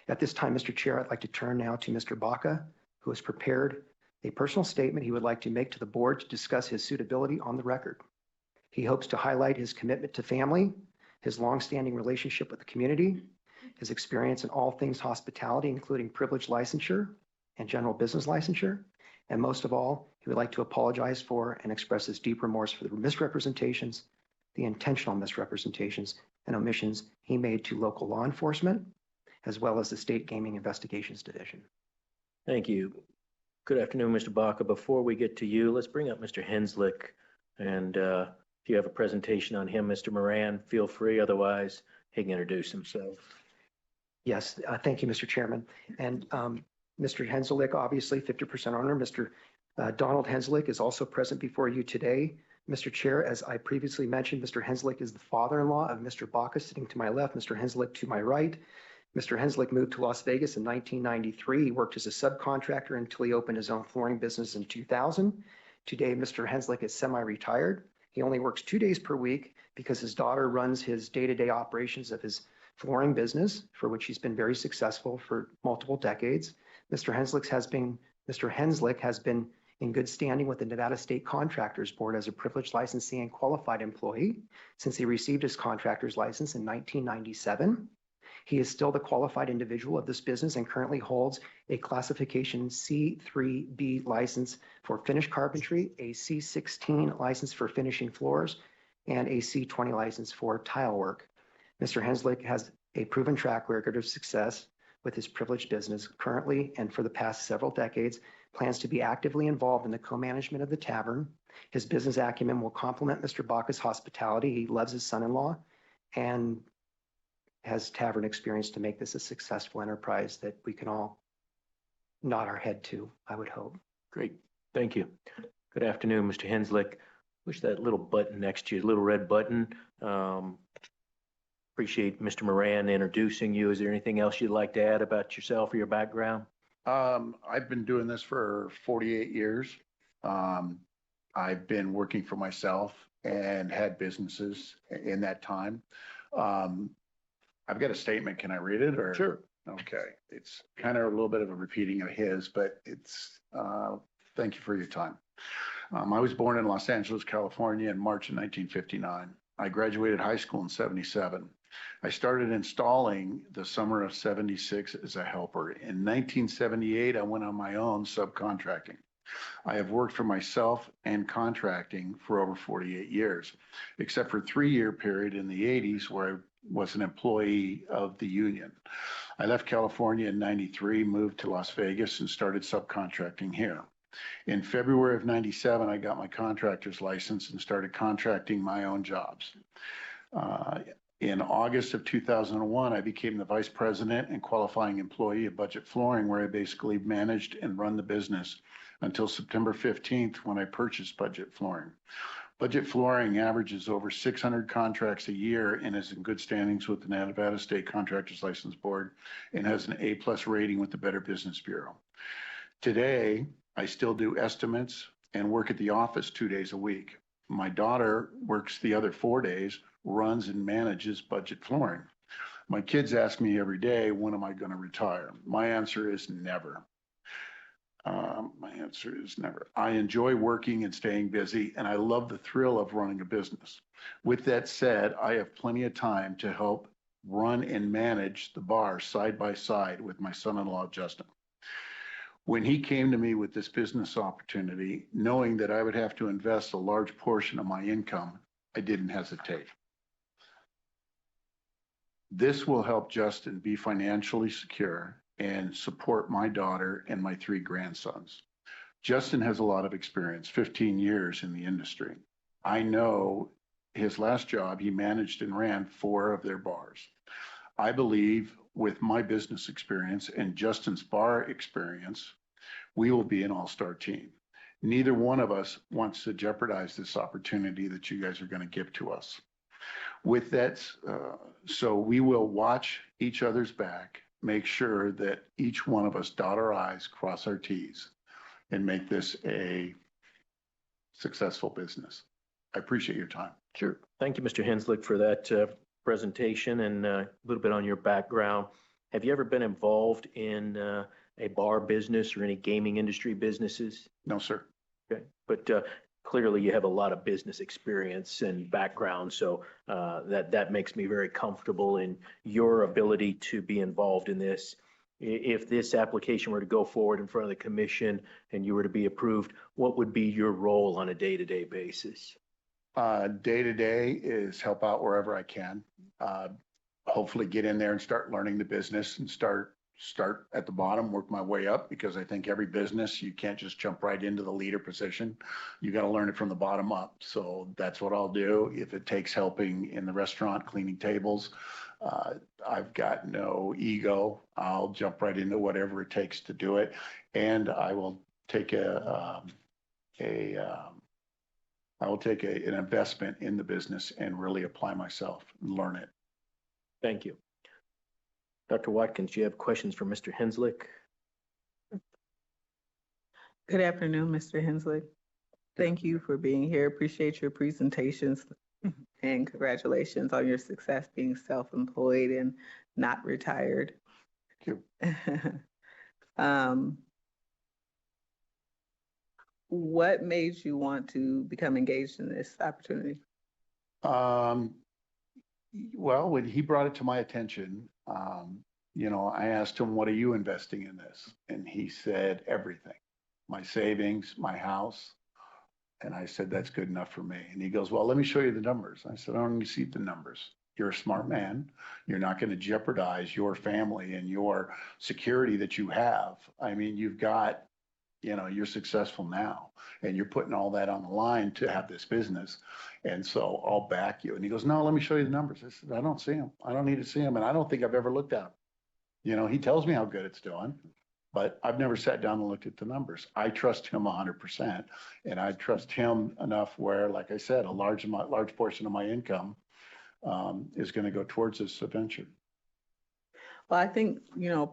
At this time, Mr. Chair, I'd like to turn now to Mr. Baca, who has prepared a personal statement he would like to make to the board to discuss his suitability on the record. He hopes to highlight his commitment to family, his longstanding relationship with the community, his experience in all things hospitality, including privileged licensure and general business licensure, and most of all, he would like to apologize for and express his deep remorse for the misrepresentations, the intentional misrepresentations and omissions he made to local law enforcement, as well as the State Gaming Investigations Division. Thank you. Good afternoon, Mr. Baca. Before we get to you, let's bring up Mr. Henslick. And if you have a presentation on him, Mr. Moran, feel free. Otherwise, he can introduce himself. Yes, thank you, Mr. Chairman. And Mr. Henslick, obviously 50% owner. Mr. Donald Henslick is also present before you today. Mr. Chair, as I previously mentioned, Mr. Henslick is the father-in-law of Mr. Baca, sitting to my left, Mr. Henslick to my right. Mr. Henslick moved to Las Vegas in 1993. He worked as a subcontractor until he opened his own flooring business in 2000. Today, Mr. Henslick is semi-retired. He only works 2 days per week because his daughter runs his day-to-day operations of his flooring business, for which he's been very successful for multiple decades. Mr. Henslick has been in good standing with the Nevada State Contractors Board as a privileged licensee and qualified employee since he received his contractor's license in 1997. He is still the qualified individual of this business and currently holds a classification C3B license for finished carpentry, a C16 license for finishing floors, and a C20 license for tile work. Mr. Henslick has a proven track record of success with his privileged business currently and for the past several decades, plans to be actively involved in the co-management of the tavern. His business acumen will complement Mr. Baca's hospitality. He loves his son-in-law and has tavern experience to make this a successful enterprise that we can all nod our head to, I would hope. Great. Thank you. Good afternoon, Mr. Henslick. Wish that little button next to you, little red button. Appreciate Mr. Moran introducing you. Is there anything else you'd like to add about yourself or your background? I've been doing this for 48 years. I've been working for myself and had businesses in that time. I've got a statement. Can I read it or? Sure. Okay. It's kind of a little bit of a repeating of his, but it's, thank you for your time. I was born in Los Angeles, California in March of 1959. I graduated high school in 77. I started installing the summer of 76 as a helper. In 1978, I went on my own subcontracting. I have worked for myself and contracting for over 48 years, except for a 3-year period in the 80s where I was an employee of the union. I left California in 93, moved to Las Vegas and started subcontracting here. In February of 97, I got my contractor's license and started contracting my own jobs. In August of 2001, I became the vice president and qualifying employee of Budget Flooring, where I basically managed and run the business until September 15th when I purchased Budget Flooring. Budget Flooring averages over 600 contracts a year and is in good standings with the Nevada State Contractors License Board and has an A+ rating with the Better Business Bureau. Today, I still do estimates and work at the office 2 days a week. My daughter works the other 4 days, runs and manages Budget Flooring. My kids ask me every day, when am I going to retire? My answer is never. I enjoy working and staying busy, and I love the thrill of running a business. With that said, I have plenty of time to help run and manage the bar side by side with my son-in-law, Justin. When he came to me with this business opportunity, knowing that I would have to invest a large portion of my income, I didn't hesitate. This will help Justin be financially secure and support my daughter and my 3 grandsons. Justin has a lot of experience, 15 years in the industry. I know his last job, he managed and ran 4 of their bars. I believe with my business experience and Justin's bar experience, we will be an all-star team. Neither one of us wants to jeopardize this opportunity that you guys are going to give to us. With that, so we will watch each other's back, make sure that each one of us dot our I's, cross our T's, and make this a successful business. I appreciate your time. Sure. Thank you, Mr. Henslick, for that presentation and a little bit on your background. Have you ever been involved in a bar business or any gaming industry businesses? No, sir. Okay. But clearly you have a lot of business experience and background, so that makes me very comfortable in your ability to be involved in this. If this application were to go forward in front of the commission and you were to be approved, what would be your role on a day-to-day basis? Day-to-day is help out wherever I can. Hopefully get in there and start learning the business and start at the bottom, work my way up, because I think every business, you can't just jump right into the leader position. You got to learn it from the bottom up. So that's what I'll do. If it takes helping in the restaurant, cleaning tables, I've got no ego. I'll jump right into whatever it takes to do it. And I will take an investment in the business and really apply myself and learn it. Thank you. Dr. Watkins, do you have questions for Mr. Henslick? Good afternoon, Mr. Hensley. Thank you for being here. Appreciate your presentations and congratulations on your success being self-employed and not retired. Thank you. What made you want to become engaged in this opportunity? Well, when he brought it to my attention, I asked him, what are you investing in this? And he said, everything, my savings, my house. And I said, that's good enough for me. And he goes, well, let me show you the numbers. I said, I don't need to see the numbers. You're a smart man. You're not going to jeopardize your family and your security that you have. I mean, you've got, you're successful now and you're putting all that on the line to have this business. And so I'll back you. And he goes, no, let me show you the numbers. I said, I don't see them. I don't need to see them. And I don't think I've ever looked at them. He tells me how good it's doing, but I've never sat down and looked at the numbers. I trust him 100%. And I trust him enough where, like I said, a large portion of my income is going to go towards this venture. Well, I think,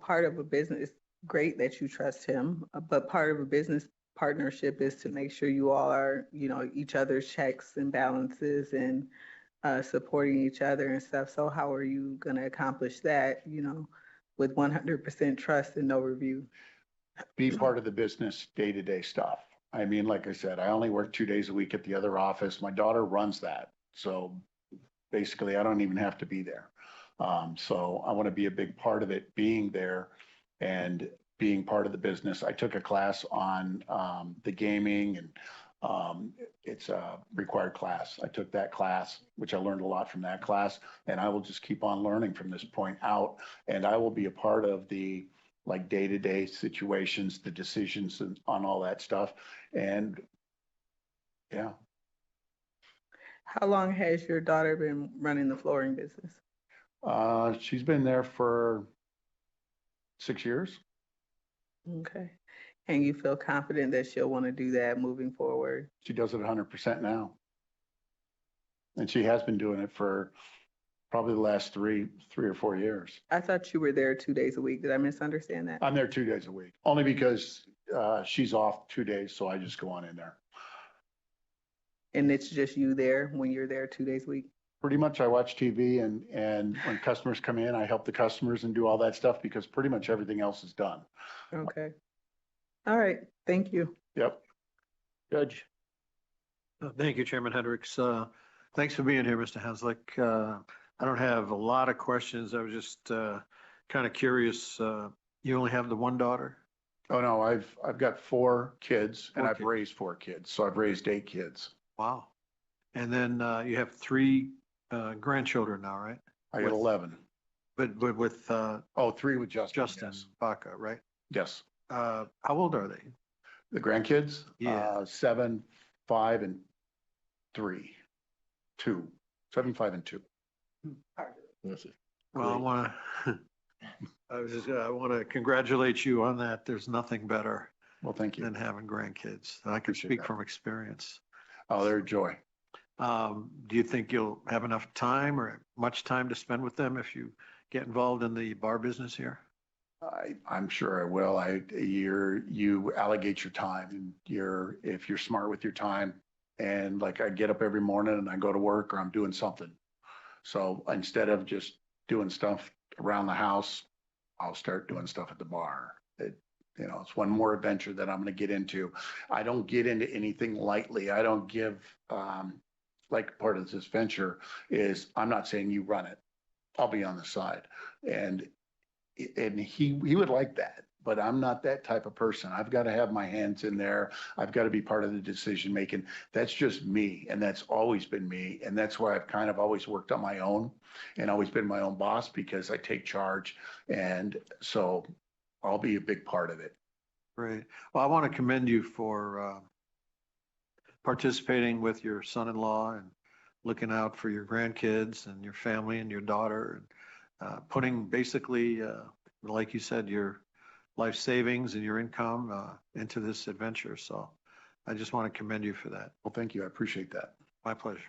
part of a business, it's great that you trust him, but part of a business partnership is to make sure you all are, each other's checks and balances and supporting each other and stuff. So how are you going to accomplish that, with 100% trust and no review? Be part of the business day-to-day stuff. I mean, like I said, I only work 2 days a week at the other office. My daughter runs that. So basically, I don't even have to be there. So I want to be a big part of it, being there and being part of the business. I took a class on the gaming and it's a required class. I took that class, which I learned a lot from that class, and I will just keep on learning from this point out. And I will be a part of the day-to-day situations, the decisions on all that stuff. And yeah. How long has your daughter been running the flooring business? She's been there for 6 years. Okay. And you feel confident that she'll want to do that moving forward? She does it 100% now. And she has been doing it for probably the last three or 4 years. I thought you were there 2 days a week. Did I misunderstand that? I'm there 2 days a week, only because she's off 2 days, so I just go on in there. And it's just you there when you're there 2 days a week? Pretty much I watch TV and when customers come in, I help the customers and do all that stuff because pretty much everything else is done. Okay. All right. Thank you. Yep. Judge. Thank you, Chairman Hendricks. Thanks for being here, Mr. Henslick. I don't have a lot of questions. I was just kind of curious. You only have the one daughter? Oh, no, I've got 4 kids and I've raised 4 kids. So I've raised 8 kids. Wow. And then you have 3 grandchildren now, right? I got 11. But with 3 with Justin. Justin Baca, right? Yes. How old are they? The grandkids? Yeah. 7, 5, and 3. 2. 7, 5, and 2. Well, I want to congratulate you on that. There's nothing better. Well, thank you. Than having grandkids. I can speak from experience. Oh, they're a joy. Do you think you'll have enough time or much time to spend with them if you get involved in the bar business here? I'm sure I will. You allocate your time, and if you're smart with your time, and like I get up every morning and I go to work or I'm doing something. So instead of just doing stuff around the house, I'll start doing stuff at the bar. It's one more adventure that I'm going to get into. I don't get into anything lightly. I don't give, like part of this venture is I'm not saying you run it. I'll be on the side. And he would like that, but I'm not that type of person. I've got to have my hands in there. I've got to be part of the decision making. That's just me. And that's always been me. And that's why I've kind of always worked on my own and always been my own boss because I take charge. And so I'll be a big part of it. Great. Well, I want to commend you for participating with your son-in-law and looking out for your grandkids and your family and your daughter, and putting basically, like you said, your life savings and your income into this adventure. So I just want to commend you for that. Well, thank you. I appreciate that. My pleasure.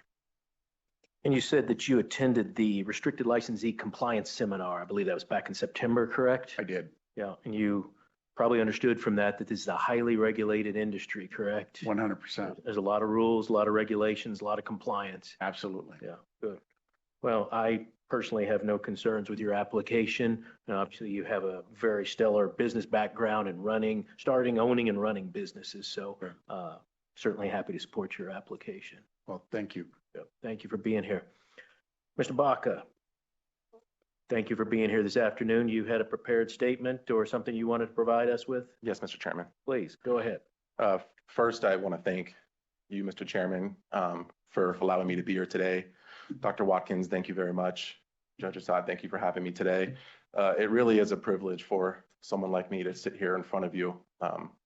And you said that you attended the restricted licensee compliance seminar. I believe that was back in September, correct? I did. Yeah, and you probably understood from that that this is a highly regulated industry, correct? 100%. There's a lot of rules, a lot of regulations, a lot of compliance. Absolutely. Yeah, good. Well, I personally have no concerns with your application. And obviously, you have a very stellar business background in starting, owning, and running businesses. So certainly happy to support your application. Well, thank you. Yep. Thank you for being here. Mr. Baca, thank you for being here this afternoon. You had a prepared statement or something you wanted to provide us with? Yes, Mr. Chairman. Please, go ahead. First, I want to thank you, Mr. Chairman, for allowing me to be here today. Dr. Watkins, thank you very much. Judge Assad, thank you for having me today. It really is a privilege for someone like me to sit here in front of you,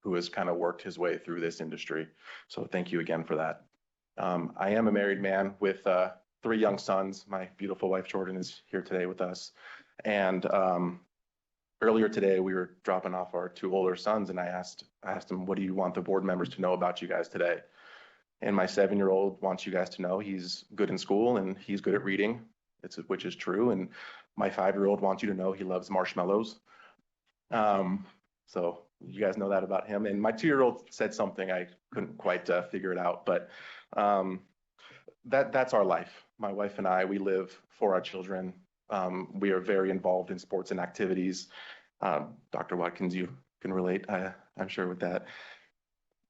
who has kind of worked his way through this industry. So thank you again for that. I am a married man with 3 young sons. My beautiful wife, Jordan, is here today with us. And earlier today, we were dropping off our 2 older sons, and I asked them, what do you want the board members to know about you guys today? And my 7-year-old wants you guys to know he's good in school and he's good at reading, which is true. And my 5-year-old wants you to know he loves marshmallows. So you guys know that about him. And my 2-year-old said something, I couldn't quite figure it out, but that's our life. My wife and I, we live for our children. We are very involved in sports and activities. Dr. Watkins, you can relate, I'm sure, with that.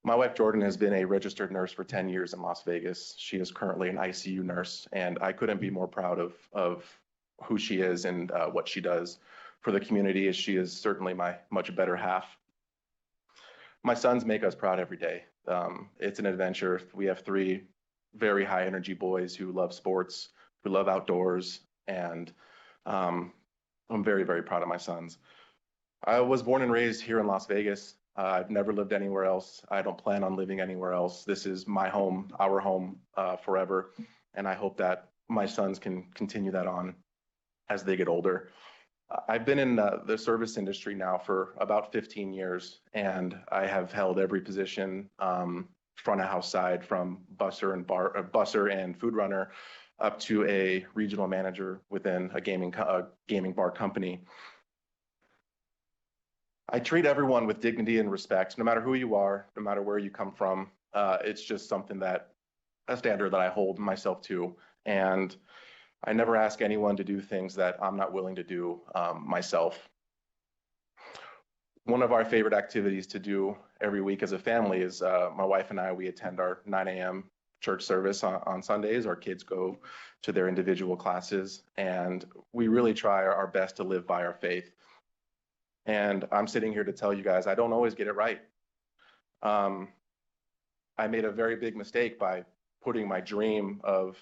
My wife, Jordan, has been a registered nurse for 10 years in Las Vegas. She is currently an ICU nurse, and I couldn't be more proud of who she is and what she does for the community, as she is certainly my much better half. My sons make us proud every day. It's an adventure. We have 3 very high energy boys who love sports, who love outdoors, and I'm very, very proud of my sons. I was born and raised here in Las Vegas. I've never lived anywhere else. I don't plan on living anywhere else. This is my home, our home, forever. And I hope that my sons can continue that on as they get older. I've been in the service industry now for about 15 years, and I have held every position, front of house side, from busser and food runner up to a regional manager within a gaming bar company. I treat everyone with dignity and respect, no matter who you are, no matter where you come from. It's just something a standard that I hold myself to. And I never ask anyone to do things that I'm not willing to do myself. One of our favorite activities to do every week as a family is my wife and I, we attend our 9 a.m. church service on Sundays. Our kids go to their individual classes, and we really try our best to live by our faith. And I'm sitting here to tell you guys, I don't always get it right. I made a very big mistake by putting my dream of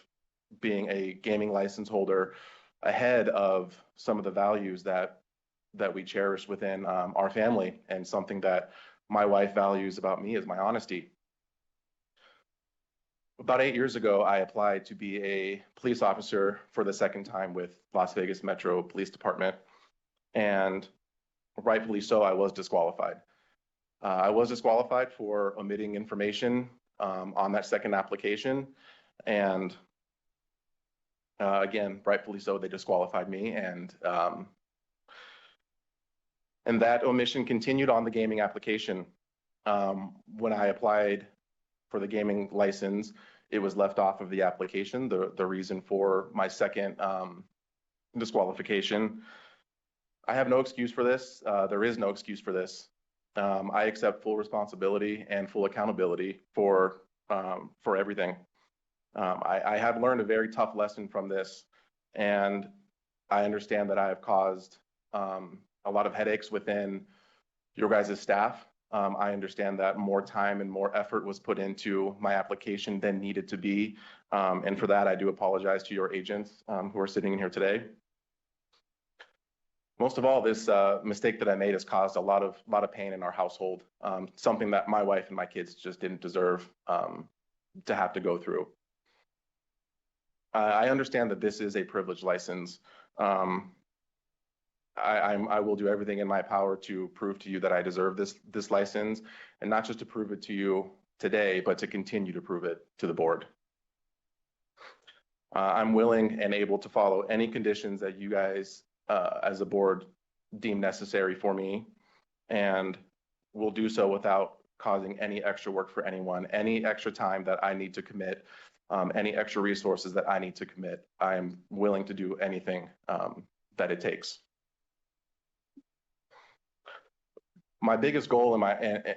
being a gaming license holder ahead of some of the values that we cherish within our family, and something that my wife values about me is my honesty. About 8 years ago, I applied to be a police officer for the 2nd time with Las Vegas Metro Police Department, and rightfully so, I was disqualified. I was disqualified for omitting information on that 2nd application, and again, rightfully so, they disqualified me, and that omission continued on the gaming application. When I applied for the gaming license, it was left off of the application, the reason for my 2nd disqualification. I have no excuse for this. There is no excuse for this. I accept full responsibility and full accountability for everything. I have learned a very tough lesson from this, and I understand that I have caused a lot of headaches within your guys' staff. I understand that more time and more effort was put into my application than needed to be. And for that, I do apologize to your agents who are sitting in here today. Most of all, this mistake that I made has caused a lot of pain in our household, something that my wife and my kids just didn't deserve to have to go through. I understand that this is a privileged license. I will do everything in my power to prove to you that I deserve this license, and not just to prove it to you today, but to continue to prove it to the board. I'm willing and able to follow any conditions that you guys, as a board, deem necessary for me, and will do so without causing any extra work for anyone, any extra time that I need to commit, any extra resources that I need to commit. I am willing to do anything that it takes. My biggest goal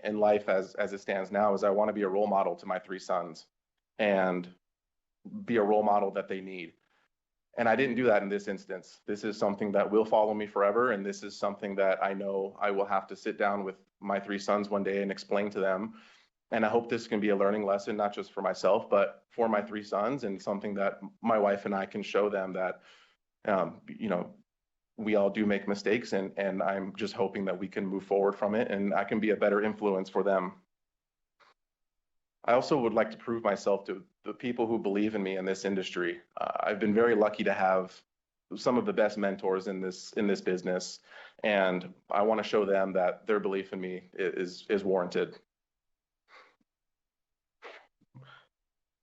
in life as it stands now is I want to be a role model to my 3 sons and be a role model that they need. And I didn't do that in this instance. This is something that will follow me forever. And this is something that I know I will have to sit down with my 3 sons one day and explain to them. And I hope this can be a learning lesson, not just for myself, but for my 3 sons, and something that my wife and I can show them that, you know, we all do make mistakes, and I'm just hoping that we can move forward from it and I can be a better influence for them. I also would like to prove myself to the people who believe in me in this industry. I've been very lucky to have some of the best mentors in this business, and I want to show them that their belief in me is warranted.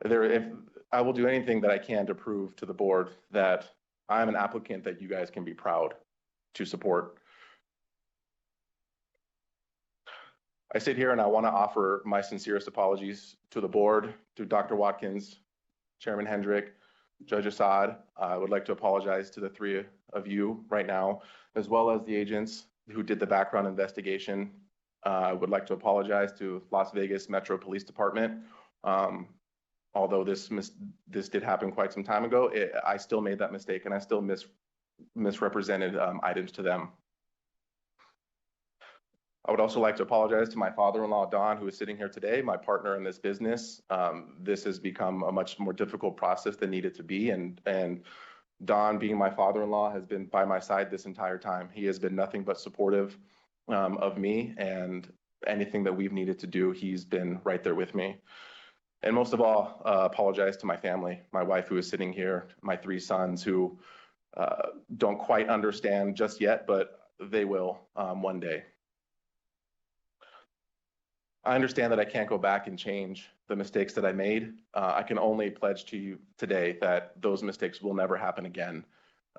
If I will do anything that I can to prove to the board that I'm an applicant that you guys can be proud to support. I sit here and I want to offer my sincerest apologies to the board, to Dr. Watkins, Chairman Hendrick, Judge Assad. I would like to apologize to the 3 of you right now, as well as the agents who did the background investigation. I would like to apologize to Las Vegas Metro Police Department. Although this did happen quite some time ago, I still made that mistake and I still misrepresented items to them. I would also like to apologize to my father-in-law, Don, who is sitting here today, my partner in this business. This has become a much more difficult process than needed to be. And Don, being my father-in-law, has been by my side this entire time. He has been nothing but supportive of me, and anything that we've needed to do, he's been right there with me. And most of all, apologize to my family, my wife who is sitting here, my 3 sons who don't quite understand just yet, but they will one day. I understand that I can't go back and change the mistakes that I made. I can only pledge to you today that those mistakes will never happen again.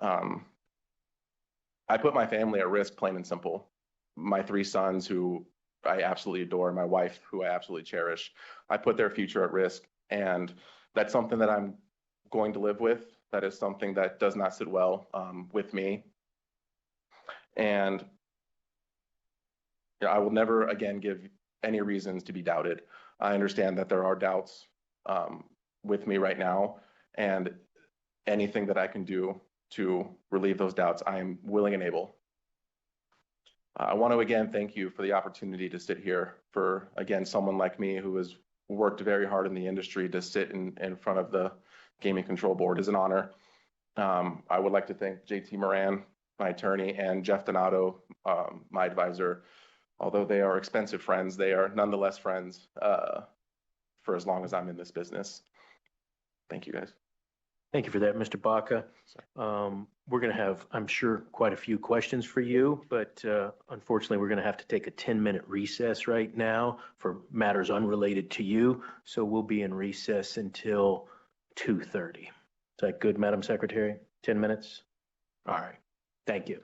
I put my family at risk, plain and simple. My 3 sons who I absolutely adore, my wife who I absolutely cherish, I put their future at risk. And that's something that I'm going to live with. That is something that does not sit well with me. And I will never again give any reasons to be doubted. I understand that there are doubts with me right now, and anything that I can do to relieve those doubts, I am willing and able. I want to again thank you for the opportunity to sit here for, again, someone like me who has worked very hard in the industry. To sit in front of the Gaming Control Board is an honor. I would like to thank JT Moran, my attorney, and Jeff Donato, my advisor. Although they are expensive friends, they are nonetheless friends for as long as I'm in this business. Thank you, guys. Thank you for that, Mr. Baca. We're going to have, I'm sure, quite a few questions for you, but unfortunately, we're going to have to take a 10-minute recess right now for matters unrelated to you. So we'll be in recess until 2:30. Is that good, Madam Secretary? 10 minutes? All right. Thank you.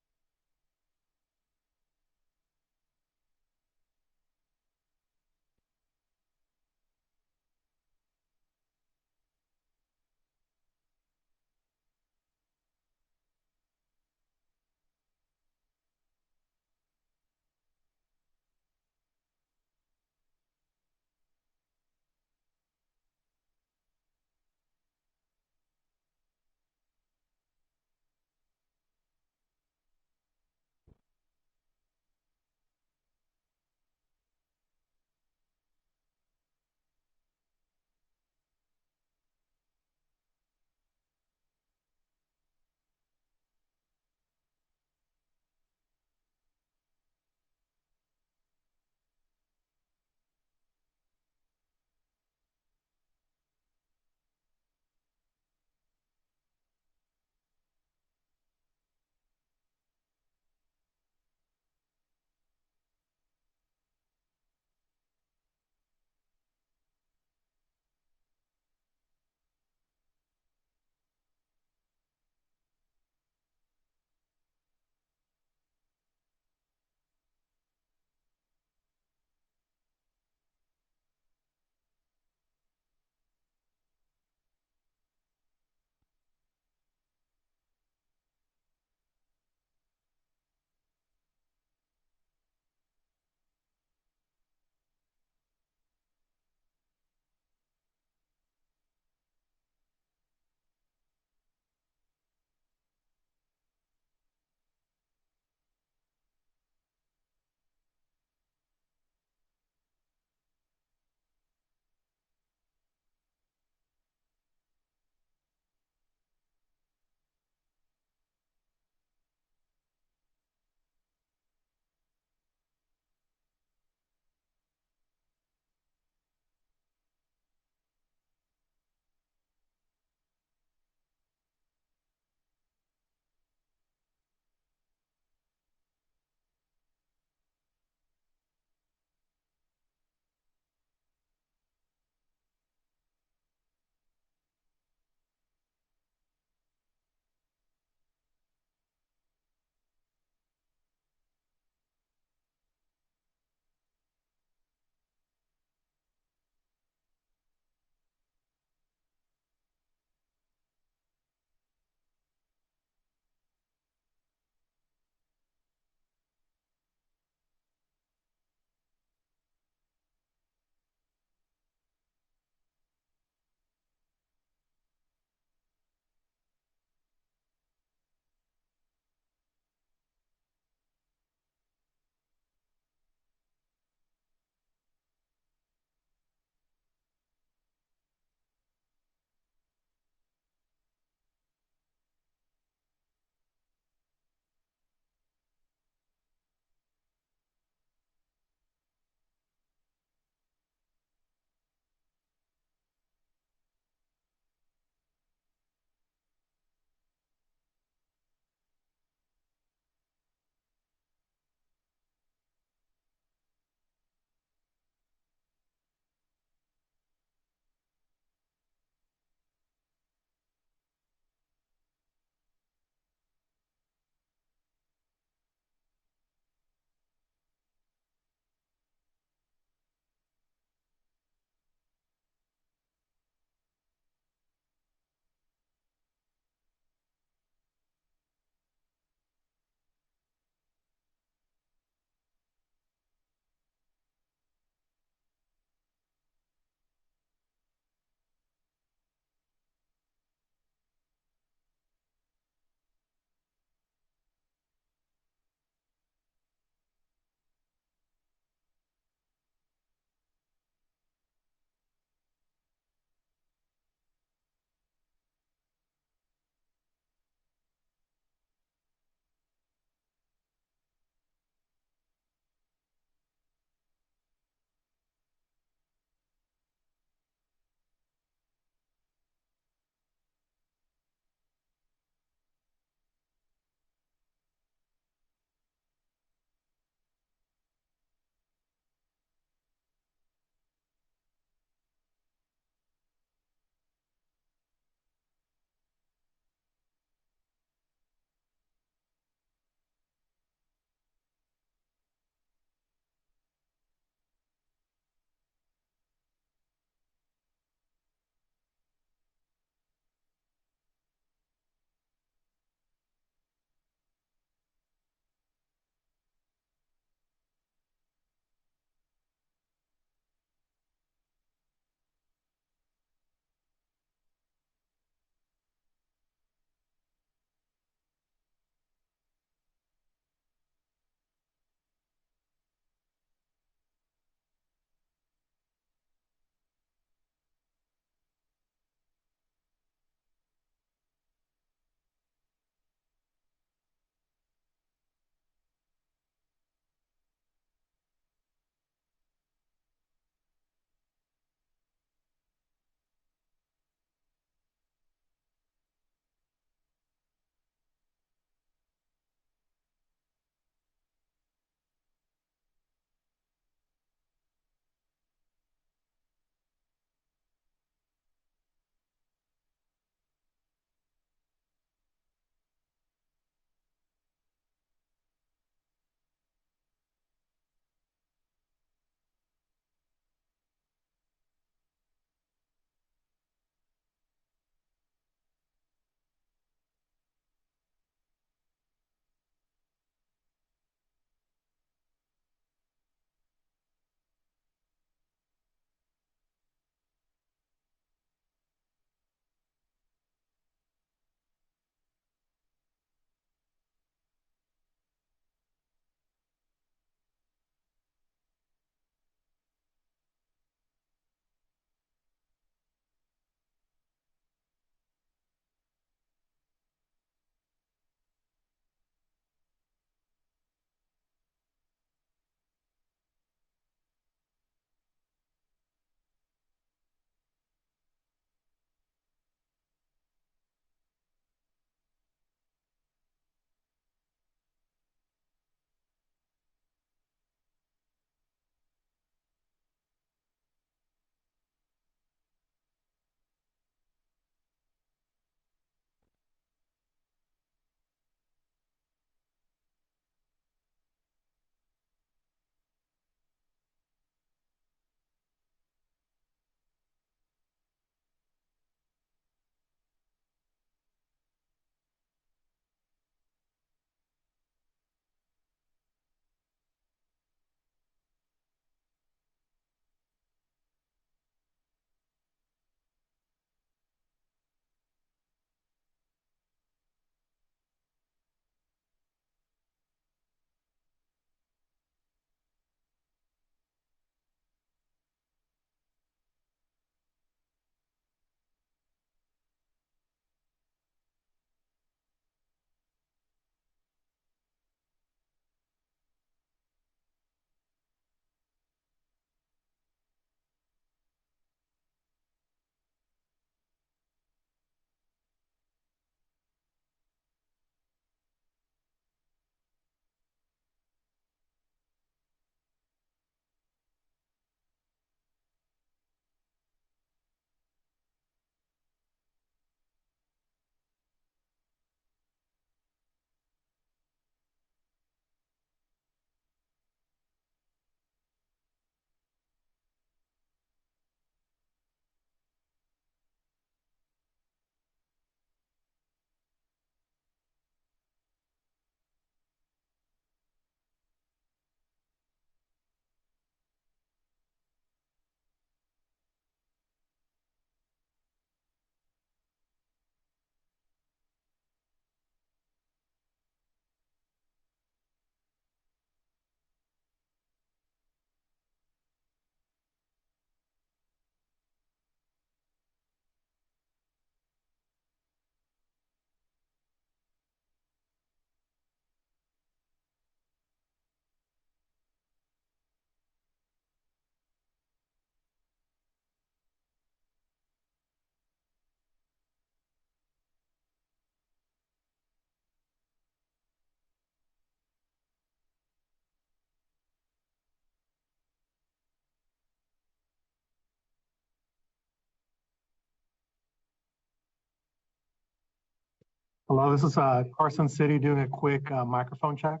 Hello, this is Carson City doing a quick microphone check.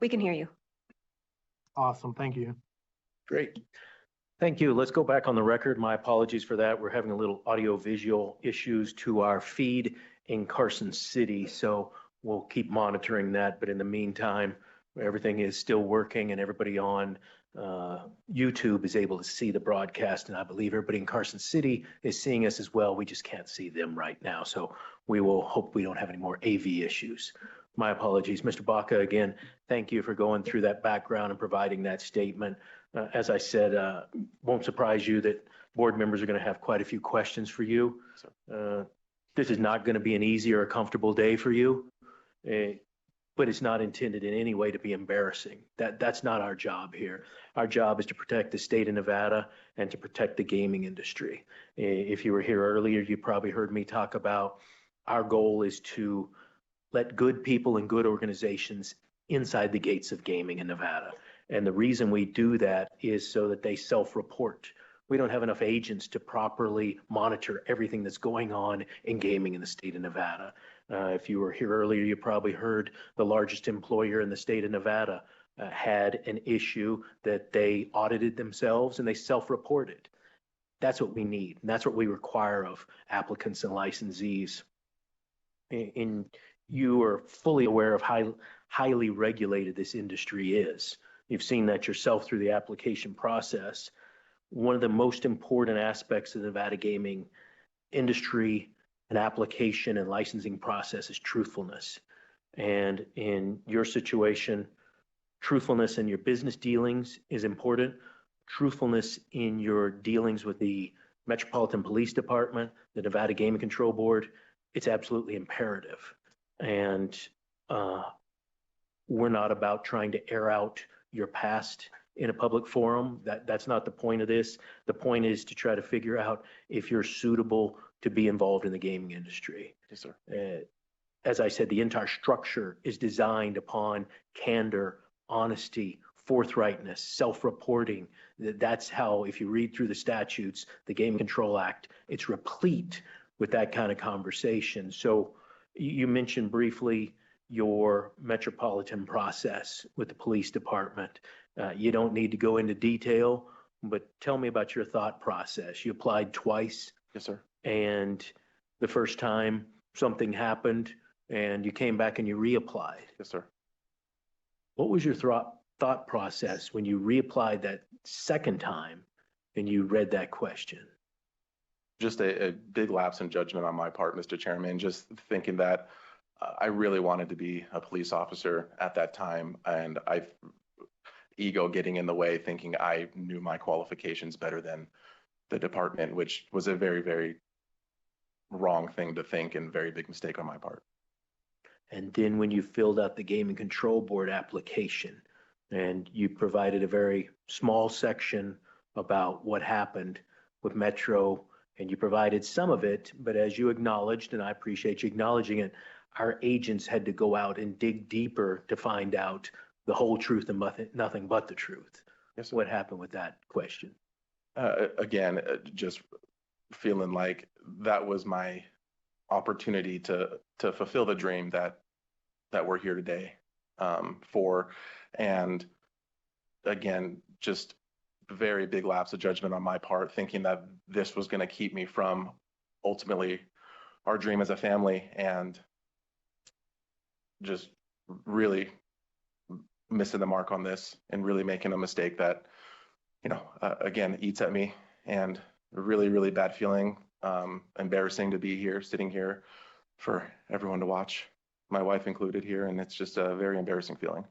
We can hear you. Awesome, thank you. Great. Thank you. Let's go back on the record. My apologies for that. We're having a little audio-visual issues to our feed in Carson City, so we'll keep monitoring that. But in the meantime, everything is still working and everybody on YouTube is able to see the broadcast. And I believe everybody in Carson City is seeing us as well. We just can't see them right now. So we will hope we don't have any more AV issues. My apologies. Mr. Baca, again, thank you for going through that background and providing that statement. As I said, won't surprise you that board members are going to have quite a few questions for you. This is not going to be an easy or a comfortable day for you, but it's not intended in any way to be embarrassing. That's not our job here. Our job is to protect the state of Nevada and to protect the gaming industry. If you were here earlier, you probably heard me talk about our goal is to let good people and good organizations inside the gates of gaming in Nevada. And the reason we do that is so that they self-report. We don't have enough agents to properly monitor everything that's going on in gaming in the state of Nevada. If you were here earlier, you probably heard the largest employer in the state of Nevada had an issue that they audited themselves and they self-reported. That's what we need, and that's what we require of applicants and licensees. And you are fully aware of how highly regulated this industry is. You've seen that yourself through the application process. One of the most important aspects of the Nevada gaming industry and application and licensing process is truthfulness. And in your situation, truthfulness in your business dealings is important. Truthfulness in your dealings with the Metropolitan Police Department, the Nevada Gaming Control Board, it's absolutely imperative. And we're not about trying to air out your past in a public forum. That's not the point of this. The point is to try to figure out if you're suitable to be involved in the gaming industry. Yes, sir. As I said, the entire structure is designed upon candor, honesty, forthrightness, self-reporting. That's how, if you read through the statutes, the Gaming Control Act, it's replete with that kind of conversation. So you mentioned briefly your metropolitan process with the police department. You don't need to go into detail, but tell me about your thought process. You applied twice. Yes, sir. And the first time something happened and you came back and you reapplied. Yes, sir. What was your thought process when you reapplied that second time and you read that question? Just a big lapse in judgment on my part, Mr. Chairman, just thinking that I really wanted to be a police officer at that time, and ego getting in the way, thinking I knew my qualifications better than the department, which was a very, very wrong thing to think and very big mistake on my part. And then when you filled out the Gaming Control Board application and you provided a very small section about what happened with Metro, and you provided some of it, but as you acknowledged, and I appreciate you acknowledging it, our agents had to go out and dig deeper to find out the whole truth and nothing but the truth. Yes, sir. What happened with that question? Again, just feeling like that was my opportunity to fulfill the dream that we're here today for. And again, just very big lapse of judgment on my part, thinking that this was going to keep me from ultimately our dream as a family, and just really missing the mark on this and really making a mistake that, again, eats at me, and a really, really bad feeling, embarrassing to be here, sitting here for everyone to watch, my wife included here, and it's just a very embarrassing feeling.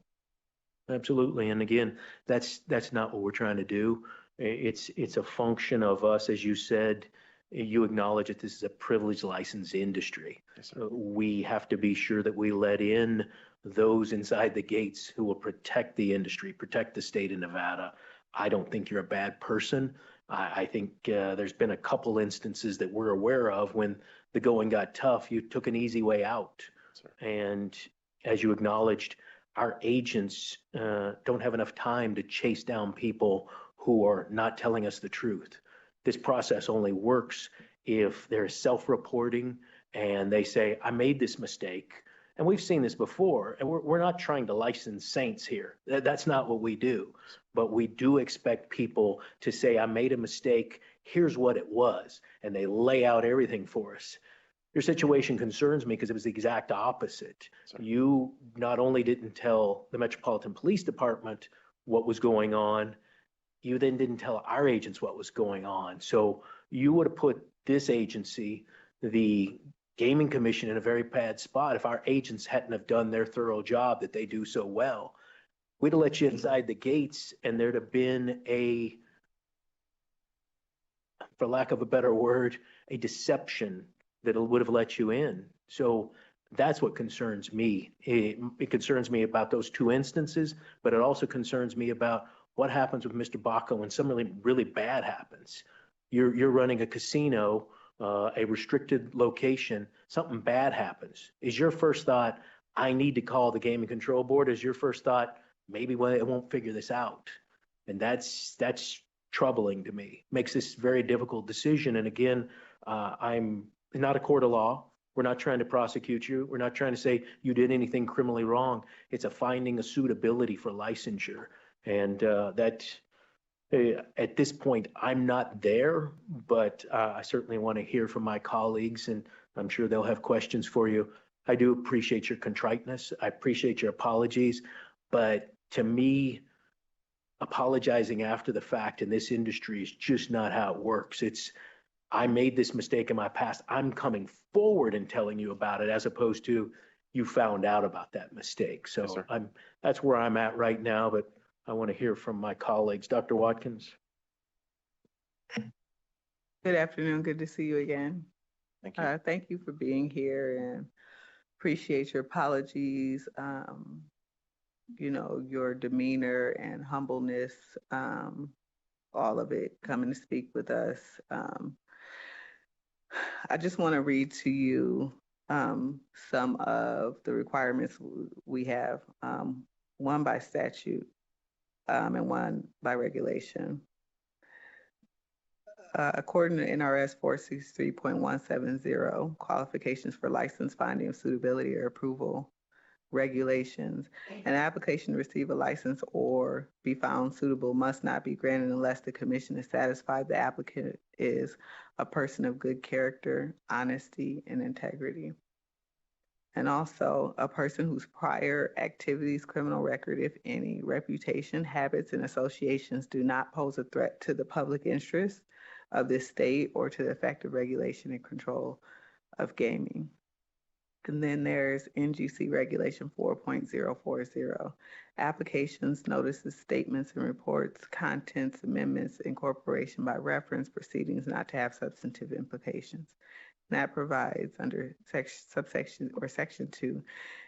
Absolutely. And again, that's not what we're trying to do. It's a function of us, as you said, you acknowledge that this is a privileged license industry. Yes, sir. We have to be sure that we let in those inside the gates who will protect the industry, protect the state of Nevada. I don't think you're a bad person. I think there's been a couple instances that we're aware of when the going got tough, you took an easy way out. Sir. And as you acknowledged, our agents don't have enough time to chase down people who are not telling us the truth. This process only works if they're self-reporting and they say, I made this mistake. And we've seen this before, and we're not trying to license saints here. That's not what we do. But we do expect people to say, I made a mistake, here's what it was. And they lay out everything for us. Your situation concerns me because it was the exact opposite. You not only didn't tell the Metropolitan Police Department what was going on, you then didn't tell our agents what was going on. So you would have put this agency, the Gaming Commission, in a very bad spot if our agents hadn't have done their thorough job that they do so well. We'd have let you inside the gates and there'd have been a, for lack of a better word, a deception that would have let you in. So that's what concerns me. It concerns me about those two instances, but it also concerns me about what happens with Mr. Baca when something really bad happens. You're running a casino, a restricted location, something bad happens. Is your first thought, I need to call the Gaming Control Board? Is your first thought, maybe it won't figure this out? And that's troubling to me. Makes this a very difficult decision. And again, I'm not a court of law. We're not trying to prosecute you. We're not trying to say you did anything criminally wrong. It's a finding of suitability for licensure. And at this point, I'm not there, but I certainly want to hear from my colleagues, and I'm sure they'll have questions for you. I do appreciate your contriteness. I appreciate your apologies. But to me, apologizing after the fact in this industry is just not how it works. It's, I made this mistake in my past. I'm coming forward and telling you about it, as opposed to you found out about that mistake. So yes, that's where I'm at right now, but I want to hear from my colleagues. Dr. Watkins. Good afternoon. Good to see you again. Thank you. Thank you for being here and appreciate your apologies. You know, your demeanor and humbleness, all of it, coming to speak with us. I just want to read to you some of the requirements we have, one by statute and one by regulation. According to NRS 463.170, qualifications for license finding of suitability or approval regulations, an application to receive a license or be found suitable must not be granted unless the commission is satisfied the applicant is a person of good character, honesty, and integrity. And also a person whose prior activities, criminal record, if any, reputation, habits, and associations do not pose a threat to the public interest of this state or to the effective regulation and control of gaming. And then there's NGC Regulation 4.040, applications, notices, statements, and reports, contents, amendments, incorporation by reference, proceedings not to have substantive implications. And that provides under subsection or section 2,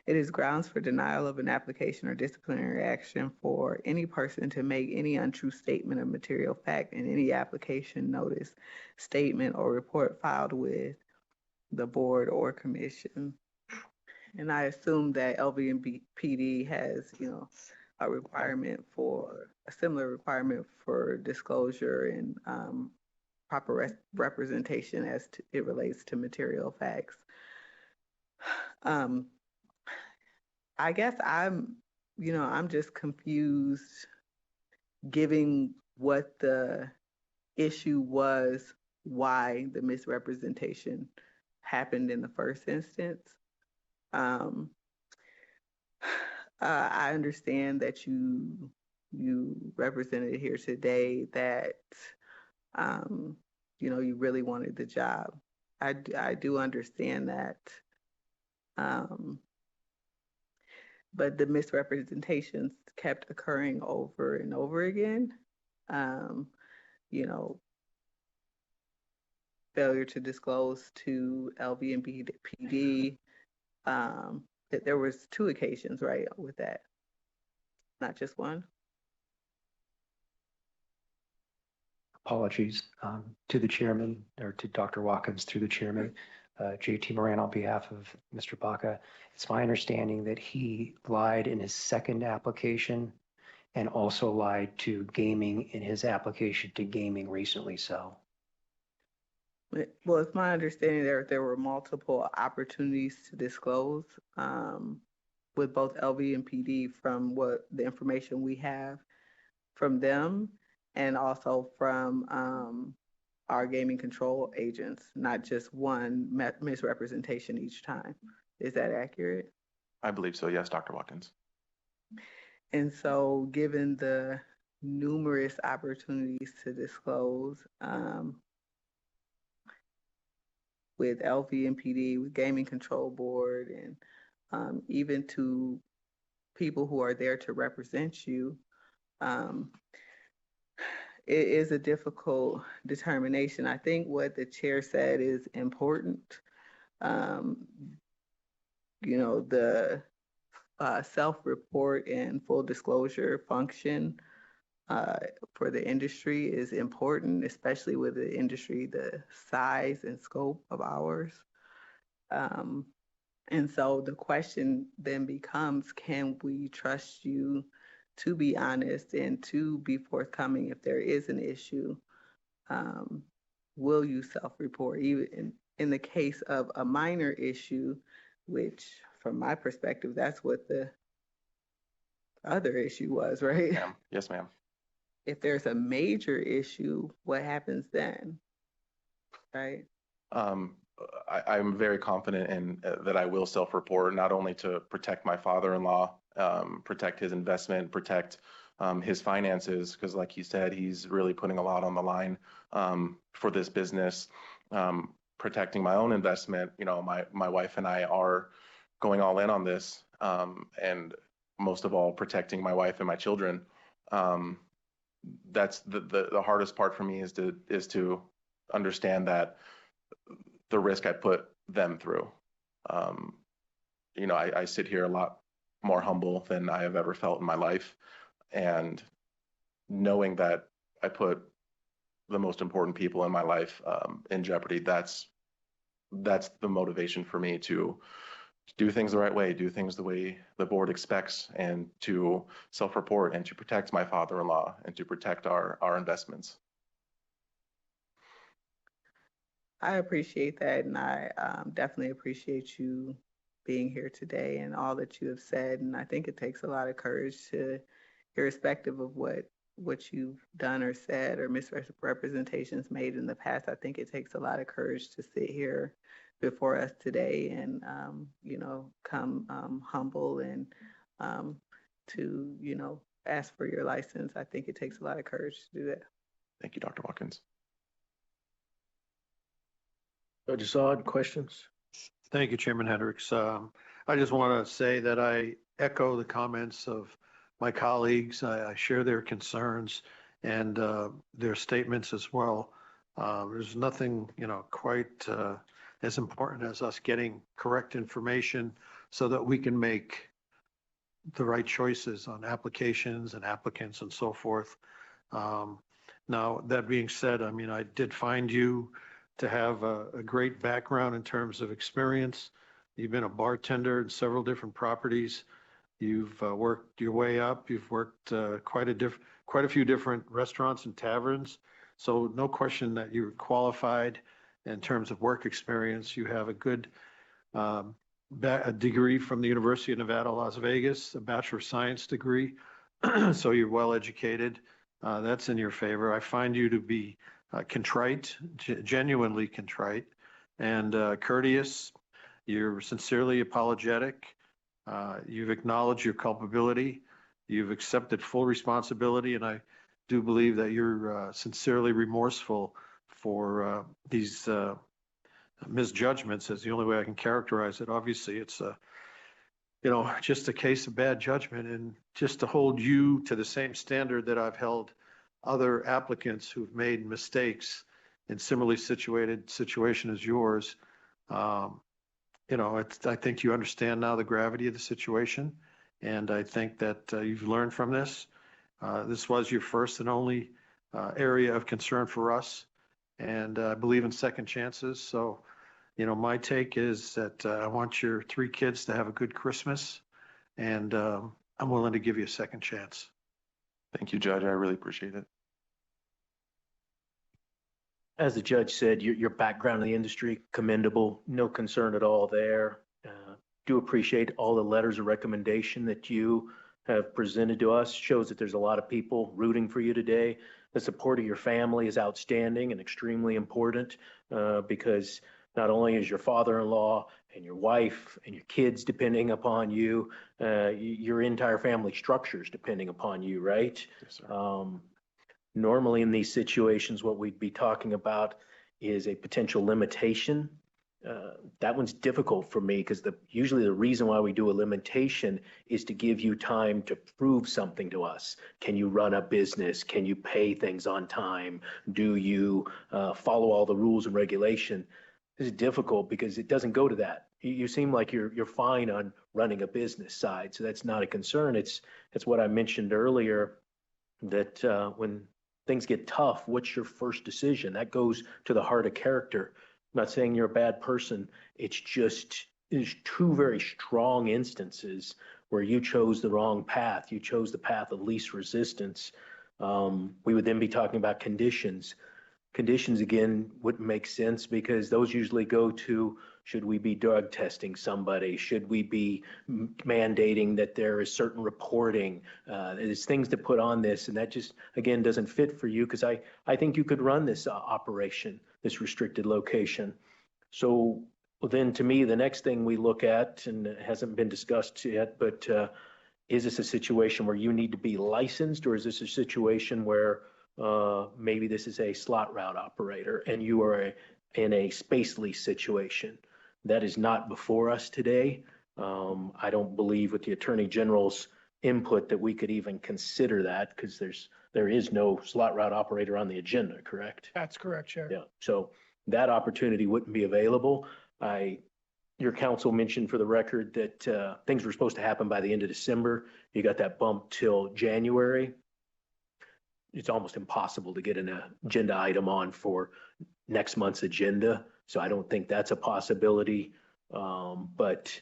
it is grounds for denial of an application or disciplinary action for any person to make any untrue statement of material fact in any application, notice, statement, or report filed with the board or commission. And I assume that LVMPD has, you know, a requirement for, a similar requirement for disclosure and proper representation as it relates to material facts. I guess I'm just confused given what the issue was, why the misrepresentation happened in the first instance. I understand that you represented here today that you really wanted the job. I do understand that, but the misrepresentations kept occurring over and over again. Failure to disclose to LVMPD. That there was 2 occasions, right, with that, not just one. Apologies to the chairman, or to Dr. Watkins through the chairman, JT Moran on behalf of Mr. Baca. It's my understanding that he lied in his second application and also lied to gaming in his application to gaming recently. So Well, it's my understanding there were multiple opportunities to disclose with both LV and PD from what the information we have from them and also from our gaming control agents, not just one misrepresentation each time. Is that accurate? I believe so, yes, Dr. Watkins. And so given the numerous opportunities to disclose with LV and PD, with Gaming Control Board, and even to people who are there to represent you, it is a difficult determination. I think what the chair said is important. You know, the self-report and full disclosure function for the industry is important, especially with the industry, the size and scope of ours. And so the question then becomes, can we trust you to be honest and to be forthcoming if there is an issue? Will you self-report? Even in the case of a minor issue, which from my perspective, that's what the other issue was, right? Ma'am. Yes, ma'am. If there's a major issue, what happens then? Right? I'm very confident in that I will self-report, not only to protect my father-in-law, protect his investment, protect his finances, because like he said, he's really putting a lot on the line for this business, protecting my own investment. You know, my wife and I are going all in on this, and most of all, protecting my wife and my children. That's the hardest part for me is to understand that the risk I put them through. You know, I sit here a lot more humble than I have ever felt in my life. And knowing that I put the most important people in my life in jeopardy, that's the motivation for me to do things the right way, do things the way the board expects, and to self-report and to protect my father-in-law and to protect our investments. I appreciate that, and I definitely appreciate you being here today and all that you have said. And I think it takes a lot of courage to, irrespective of what you've done or said or misrepresentations made in the past, I think it takes a lot of courage to sit here before us today and, you know, come humble and to, you know, ask for your license. I think it takes a lot of courage to do that. Thank you, Dr. Watkins. Judge Assad, questions? Thank you, Chairman Hendricks. I just want to say that I echo the comments of my colleagues. I share their concerns and their statements as well. There's nothing, you know, quite as important as us getting correct information so that we can make the right choices on applications and applicants and so forth. Now, that being said, I mean, I did find you to have a great background in terms of experience. You've been a bartender in several different properties. You've worked your way up. You've worked quite a few different restaurants and taverns. So no question that you're qualified in terms of work experience. You have a good a degree from the University of Nevada, Las Vegas, a Bachelor of Science degree. So you're well educated. That's in your favor. I find you to be contrite, genuinely contrite, and courteous. You're sincerely apologetic. You've acknowledged your culpability. You've accepted full responsibility, and I do believe that you're sincerely remorseful for these misjudgments. Is the only way I can characterize it. Obviously, it's you know, just a case of bad judgment, and just to hold you to the same standard that I've held other applicants who've made mistakes in similarly situated situation as yours. You know, I think you understand now the gravity of the situation, and I think that you've learned from this. This was your first and only area of concern for us, and I believe in second chances. So, you know, my take is that I want your 3 kids to have a good Christmas, and I'm willing to give you a second chance. Thank you, Judge. I really appreciate it. As the judge said, your background in the industry, commendable, no concern at all there. Do appreciate all the letters of recommendation that you have presented to us. Shows that there's a lot of people rooting for you today. The support of your family is outstanding and extremely important because not only is your father-in-law and your wife and your kids depending upon you, your entire family structure is depending upon you, right? Yes, sir. Normally in these situations, what we'd be talking about is a potential limitation. That one's difficult for me because usually the reason why we do a limitation is to give you time to prove something to us. Can you run a business? Can you pay things on time? Do you follow all the rules and regulation? This is difficult because it doesn't go to that. You seem like you're fine on running a business side, so that's not a concern. It's what I mentioned earlier, that when things get tough, what's your first decision? That goes to the heart of character. I'm not saying you're a bad person. It's just, there's two very strong instances where you chose the wrong path. You chose the path of least resistance. We would then be talking about conditions. Conditions, again, wouldn't make sense because those usually go to, should we be drug testing somebody? Should we be mandating that there is certain reporting? There's things to put on this, and that just, again, doesn't fit for you because I think you could run this operation, this restricted location. So then to me, the next thing we look at, and it hasn't been discussed yet, but is this a situation where you need to be licensed, or is this a situation where maybe this is a slot route operator and you are in a space lease situation? That is not before us today. I don't believe with the Attorney General's input that we could even consider that because there is no slot route operator on the agenda, correct? That's correct, Chair. Yeah, so that opportunity wouldn't be available. Your counsel mentioned for the record that things were supposed to happen by the end of December. You got that bump till January. It's almost impossible to get an agenda item on for next month's agenda. So I don't think that's a possibility. But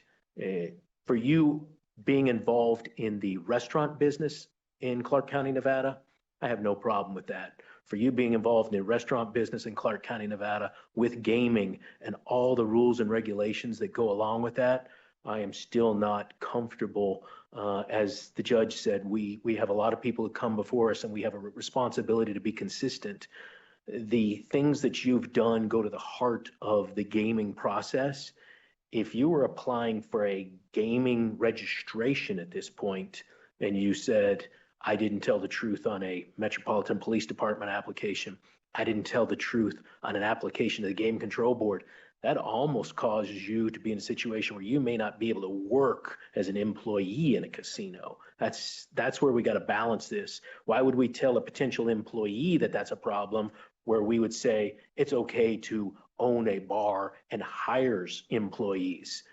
for you being involved in the restaurant business in Clark County, Nevada, I have no problem with that. For you being involved in the restaurant business in Clark County, Nevada with gaming and all the rules and regulations that go along with that, I am still not comfortable. As the judge said, we have a lot of people who come before us and we have a responsibility to be consistent. The things that you've done go to the heart of the gaming process. If you were applying for a gaming registration at this point and you said, I didn't tell the truth on a Metropolitan Police Department application, I didn't tell the truth on an application to the Game Control Board, that almost causes you to be in a situation where you may not be able to work as an employee in a casino. That's where we got to balance this. Why would we tell a potential employee that that's a problem where we would say it's okay to own a bar and hires employees?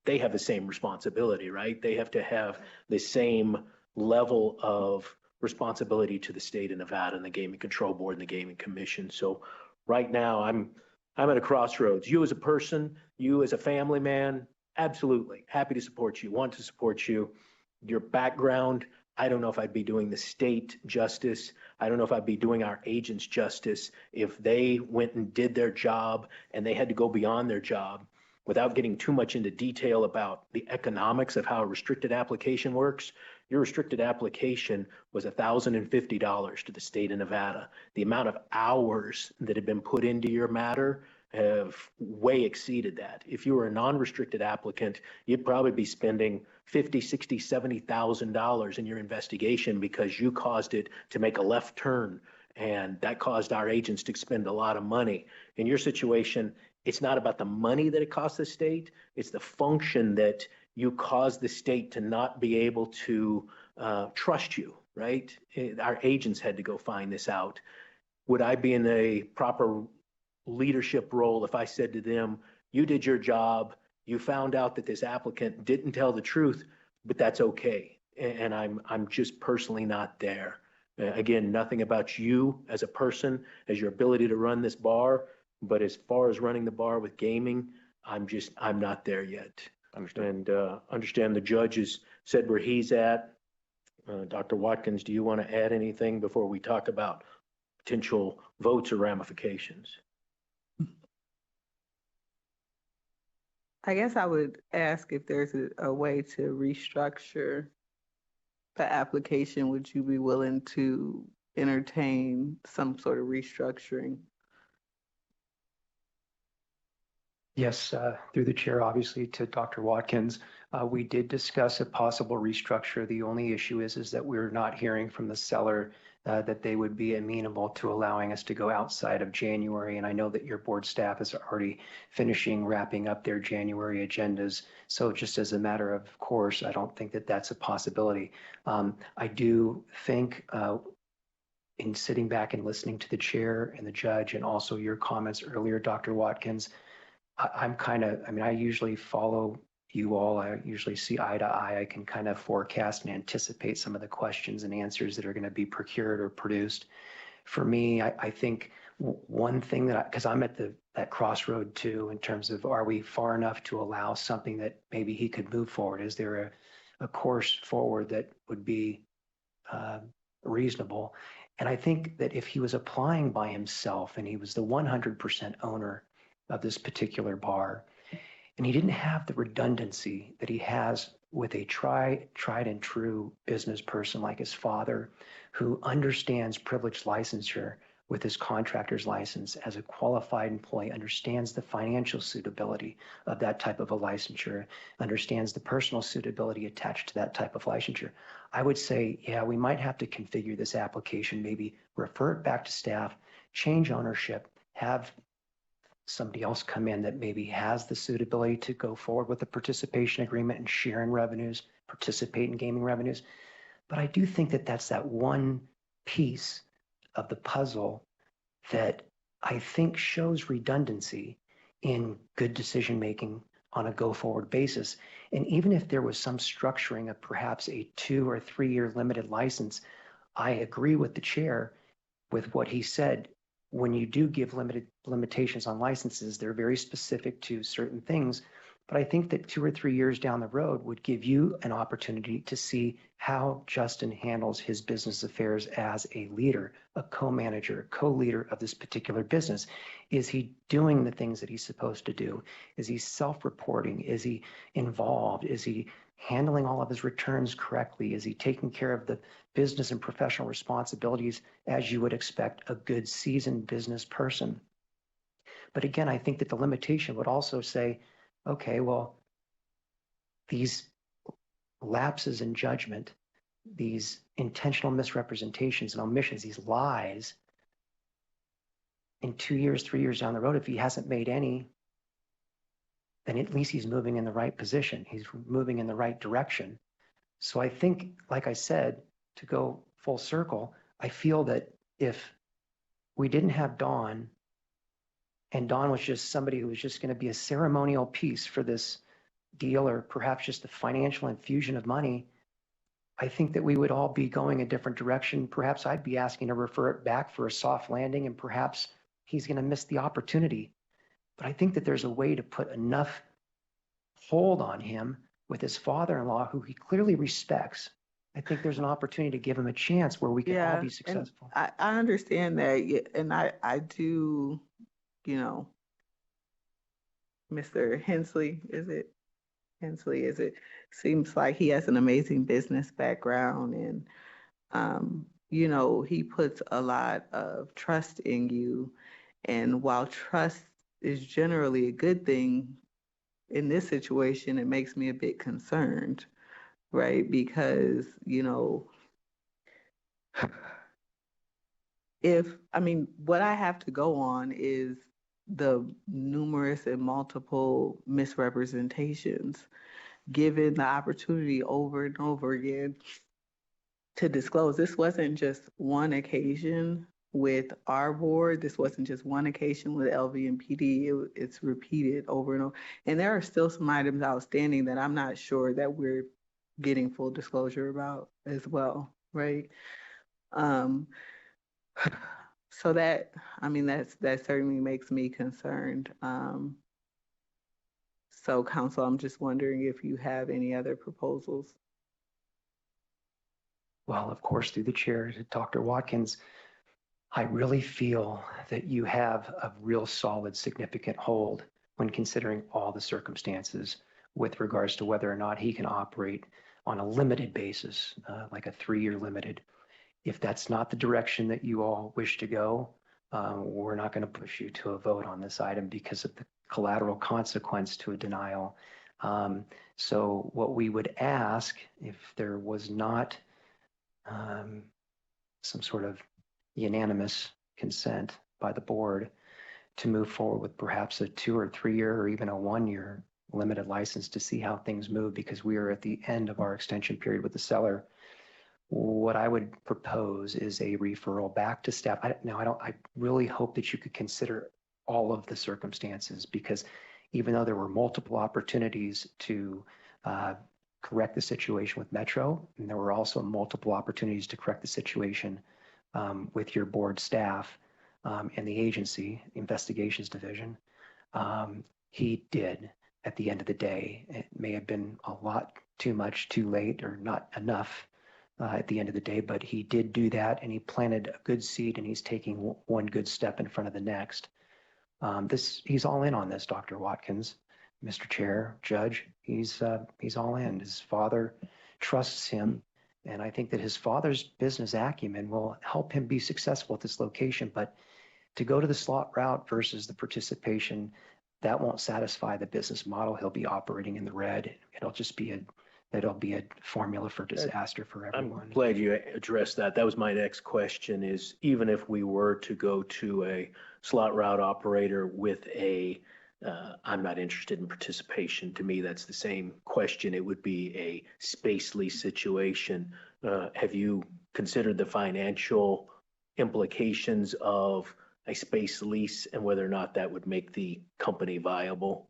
They have the same responsibility, right? They have to have the same level of responsibility to the state of Nevada and the Gaming Control Board and the Gaming Commission. So right now I'm at a crossroads. You as a person, you as a family man, absolutely happy to support you, want to support you. Your background, I don't know if I'd be doing the state justice. I don't know if I'd be doing our agents justice if they went and did their job and they had to go beyond their job. Without getting too much into detail about the economics of how a restricted application works, your restricted application was $1,050 to the state of Nevada. The amount of hours that have been put into your matter have way exceeded that. If you were a non-restricted applicant, you'd probably be spending $50,000, $60,000, $70,000 in your investigation because you caused it to make a left turn. And that caused our agents to spend a lot of money. In your situation, it's not about the money that it costs the state. It's the function that you caused the state to not be able to trust you, right? Our agents had to go find this out. Would I be in a proper leadership role if I said to them, you did your job, you found out that this applicant didn't tell the truth, but that's okay. And I'm just personally not there. Again, nothing about you as a person, as your ability to run this bar, but as far as running the bar with gaming, I'm not there yet. And understand the judge has said where he's at. Dr. Watkins, do you want to add anything before we talk about potential votes or ramifications? I guess I would ask if there's a way to restructure the application. Would you be willing to entertain some sort of restructuring? Yes, through the chair, obviously, to Dr. Watkins, we did discuss a possible restructure. The only issue is that we're not hearing from the seller that they would be amenable to allowing us to go outside of January. And I know that your board staff is already wrapping up their January agendas. So just as a matter of course, I don't think that that's a possibility. I do think in sitting back and listening to the chair and the judge and also your comments earlier, Dr. Watkins, I usually follow you all. I usually see eye to eye. I can kind of forecast and anticipate some of the questions and answers that are going to be procured or produced. For me, I think one thing because I'm at that crossroad too, in terms of, are we far enough to allow something that maybe he could move forward? Is there a course forward that would be reasonable? And I think that if he was applying by himself and he was the 100% owner of this particular bar, and he didn't have the redundancy that he has with a tried and true business person like his father, who understands privileged licensure with his contractor's license as a qualified employee, understands the financial suitability of that type of a licensure, understands the personal suitability attached to that type of licensure. I would say, yeah, we might have to configure this application, maybe refer it back to staff, change ownership, have somebody else come in that maybe has the suitability to go forward with the participation agreement and share in revenues, participate in gaming revenues. But I do think that that's that one piece of the puzzle that I think shows redundancy in good decision-making on a go-forward basis. And even if there was some structuring of perhaps a 2 or 3 year limited license, I agree with the chair with what he said. When you do give limitations on licenses, they're very specific to certain things. But I think that 2 or 3 years down the road would give you an opportunity to see how Justin handles his business affairs as a leader, a co-manager, co-leader of this particular business. Is he doing the things that he's supposed to do? Is he self-reporting? Is he involved? Is he handling all of his returns correctly? Is he taking care of the business and professional responsibilities as you would expect a good seasoned business person? But again, I think that the limitation would also say, okay, well, these lapses in judgment, these intentional misrepresentations and omissions, these lies, in 2 years, 3 years down the road, if he hasn't made any, then at least he's moving in the right position. He's moving in the right direction. So I think, like I said, to go full circle, I feel that if we didn't have Dawn, and Dawn was just somebody who was just going to be a ceremonial piece for this deal, or perhaps just a financial infusion of money, I think that we would all be going a different direction. Perhaps I'd be asking to refer it back for a soft landing, and perhaps he's going to miss the opportunity. But I think that there's a way to put enough hold on him with his father-in-law, who he clearly respects. I think there's an opportunity to give him a chance where we can all be successful. I understand that, and I do, Mr. Hensley, seems like he has an amazing business background, and he puts a lot of trust in you. And while trust is generally a good thing, in this situation, it makes me a bit concerned, right? Because, what I have to go on is the numerous and multiple misrepresentations, given the opportunity over and over again to disclose. This wasn't just one occasion with our board. This wasn't just one occasion with LVMPD. It's repeated over and over. And there are still some items outstanding that I'm not sure that we're getting full disclosure about as well, right? So that certainly makes me concerned. So council, I'm just wondering if you have any other proposals. Well, of course, through the chair to Dr. Watkins, I really feel that you have a real solid, significant hold when considering all the circumstances with regards to whether or not he can operate on a limited basis, like a 3-year limited. If that's not the direction that you all wish to go, we're not going to push you to a vote on this item because of the collateral consequence to a denial. So what we would ask, if there was not some sort of unanimous consent by the board, to move forward with perhaps a 2 or 3 year or even a 1-year limited license to see how things move, because we are at the end of our extension period with the seller. What I would propose is a referral back to staff. I really hope that you could consider all of the circumstances, because even though there were multiple opportunities to correct the situation with Metro, and there were also multiple opportunities to correct the situation with your board staff and the agency investigations division, he did at the end of the day. It may have been a lot too much, too late, or not enough at the end of the day, but he did do that, and he planted a good seed, and he's taking one good step in front of the next. He's all in on this, Dr. Watkins, Mr. Chair, Judge. He's all in. His father trusts him, and I think that his father's business acumen will help him be successful at this location. But to go to the slot route versus the participation, that won't satisfy the business model. He'll be operating in the red. It'll be a formula for disaster for everyone. I'm glad you addressed that. That was my next question, is even if we were to go to a slot route operator with I'm not interested in participation. To me, that's the same question. It would be a space lease situation. Have you considered the financial implications of a space lease and whether or not that would make the company viable?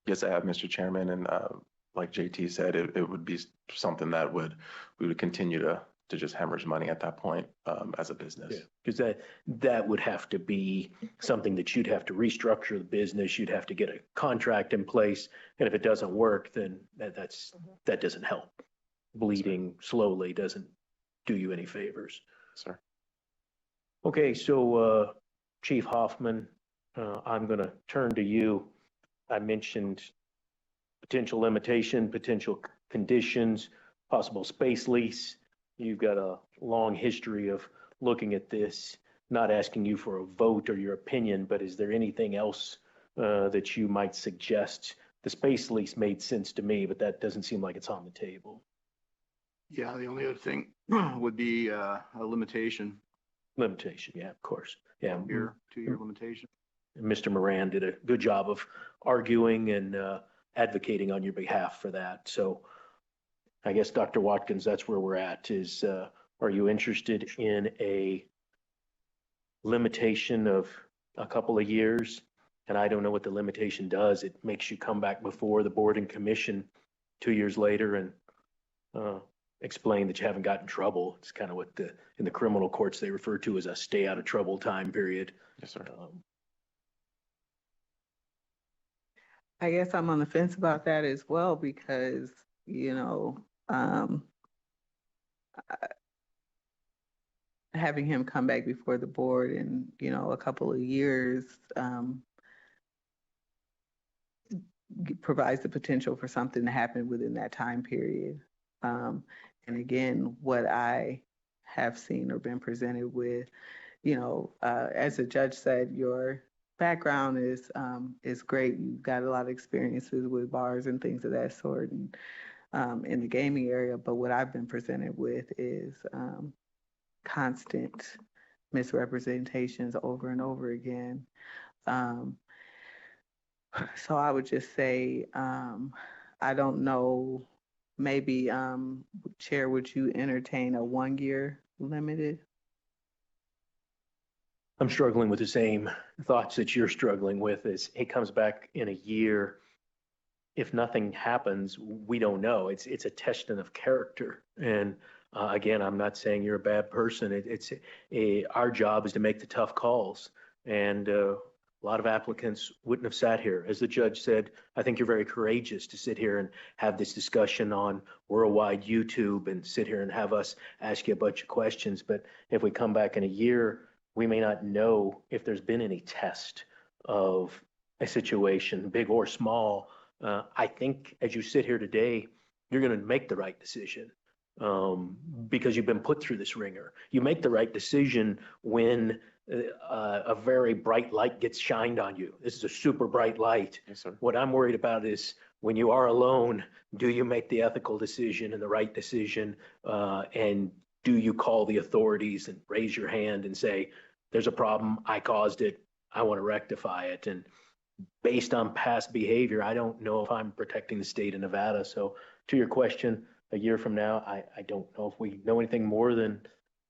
Yes, I have, Mr. Chairman, and like JT said, it would be something that we would continue to just hemorrhage money at that point as a business. Because that would have to be something that you'd have to restructure the business. You'd have to get a contract in place, and if it doesn't work, then that doesn't help. Bleeding slowly doesn't do you any favors. Sir. Okay, so Chief Hoffman, I'm going to turn to you. I mentioned potential limitation, potential conditions, possible space lease. You've got a long history of looking at this. Not asking you for a vote or your opinion, but is there anything else that you might suggest? The space lease made sense to me, but that doesn't seem like it's on the table. Yeah, the only other thing would be a limitation. Limitation, yeah, of course. Yeah. 2-year limitation. Mr. Moran did a good job of arguing and advocating on your behalf for that. So I guess, Dr. Watkins, that's where we're at is, are you interested in a limitation of a couple of years? And I don't know what the limitation does. It makes you come back before the board and commission 2 years later and explain that you haven't gotten in trouble. It's kind of what in the criminal courts they refer to as a stay out of trouble time period. Yes, sir. I guess I'm on the fence about that as well, because, having him come back before the board in, a couple of years provides the potential for something to happen within that time period. And again, what I have seen or been presented with, as the judge said, your background is great. You've got a lot of experiences with bars and things of that sort, and in the gaming area. But what I've been presented with is constant misrepresentations over and over again. So I would just say, I don't know, maybe, Chair, would you entertain a 1-year limited? I'm struggling with the same thoughts that you're struggling with. Is it comes back in a year. If nothing happens, we don't know. It's a testing of character. And again, I'm not saying you're a bad person. Our job is to make the tough calls. And a lot of applicants wouldn't have sat here. As the judge said, I think you're very courageous to sit here and have this discussion on worldwide YouTube and sit here and have us ask you a bunch of questions. But if we come back in a year, we may not know if there's been any test of a situation, big or small, I think as you sit here today, you're going to make the right decision because you've been put through this ringer. You make the right decision when a very bright light gets shined on you. This is a super bright light. Yes, sir. What I'm worried about is when you are alone, do you make the ethical decision and the right decision? And do you call the authorities and raise your hand and say, there's a problem, I caused it, I want to rectify it? And based on past behavior, I don't know if I'm protecting the state of Nevada. So to your question, a year from now, I don't know if we know anything more than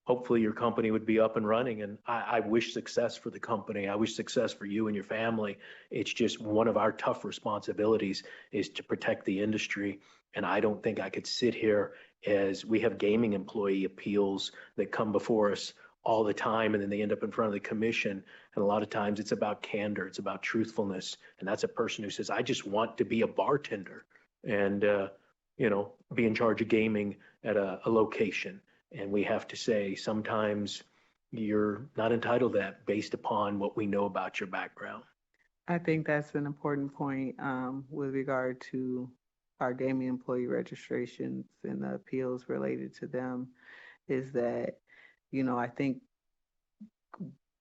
hopefully your company would be up and running. And I wish success for the company. I wish success for you and your family. It's just one of our tough responsibilities is to protect the industry. And I don't think I could sit here as we have gaming employee appeals that come before us all the time, and then they end up in front of the commission. And a lot of times it's about candor, it's about truthfulness. And that's a person who says, I just want to be a bartender and, be in charge of gaming at a location. And we have to say, sometimes you're not entitled to that based upon what we know about your background. I think that's an important point with regard to our gaming employee registrations and the appeals related to them is that, I think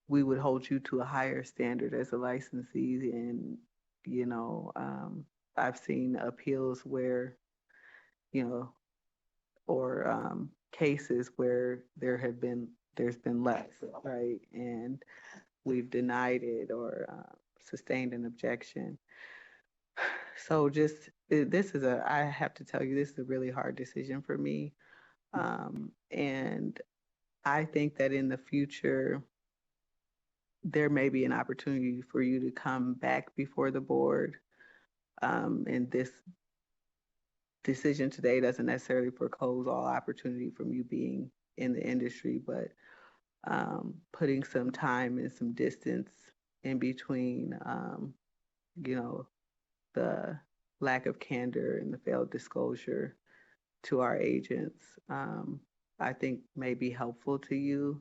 we would hold you to a higher standard as a licensee. And, I've seen appeals where, or cases where there's been less, right? And we've denied it or sustained an objection. So I have to tell you, this is a really hard decision for me. And I think that in the future, there may be an opportunity for you to come back before the board. And this decision today doesn't necessarily foreclose all opportunity from you being in the industry, but putting some time and some distance in between, the lack of candor and the failed disclosure to our agents, I think may be helpful to you.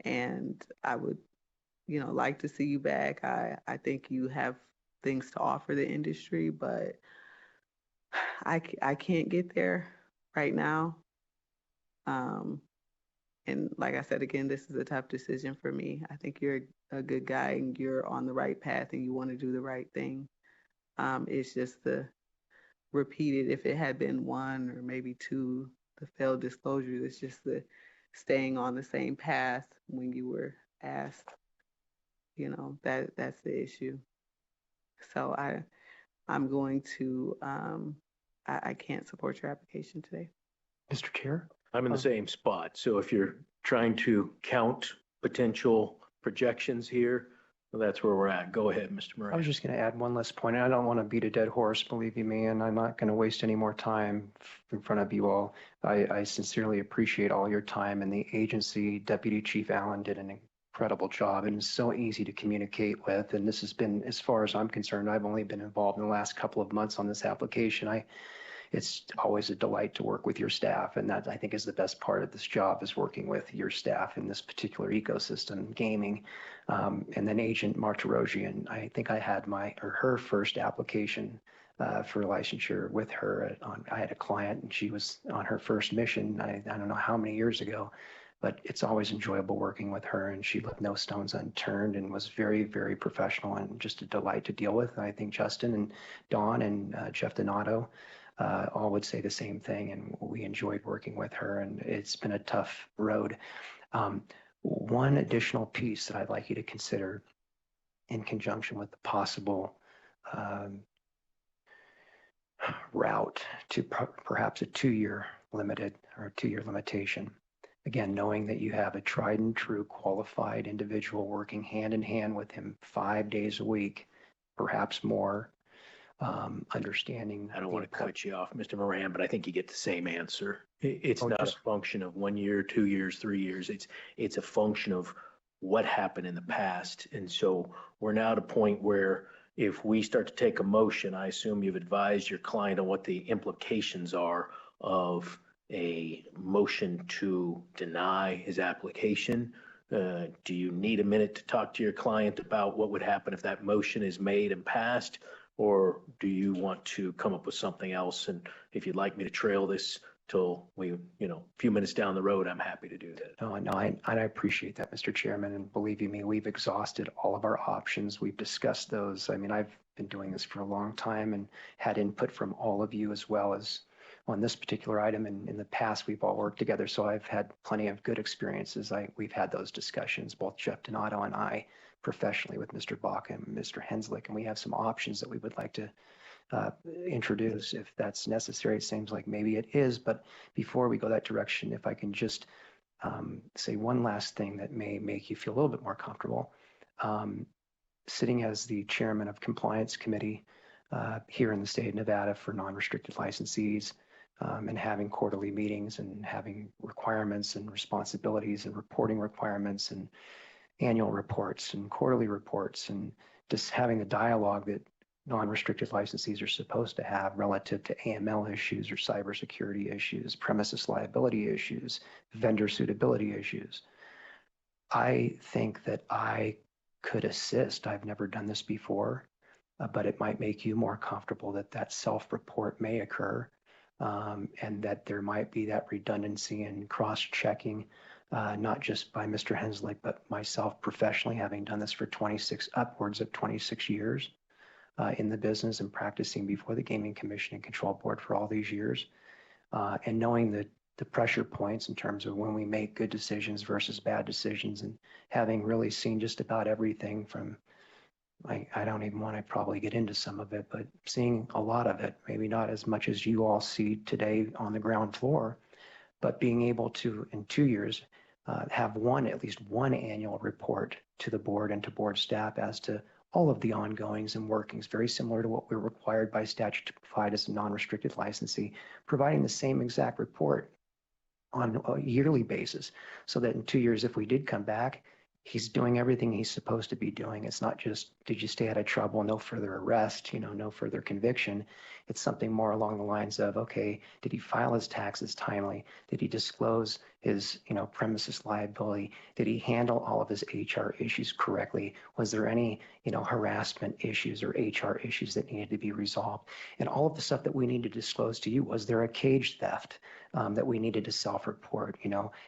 And I would, like to see you back. I think you have things to offer the industry, but I can't get there right now. And like I said, again, this is a tough decision for me. I think you're a good guy and you're on the right path and you want to do the right thing. It's just the repeated, if it had been one or maybe two, the failed disclosures, it's just the staying on the same path when you were asked, that's the issue. So I'm going to, I can't support your application today. Mr. Chair? I'm in the same spot. So if you're trying to count potential projections here, well, that's where we're at. Go ahead, Mr. Murray. I was just going to add one last point. And I don't want to beat a dead horse, believe you me, and I'm not going to waste any more time in front of you all. I sincerely appreciate all your time, and the agency, Deputy Chief Allen did an incredible job and is so easy to communicate with. And this has been, as far as I'm concerned, I've only been involved in the last couple of months on this application. It's always a delight to work with your staff, and that I think is the best part of this job, is working with your staff in this particular ecosystem, gaming. And then Agent Martirosian, I think I had her first application for licensure with her. I had a client, and she was on her first mission. I don't know how many years ago, but it's always enjoyable working with her, and she left no stones unturned and was very, very professional and just a delight to deal with. I think Justin and Dawn and Jeff Donato all would say the same thing, and we enjoyed working with her, and it's been a tough road. One additional piece that I'd like you to consider in conjunction with the possible route to perhaps a 2-year limitation. Again, knowing that you have a tried and true qualified individual working hand in hand with him 5 days a week, perhaps more, understanding. I don't want to cut you off, Mr. Moran, but I think you get the same answer. It's not a function of 1 year, 2 years, 3 years. It's a function of what happened in the past. And so we're now at a point where if we start to take a motion, I assume you've advised your client on what the implications are of a motion to deny his application. Do you need a minute to talk to your client about what would happen if that motion is made and passed? Or do you want to come up with something else? And if you'd like me to trail this till we, a few minutes down the road, I'm happy to do that. No, I appreciate that, Mr. Chairman. And believe you me, we've exhausted all of our options. We've discussed those. I mean, I've been doing this for a long time and had input from all of you as well as on this particular item. And in the past, we've all worked together. So I've had plenty of good experiences. We've had those discussions, both Jeff Donato and I, professionally with Mr. Baca and Mr. Henslick. And we have some options that we would like to introduce if that's necessary. It seems like maybe it is, but before we go that direction, if I can just say one last thing that may make you feel a little bit more comfortable. Sitting as the chairman of compliance committee here in the state of Nevada for non-restricted licensees, and having quarterly meetings and having requirements and responsibilities and reporting requirements and annual reports and quarterly reports, and just having the dialogue that non-restricted licensees are supposed to have relative to AML issues or cybersecurity issues, premises liability issues, vendor suitability issues. I think that I could assist. I've never done this before, but it might make you more comfortable that that self-report may occur, and that there might be that redundancy and cross-checking, not just by Mr. Henslick, but myself professionally, having done this for upwards of 26 years. In the business and practicing before the Gaming Commission and Control Board for all these years, and knowing the pressure points in terms of when we make good decisions versus bad decisions, and having really seen just about everything from, I don't even want to probably get into some of it, but seeing a lot of it, maybe not as much as you all see today on the ground floor, but being able to, in 2 years, have at least one annual report to the board and to board staff as to all of the ongoings and workings, very similar to what we're required by statute to provide as a non-restricted licensee, providing the same exact report on a yearly basis, so that in 2 years, if we did come back, he's doing everything he's supposed to be doing. It's not just, did you stay out of trouble, no further arrest, no further conviction. It's something more along the lines of, okay, did he file his taxes timely? Did he disclose his, premises liability? Did he handle all of his HR issues correctly? Was there any, harassment issues or HR issues that needed to be resolved? And all of the stuff that we need to disclose to you, was there a cage theft that we needed to self-report?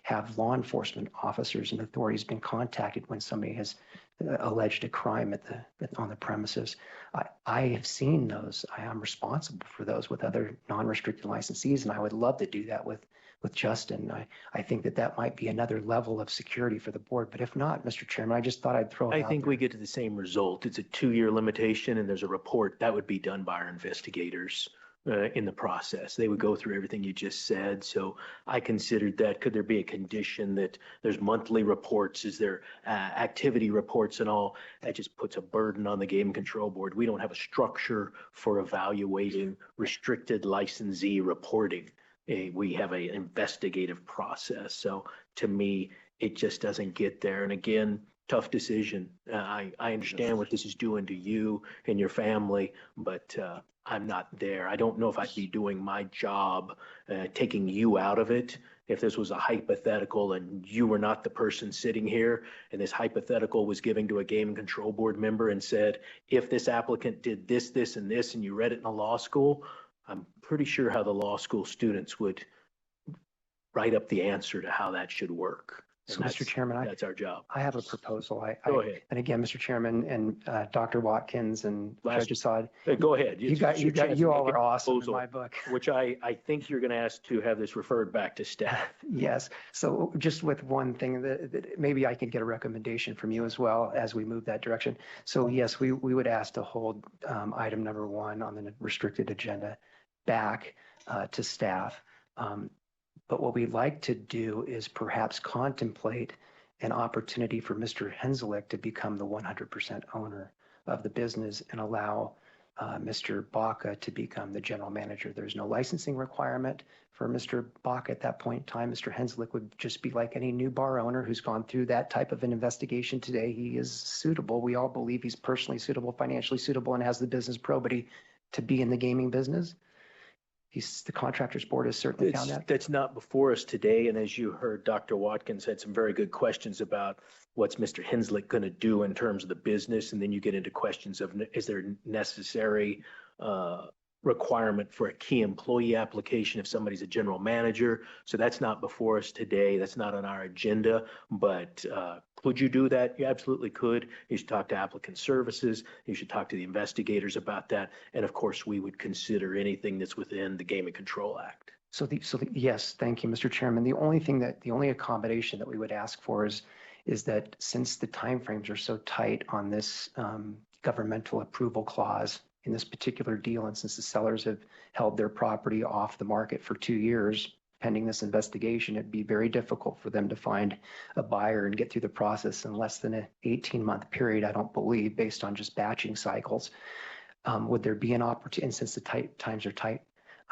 Have law enforcement officers and authorities been contacted when somebody has alleged a crime on the premises? I have seen those. I am responsible for those with other non-restricted licensees, and I would love to do that with Justin. I think that might be another level of security for the board. But if not, Mr. Chairman, I just thought I'd throw it I out think there. we get to the same result. It's a 2-year limitation, and there's a report that would be done by our investigators in the process. They would go through everything you just said. So I considered that. Could there be a condition that there's monthly reports? Is there activity reports and all? That just puts a burden on the Game Control Board. We don't have a structure for evaluating restricted licensee reporting. We have an investigative process. So to me, it just doesn't get there. And again, tough decision. I understand what this is doing to you and your family, but I'm not there. I don't know if I'd be doing my job, taking you out of it. If this was a hypothetical and you were not the person sitting here, and this hypothetical was given to a Game Control Board member and said, if this applicant did this, this, and this, and you read it in a law school, I'm pretty sure how the law school students would write up the answer to how that should work. So, Mr. Chairman, that's our job. I have a proposal. Go ahead. And again, Mr. Chairman and Dr. Watkins and Judge Assad. Go ahead. You all are awesome in my book. Which I think you're going to ask to have this referred back to staff. Yes. So just with one thing that maybe I can get a recommendation from you as well as we move that direction. So yes, we would ask to hold item number 1 on the restricted agenda back to staff. But what we'd like to do is perhaps contemplate an opportunity for Mr. Henslick to become the 100% owner of the business and allow Mr. Baca to become the general manager. There's no licensing requirement for Mr. Baca at that point in time. Mr. Henslick would just be like any new bar owner who's gone through that type of an investigation today. He is suitable. We all believe he's personally suitable, financially suitable, and has the business probity to be in the gaming business. The contractors board has certainly found that. That's not before us today, and as you heard, Dr. Watkins had some very good questions about what's Mr. Henslick going to do in terms of the business, and then you get into questions of, is there necessary requirement for a key employee application if somebody's a general manager? So that's not before us today. That's not on our agenda, but could you do that? You absolutely could. You should talk to applicant services. You should talk to the investigators about that. And of course, we would consider anything that's within the Gaming Control Act. Yes, thank you, Mr. Chairman. The only accommodation that we would ask for is that since the timeframes are so tight on this governmental approval clause in this particular deal, and since the sellers have held their property off the market for 2 years pending this investigation, it'd be very difficult for them to find a buyer and get through the process in less than an 18-month period, I don't believe, based on just batching cycles. Would there be an opportunity, and since the times are tight,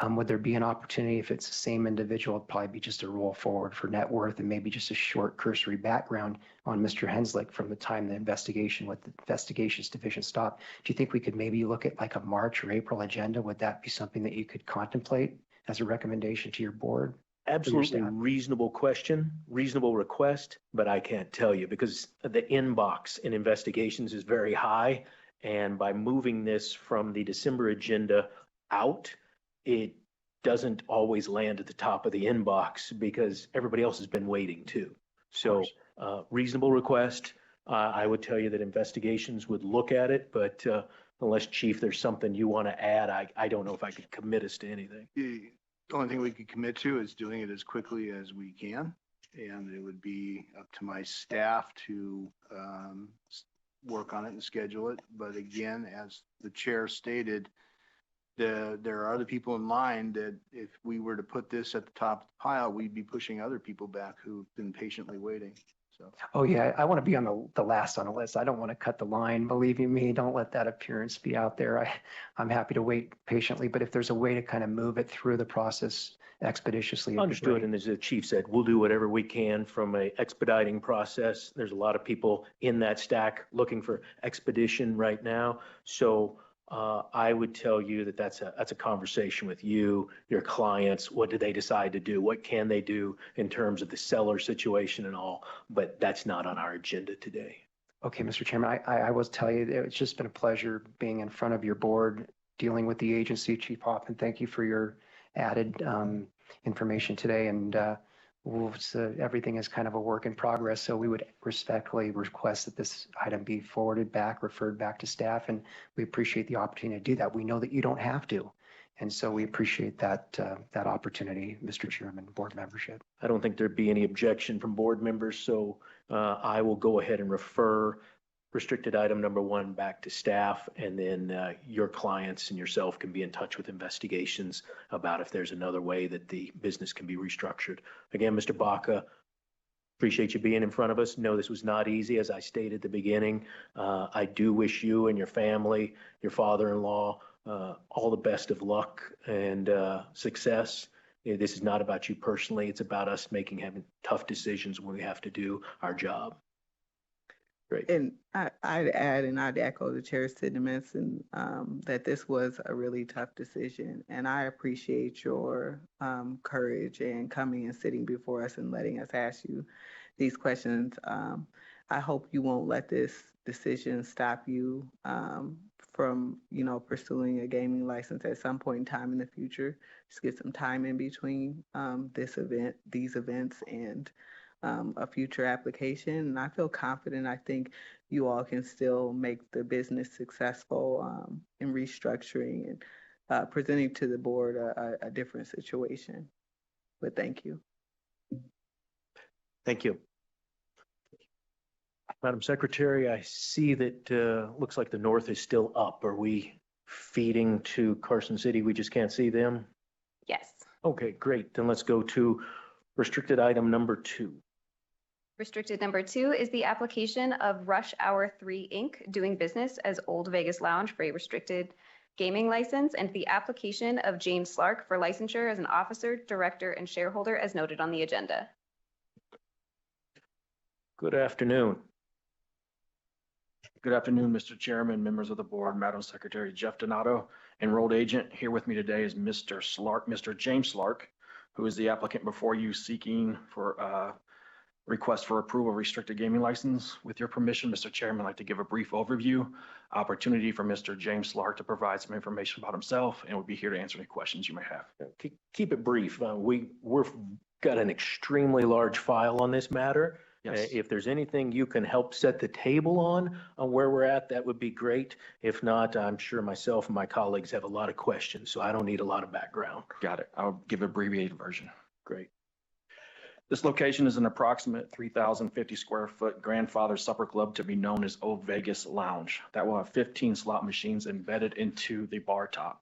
would there be an opportunity if it's the same individual, it'd probably be just a roll forward for net worth and maybe just a short cursory background on Mr. Henslick from the time the investigation with the investigations division stopped? Do you think we could maybe look at like a March or April agenda? Would that be something that you could contemplate as a recommendation to your board? Absolutely reasonable question, reasonable request, but I can't tell you because the inbox in investigations is very high. And by moving this from the December agenda out, it doesn't always land at the top of the inbox because everybody else has been waiting too. So reasonable request. I would tell you that investigations would look at it, but unless, Chief, there's something you want to add, I don't know if I could commit us to anything. The only thing we could commit to is doing it as quickly as we can. And it would be up to my staff to work on it and schedule it. But again, as the chair stated, there are other people in line that if we were to put this at the top of the pile, we'd be pushing other people back who've been patiently waiting. So. Oh yeah, I want to be on the last on the list. I don't want to cut the line. Believe you me, don't let that appearance be out there. I'm happy to wait patiently, but if there's a way to kind of move it through the process expeditiously. Understood. And as the chief said, we'll do whatever we can from a expediting process. There's a lot of people in that stack looking for expedition right now. So I would tell you that that's a conversation with you, your clients. What do they decide to do? What can they do in terms of the seller situation and all? But that's not on our agenda today. Okay, Mr. Chairman, I will tell you, it's just been a pleasure being in front of your board, dealing with the agency. Chief Hoffman, thank you for your added information today. And everything is kind of a work in progress. So we would respectfully request that this item be referred back to staff. And we appreciate the opportunity to do that. We know that you don't have to. And so we appreciate that opportunity, Mr. Chairman, board membership. I don't think there'd be any objection from board members. So I will go ahead and refer restricted item number 1 back to staff, and then your clients and yourself can be in touch with investigations about if there's another way that the business can be restructured. Again, Mr. Baca, appreciate you being in front of us. No, this was not easy, as I stated at the beginning. I do wish you and your family, your father-in-law, all the best of luck and success. This is not about you personally. It's about us having tough decisions when we have to do our job. Great. And I'd add, and I'd echo the chair's sentiments, and that this was a really tough decision. And I appreciate your courage and coming and sitting before us and letting us ask you these questions. I hope you won't let this decision stop you from, pursuing a gaming license at some point in time in the future. Just get some time in between these events, and a future application. And I feel confident. I think you all can still make the business successful in restructuring and presenting to the board a different situation. But thank you. Thank you. Madam Secretary, I see that looks like the north is still up. Are we feeding to Carson City? We just can't see them? Yes. Okay, great. Then let's go to restricted item number 2. Restricted number 2 is the application of Rush Hour 3 Inc. doing business as Old Vegas Lounge for a restricted gaming license, and the application of James Slark for licensure as an officer, director, and shareholder as noted on the agenda. Good afternoon. Good afternoon, Mr. Chairman, members of the board, Madam Secretary. Jeff Donato, enrolled agent. Here with me today is Mr. Slark, Mr. James Slark, who is the applicant before you seeking for request for approval of restricted gaming license. With your permission, Mr. Chairman, I'd like to give a brief overview, opportunity for Mr. James Slark to provide some information about himself, and we'll be here to answer any questions you may have. Keep it brief. We've got an extremely large file on this matter. Yes. If there's anything you can help set the table on where we're at, that would be great. If not, I'm sure myself and my colleagues have a lot of questions, so I don't need a lot of background. Got it. I'll give an abbreviated version. Great. This location is an approximate 3,050 square foot grandfather supper club to be known as Old Vegas Lounge that will have 15 slot machines embedded into the bar top.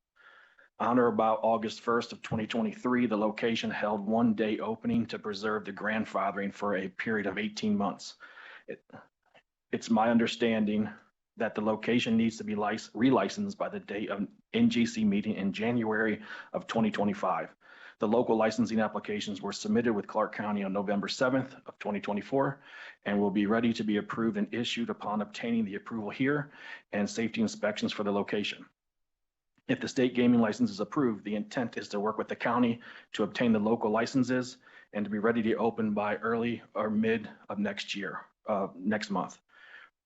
On or about August 1st of 2023, the location held one-day opening to preserve the grandfathering for a period of 18 months. It's my understanding that the location needs to be relicensed by the date of NGC meeting in January of 2025. The local licensing applications were submitted with Clark County on November 7th of 2024 and will be ready to be approved and issued upon obtaining the approval here and safety inspections for the location. If the state gaming license is approved, the intent is to work with the county to obtain the local licenses and to be ready to open by early or mid of next month.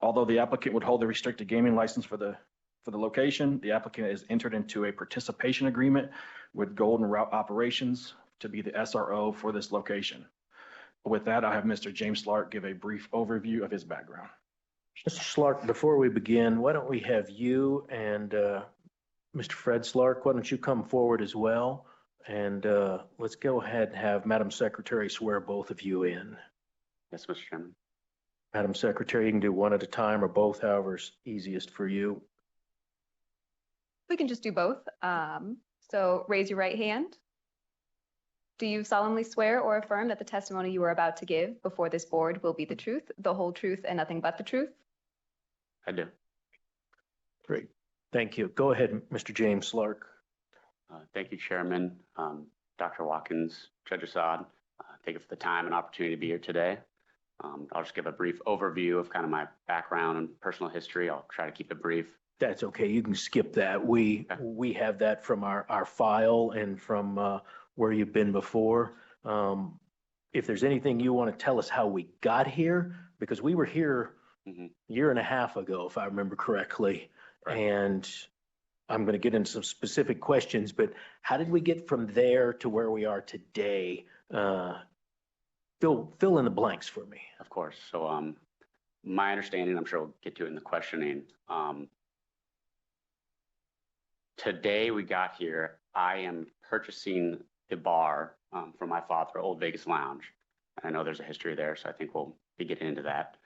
Although the applicant would hold the restricted gaming license for the location, the applicant has entered into a participation agreement with Golden Route Operations to be the SRO for this location. With that, I have Mr. James Slark give a brief overview of his background. Mr. Slark, before we begin, why don't we have you and Mr. Fred Slark, why don't you come forward as well? And let's go ahead and have Madam Secretary swear both of you in. Yes, Mr. Chairman. Madam Secretary, you can do one at a time or both, however's easiest for you. We can just do both. So raise your right hand. Do you solemnly swear or affirm that the testimony you are about to give before this board will be the truth, the whole truth, and nothing but the truth? I do. Great. Thank you. Go ahead, Mr. James Slark. Thank you, Chairman, Dr. Watkins, Judge Assad. Thank you for the time and opportunity to be here today. I'll just give a brief overview of kind of my background and personal history. I'll try to keep it brief. That's okay. You can skip that. We have that from our file and from where you've been before. If there's anything you want to tell us how we got here, because we were here a year and a half ago, if I remember correctly. Right. And I'm going to get into some specific questions, but how did we get from there to where we are today? Fill in the blanks for me. Of course. So my understanding, I'm sure we'll get to it in the questioning. Today we got here, I am purchasing a bar from my father, Old Vegas Lounge. And I know there's a history there, so I think we'll be getting into that.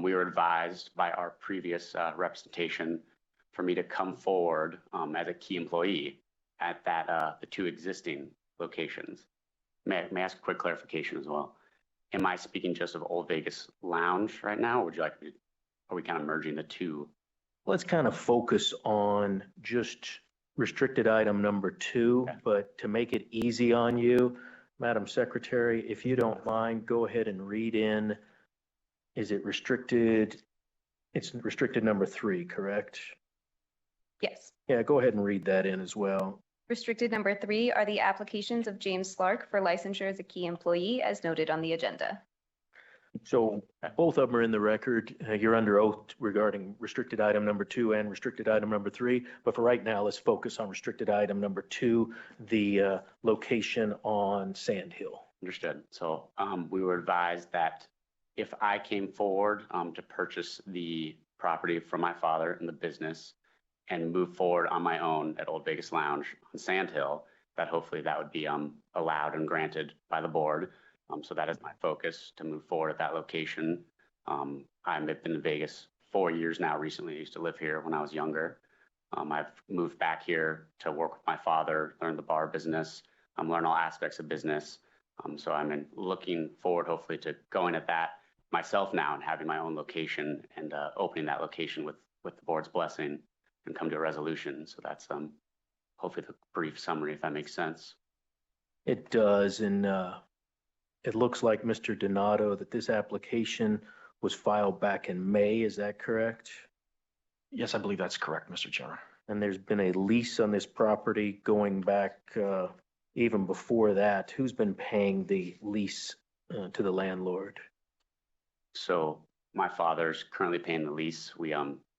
We were advised by our previous representation for me to come forward as a key employee at the two existing locations. May I ask a quick clarification as well? Am I speaking just of Old Vegas Lounge right now, or would you like me, are we kind of merging the two? Let's kind of focus on just restricted item number 2, okay. But to make it easy on you, Madam Secretary, if you don't mind, go ahead and read in, is it restricted? It's restricted number 3, correct? Yes. Yeah, go ahead and read that in as well. Restricted number 3 are the applications of James Slark for licensure as a key employee as noted on the agenda. So both of them are in the record. You're under oath regarding restricted item number 2 and restricted item number 3. But for right now, let's focus on restricted item number 2, the location on Sand Hill. Understood. So we were advised that if I came forward to purchase the property from my father in the business and move forward on my own at Old Vegas Lounge on Sand Hill, that hopefully that would be allowed and granted by the board. So that is my focus, to move forward at that location. I've been in Vegas 4 years now. Recently, I used to live here when I was younger. I've moved back here to work with my father, learn the bar business, learn all aspects of business. So I'm looking forward, hopefully, to going at that myself now and having my own location and opening that location with the board's blessing and come to a resolution. So that's hopefully the brief summary, if that makes sense. It does, and it looks like, Mr. Donato, that this application was filed back in May. Is that correct? Yes, I believe that's correct, Mr. Chairman. and there's been a lease on this property going back even before that. Who's been paying the lease to the landlord? So my father's currently paying the lease. We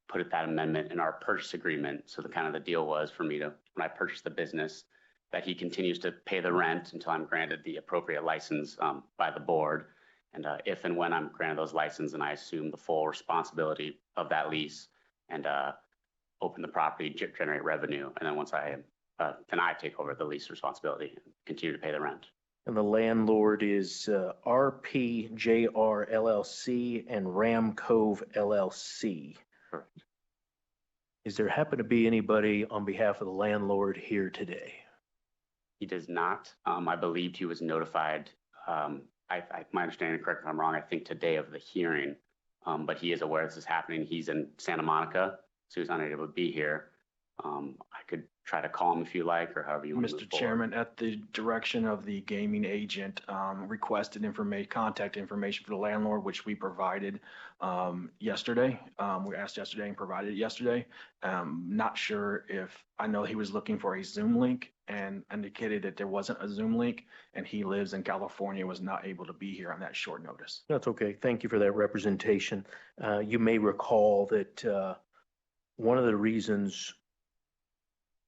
put that amendment in our purchase agreement. So the deal was for me to, when I purchased the business, that he continues to pay the rent until I'm granted the appropriate license by the board. And if and when I'm granted those licenses, and I assume the full responsibility of that lease and open the property, generate revenue. And then once I take over the lease responsibility and continue to pay the rent. And the landlord is RPJR LLC and Ram Cove LLC. Correct. Is there happen to be anybody on behalf of the landlord here today? He does not. I believed he was notified. My understanding, correct me if I'm wrong, I think today of the hearing, but he is aware this is happening. He's in Santa Monica, so he's unable to be here. I could try to call him if you like, or however you want to move Mr. Chairman, at the direction of the gaming agent, requested contact information for the landlord, which we provided yesterday. We asked yesterday and provided it yesterday. Not sure if, I know he was looking for a Zoom link and indicated that there wasn't a Zoom link, and he lives in California, was not able to be here on that short notice. That's okay. Thank you for that representation. You may recall that one of the reasons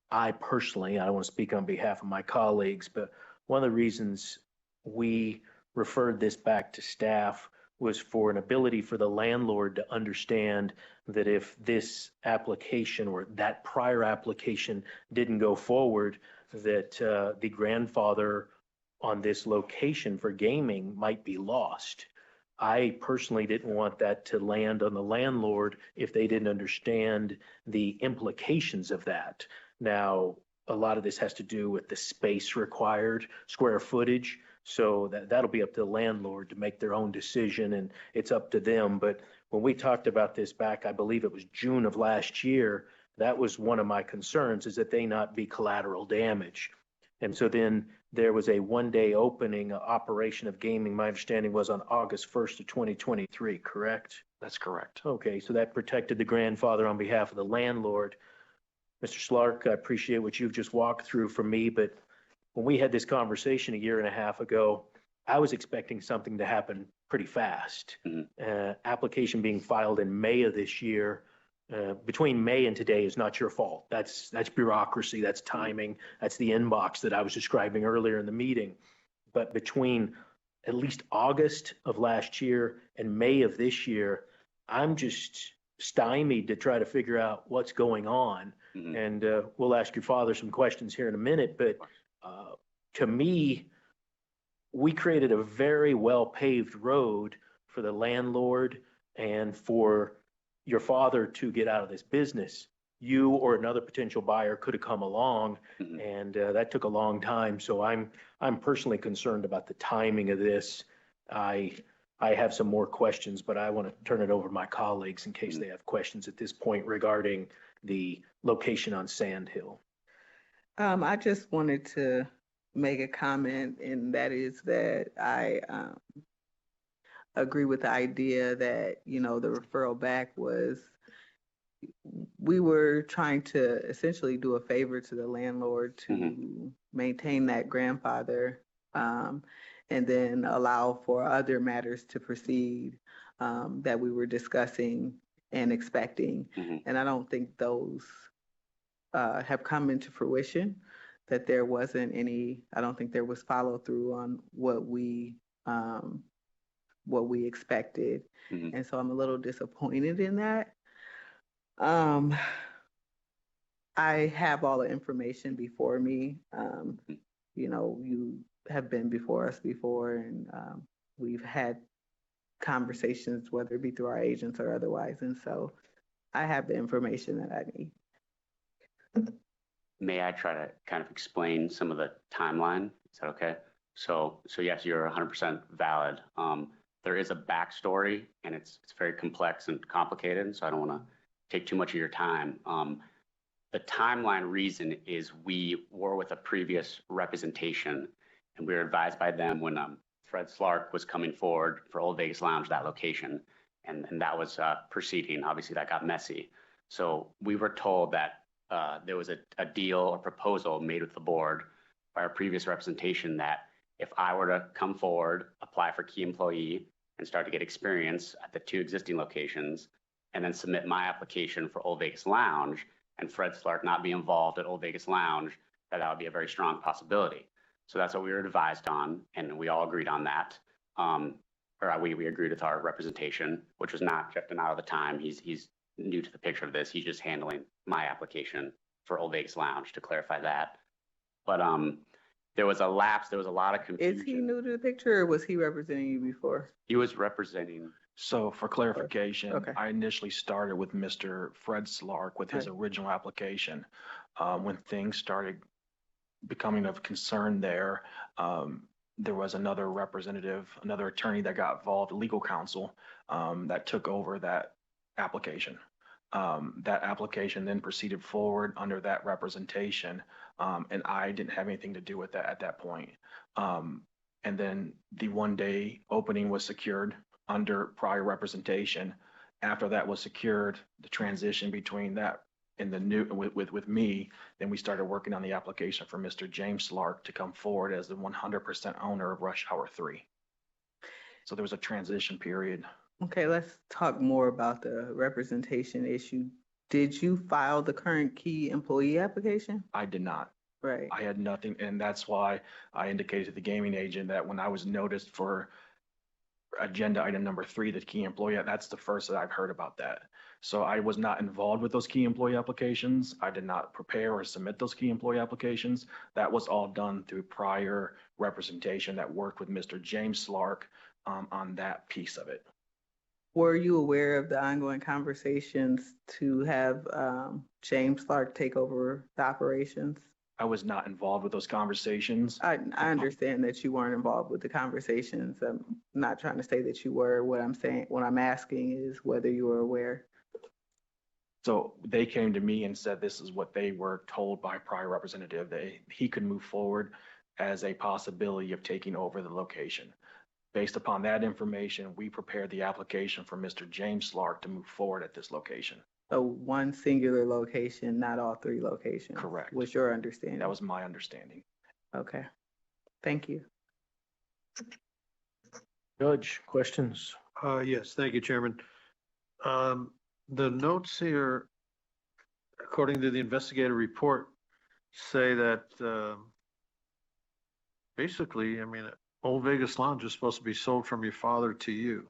I personally, I don't want to speak on behalf of my colleagues, but one of the reasons we referred this back to staff was for an ability for the landlord to understand that if this application or that prior application didn't go forward, that the grandfather on this location for gaming might be lost. I personally didn't want that to land on the landlord if they didn't understand the implications of that. Now, a lot of this has to do with the space required, square footage. So that'll be up to the landlord to make their own decision, and it's up to them. But when we talked about this back, I believe it was June of last year, that was one of my concerns, is that they not be collateral damage. And so then there was a one-day opening operation of gaming. My understanding was on August 1st of 2023, correct? That's correct. Okay, so that protected the grandfather on behalf of the landlord. Mr. Slark, I appreciate what you've just walked through for me, but when we had this conversation a year and a half ago, I was expecting something to happen pretty fast. Application being filed in May of this year, between May and today is not your fault. That's bureaucracy, that's timing, that's the inbox that I was describing earlier in the meeting. But between at least August of last year and May of this year, I'm just stymied to try to figure out what's going on. And we'll ask your father some questions here in a minute, but to me, we created a very well-paved road for the landlord and for your father to get out of this business. You or another potential buyer could have come along, and that took a long time. So I'm personally concerned about the timing of this. I have some more questions, but I want to turn it over to my colleagues in case they have questions at this point regarding the location on Sand Hill. I just wanted to make a comment, and that is that I agree with the idea that, the referral back was, we were trying to essentially do a favor to the landlord to maintain that grandfather, and then allow for other matters to proceed that we were discussing and expecting. And I don't think those have come into fruition, that there wasn't any, I don't think there was follow through on what we expected. And so I'm a little disappointed in that. I have all the information before me. You have been before us before, and we've had conversations, whether it be through our agents or otherwise. And so I have the information that I need. May I try to kind of explain some of the timeline? Is that okay? So yes, you're 100% valid. There is a backstory, and it's very complex and complicated, so I don't want to take too much of your time. The timeline reason is we were with a previous representation, and we were advised by them when Fred Slark was coming forward for Old Vegas Lounge, that location, and that was proceeding. Obviously, that got messy. So we were told that there was a deal or proposal made with the board by our previous representation that if I were to come forward, apply for key employee, and start to get experience at the 2 existing locations, and then submit my application for Old Vegas Lounge, and Fred Slark not be involved at Old Vegas Lounge, that would be a very strong possibility. So that's what we were advised on, and we all agreed on that. We agreed with our representation, which was not Jeff Donato at the time. He's new to the picture of this. He's just handling my application for Old Vegas Lounge, to clarify that. But there was a lapse. There was a lot of confusion. Is he new to the picture, or was he representing you before? He was representing. So for clarification, Okay. I initially started with Mr. Fred Slark with his original application. When things started becoming of concern there was another representative, another attorney that got involved, legal counsel, that took over that application. That application then proceeded forward under that representation, and I didn't have anything to do with that at that point. And then the 1-day opening was secured under prior representation. After that was secured, the transition between that and the new with me, then we started working on the application for Mr. James Slark to come forward as the 100% owner of Rush Hour 3. So there was a transition period. Okay, let's talk more about the representation issue. Did you file the current key employee application? I did not. Right. I had nothing, and that's why I indicated to the gaming agent that when I was noticed for agenda item number 3, the key employee, that's the first that I've heard about that. So I was not involved with those key employee applications. I did not prepare or submit those key employee applications. That was all done through prior representation that worked with Mr. James Slark on that piece of it. Were you aware of the ongoing conversations to have James Clark take over the operations? I was not involved with those conversations. I understand that you weren't involved with the conversations. I'm not trying to say that you were. What I'm asking is whether you were aware. So they came to me and said this is what they were told by prior representative, that he could move forward as a possibility of taking over the location. Based upon that information, we prepared the application for Mr. James Slark to move forward at this location. So one singular location, not all 3 locations? Correct. Was your understanding? That was my understanding. Okay. Thank you. Judge, questions? Yes, thank you, Chairman. The notes here, according to the investigative report, say that basically, Old Vegas Lounge is supposed to be sold from your father to you.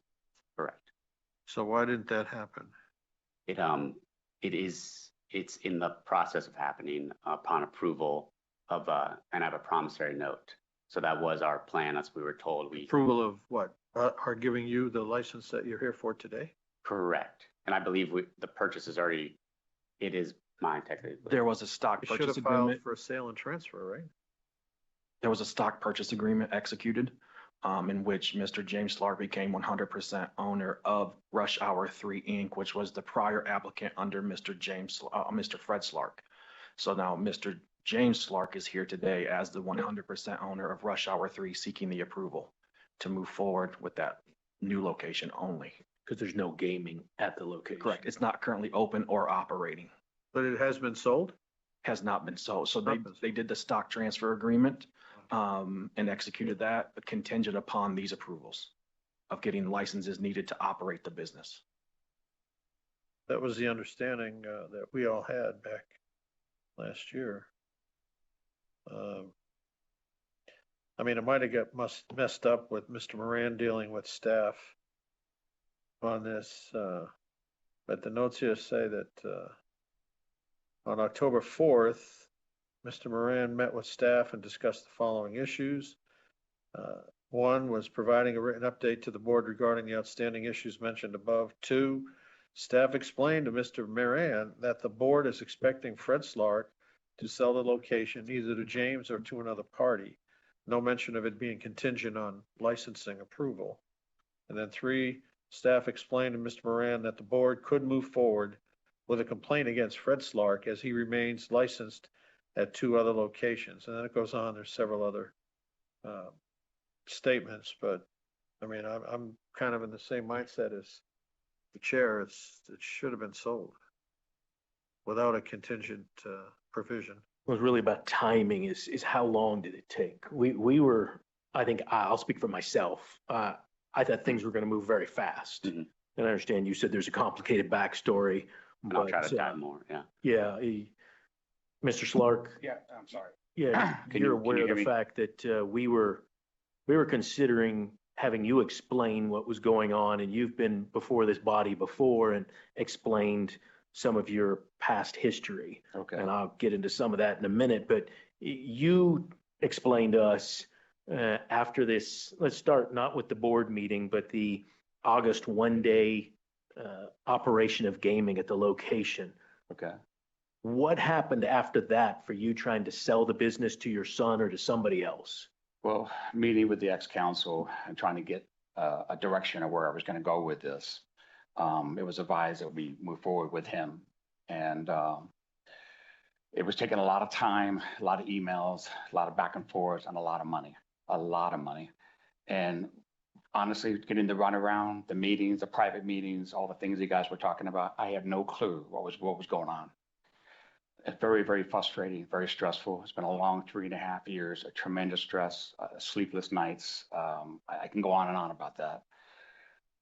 Correct. So why didn't that happen? It's in the process of happening upon approval of, and I have a promissory note. So that was our plan. That's what we were told. Approval of what? Are giving you the license that you're here for today? Correct. And I believe the purchase is already, it is mine technically. There was a stock You should purchase have filed agreement. for a sale and transfer, right? There was a stock purchase agreement executed in which Mr. James Slark became 100% owner of Rush Hour 3 Inc., which was the prior applicant under Mr. Fred Slark. So now Mr. James Slark is here today as the 100% owner of Rush Hour 3, seeking the approval to move forward with that new location only. Because there's no gaming at the location. Correct. It's not currently open or operating. But it has been sold? Has not been sold. So they did the stock transfer agreement and executed that contingent upon these approvals of getting licenses needed to operate the business. That was the understanding that we all had back last year. It might have got messed up with Mr. Moran dealing with staff on this, but the notes here say that on October 4th, Mr. Moran met with staff and discussed the following issues. One was providing a written update to the board regarding the outstanding issues mentioned above. 2, staff explained to Mr. Moran that the board is expecting Fred Slark to sell the location either to James or to another party. No mention of it being contingent on licensing approval. And then 3, staff explained to Mr. Moran that the board could move forward with a complaint against Fred Slark as he remains licensed at 2 other locations. And then it goes on, there's several other statements, but I'm kind of in the same mindset as the chair. It should have been sold. without a contingent provision. It was really about timing is how long did it take? We were, I think I'll speak for myself. I thought things were going to move very fast. Mhm. And I understand you said there's a complicated backstory. And I'll try but, to dive more, yeah. Yeah, Mr. Slark, Yeah, I'm sorry. yeah, Can you're you aware of hear the me? fact that we were considering having you explain what was going on, and you've been before this body before and explained some of your past history. Okay. And I'll get into some of that in a minute, but you explained to us after this, let's start not with the board meeting, but the August one-day operation of gaming at the location. Okay. What happened after that for you trying to sell the business to your son or to somebody else? Well, meeting with the ex-counsel and trying to get a direction of where I was going to go with this. It was advised that we move forward with him. And it was taking a lot of time, a lot of emails, a lot of back and forth, and a lot of money. And honestly, getting the runaround, the meetings, the private meetings, all the things you guys were talking about, I had no clue what was going on. It's very, very frustrating, very stressful. It's been a long 3.5 years, a tremendous stress, sleepless nights. I can go on and on about that.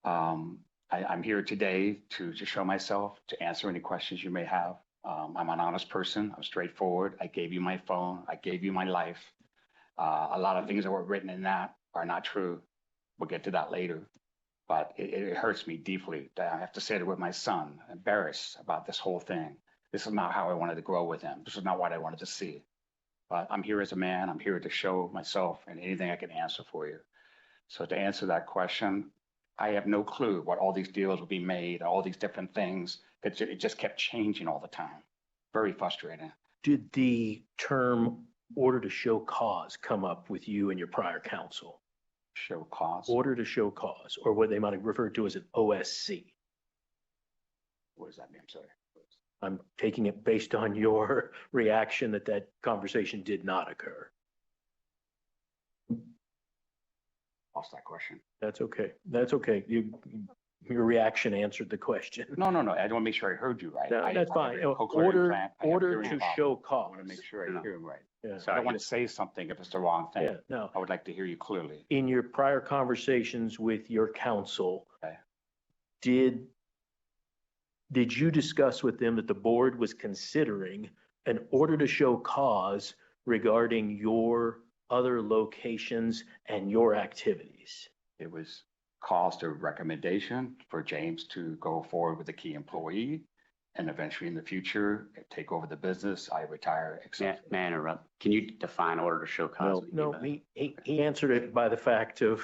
I'm here today to show myself, to answer any questions you may have. I'm an honest person. I'm straightforward. I gave you my phone. I gave you my life. A lot of things that were written in that are not true. We'll get to that later. But it hurts me deeply that I have to sit here with my son, embarrassed about this whole thing. This is not how I wanted to grow with him. This is not what I wanted to see. But I'm here as a man. I'm here to show myself and anything I can answer for you. So to answer that question, I have no clue what all these deals will be made, all these different things. It just kept changing all the time. Very frustrating. Did the term order to show cause come up with you and your prior counsel? Show cause? Order to show cause, or what they might have referred to as an OSC. What does that mean? I'm sorry. I'm taking it based on your reaction that conversation did not occur. Lost that question. That's okay. That's okay. Your reaction answered the question. No. I want to make sure I heard you right. No, that's fine. Order to show cause. I want to make sure I hear him right. Yeah. So I don't want to say something if it's the wrong thing. Yeah, no. I would like to hear you clearly. In your prior conversations with your counsel, Okay. did you discuss with them that the board was considering an order to show cause regarding your other locations and your activities? It was caused a recommendation for James to go forward with a key employee and eventually in the future take over the business. I retire, etc. May I interrupt? Can you define order to show cause? No, he answered it by the fact of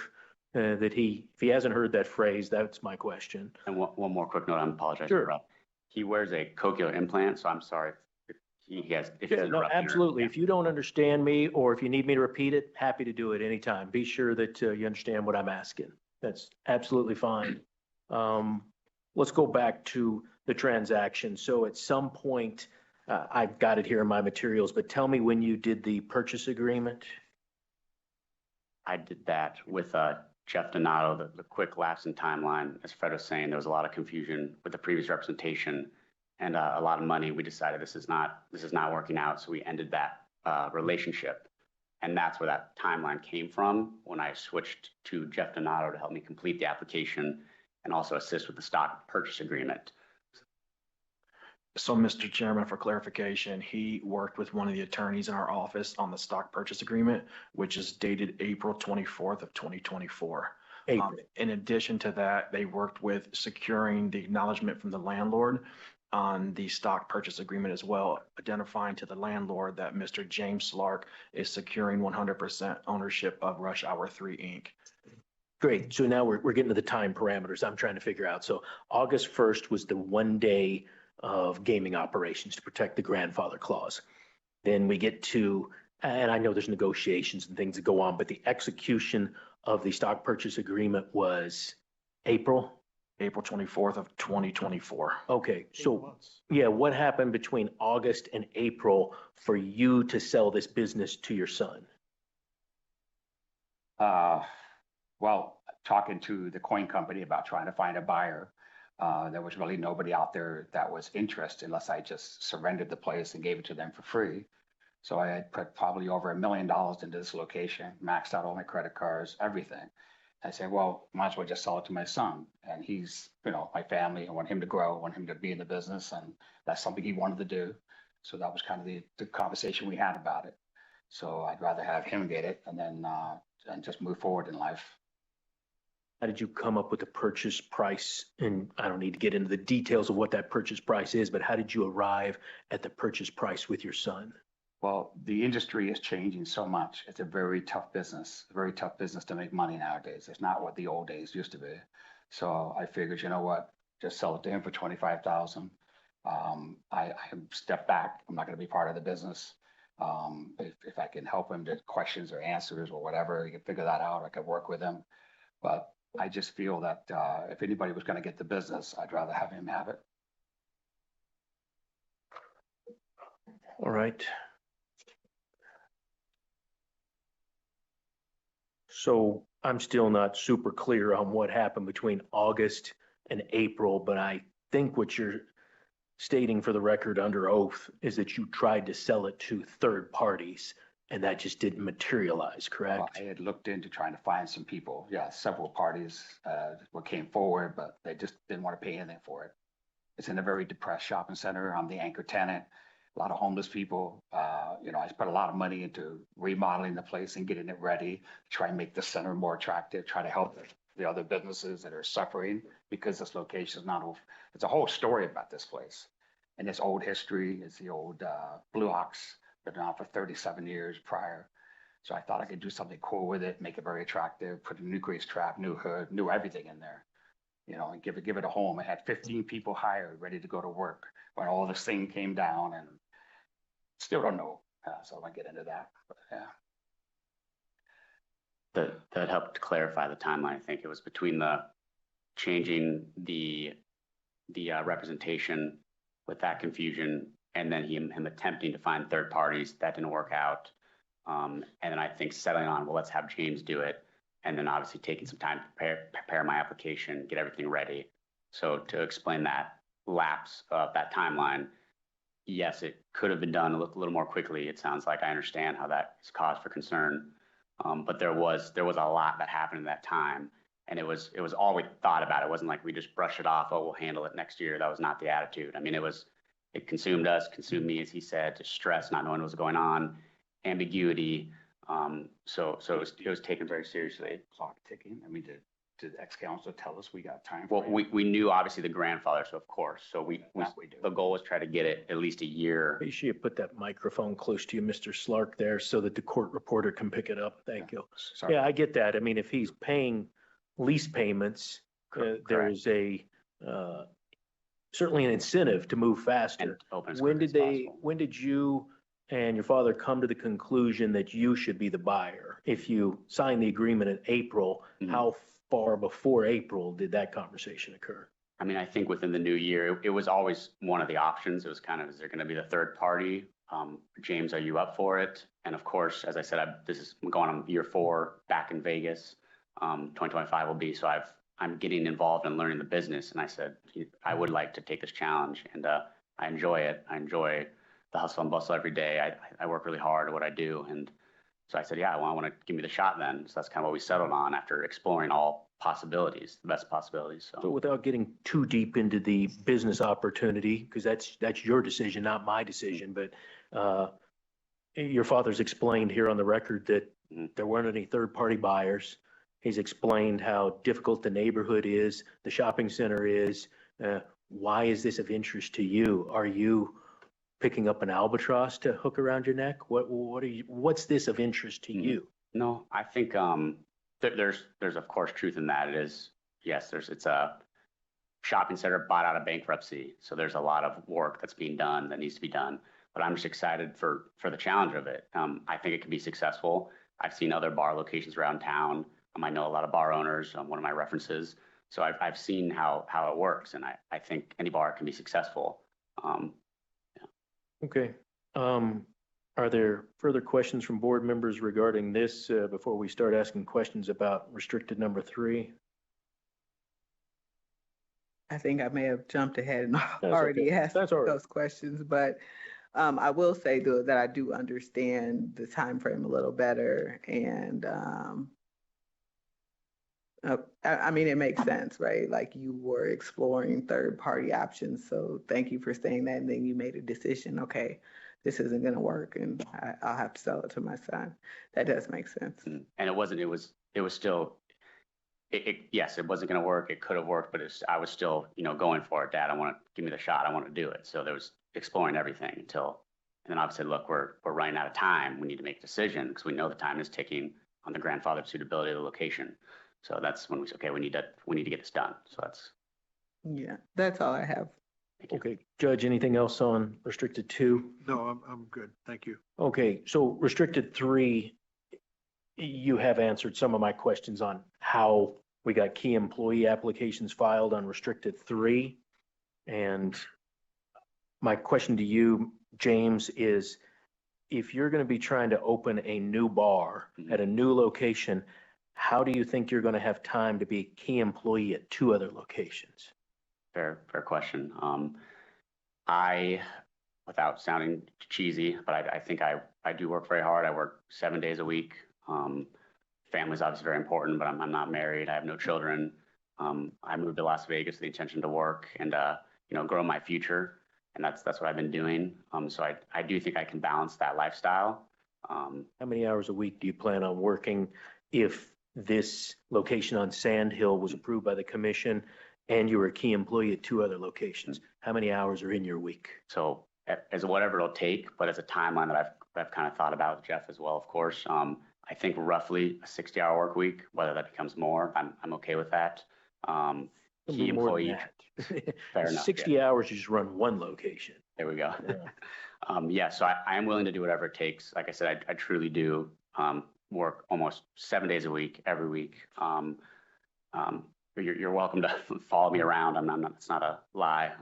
that if he hasn't heard that phrase, that's my question. And one more quick note, I apologize. Sure. To interrupt. He wears a cochlear implant, so I'm sorry if he has. If he's Yeah, no, interrupting or- absolutely. If you don't understand me or if you need me to repeat it, happy to do it anytime. Be sure that you understand what I'm asking. That's absolutely fine. Let's go back to the transaction. So at some point, I've got it here in my materials, but tell me when you did the purchase agreement. I did that with Jeff Donato, the quick lapse in timeline. As Fred was saying, there was a lot of confusion with the previous representation and a lot of money. We decided this is not working out, so we ended that relationship. And that's where that timeline came from when I switched to Jeff Donato to help me complete the application and also assist with the stock purchase agreement. So, Mr. Chairman, for clarification, he worked with one of the attorneys in our office on the stock purchase agreement, which is dated April 24th of 2024. In addition to that, they worked with securing the acknowledgement from the landlord on the stock purchase agreement as well, identifying to the landlord that Mr. James Slark is securing 100% ownership of Rush Hour 3 Inc. Great. So now we're getting to the time parameters I'm trying to figure out. So August 1st was the 1 day of gaming operations to protect the grandfather clause. Then we get to, and I know there's negotiations and things that go on, but the execution of the stock purchase agreement was April 24th of 2024. Okay, so yeah, what happened between August and April for you to sell this business to your son? Well, talking to the coin company about trying to find a buyer, There was really nobody out there that was interested unless I just surrendered the place and gave it to them for free. So I had put probably over $1 million into this location, maxed out all my credit cards, everything. I said, well, might as well just sell it to my son. And he's, my family. I want him to grow, I want him to be in the business. And that's something he wanted to do. So that was kind of the conversation we had about it. So I'd rather have him get it and then and just move forward in life. How did you come up with the purchase price? And I don't need to get into the details of what that purchase price is, but how did you arrive at the purchase price with your son? Well, the industry is changing so much. It's a very tough business to make money nowadays. It's not what the old days used to be. So I figured, you know what, just sell it to him for $25,000. I step back. I'm not going to be part of the business. If I can help him with questions or answers or whatever, he can figure that out. I could work with him. But I just feel that if anybody was going to get the business, I'd rather have him have it. All right. So I'm still not super clear on what happened between August and April, but I think what you're stating for the record under oath is that you tried to sell it to third parties and that just didn't materialize, correct? Well, I had looked into trying to find some people. Yeah, several parties came forward, but they just didn't want to pay anything for it. It's in a very depressed shopping center. I'm the anchor tenant. A lot of homeless people. I spent a lot of money into remodeling the place and getting it ready to try and make the center more attractive, try to help the other businesses that are suffering because this location is not over. It's a whole story about this place. And it's old history. It's the old Blue Ox, been around for 37 years prior. So I thought I could do something cool with it, make it very attractive, put a new grease trap, new hood, new everything in there, and give it a home. I had 15 people hired, ready to go to work when all this thing came down, and still don't know. So I won't get into that, but yeah. That helped clarify the timeline. I think it was between the changing the representation with that confusion, and then him attempting to find third parties. That didn't work out. And then I think settling on, well, let's have James do it. And then obviously taking some time to prepare my application, get everything ready. So to explain that lapse of that timeline, yes, it could have been done a little more quickly. It sounds like I understand how that is cause for concern. But there was a lot that happened in that time. And it was all we thought about. It wasn't like we just brush it off. Oh, we'll handle it next year. That was not the attitude. I mean, it consumed us, consumed me, as he said, just stress, not knowing what was going on, ambiguity. So it was taken very seriously. Clock ticking. I mean, did the ex-counsel tell us we got time? Well, we knew obviously the grandfather, so of course. So the goal was try to get it at least a year. You should put that microphone close to you, Mr. Slark, there, so that the court reporter can pick it up. Thank you. Sorry. Yeah, I get that. I mean, if he's paying lease payments, there is certainly an incentive to move faster. When did you and your father come to the conclusion that you should be the buyer? If you signed the agreement in April, how far before April did that conversation occur? I mean, I think within the new year, it was always one of the options. It was kind of, is there going to be the third party? James, are you up for it? And of course, as I said, I'm going on year 4 back in Vegas. 2025 will be. So I'm getting involved in learning the business. And I said, I would like to take this challenge, and I enjoy it. I enjoy the hustle and bustle every day. I work really hard at what I do. And so I said, yeah, I want to give me the shot then. So that's kind of what we settled on after exploring all possibilities, the best possibilities. So without getting too deep into the business opportunity, because that's your decision, not my decision, but your father's explained here on the record that there weren't any third-party buyers. He's explained how difficult the neighborhood is, the shopping center is. Why is this of interest to you? Are you picking up an albatross to hook around your neck? What's this of interest to you? No, I think there's of course truth in that. It is, yes, it's a shopping center bought out of bankruptcy. So there's a lot of work that's being done that needs to be done. But I'm just excited for the challenge of it. I think it can be successful. I've seen other bar locations around town. I know a lot of bar owners, one of my references. So I've seen how it works, and I think any bar can be successful. Okay. Are there further questions from board members regarding this before we start asking questions about restricted number 3? I think I may have jumped ahead and That's already okay. asked That's all right. those questions, but I will say though that I do understand the time frame a little better, and I mean, it makes sense, right? Like you were exploring third-party options, so thank you for saying that, and then you made a decision, okay, this isn't gonna work, and I'll have to sell it to my son. That does make sense. And it wasn't, it was still, yes, it wasn't going to work. It could have worked, but I was still, going for it. Dad, I want to give me the shot. I want to do it. So there was exploring everything until, and then I said, look, we're running out of time. We need to make a decision because we know the time is ticking on the grandfather suitability of the location. So that's when we said, okay, we need to get this done. So Yeah, that's all I have. Okay, Judge, anything else on restricted 2? No, I'm good. Thank you. Okay, so restricted 3, you have answered some of my questions on how we got key employee applications filed on restricted 3. And my question to you, James, is if you're going to be trying to open a new bar at a new location, how do you think you're going to have time to be a key employee at 2 other locations? fair question. Without sounding cheesy, but I think I do work very hard. I work 7 days a week. Family's obviously very important, but I'm not married. I have no children. I moved to Las Vegas with the intention to work and grow my future, and that's what I've been doing. So I do think I can balance that lifestyle. How many hours a week do you plan on working if this location on Sand Hill was approved by the commission and you were a key employee at 2 other locations? How many hours are in your week? So as whatever it'll take, but as a timeline that I've kind of thought about, Jeff, as well, of course. I think roughly a 60-hour work week. Whether that becomes more, I'm okay with that. Key employee. Fair enough. 60 hours, you just run 1 location. There we go. Yeah, so I am willing to do whatever it takes. Like I said, I truly do work almost 7 days a week, every week. You're welcome to follow me around. It's not a lie.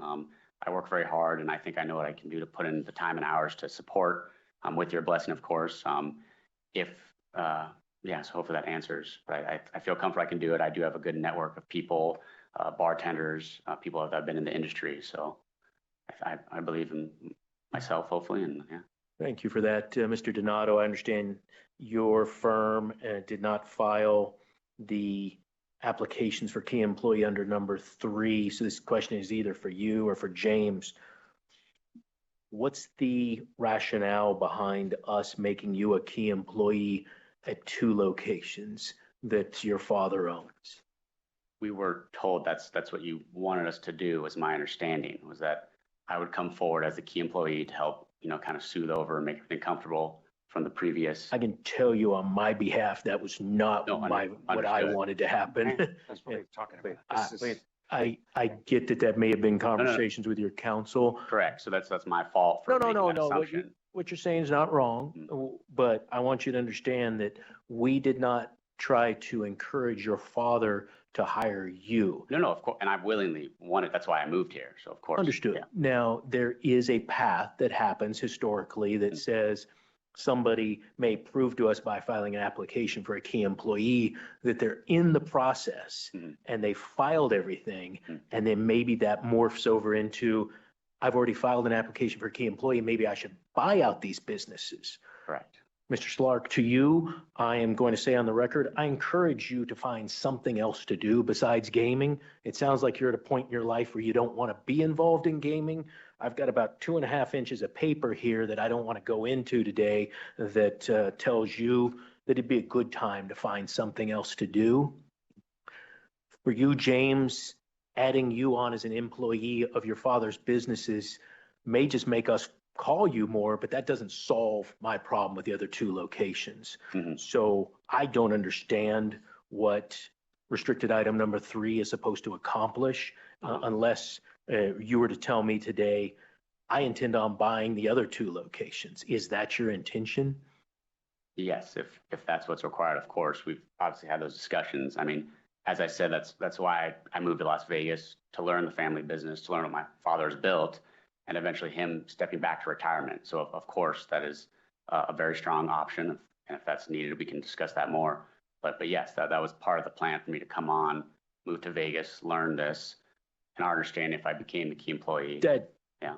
I work very hard, and I think I know what I can do to put in the time and hours to support, with your blessing, of course. So hopefully that answers. But I feel comfortable I can do it. I do have a good network of people, bartenders, people that have been in the industry. So I believe in myself, hopefully, and yeah. Thank you for that, Mr. Donato. I understand your firm did not file the applications for key employee under number 3. So this question is either for you or for James. What's the rationale behind us making you a key employee at 2 locations that your father owns? We were told that's what you wanted us to do, was my understanding, was that I would come forward as a key employee to help, kind of soothe over and make everything comfortable from the previous. I can tell you on my behalf, that was not what I wanted to happen. That's what we're talking about. I get that may have been conversations with your counsel. Correct. So that's my fault for making that assumption. What you're saying is not wrong, but I want you to understand that we did not try to encourage your father to hire you. No, of course. And I willingly wanted, that's why I moved here. So of course. Understood. Yeah. Now, there is a path that happens historically that says somebody may prove to us by filing an application for a key employee that they're in the process and they filed everything. And then maybe that morphs over into, I've already filed an application for a key employee. Maybe I should buy out these businesses. Correct. Mr. Slark, to you, I am going to say on the record, I encourage you to find something else to do besides gaming. It sounds like you're at a point in your life where you don't want to be involved in gaming. I've got about 2.5 inches of paper here that I don't want to go into today that tells you that it'd be a good time to find something else to do. For you, James, adding you on as an employee of your father's businesses may just make us call you more, but that doesn't solve my problem with the other 2 locations. So I don't understand what restricted item number 3 is supposed to accomplish unless you were to tell me today, I intend on buying the other 2 locations. Is that your intention? Yes, if that's what's required, of course. We've obviously had those discussions. I mean, as I said, that's why I moved to Las Vegas, to learn the family business, to learn what my father's built, and eventually him stepping back to retirement. So of course, that is a very strong option. And if that's needed, we can discuss that more. But yes, that was part of the plan for me to come on, move to Vegas, learn this, in our understanding, if I became the key employee, That yeah,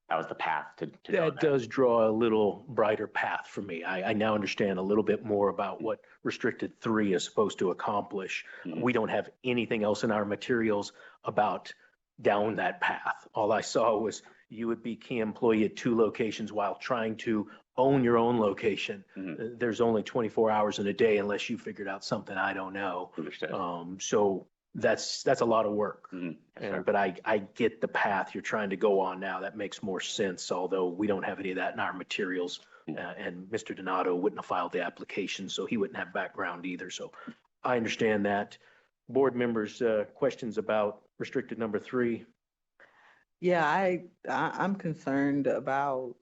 that was the path to go That there. does draw a little brighter path for me. I now understand a little bit more about what restricted 3 is supposed to accomplish. We don't have anything else in our materials about down that path. All I saw was you would be key employee at 2 locations while trying to own your own location. There's only 24 hours in a day unless you figured out something I don't know. Understood. So that's a lot of work. Yes, sir. But I get the path you're trying to go on now. That makes more sense, although we don't have any of that in our materials. And Mr. Donato wouldn't have filed the application, so he wouldn't have background either. So I understand that. Board members, questions about restricted number 3? Yeah, I'm concerned about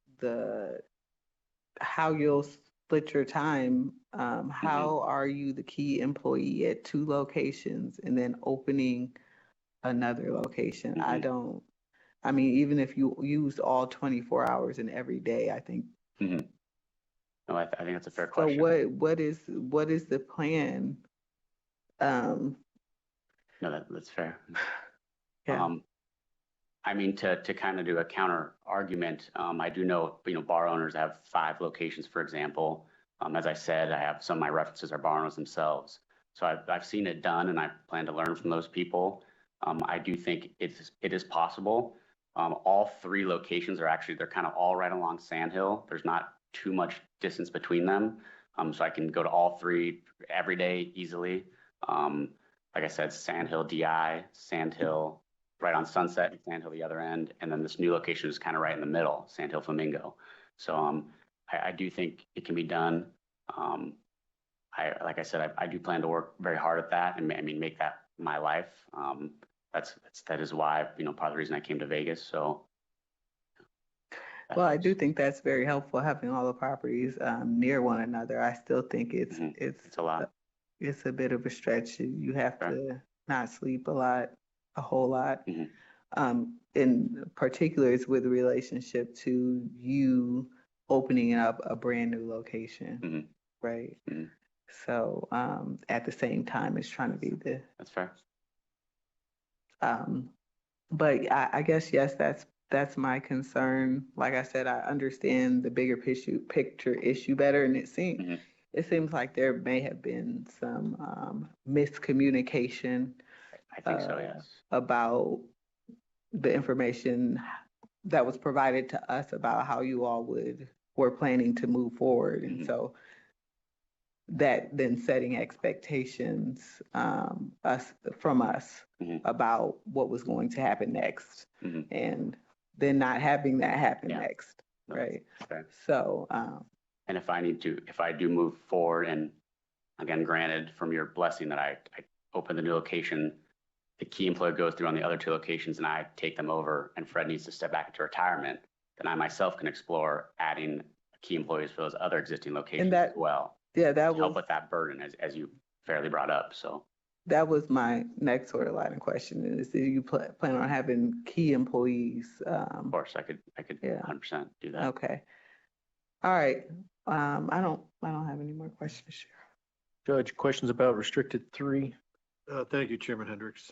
how you'll split your time. How are you the key employee at 2 locations and then opening another location? I mean, even if you used all 24 hours in every day, I think. No, I think that's a fair So question. what is the plan? No, that's fair. Yeah. I mean, to kind of do a counter argument, I do know, bar owners have 5 locations, for example. As I said, I have some of my references are bar owners themselves. So I've seen it done, and I plan to learn from those people. I do think it is possible. All 3 locations are actually, they're kind of all right along Sandhill. There's not too much distance between them. So I can go to all 3 every day easily. Like I said, Sandhill DI, Sandhill right on Sunset, and Sandhill the other end. And then this new location is kind of right in the middle, Sandhill Flamingo. So I do think it can be done. Like I said, I do plan to work very hard at that and make that my life. That is why, part of the reason I came to Vegas. So. Well, I do think that's very helpful, having all the properties near one another. I still think it's a lot. It's a bit of a stretch. You have to not sleep a whole lot. In particular, it's with relationship to you opening up a brand new location, right? So at the same time, it's trying to be the. That's fair. But I guess, yes, that's my concern. Like I said, I understand the bigger picture issue better, and it seems like there may have been some miscommunication. I think so, yes. About the information that was provided to us about how you all were planning to move forward, and so that then setting expectations from us about what was going to happen next, and then not having that happen next, right? So, and if I do move forward, and again, granted from your blessing that I open the new location, the key employee goes through on the other 2 locations and I take them over, and Fred needs to step back into retirement, then I myself can explore adding key employees for those other existing locations as well. Yeah, that would help with that burden, as you fairly brought up. So that was my next sort of line of question: is do you plan on having key employees? Of course, I could 100% do that. Okay. All right. I don't have any more questions. Judge, questions about restricted 3? Thank you, Chairman Hendricks.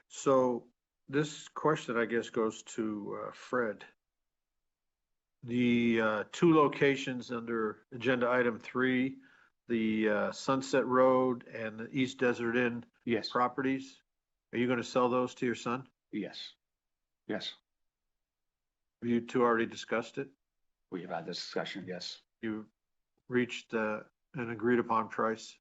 So this question, I guess, goes to Fred. The 2 locations under agenda item 3, the Sunset Road and the East Desert Inn properties, are you going to sell those to your son? Yes. Yes. Have you 2 already discussed it? We have had this discussion, yes. You reached an agreed upon price?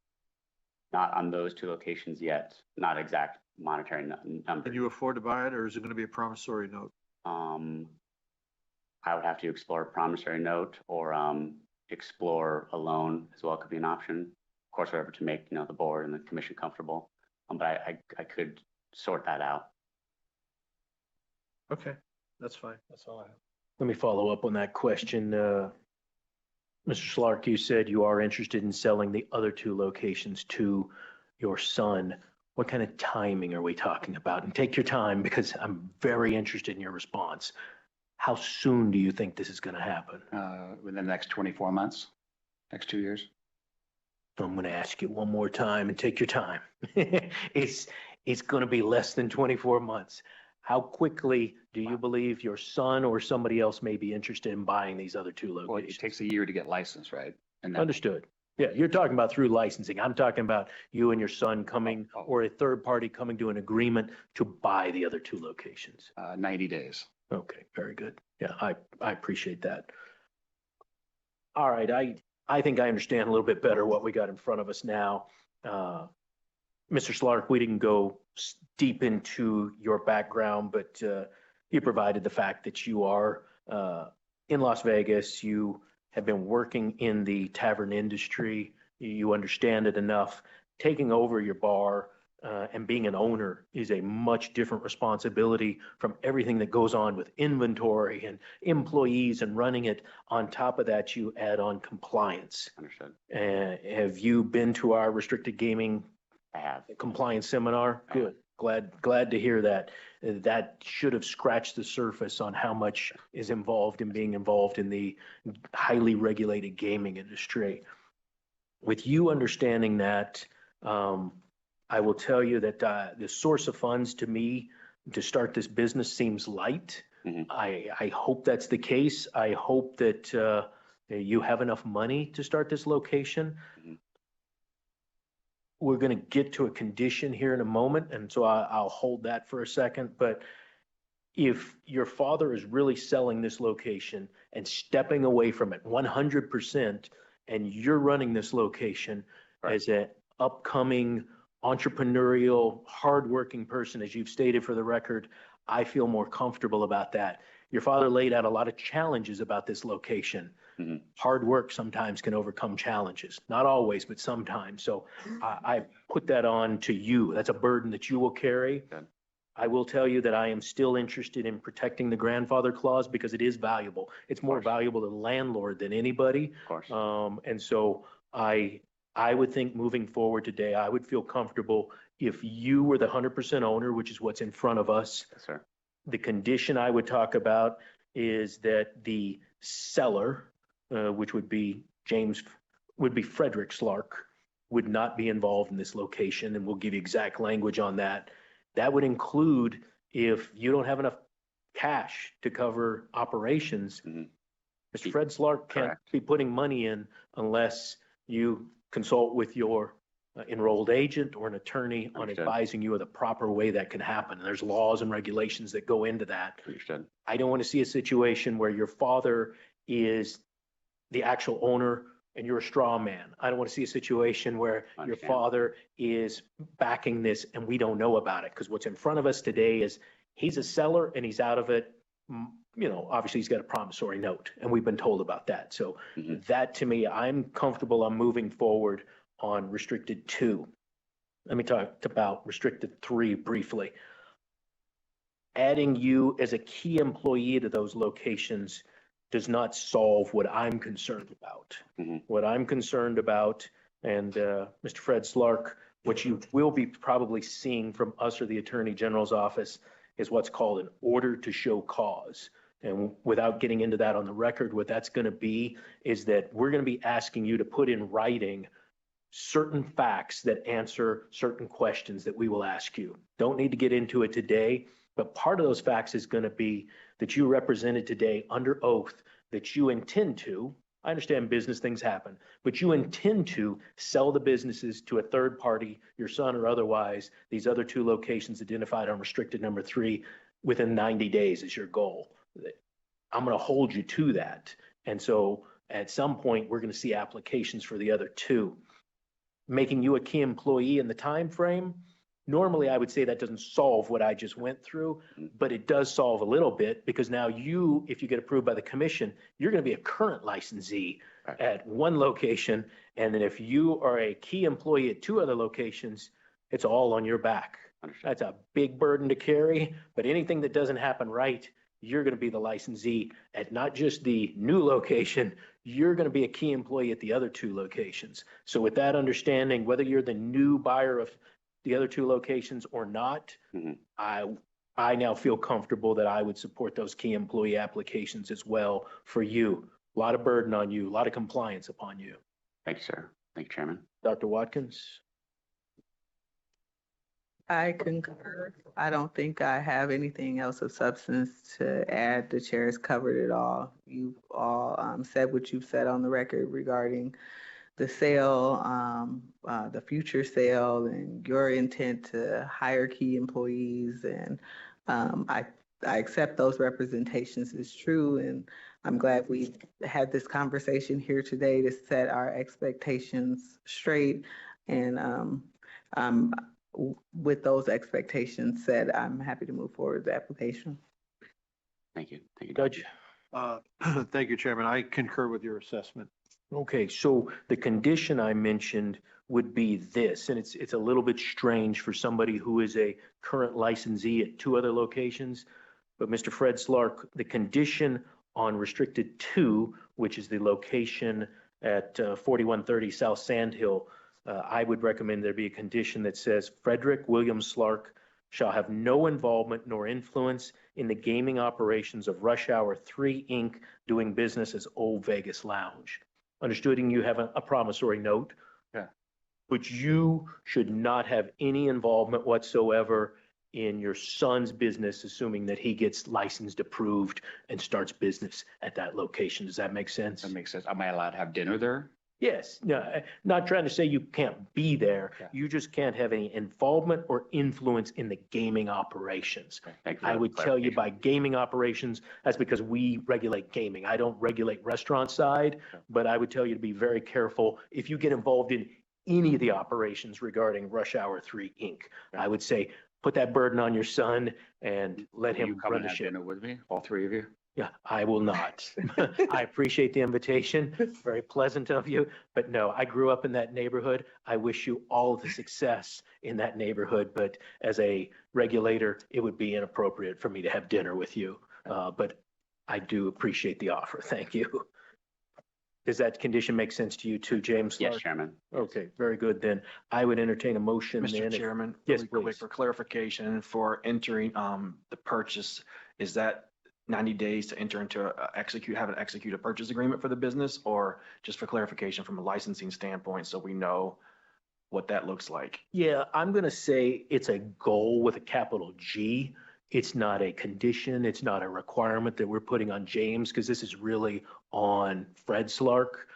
Not on those 2 locations yet, not exact monetary number. Can you afford to buy it, or is it going to be a promissory note? I would have to explore a promissory note, or explore a loan as well. It could be an option. Of course, whatever to make the board and the commission comfortable. But I could sort that out. Okay, that's fine. That's all I have. Let me follow up on that question. Mr. Schlark, you said you are interested in selling the other 2 locations to your son. What kind of timing are we talking about? And take your time, because I'm very interested in your response. How soon do you think this is going to happen? Within the next 24 months, next 2 years. I'm going to ask you one more time, and take your time. It's going to be less than 24 months. How quickly do you believe your son or somebody else may be interested in buying these other two Well, locations? it takes a year to get licensed, right? And that, Understood. Yeah, you're talking about through licensing. I'm talking about you and your son coming or a third party coming to an agreement to buy the other two locations. 90 days. Okay, very good. Yeah, I appreciate that. All right, I think I understand a little bit better what we got in front of us now. Mr. Slark, we didn't go deep into your background, but you provided the fact that you are in Las Vegas. You have been working in the tavern industry. You understand it enough. Taking over your bar and being an owner is a much different responsibility from everything that goes on with inventory and employees and running it. On top of that, you add on compliance. Understood. Have you been to our restricted gaming I have. compliance seminar? Good. Glad to hear that. That should have scratched the surface on how much is involved in being involved in the highly regulated gaming industry. With you understanding that, I will tell you that the source of funds to me to start this business seems light. I hope that's the case. I hope that you have enough money to start this location. We're going to get to a condition here in a moment, and so I'll hold that for a second. But if your father is really selling this location and stepping away from it 100%, and you're running this location as an upcoming entrepreneurial, hardworking person, as you've stated for the record, I feel more comfortable about that. Your father laid out a lot of challenges about this location. Hard work sometimes can overcome challenges. Not always, but sometimes. So I put that on to you. That's a burden that you will carry. I will tell you that I am still interested in protecting the grandfather clause because it is valuable. It's more valuable to the landlord than anybody. And so I would think moving forward today, I would feel comfortable if you were the 100% owner, which is what's in front of us. Yes, sir. The condition I would talk about is that the seller, which would be Frederick Slark, would not be involved in this location, and we'll give you exact language on that. That would include if you don't have enough cash to cover operations, Mr. Fred Slark can't be putting money in unless you consult with your enrolled agent or an attorney on advising you of the proper way that can happen. And there's laws and regulations that go into that. Understood. I don't want to see a situation where your father is the actual owner and you're a straw man. I don't want to see a situation where your father is backing this and we don't know about it, because what's in front of us today is he's a seller and he's out of it. You know, obviously he's got a promissory note and we've been told about that. So that to me, I'm comfortable on moving forward on restricted 2. Let me talk about restricted 3 briefly. Adding you as a key employee to those locations does not solve what I'm concerned about. What I'm concerned about, and Mr. Fred Slark, what you will be probably seeing from us or the Attorney General's office is what's called an order to show cause. And without getting into that on the record, what that's going to be is that we're going to be asking you to put in writing certain facts that answer certain questions that we will ask you. Don't need to get into it today, but part of those facts is going to be that you represented today under oath that you intend to, I understand business things happen, but you intend to sell the businesses to a third party, your son or otherwise, these other 2 locations identified on restricted number 3 within 90 days is your goal. I'm going to hold you to that. And so at some point, we're going to see applications for the other 2. Making you a key employee in the time frame, normally I would say that doesn't solve what I just went through, but it does solve a little bit, because now you, if you get approved by the commission, you're going to be a current licensee at one location. And then if you are a key employee at 2 other locations, it's all on your back. That's a big burden to carry, but anything that doesn't happen right, you're going to be the licensee at not just the new location, you're going to be a key employee at the other 2 locations. So with that understanding, whether you're the new buyer of the other 2 locations or not, I now feel comfortable that I would support those key employee applications as well for you. A lot of burden on you, a lot of compliance upon you. Thank you, sir. Thank you, Chairman. Dr. Watkins? I concur. I don't think I have anything else of substance to add. The chair has covered it all. You've all said what you've said on the record regarding the sale, the future sale, and your intent to hire key employees. And I accept those representations as true. And I'm glad we had this conversation here today to set our expectations straight. And with those expectations set, I'm happy to move forward with the application. Thank you. Thank you, Judge. Thank you, Chairman. I concur with your assessment. Okay, so the condition I mentioned would be this, and it's a little bit strange for somebody who is a current licensee at 2 other locations. But Mr. Fred Slark, the condition on restricted 2, which is the location at 4130 South Sand Hill, I would recommend there be a condition that says Frederick William Slark shall have no involvement nor influence in the gaming operations of Rush Hour 3 Inc. doing business as Old Vegas Lounge. Understood, and you have a promissory note. Yeah. But you should not have any involvement whatsoever in your son's business, assuming that he gets licensed, approved, and starts business at that location. Does that make sense? That makes sense. Am I allowed to have dinner there? Yes, no, not trying to say you can't be there. Yeah. You just can't have any involvement or influence in the gaming operations. Okay, thank you for I the would tell you clarification. by gaming operations, that's because we regulate gaming. I don't regulate restaurant side, but I would tell you to be very careful. If you get involved in any of the operations regarding Rush Hour 3 Inc., I would say, put that burden on your son and let Will you him come run and the have ship. dinner with me, all 3 of you? Yeah, I will not. I appreciate the invitation. Very pleasant of you. But no, I grew up in that neighborhood. I wish you all the success in that neighborhood. But as a regulator, it would be inappropriate for me to have dinner with you. But I do appreciate the offer. Thank you. Does that condition make sense to you too, James? Yes, Clark? Chairman. Okay, very good. Then I would entertain a motion then. Mr. Chairman, Yes, really quick please. for clarification, for entering the purchase, is that 90 days to enter into execute a purchase agreement for the business, or just for clarification from a licensing standpoint, so we know what that looks like? Yeah, I'm going to say it's a goal with a capital G. It's not a condition. It's not a requirement that we're putting on James, because this is really on Fred Slark.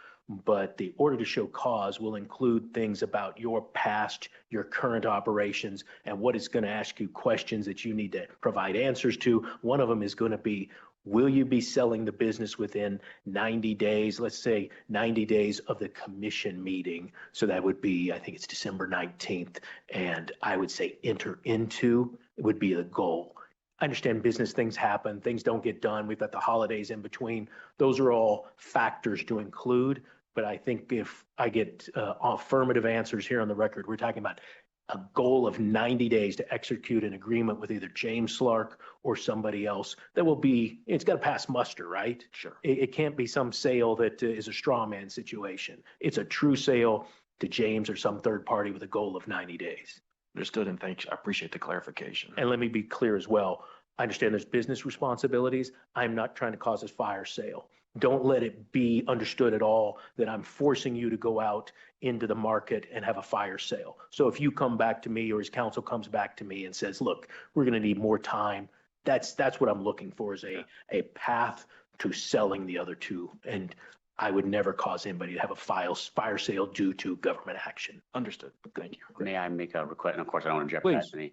But the order to show cause will include things about your past, your current operations, and what it's going to ask you questions that you need to provide answers to. One of them is going to be, will you be selling the business within 90 days? Let's say 90 days of the commission meeting. So that would be, I think it's December 19th. And I would say enter into would be the goal. I understand business things happen, things don't get done. We've got the holidays in between. Those are all factors to include. But I think if I get affirmative answers here on the record, we're talking about a goal of 90 days to execute an agreement with either James Slark or somebody else that will be, it's got to pass muster, right? Sure. It can't be some sale that is a straw man situation. It's a true sale to James or some third party with a goal of 90 days. Understood, and thanks. I appreciate the clarification. And let me be clear as well. I understand there's business responsibilities. I'm not trying to cause a fire sale. Don't let it be understood at all that I'm forcing you to go out into the market and have a fire sale. So if you come back to me or his counsel comes back to me and says, look, we're going to need more time, that's what I'm looking for, is a path to selling the other two. And I would never cause anybody to have a fire sale due to government action. Understood. Thank you. May I make a request? And of course, I don't want to jeopardize any.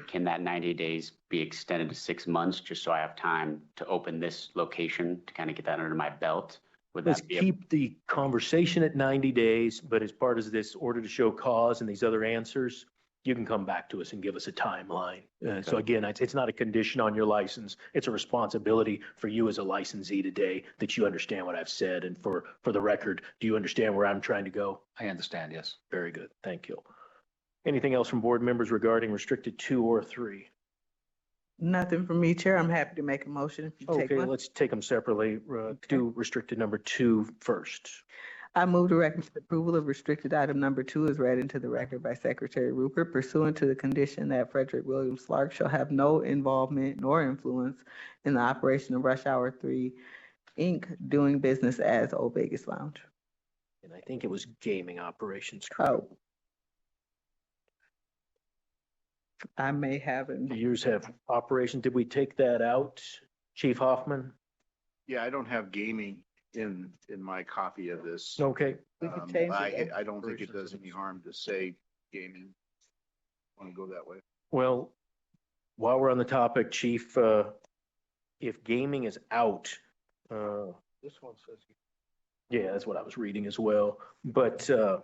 Can that 90 days be extended to 6 months, just so I have time to open this location to kind of get that under my belt? Would Let's that be keep the conversation at 90 days, but as part of this order to show cause and these other answers, you can come back to us and give us a timeline. So again, it's not a condition on your license. It's a responsibility for you as a licensee today that you understand what I've said. And for the record, do you understand where I'm trying to go? I understand, yes. Very good. Thank you. Anything else from board members regarding restricted 2 or 3? Nothing from me, Chair. I'm happy to make a motion if you take Okay, one. let's take them separately. Do restricted number 2 first. I move to recommend approval of restricted item number 2 is read into the record by Secretary Rupert pursuant to the condition that Frederick William Slark shall have no involvement nor influence in the operation of Rush Hour 3 Inc. doing business as Old Vegas Lounge. And I think it was gaming operations. Oh. I may have it. Yours have operation. Did we take that out? Chief Hoffman? Yeah, I don't have gaming in my copy of this. Okay. We could change it. I don't think it does any harm to say gaming. Want to go that way? Well, while we're on the topic, Chief, if gaming is out, This one says. yeah, that's what I was reading as well. But to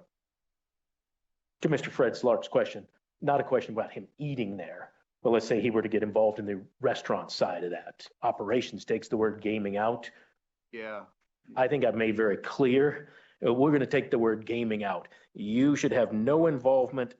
Mr. Fred Slark's question, not a question about him eating there, but let's say he were to get involved in the restaurant side of that. Operations takes the word gaming out. Yeah. I think I've made very clear, we're going to take the word gaming out. You should have no involvement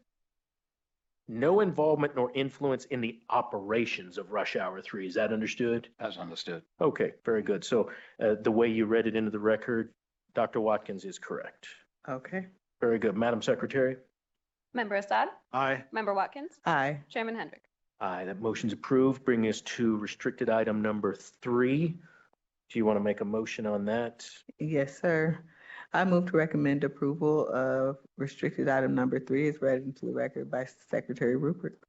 nor influence in the operations of Rush Hour 3. Is that understood? That's understood. Okay, very good. So the way you read it into the record, Dr. Watkins is correct. Okay. Very good. Madam Secretary? Member Assad? Aye. Member Watkins? Aye. Chairman Hendrick? Aye, that motion's approved. Bringing us to restricted item number 3. Do you want to make a motion on that? Yes, sir. I move to recommend approval of restricted item number 3 is read into the record by Secretary Rupert.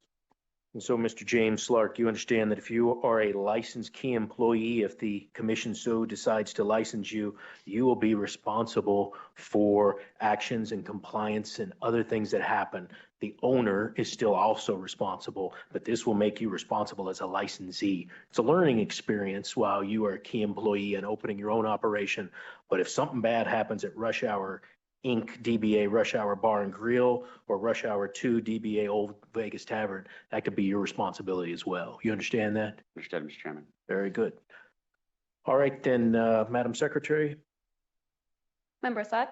And so, Mr. James Slark, you understand that if you are a licensed key employee, if the commission so decides to license you, you will be responsible for actions and compliance and other things that happen. The owner is still also responsible, but this will make you responsible as a licensee. It's a learning experience while you are a key employee and opening your own operation. But if something bad happens at Rush Hour Inc., DBA Rush Hour Bar and Grill, or Rush Hour 2, DBA Old Vegas Tavern, that could be your responsibility as well. You understand that? Understood, Mr. Chairman. Very good. All right, then, Madam Secretary? Member Assad?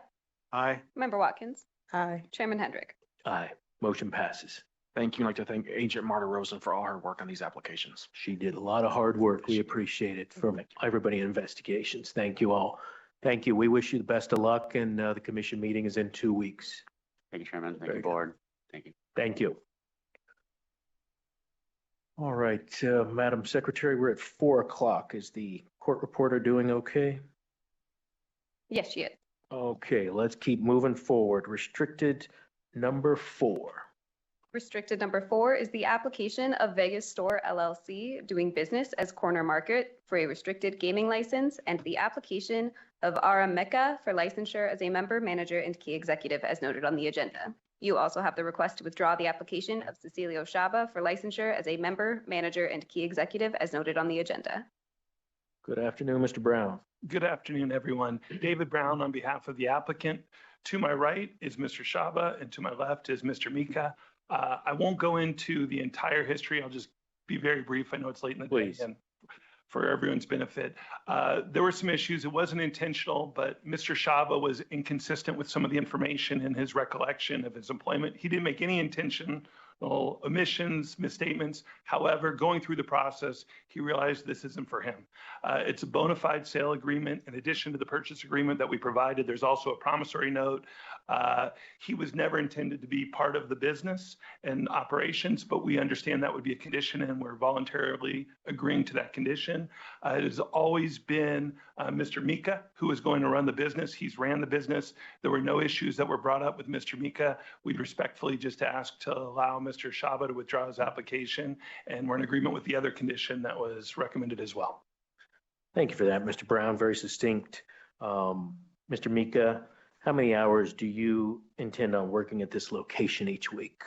Aye. Member Watkins? Aye. Chairman Hendrick? Aye. Motion passes. Thank you. I'd like to thank Agent Marta Rosen for all her work on these applications. She did a lot of hard work. We appreciate it from everybody in investigations. Thank you all. Thank you. We wish you the best of luck, and the commission meeting is in 2 weeks. Thank you, Chairman. Thank Very you, good. Board. Thank you. Thank you. All right, Madam Secretary, we're at 4 o'clock. Is the court reporter doing okay? Yes, she is. Okay, let's keep moving forward. Restricted number 4. Restricted number 4 is the application of Vegas Store LLC doing business as Corner Market for a restricted gaming license and the application of Ara Mecca for licensure as a member, manager, and key executive as noted on the agenda. You also have the request to withdraw the application of Cecilio Shaba for licensure as a member, manager, and key executive as noted on the agenda. Good afternoon, Mr. Brown. Good afternoon, everyone. David Brown on behalf of the applicant. To my right is Mr. Shaba, and to my left is Mr. Mika. I won't go into the entire history. I'll just be very brief. I know it's late in the Please. day and for everyone's benefit. There were some issues. It wasn't intentional, but Mr. Shaba was inconsistent with some of the information in his recollection of his employment. He didn't make any intentional omissions, misstatements. However, going through the process, he realized this isn't for him. It's a bona fide sale agreement. In addition to the purchase agreement that we provided, there's also a promissory note. He was never intended to be part of the business and operations, but we understand that would be a condition and we're voluntarily agreeing to that condition. It has always been Mr. Mika who is going to run the business. He's ran the business. There were no issues that were brought up with Mr. Mika. We'd respectfully just ask to allow Mr. Shaba to withdraw his application, and we're in agreement with the other condition that was recommended as well. Thank you for that, Mr. Brown. Very succinct. Mr. Mika, how many hours do you intend on working at this location each week?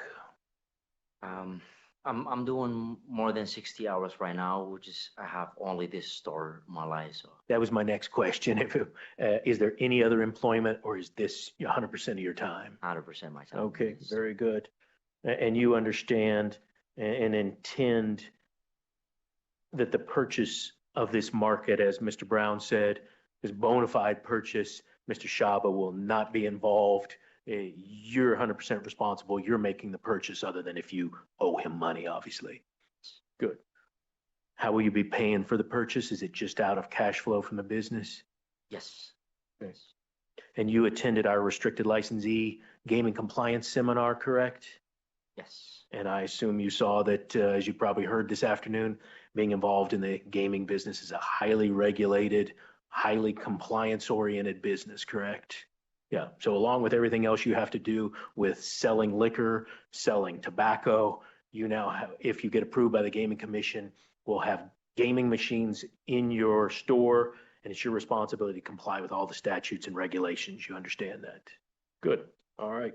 I'm doing more than 60 hours right now, which is I have only this store in my life. So That was my next question. Is there any other employment, or is this 100% of your time? 100% my time. Okay, very good. And you understand and intend that the purchase of this market, as Mr. Brown said, is bona fide purchase. Mr. Shaba will not be involved. You're 100% responsible. You're making the purchase, other than if you owe him money, obviously. Good. How will you be paying for the purchase? Is it just out of cash flow from the business? Yes. Okay. And you attended our restricted licensee gaming compliance seminar, correct? Yes. And I assume you saw that, as you probably heard this afternoon, being involved in the gaming business is a highly regulated, highly compliance-oriented business, correct? Yeah. So along with everything else you have to do with selling liquor, selling tobacco, you now have, if you get approved by the Gaming Commission, will have gaming machines in your store, and it's your responsibility to comply with all the statutes and regulations. You understand that? Good. All right.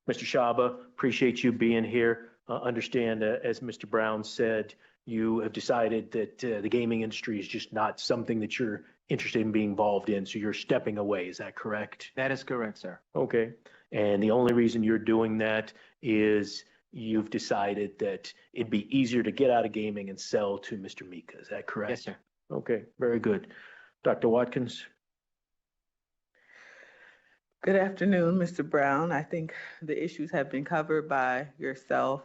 Mr. Shaba, appreciate you being here. Understand, as Mr. Brown said, you have decided that the gaming industry is just not something that you're interested in being involved in, so you're stepping away. Is that correct? That is correct, sir. Okay. And the only reason you're doing that is you've decided that it'd be easier to get out of gaming and sell to Mr. Mika. Is that correct? Yes, sir. Okay, very good. Dr. Watkins? Good afternoon, Mr. Brown. I think the issues have been covered by yourself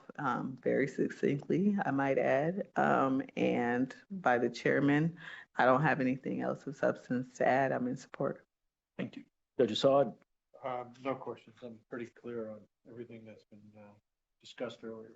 very succinctly, I might add, and by the chairman. I don't have anything else of substance to add. I'm in support. Thank you. Judge Assad? No questions. I'm pretty clear on everything that's been discussed earlier.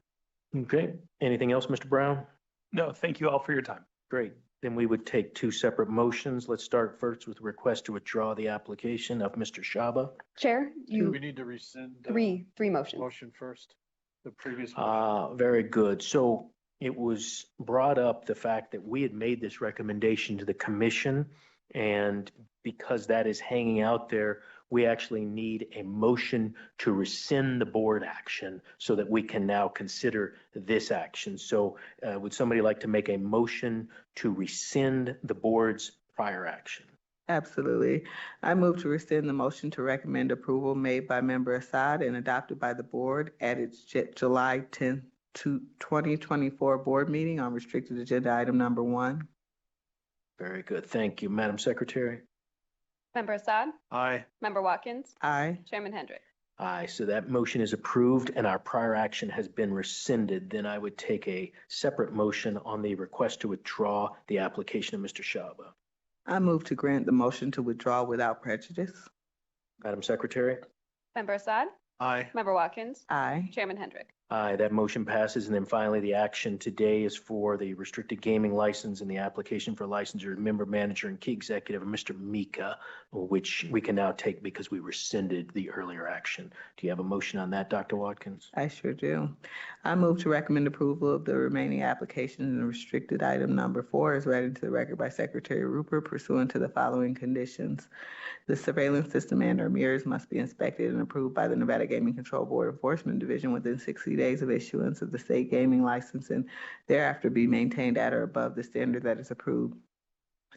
Okay. Anything else, Mr. Brown? No, thank you all for your time. Great. Then we would take two separate motions. Let's start first with the request to withdraw the application of Mr. Shaba. Chair, Do we need to rescind? three motions. Motion first, the previous motion. Very good. So it was brought up the fact that we had made this recommendation to the commission, and because that is hanging out there, we actually need a motion to rescind the board action so that we can now consider this action. So would somebody like to make a motion to rescind the board's prior action? Absolutely. I move to rescind the motion to recommend approval made by Member Assad and adopted by the board at its July 10th, 2024 board meeting on restricted agenda item number 1. Very good. Thank you, Madam Secretary. Member Assad? Aye. Member Watkins? Aye. Chairman Hendrick? Aye, so that motion is approved and our prior action has been rescinded. Then I would take a separate motion on the request to withdraw the application of Mr. Shaba. I move to grant the motion to withdraw without prejudice. Madam Secretary? Member Assad? Aye. Member Watkins? Aye. Chairman Hendrick? Aye, that motion passes. And then finally, the action today is for the restricted gaming license and the application for licensure, member, manager, and key executive of Mr. Mika, which we can now take because we rescinded the earlier action. Do you have a motion on that, Dr. Watkins? I sure do. I move to recommend approval of the remaining applications in restricted item number 4 as read into the record by Secretary Rupert pursuant to the following conditions. The surveillance system and/or mirrors must be inspected and approved by the Nevada Gaming Control Board Enforcement Division within 60 days of issuance of the state gaming license and thereafter be maintained at or above the standard that is approved.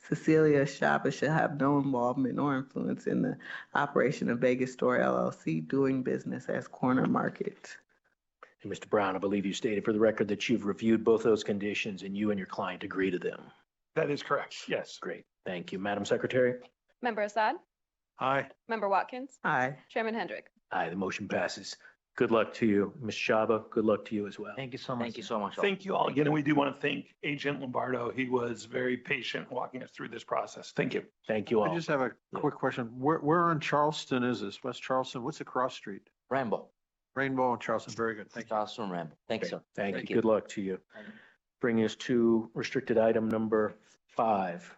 Cecilia Shaba shall have no involvement nor influence in the operation of Vegas Store LLC doing business as Corner Market. And Mr. Brown, I believe you stated for the record that you've reviewed both those conditions and you and your client agree to them. That is correct. Yes. Great. Thank you. Madam Secretary? Member Assad? Aye. Member Watkins? Aye. Chairman Hendrick? Aye, the motion passes. Good luck to you, Ms. Shaba. Good luck to you as well. Thank you so much. Thank you so much. Thank you all again. And we do want to thank Agent Lombardo. He was very patient walking us through this process. Thank you. Thank you all. I just have a quick question. Where on Charleston is this? West Charleston? What's the cross street? Rainbow. Rainbow and Charleston. Very good. Thank you. Charleston Rainbow. Thank you, sir. Thank you. Good luck to you. Bringing us to restricted item number 5.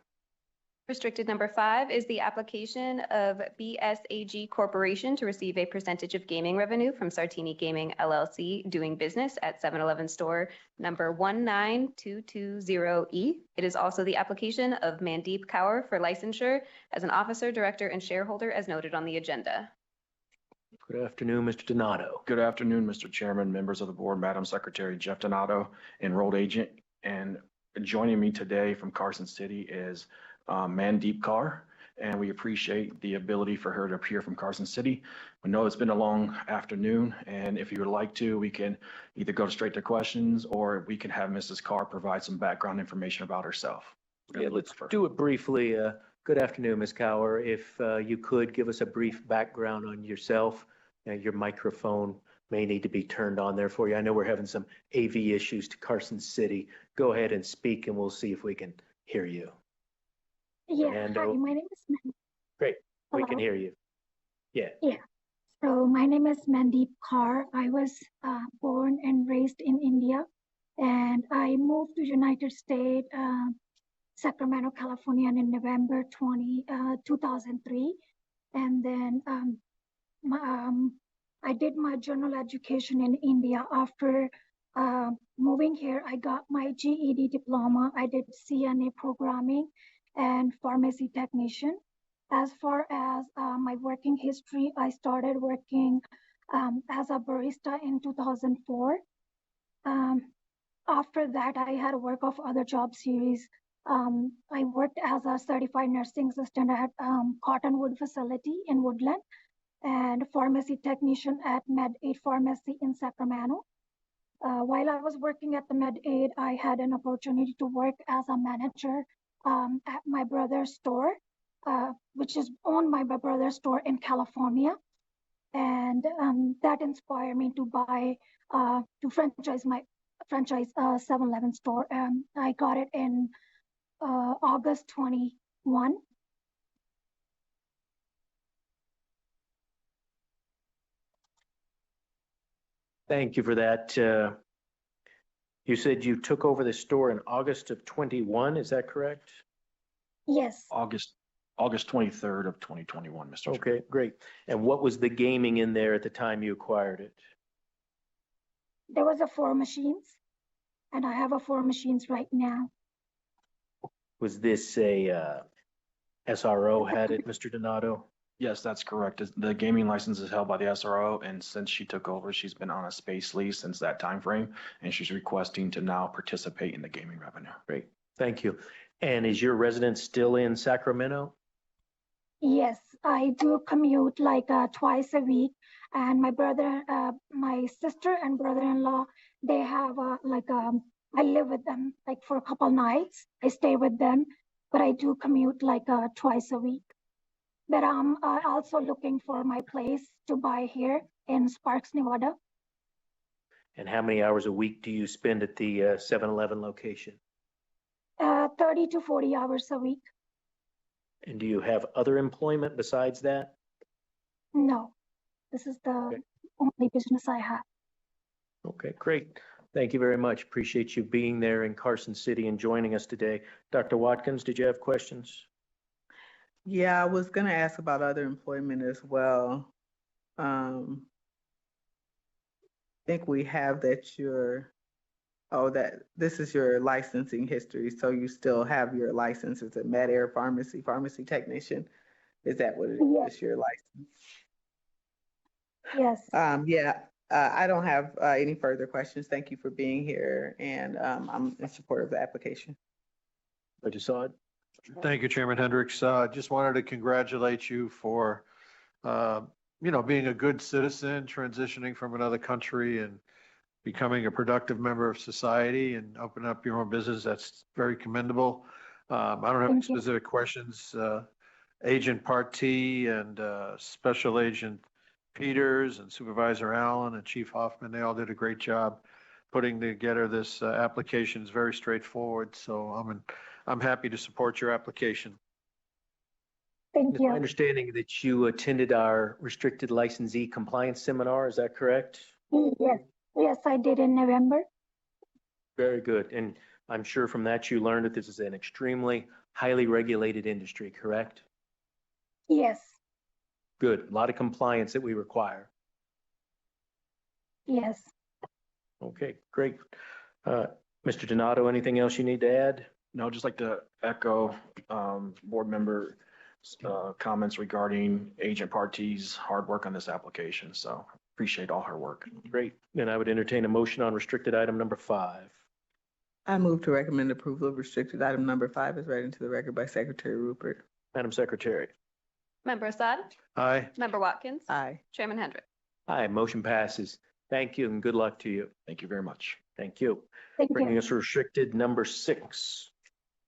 Restricted number 5 is the application of BSAG Corporation to receive a percentage of gaming revenue from Sartini Gaming LLC doing business at 7-Eleven store number 19220E. It is also the application of Mandeep Kaur for licensure as an officer, director, and shareholder as noted on the agenda. Good afternoon, Mr. Donato. Good afternoon, Mr. Chairman, members of the board, Madam Secretary, Jeff Donato, enrolled agent. And joining me today from Carson City is Mandeep Kaur, and we appreciate the ability for her to appear from Carson City. We know it's been a long afternoon, and if you would like to, we can either go straight to questions or we can have Mrs. Kaur provide some background information about herself. Yeah, let's do it briefly. Good afternoon, Ms. Kaur. If you could give us a brief background on yourself. Your microphone may need to be turned on there for you. I know we're having some AV issues to Carson City. Go ahead and speak and we'll see if we can hear you. Yeah, hi, my name is Mandeep. Great, we Hello? can hear you. Yeah. Yeah, so my name is Mandeep Kaur. I was born and raised in India, and I moved to United States, Sacramento, California in November 2003. And then I did my general education in India. After moving here, I got my GED diploma. I did CNA programming and pharmacy technician. As far as my working history, I started working as a barista in 2004. After that, I had work of other job series. I worked as a certified nursing assistant at Cottonwood facility in Woodland and pharmacy technician at Med Aid Pharmacy in Sacramento. While I was working at the Med Aid, I had an opportunity to work as a manager at my brother's store, which is owned by my brother's store in California. And that inspired me to franchise 7-Eleven store. I got it in August 21. Thank you for that. You said you took over the store in August of 21, is that correct? Yes. August 23rd of 2021, Mr. Chair. Okay, great. And what was the gaming in there at the time you acquired it? There was 4 machines, and I have 4 machines right now. Was this a SRO had it, Mr. Donato? Yes, that's correct. The gaming license is held by the SRO, and since she took over, she's been on a space lease since that time frame, and she's requesting to now participate in the gaming revenue. Great, thank you. And is your residence still in Sacramento? Yes, I do commute like twice a week, and my sister and brother-in-law, they have I live with them like for a couple nights. I stay with them, but I do commute like twice a week. But I'm also looking for my place to buy here in Sparks, Nevada. And how many hours a week do you spend at the 7-Eleven location? 30 to 40 hours a week. And do you have other employment besides that? No, this is the only business I have. Okay, great. Thank you very much. Appreciate you being there in Carson City and joining us today. Dr. Watkins, did you have questions? Yeah, I was going to ask about other employment as well. I think we have that that this is your licensing history. So you still have your license as a Med Aid pharmacy technician. Is that what it is, your license? Yes. I don't have any further questions. Thank you for being here, and I'm in support of the application. Dr. Saad? Thank you, Chairman Hendricks. Just wanted to congratulate you for, being a good citizen, transitioning from another country and becoming a productive member of society and opening up your own business. That's very commendable. I don't have any specific questions. Agent Partee and Special Agent Peters and Supervisor Allen and Chief Hoffman, they all did a great job putting together this application. It's very straightforward. So I'm happy to support your application. Thank It's you. my understanding that you attended our restricted licensee compliance seminar. Is that correct? Yes, I did in November. Very good. And I'm sure from that you learned that this is an extremely highly regulated industry, correct? Yes. Good. A lot of compliance that we require. Yes. Okay, great. Mr. Donato, anything else you need to add? No, just like to echo board member comments regarding Agent Partee's hard work on this application. So appreciate all her work. Great. Then I would entertain a motion on restricted item number 5. I move to recommend approval of restricted item number 5 as read into the record by Secretary Rupert. Madam Secretary. Member Assad? Aye. Member Watkins? Aye. Chairman Hendrick? Aye, motion passes. Thank you and good luck to you. Thank you very much. Thank you. Thank Bringing you. us to restricted number 6.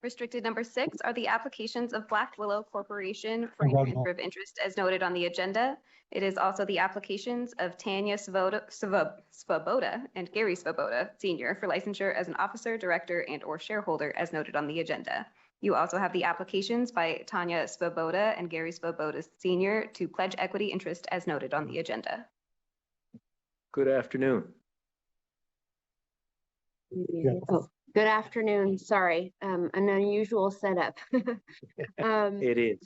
Restricted number 6 are the applications of Black Willow Corporation for a transfer of interest as noted on the agenda. It is also the applications of Tanya Svoboda and Gary Svoboda Sr. for licensure as an officer, director, and/or shareholder as noted on the agenda. You also have the applications by Tanya Svoboda and Gary Svoboda Sr. to pledge equity interest as noted on the agenda. Good afternoon. Oh, good afternoon. Sorry, an unusual setup. It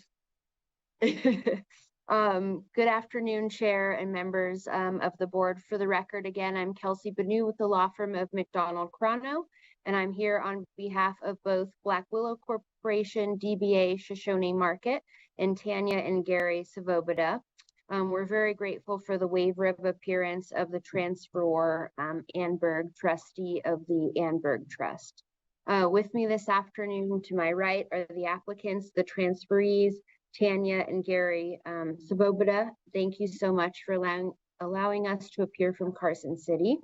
is. Good afternoon, Chair and members of the board. For the record, again, I'm Kelsey Banu with the law firm of McDonald Crono, and I'm here on behalf of both Black Willow Corporation, DBA Shoshone Market, and Tanya and Gary Svoboda. We're very grateful for the waiver of appearance of the transferor, Anberg, trustee of the Anberg Trust. With me this afternoon to my right are the applicants, the transferees, Tanya and Gary Svoboda. Thank you so much for allowing us to appear from Carson City.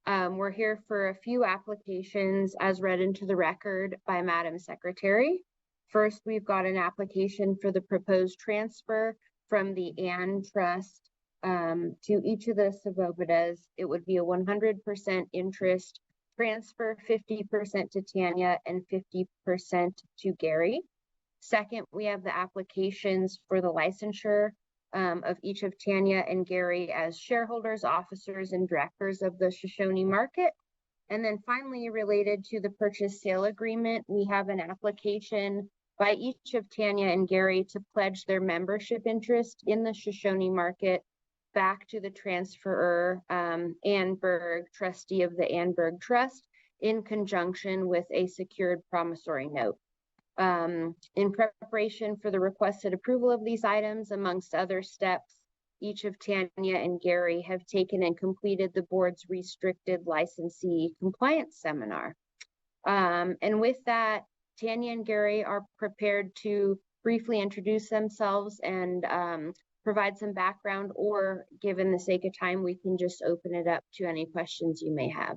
We're here for a few applications as read into the record by Madam Secretary. First, we've got an application for the proposed transfer from the Ann Trust to each of the Svobodas. It would be a 100% interest transfer, 50% to Tanya and 50% to Gary. Second, we have the applications for the licensure of each of Tanya and Gary as shareholders, officers, and directors of the Shoshone Market. And then finally, related to the purchase sale agreement, we have an application by each of Tanya and Gary to pledge their membership interest in the Shoshone Market back to the transferor, Anberg, trustee of the Anberg Trust, in conjunction with a secured promissory note. In preparation for the requested approval of these items, amongst other steps, each of Tanya and Gary have taken and completed the board's restricted licensee compliance seminar. And with that, Tanya and Gary are prepared to briefly introduce themselves and provide some background, or given the sake of time, we can just open it up to any questions you may have.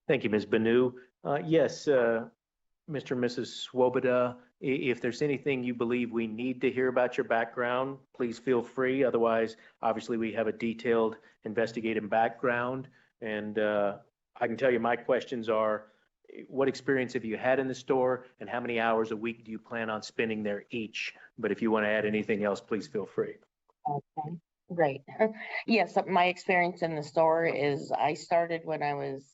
Thank you, Ms. Banu. Yes, Mr. and Mrs. Swoboda, if there's anything you believe we need to hear about your background, please feel free. Otherwise, obviously, we have a detailed investigative background. And I can tell you my questions are, what experience have you had in the store, and how many hours a week do you plan on spending there each? But if you want to add anything else, please feel free. Okay, great. Yes, my experience in the store is I started when I was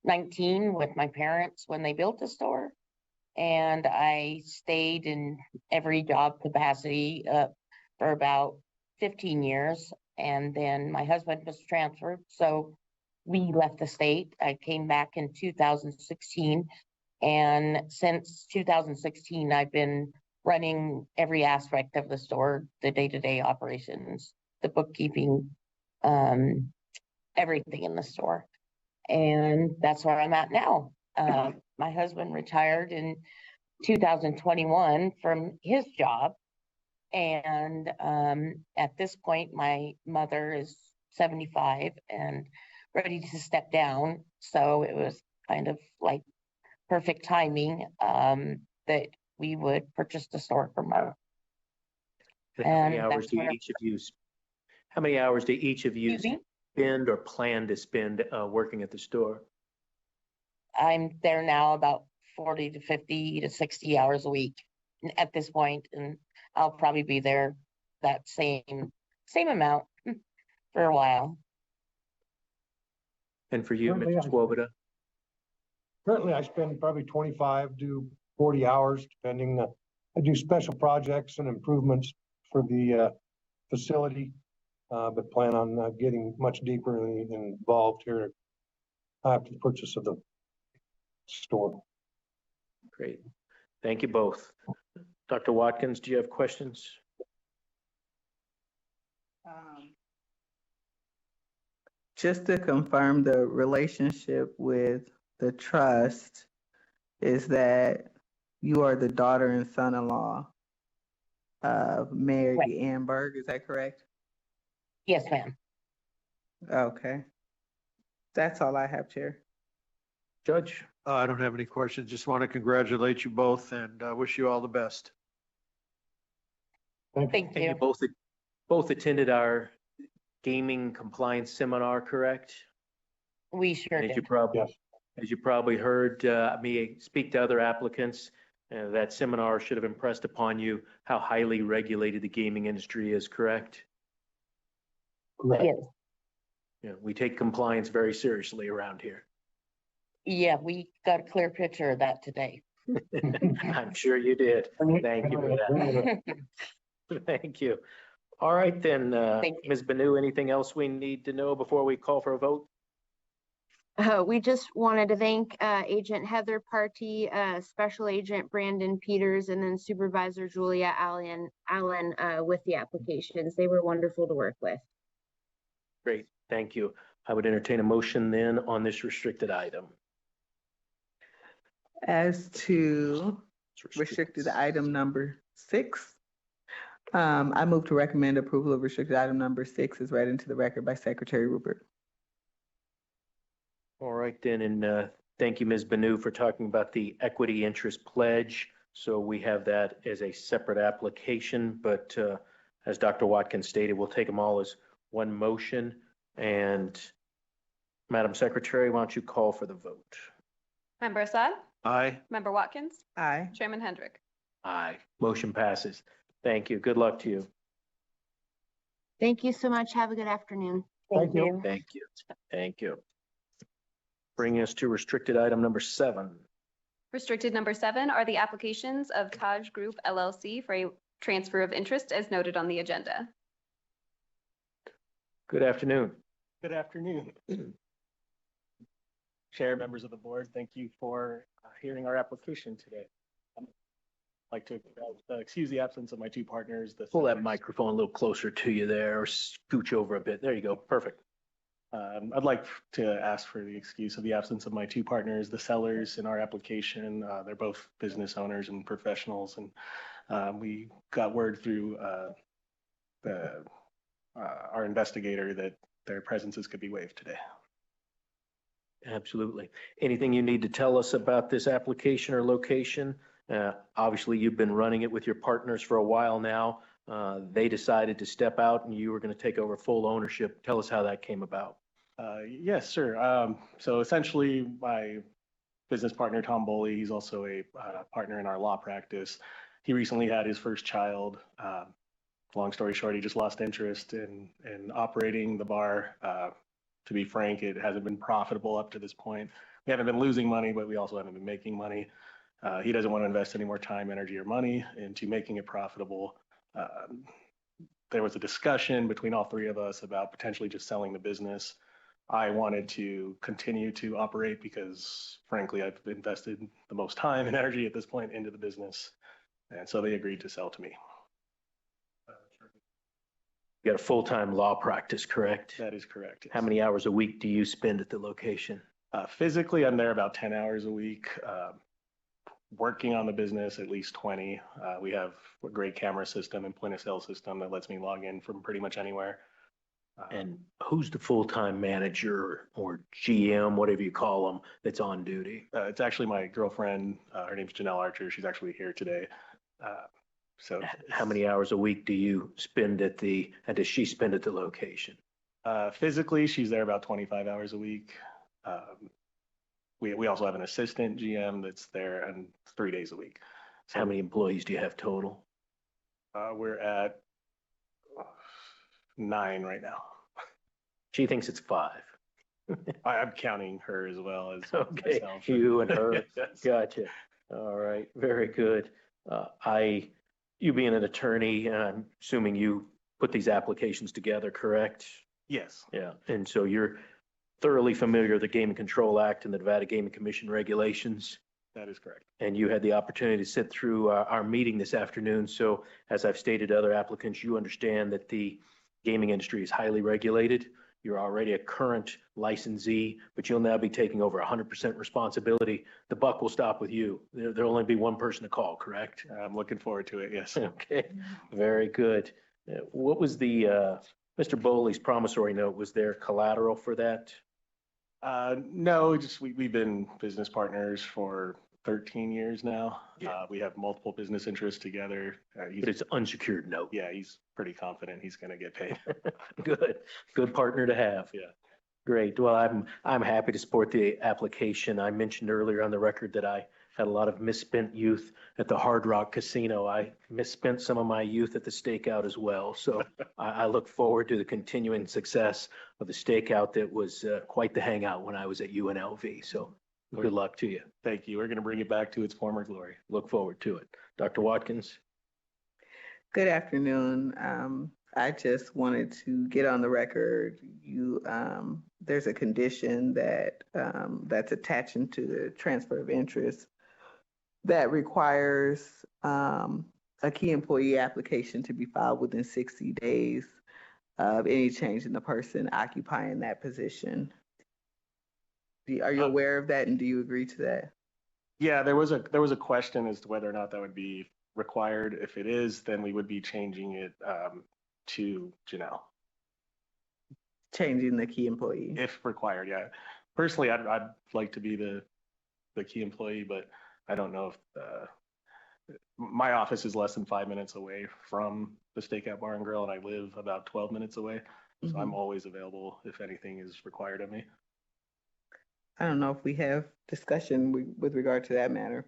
19 with my parents when they built the store. And I stayed in every job capacity for about 15 years. And then my husband was transferred, so we left the state. I came back in 2016. And since 2016, I've been running every aspect of the store, the day-to-day operations, the bookkeeping, everything in the store. And that's where I'm at now. My husband retired in 2021 from his job. And at this point, my mother is 75 and ready to step down. So it was kind of like perfect timing that we would purchase the store from her. And how many hours do each of you spend or plan to spend working at the store? I'm there now about 40 to 50 to 60 hours a week at this point, and I'll probably be there that same amount for a while. And for you, Mr. Swoboda? Currently, I spend probably 25 to 40 hours, depending. I do special projects and improvements for the facility, but plan on getting much deeper involved here after the purchase of the store. Great. Thank you both. Dr. Watkins, do you have questions? Just to confirm, the relationship with the trust is that you are the daughter and son-in-law of Mary Anberg, is that correct? Yes, ma'am. Okay. That's all I have, Chair. Judge? I don't have any questions. Just want to congratulate you both and wish you all the best. Thank you. And you both attended our gaming compliance seminar, correct? We sure did. As you probably heard me speak to other applicants, that seminar should have impressed upon you how highly regulated the gaming industry is, correct? Correct. Yes. Yeah, we take compliance very seriously around here. Yeah, we got a clear picture of that today. I'm sure you did. Thank you for that. Thank you. All right, then, Thank you. Ms. Banu, anything else we need to know before we call for a vote? We just wanted to thank Agent Heather Party, Special Agent Brandon Peters, and then Supervisor Julia Allen with the applications. They were wonderful to work with. Great, thank you. I would entertain a motion then on this restricted item. As to restricted item number 6, I move to recommend approval of restricted item number 6 as read into the record by Secretary Rupert. All right, then, and thank you, Ms. Banu, for talking about the equity interest pledge. So we have that as a separate application, but as Dr. Watkins stated, we'll take them all as one motion. And Madam Secretary, why don't you call for the vote? Member Assad? Aye. Member Watkins? Aye. Chairman Hendrick? Aye. Motion passes. Thank you. Good luck to you. Thank you so much. Have a good afternoon. Thank you. Thank you. Thank you. Bringing us to restricted item number 7. Restricted number 7 are the applications of Taj Group LLC for a transfer of interest as noted on the agenda. Good afternoon. Good afternoon. Chair, members of the board, thank you for hearing our application today. I'd like to excuse the absence of my two partners. Pull that microphone a little closer to you there, or scooch over a bit. There you go. Perfect. I'd like to ask for the excuse of the absence of my two partners, the sellers in our application. They're both business owners and professionals, and we got word through our investigator that their presences could be waived today. Absolutely. Anything you need to tell us about this application or location? Obviously, you've been running it with your partners for a while now. They decided to step out and you were going to take over full ownership. Tell us how that came about. Yes, sir. So essentially, my business partner, Tom Boley, he's also a partner in our law practice. He recently had his first child. Long story short, he just lost interest in operating the bar. To be frank, it hasn't been profitable up to this point. We haven't been losing money, but we also haven't been making money. He doesn't want to invest any more time, energy, or money into making it profitable. There was a discussion between all three of us about potentially just selling the business. I wanted to continue to operate because, frankly, I've invested the most time and energy at this point into the business. And so they agreed to sell to me. You got a full-time law practice, correct? That is correct. Yes. How many hours a week do you spend at the location? Physically, I'm there about 10 hours a week. Working on the business, at least 20. We have a great camera system and point of sale system that lets me log in from pretty much anywhere. And who's the full-time manager or GM, whatever you call them, that's on duty? It's actually my girlfriend. Her name's Janelle Archer. She's actually here today. So how many hours a week do you spend and does she spend at the location? Physically, she's there about 25 hours a week. We also have an assistant GM that's there and 3 days a week. So how many employees do you have total? We're at 9 right now. She thinks it's 5. I'm counting her as well as okay, myself. You and her. Yes. Gotcha. All right, very good. You being an attorney, I'm assuming you put these applications together, correct? Yes. Yeah, and so you're thoroughly familiar with the Gaming Control Act and the Nevada Gaming Commission regulations? That is correct. And you had the opportunity to sit through our meeting this afternoon. So as I've stated to other applicants, you understand that the gaming industry is highly regulated. You're already a current licensee, but you'll now be taking over 100% responsibility. The buck will stop with you. There'll only be one person to call, correct? I'm looking forward to it, yes. Okay, very good. What was the, Mr. Boley's promissory note, was there collateral for that? No, we've been business partners for 13 years now. Yeah. We have multiple business interests together. But it's an unsecured note. Yeah, he's pretty confident he's going to get paid. Good partner to have. Yeah. Great. Well, I'm happy to support the application. I mentioned earlier on the record that I had a lot of misspent youth at the Hard Rock Casino. I misspent some of my youth at the stakeout as well. So I look forward to the continuing success of the stakeout that was quite the hangout when I was at UNLV. So good luck to you. Thank you. We're going to bring it back to its former glory. Look forward to it. Dr. Watkins? Good afternoon. I just wanted to get on the record. There's a condition that's attaching to the transfer of interest that requires a key employee application to be filed within 60 days of any change in the person occupying that position. Are you aware of that, and do you agree to that? Yeah, there was a question as to whether or not that would be required. If it is, then we would be changing it to Janelle. Changing the key employee. If required, yeah. Personally, I'd like to be the key employee, but I don't know if my office is less than 5 minutes away from the Stakeout Bar and Grill, and I live about 12 minutes away. So I'm always available if anything is required of me. I don't know if we have discussion with regard to that matter.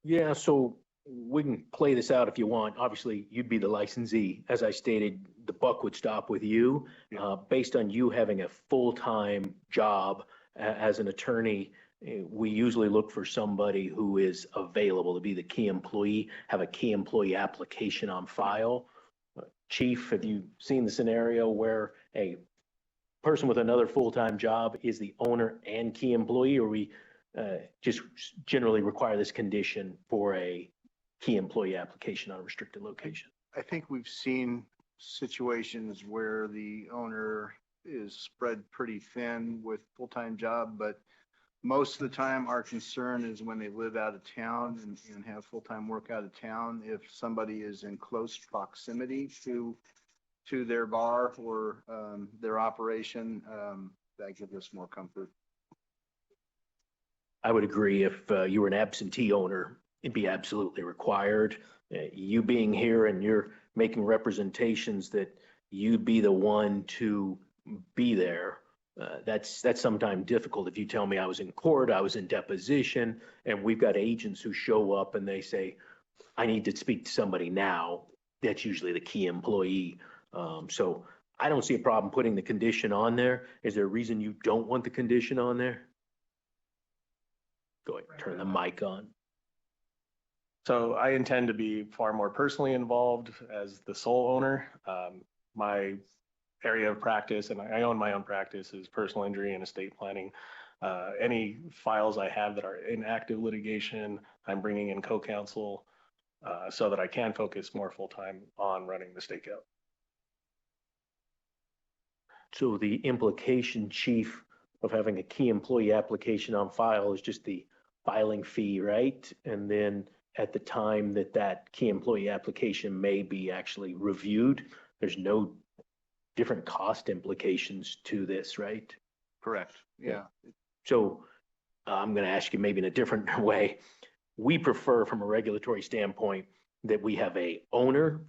Yeah, so we can play this out if you want. Obviously, you'd be the licensee. As I stated, the buck would stop with you. Based on you having a full-time job as an attorney, we usually look for somebody who is available to be the key employee, have a key employee application on file. Chief, have you seen the scenario where a person with another full-time job is the owner and key employee, or we just generally require this condition for a key employee application on a restricted location? I think we've seen situations where the owner is spread pretty thin with full-time job, but most of the time our concern is when they live out of town and have full-time work out of town. If somebody is in close proximity to their bar or their operation, that gives us more comfort. I would agree. If you were an absentee owner, it'd be absolutely required. You being here and you're making representations that you'd be the one to be there, that's sometimes difficult. If you tell me I was in court, I was in deposition, and we've got agents who show up and they say, I need to speak to somebody now, that's usually the key employee. So I don't see a problem putting the condition on there. Is there a reason you don't want the condition on there? Go ahead, turn the mic on. So I intend to be far more personally involved as the sole owner. My area of practice, and I own my own practice, is personal injury and estate planning. Any files I have that are in active litigation, I'm bringing in co-counsel so that I can focus more full-time on running the Stakeout. So the implication, Chief, of having a key employee application on file is just the filing fee, right? And then at the time that key employee application may be actually reviewed, there's no different cost implications to this, right? Correct. Yeah. So I'm going to ask you maybe in a different way. We prefer from a regulatory standpoint that we have a owner,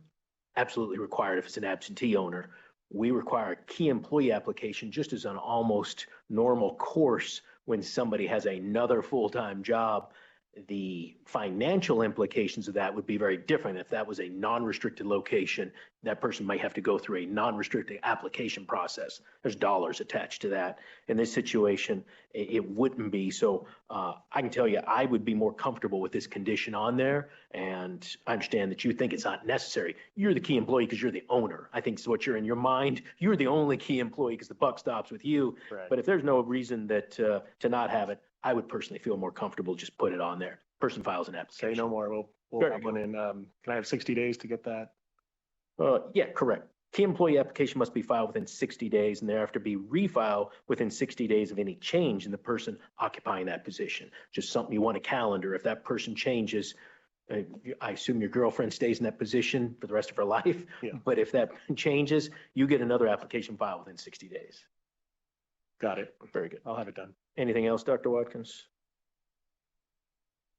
absolutely required if it's an absentee owner. We require a key employee application just as an almost normal course when somebody has another full-time job. The financial implications of that would be very different. If that was a non-restricted location, that person might have to go through a non-restricted application process. There's dollars attached to that. In this situation, it wouldn't be. So I can tell you, I would be more comfortable with this condition on there. And I understand that you think it's not necessary. You're the key employee because you're the owner. I think it's what you're in your mind. You're the only key employee because the buck stops with you. Right. But if there's no reason that to not have it, I would personally feel more comfortable just put it on there. Person files an application. Say no more. We'll have one in. Can I have 60 days to get that? Yeah, correct. Key employee application must be filed within 60 days and thereafter be refiled within 60 days of any change in the person occupying that position. Just something you want to calendar. If that person changes, I assume your girlfriend stays in that position for the rest of her life. Yeah. But if that changes, you get another application filed within 60 days. Got it. Very good. I'll have it done. Anything else, Dr. Watkins?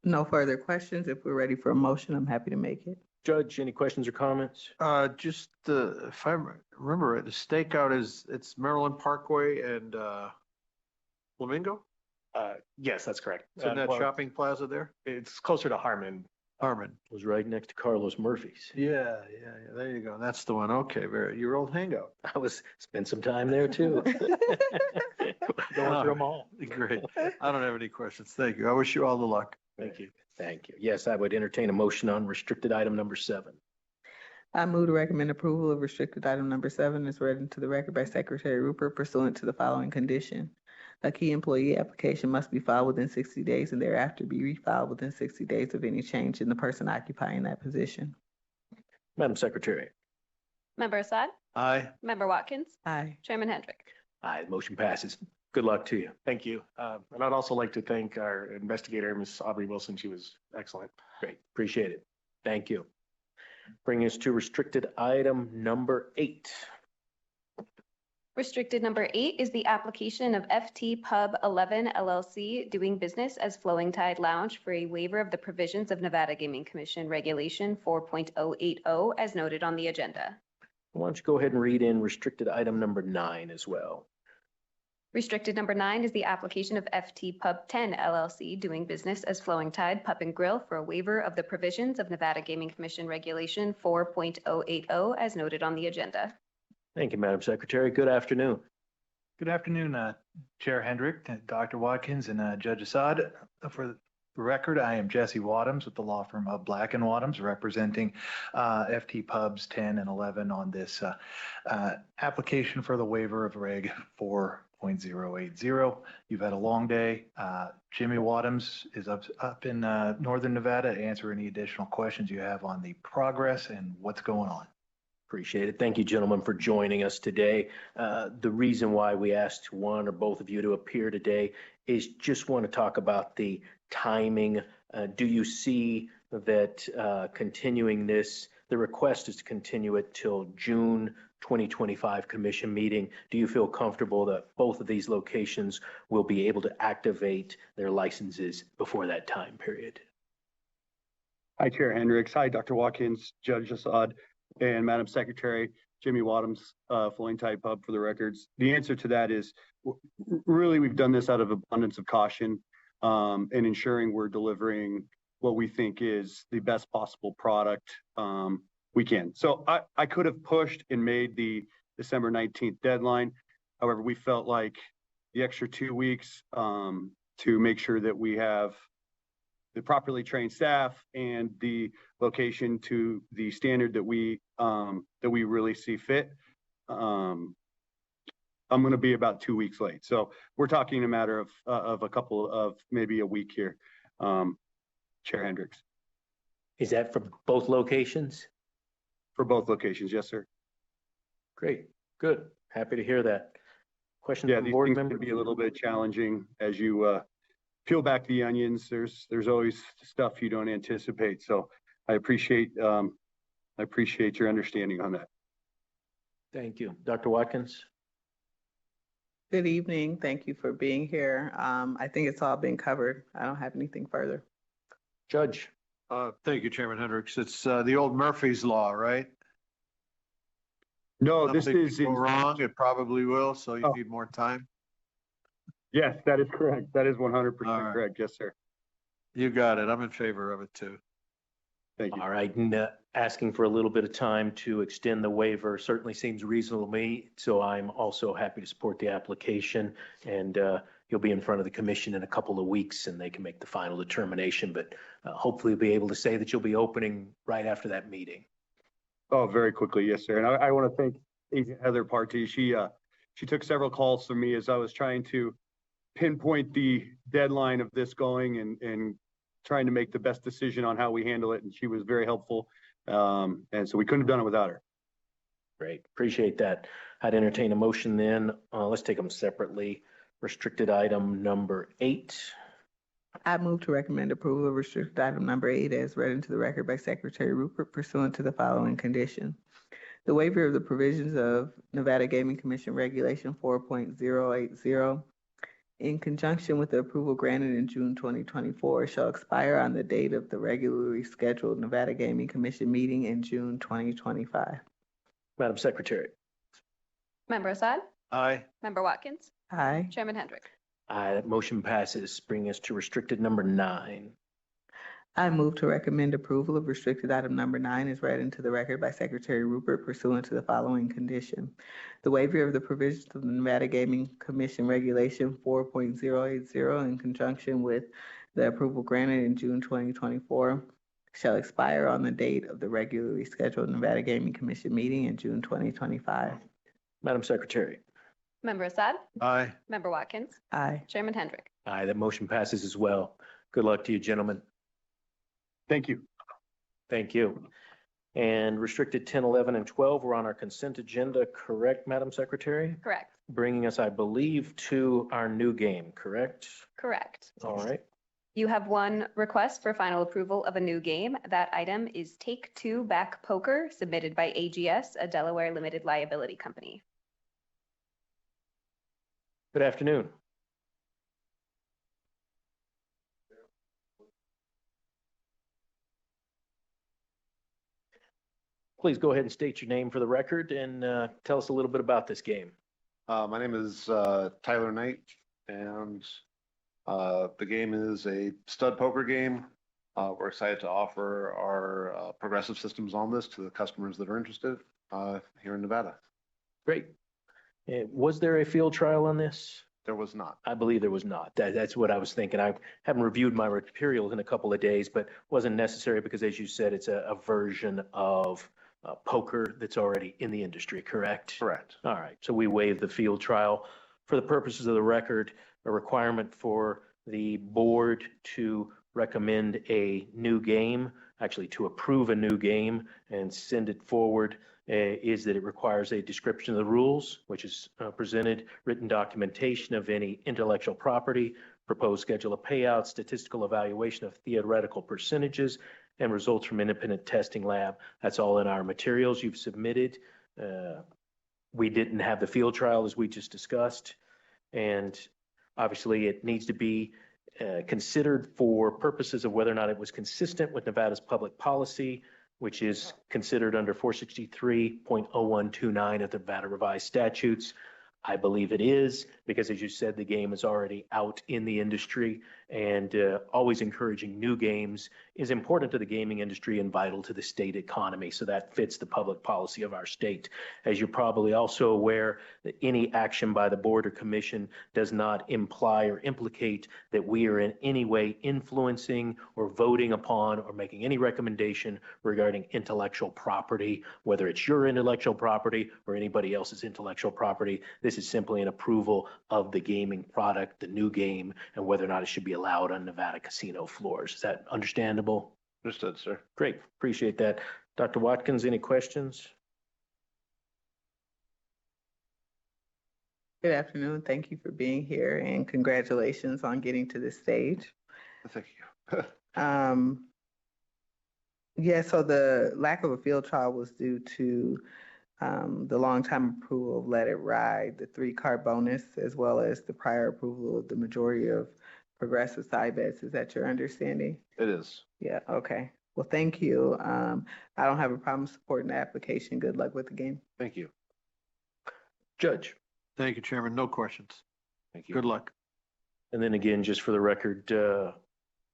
No further questions. If we're ready for a motion, I'm happy to make it. Judge, any questions or comments? Just if I remember right, the Stakeout it's Maryland Parkway and Flamingo? Yes, that's correct. It's in that shopping plaza there? It's closer to Harmon. Harmon. It was right next to Carlos Murphy's. Yeah. There you go. That's the one. Okay, your old hangout. I spent some time there too. Going through them all. Great. I don't have any questions. Thank you. I wish you all the luck. Thank you. Thank you. Yes, I would entertain a motion on restricted item number 7. I move to recommend approval of restricted item number 7 as read into the record by Secretary Rupert pursuant to the following condition. A key employee application must be filed within 60 days and thereafter be refiled within 60 days of any change in the person occupying that position. Madam Secretary. Member Assad? Aye. Member Watkins? Aye. Chairman Hendrick? Aye, the motion passes. Good luck to you. Thank you. And I'd also like to thank our investigator, Ms. Aubrey Wilson. She was excellent. Great, appreciate it. Thank you. Bringing us to restricted item number 8. Restricted number 8 is the application of FT Pub 11 LLC doing business as Flowing Tide Lounge for a waiver of the provisions of Nevada Gaming Commission Regulation 4.080 as noted on the agenda. Why don't you go ahead and read in restricted item number 9 as well. Restricted number 9 is the application of FT Pub 10 LLC doing business as Flowing Tide Pub and Grill for a waiver of the provisions of Nevada Gaming Commission Regulation 4.080 as noted on the agenda. Thank you, Madam Secretary. Good afternoon. Good afternoon, Chair Hendrick, Dr. Watkins, and Judge Assad. For the record, I am Jesse Wadhams with the law firm of Black & Wadhams, representing FT Pubs 10 and 11 on this application for the waiver of Reg 4.080. You've had a long day. Jimmy Wadhams is up in Northern Nevada to answer any additional questions you have on the progress and what's going on. Appreciate it. Thank you, gentlemen, for joining us today. The reason why we asked one or both of you to appear today is just want to talk about the timing. Do you see that continuing this, the request is to continue it till June 2025 commission meeting? Do you feel comfortable that both of these locations will be able to activate their licenses before that time period? Hi, Chair Hendricks. Hi, Dr. Watkins, Judge Assad, and Madam Secretary. Jimmy Wadhams, Flowing Tide Pub for the records. The answer to that is really we've done this out of abundance of caution and ensuring we're delivering what we think is the best possible product we can. So I could have pushed and made the December 19th deadline. However, we felt like the extra 2 weeks to make sure that we have the properly trained staff and the location to the standard that we really see fit. I'm going to be about 2 weeks late, so we're talking a matter of a couple of maybe a week here. Chair Hendricks. Is that for both locations? For both locations, yes, sir. Great, good. Happy to hear that. Questions Yeah, from these board things members? can be a little bit challenging as you peel back the onions. There's always stuff you don't anticipate. So I appreciate your understanding on that. Thank you. Dr. Watkins? Good evening. Thank you for being here. I think it's all been covered. I don't have anything further. Judge? Thank you, Chairman Hendricks. It's the old Murphy's Law, right? No, this Something is could go wrong. It probably will, so you need more time. Yes, that is correct. That is 100% right. correct. Yes, sir. You got it. I'm in favor of it too. Thank you. All right, and asking for a little bit of time to extend the waiver certainly seems reasonable to me. So I'm also happy to support the application, and you'll be in front of the commission in a couple of weeks and they can make the final determination, but hopefully be able to say that you'll be opening right after that meeting. Oh, very quickly. Yes, sir. And I want to thank Agent Heather Partee. She took several calls from me as I was trying to pinpoint the deadline of this going and trying to make the best decision on how we handle it. And she was very helpful. And so we couldn't have done it without her. Great, appreciate that. I'd entertain a motion then. Let's take them separately. Restricted item number 8. I move to recommend approval of restricted item number 8 as read into the record by Secretary Rupert pursuant to the following condition. The waiver of the provisions of Nevada Gaming Commission Regulation 4.080 in conjunction with the approval granted in June 2024 shall expire on the date of the regularly scheduled Nevada Gaming Commission meeting in June 2025. Madam Secretary. Member Assad? Aye. Member Watkins? Aye. Chairman Hendrick? Aye, that motion passes, bringing us to restricted number 9. I move to recommend approval of restricted item number 9 as read into the record by Secretary Rupert pursuant to the following condition. The waiver of the provisions of the Nevada Gaming Commission Regulation 4.080 in conjunction with the approval granted in June 2024 shall expire on the date of the regularly scheduled Nevada Gaming Commission meeting in June 2025. Madam Secretary. Member Assad? Aye. Member Watkins? Aye. Chairman Hendrick? Aye, that motion passes as well. Good luck to you, gentlemen. Thank you. Thank you. And restricted 10, 11, and 12 were on our consent agenda, correct, Madam Secretary? Correct. Bringing us, I believe, to our new game, correct? Correct. All right. You have one request for final approval of a new game. That item is Take Two Back Poker, submitted by AGS, a Delaware limited liability company. Good afternoon. Please go ahead and state your name for the record and tell us a little bit about this game. My name is Tyler Knight, and the game is a stud poker game. We're excited to offer our progressive systems on this to the customers that are interested here in Nevada. Great. Was there a field trial on this? There was not. I believe there was not. That's what I was thinking. I haven't reviewed my materials in a couple of days, but wasn't necessary because, as you said, it's a version of poker that's already in the industry, correct? Correct. All right. So we waive the field trial. For the purposes of the record, a requirement for the board to recommend a new game, actually to approve a new game and send it forward, is that it requires a description of the rules, which is presented, written documentation of any intellectual property, proposed schedule of payouts, statistical evaluation of theoretical percentages, and results from independent testing lab. That's all in our materials you've submitted. We didn't have the field trial as we just discussed, and obviously it needs to be considered for purposes of whether or not it was consistent with Nevada's public policy, which is considered under 463.0129 of the Nevada Revised Statutes. I believe it is because, as you said, the game is already out in the industry, and always encouraging new games is important to the gaming industry and vital to the state economy. So that fits the public policy of our state. As you're probably also aware, that any action by the board or commission does not imply or implicate that we are in any way influencing or voting upon or making any recommendation regarding intellectual property, whether it's your intellectual property or anybody else's intellectual property. This is simply an approval of the gaming product, the new game, and whether or not it should be allowed on Nevada casino floors. Is that understandable? Understood, sir. Great. Appreciate that. Dr. Watkins, any questions? Good afternoon. Thank you for being here and congratulations on getting to this stage. Thank you. Yeah, so the lack of a field trial was due to the long time approval of Let It Ride, the 3-card bonus, as well as the prior approval of the majority of progressive side bets. Is that your understanding? It is. Yeah, okay. Well, thank you. I don't have a problem supporting the application. Good luck with the game. Thank you. Judge. Thank you, Chairman. No questions. Thank you. Good luck. And then again, just for the record,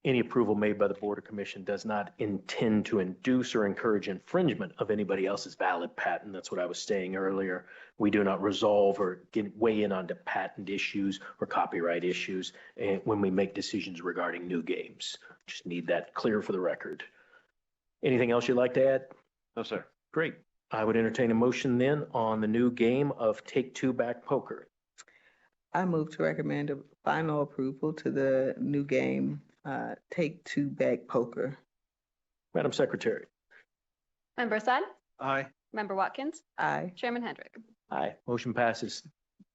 any approval made by the Board or Commission does not intend to induce or encourage infringement of anybody else's valid patent. That's what I was saying earlier. We do not resolve or weigh in onto patent issues or copyright issues when we make decisions regarding new games. Just need that clear for the record. Anything else you'd like to add? No, sir. Great. I would entertain a motion then on the new game of Take Two Back Poker. I move to recommend a final approval to the new game, Take Two Back Poker. Madam Secretary. Member Assad? Aye. Member Watkins? Aye. Chairman Hendrick? Aye. Motion passes.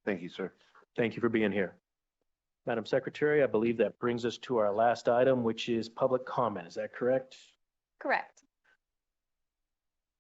Thank you, sir. Thank you for being here. Madam Secretary, I believe that brings us to our last item, which is public comment. Is that correct? Correct.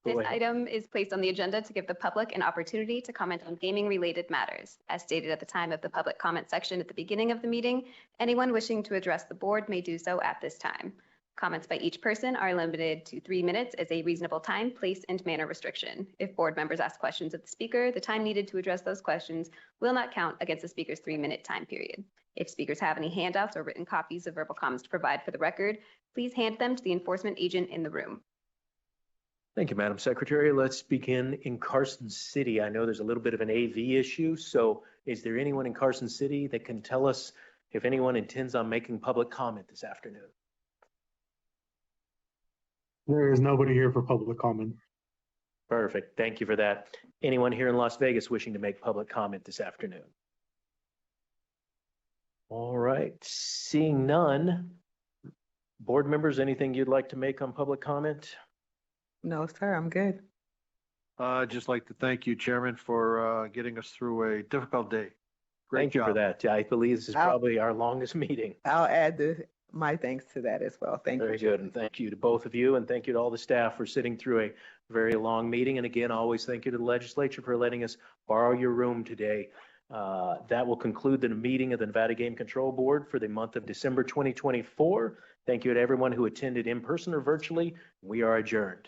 Go This ahead. item is placed on the agenda to give the public an opportunity to comment on gaming-related matters. As stated at the time of the public comment section at the beginning of the meeting, anyone wishing to address the board may do so at this time. Comments by each person are limited to 3 minutes as a reasonable time, place, and manner restriction. If board members ask questions of the speaker, the time needed to address those questions will not count against the speaker's 3-minute time period. If speakers have any handouts or written copies of verbal comments to provide for the record, please hand them to the enforcement agent in the room. Thank you, Madam Secretary. Let's begin in Carson City. I know there's a little bit of an AV issue, so is there anyone in Carson City that can tell us if anyone intends on making public comment this afternoon? There is nobody here for public comment. Perfect. Thank you for that. Anyone here in Las Vegas wishing to make public comment this afternoon? All right, seeing none. Board members, anything you'd like to make on public comment? No, sir, I'm good. I'd just like to thank you, Chairman, for getting us through a difficult day. Great Thank you for job. that. I believe this is probably our longest meeting. I'll add my thanks to that as well. Thank you. Very good. And thank you to both of you. And thank you to all the staff for sitting through a very long meeting. And again, always thank you to the legislature for letting us borrow your room today. That will conclude the meeting of the Nevada Game Control Board for the month of December 2024. Thank you to everyone who attended in person or virtually. We are adjourned.